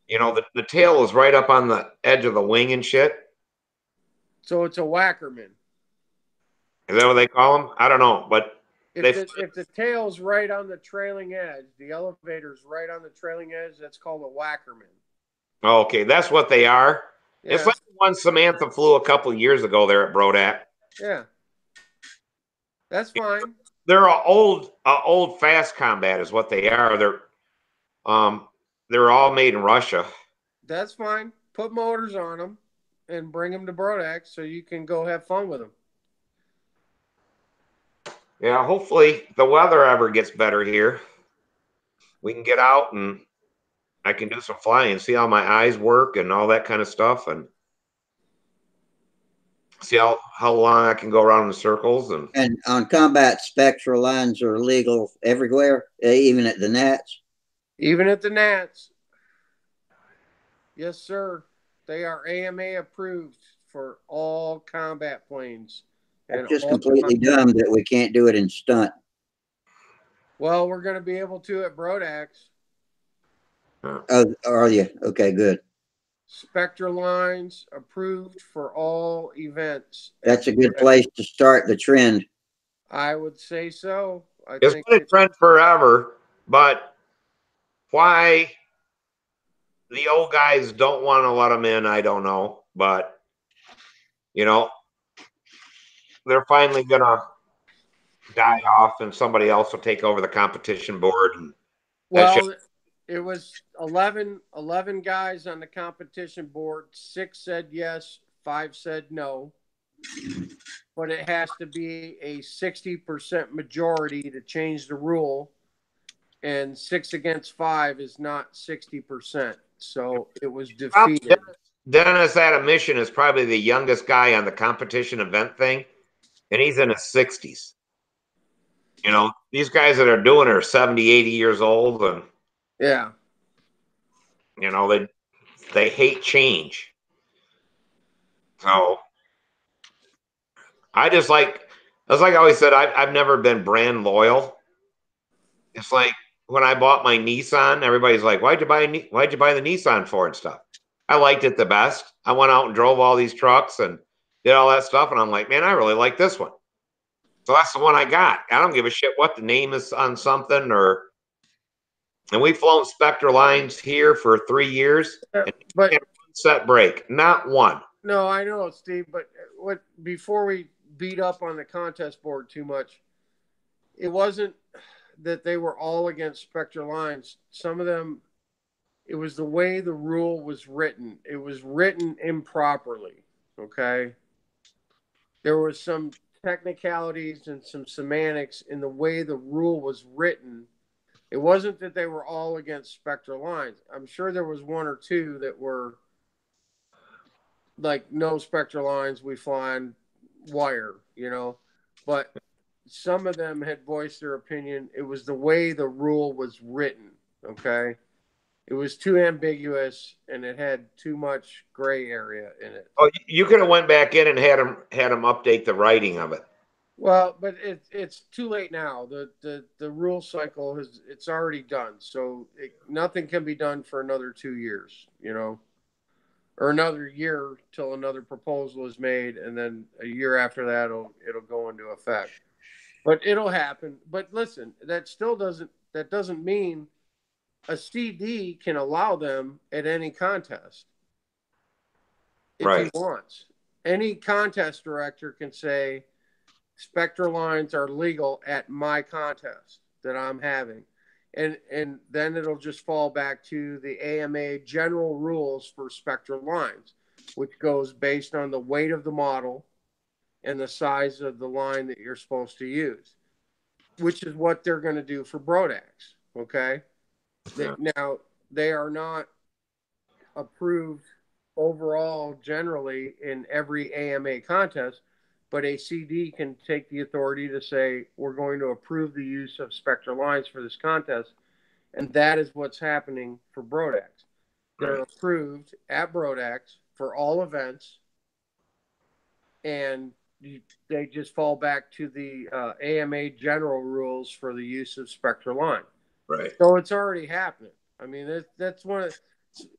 the tail is right up on the edge of the wing and shit. So it's a whackerman. Is that what they call them? I don't know, but if the tail's right on the trailing edge, the elevator's right on the trailing edge, that's called a whackerman. Okay, that's what they are. Yeah. It's like the one Samantha flew a couple of years ago there at Brodax. Yeah. That's fine. They're a old fast combat is what they are. They're all made in Russia. That's fine. Put motors on them and bring them to Brodax so you can go have fun with them. Yeah, hopefully the weather ever gets better here. We can get out and I can do some flying, see how my eyes work and all that kind of stuff, and see how long I can go around in circles. And on combat, spectral lines are legal everywhere, even at the Nats? Even at the Nats. Yes, sir. They are AMA approved for all combat planes. It's just completely dumb that we can't do it in Stunt. Well, we're going to be able to at Brodax. Oh, are you? Okay, good. Spectral lines approved for all events. That's a good place to start the trend. I would say so. It's been a trend forever, but why the old guys don't want to let them in, I don't know. But, they're finally going to die off and somebody else will take over the competition board. And well, it was 11 guys on the competition board. 6 said yes, 5 said no. But it has to be a 60% majority to change the rule. And 6 against 5 is not 60%. So it was defeated. Dennis Adamission is probably the youngest guy on the competition event thing, and he's in his 60s. You know, these guys that are doing it are 70, 80 years old, and yeah, you know, they hate change. So I just like, as like I always said, I've never been brand loyal. It's like when I bought my Nissan, everybody's like, why'd you buy the Nissan for and stuff? I liked it the best. I went out and drove all these trucks and did all that stuff, and I'm like, man, I really like this one. So that's the one I got. I don't give a shit what the name is on something or. And we've flown Spectre lines here for 3 years, and but one set break, not one. No, I know, Steve. But before we beat up on the contest board too much, it wasn't that they were all against Spectre lines. Some of them, it was the way the rule was written. It was written improperly. Okay, there was some technicalities and some semantics in the way the rule was written. It wasn't that they were all against Spectre lines. I'm sure there was 1 or 2 that were like, no Spectre lines, we fly on wire, you know. But some of them had voiced their opinion. It was the way the rule was written, okay? It was too ambiguous, and it had too much gray area in it. Oh, you could have went back in and had them update the writing of it. Well, but it's too late now. The rule cycle it's already done, so nothing can be done for another 2 years, you know, or another year till another proposal is made, and then a year after that it'll go into effect. But it'll happen. But listen, that doesn't mean a CD can allow them at any contest if he wants. Any contest director can say, Spectre lines are legal at my contest that I'm having. And then it'll just fall back to the AMA general rules for Spectre lines, which goes based on the weight of the model and the size of the line that you're supposed to use, which is what they're going to do for Brodax. Okay. Yeah. Now, they are not approved overall generally in every AMA contest, but a CD can take the authority to say, we're going to approve the use of Spectre lines for this contest. And that is what's happening for Brodax. They're approved at Brodax for all events, and they just fall back to the AMA general rules for the use of Spectre line. Right. So it's already happening. I mean, that's one of,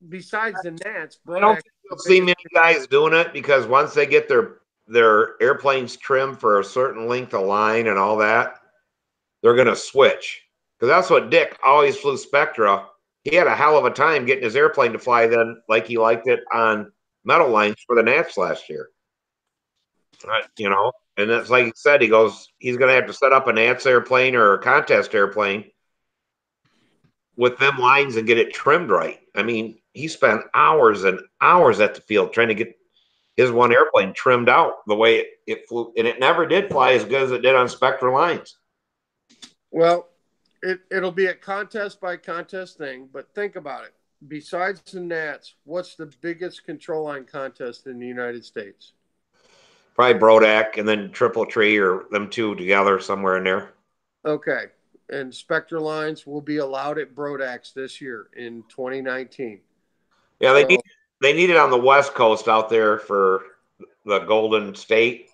besides the Nats, Brodax, I don't think you'll see many guys doing it, because once they get their airplanes trimmed for a certain length of line and all that, they're going to switch. Because that's what Dick always flew Spectra. He had a hell of a time getting his airplane to fly then like he liked it on metal lines for the Nats last year. You know, and that's like he said, he goes, he's going to have to set up a Nats airplane or a contest airplane with them lines and get it trimmed right. I mean, he spent hours and hours at the field trying to get his one airplane trimmed out the way it flew, and it never did fly as good as it did on Spectra lines. Well, it'll be a contest by contest thing, but think about it. Besides the Nats, what's the biggest control line contest in the United States? Probably Brodax and then Triple Tree, or them two together somewhere in there. Okay. And Spectre lines will be allowed at Brodax this year in 2019. Yeah, they need it on the West Coast out there for the Golden State.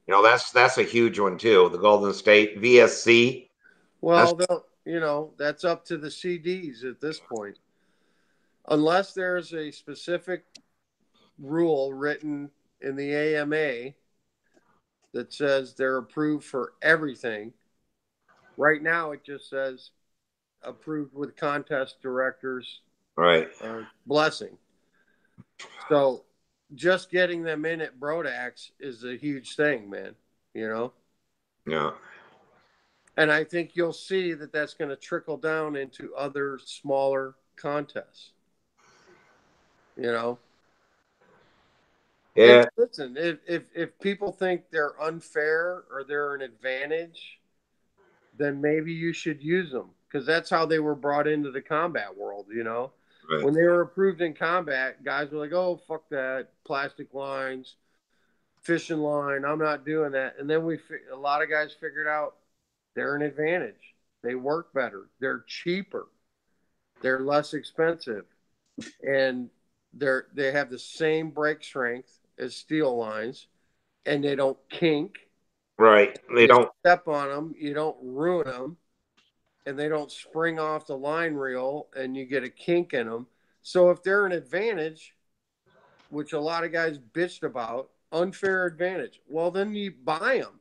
You know, that's a huge one too. The Golden State VSC. Well, you know, that's up to the CDs at this point. Unless there's a specific rule written in the AMA that says they're approved for everything. Right now, it just says approved with contest directors' blessing. So just getting them in at Brodax is a huge thing, man. You know? Yeah. And I think you'll see that that's going to trickle down into other smaller contests. You know? Yeah. And listen, if people think they're unfair or they're an advantage, then maybe you should use them, because that's how they were brought into the combat world. You know, Right. when they were approved in combat, guys were like, "Oh, fuck that, plastic lines, fishing line. I'm not doing that." And then a lot of guys figured out they're an advantage. They work better. They're cheaper. They're less expensive, and they have the same break strength as steel lines, and they don't kink. Right. They You don't. step on them, you don't ruin them, and they don't spring off the line reel and you get a kink in them. So if they're an advantage, which a lot of guys bitched about, unfair advantage, well, then you buy them.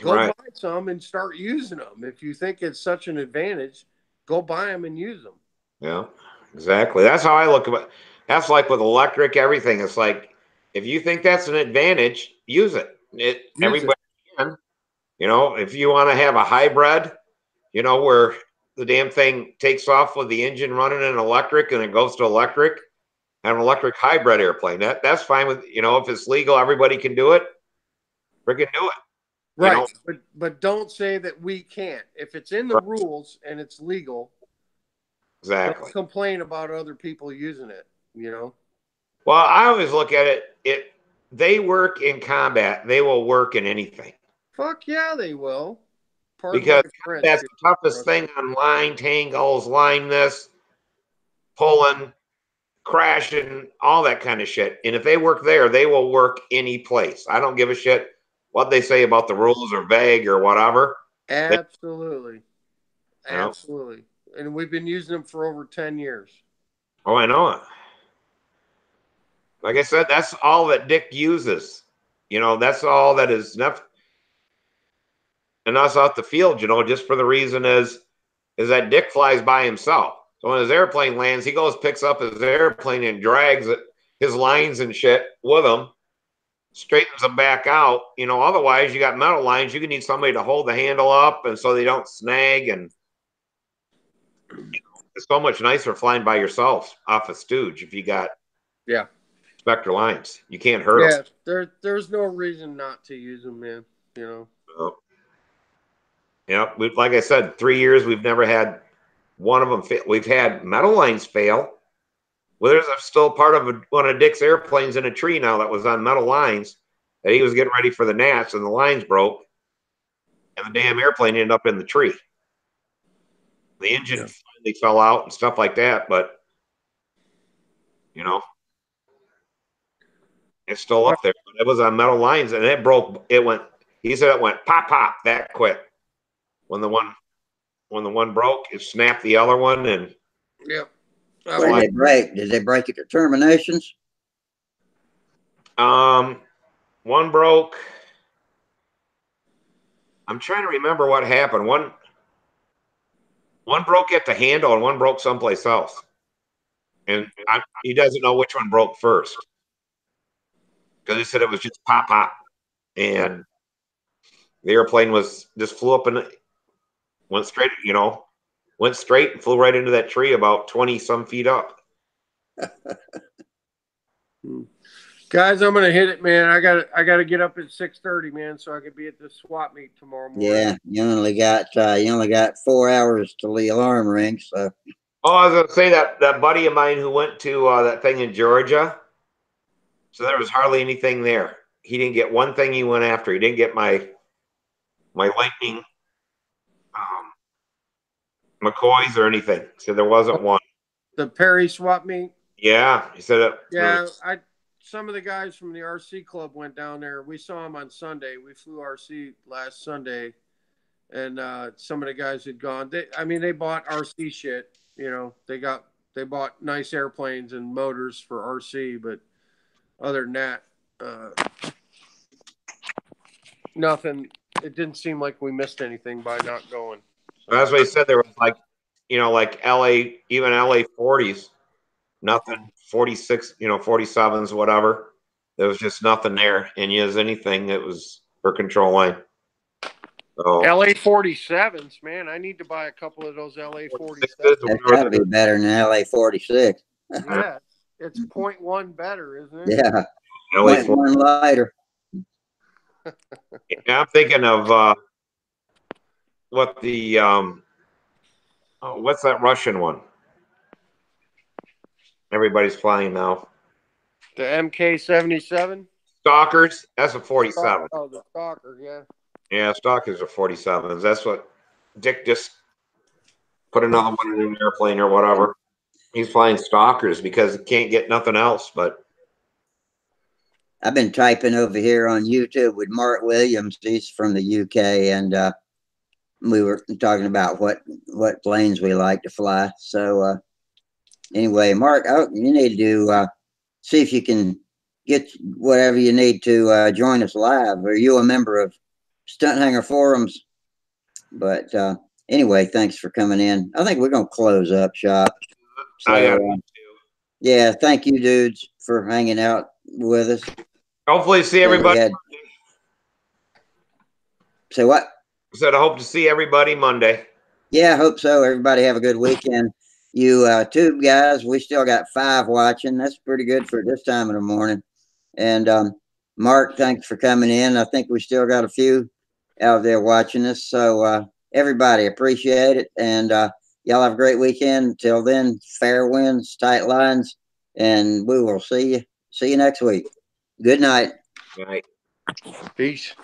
Go Right. buy some and start using them. If you think it's such an advantage, go buy them and use them. Yeah. Exactly. That's how I look at it. That's like with electric, everything. It's like if you think that's an advantage, use it. Everybody can. You know, if you want to have a hybrid, you know, where the damn thing takes off with the engine running in electric and it goes to electric, have an electric hybrid airplane. That's fine with, you know, if it's legal, everybody can do it. Freaking do it. Right. You know? But don't say that we can't. If it's in the rules and it's legal, Exactly. don't complain about other people using it, you know? Well, I always look at it, they work in combat, they will work in anything. Fuck yeah, they will. Pardon Because my French. that's the toughest thing on line tangles, line this, pulling, crashing, all that kind of shit. And if they work there, they will work any place. I don't give a shit what they say about the rules or vague or whatever. Absolutely. You know? Absolutely. And we've been using them for over 10 years. Oh, I know it. Like I said, that's all that Dick uses. You know, that's all that is enough. And us out the field, you know, just for the reason is that Dick flies by himself. So when his airplane lands, he goes, picks up his airplane and drags it, his lines and shit with him, straightens them back out. You know, otherwise you got metal lines, you can need somebody to hold the handle up and so they don't snag. And you know, it's so much nicer flying by yourself off a stooge if you got Spectre lines. You can't hurt them. There's no reason not to use them, man. You know. So, yeah, like I said, 3 years we've never had one of them fail. We've had metal lines fail. Well, there's still part of one of Dick's airplanes in a tree now that was on metal lines that he was getting ready for the Nats, and the lines broke, and the damn airplane ended up in the tree. The engine finally fell out and stuff like that, but you know, it's still up there. But it was on metal lines, and it broke. It went. He said it went pop pop that quick. When the one broke, it snapped the other one, and What did they break? Did they break at the terminations? One broke. I'm trying to remember what happened. One broke at the handle, and one broke someplace else. And he doesn't know which one broke first because he said it was just pop pop, and the airplane just flew up and went straight. You know, went straight and flew right into that tree about 20 some feet up. Guys, I'm gonna hit it, man. I gotta get up at 6:30, man, so I can be at the swap meet tomorrow morning. Yeah, you only got 4 hours till the alarm rings. So. Oh, I was gonna say that buddy of mine who went to that thing in Georgia. So there was hardly anything there. He didn't get one thing he went after. He didn't get my lightning McCoys or anything. So there wasn't one. The Perry swap meet. Yeah, he said it. Yeah, some of the guys from the RC club went down there. We saw them on Sunday. We flew RC last Sunday, and some of the guys had gone. They bought RC shit. You know, they bought nice airplanes and motors for RC, but other than that, nothing. It didn't seem like we missed anything by not going. So. That's what he said. There was like LA, even LA 40s, nothing, 46, 47s, whatever. There was just nothing there. And as anything, it was for control line. So LA 47s, man. I need to buy a couple of those LA 47s. That's got to be better than LA 46. Yeah, it's 0.1 better, isn't it? Yeah, LA 0.1 lighter. Yeah, I'm thinking of what the what's that Russian one? Everybody's flying now. The MK-77. Stalkers. That's a 47. Oh, the Stalker, yeah. Yeah, Stalkers are 47s. That's what Dick just put another one in an airplane or whatever. He's flying Stalkers because he can't get nothing else. But I've been typing over here on YouTube with Mark Williams. He's from the UK, and we were talking about what planes we like to fly. So anyway, Mark, you need to see if you can get whatever you need to join us live. Are you a member of Stunthangar forums? But anyway, thanks for coming in. I think we're gonna close up shop. So, I got yeah, thank you, dudes, for hanging out with us. hopefully see everybody. Say what? I said I hope to see everybody Monday. Yeah, I hope so. Everybody have a good weekend. You tube guys, we still got 5 watching. That's pretty good for this time of the morning. And Mark, thanks for coming in. I think we still got a few out there watching us. So everybody, appreciate it. And y'all have a great weekend. Until then, fair winds, tight lines, and we will see you next week. Good night. Good night. Peace.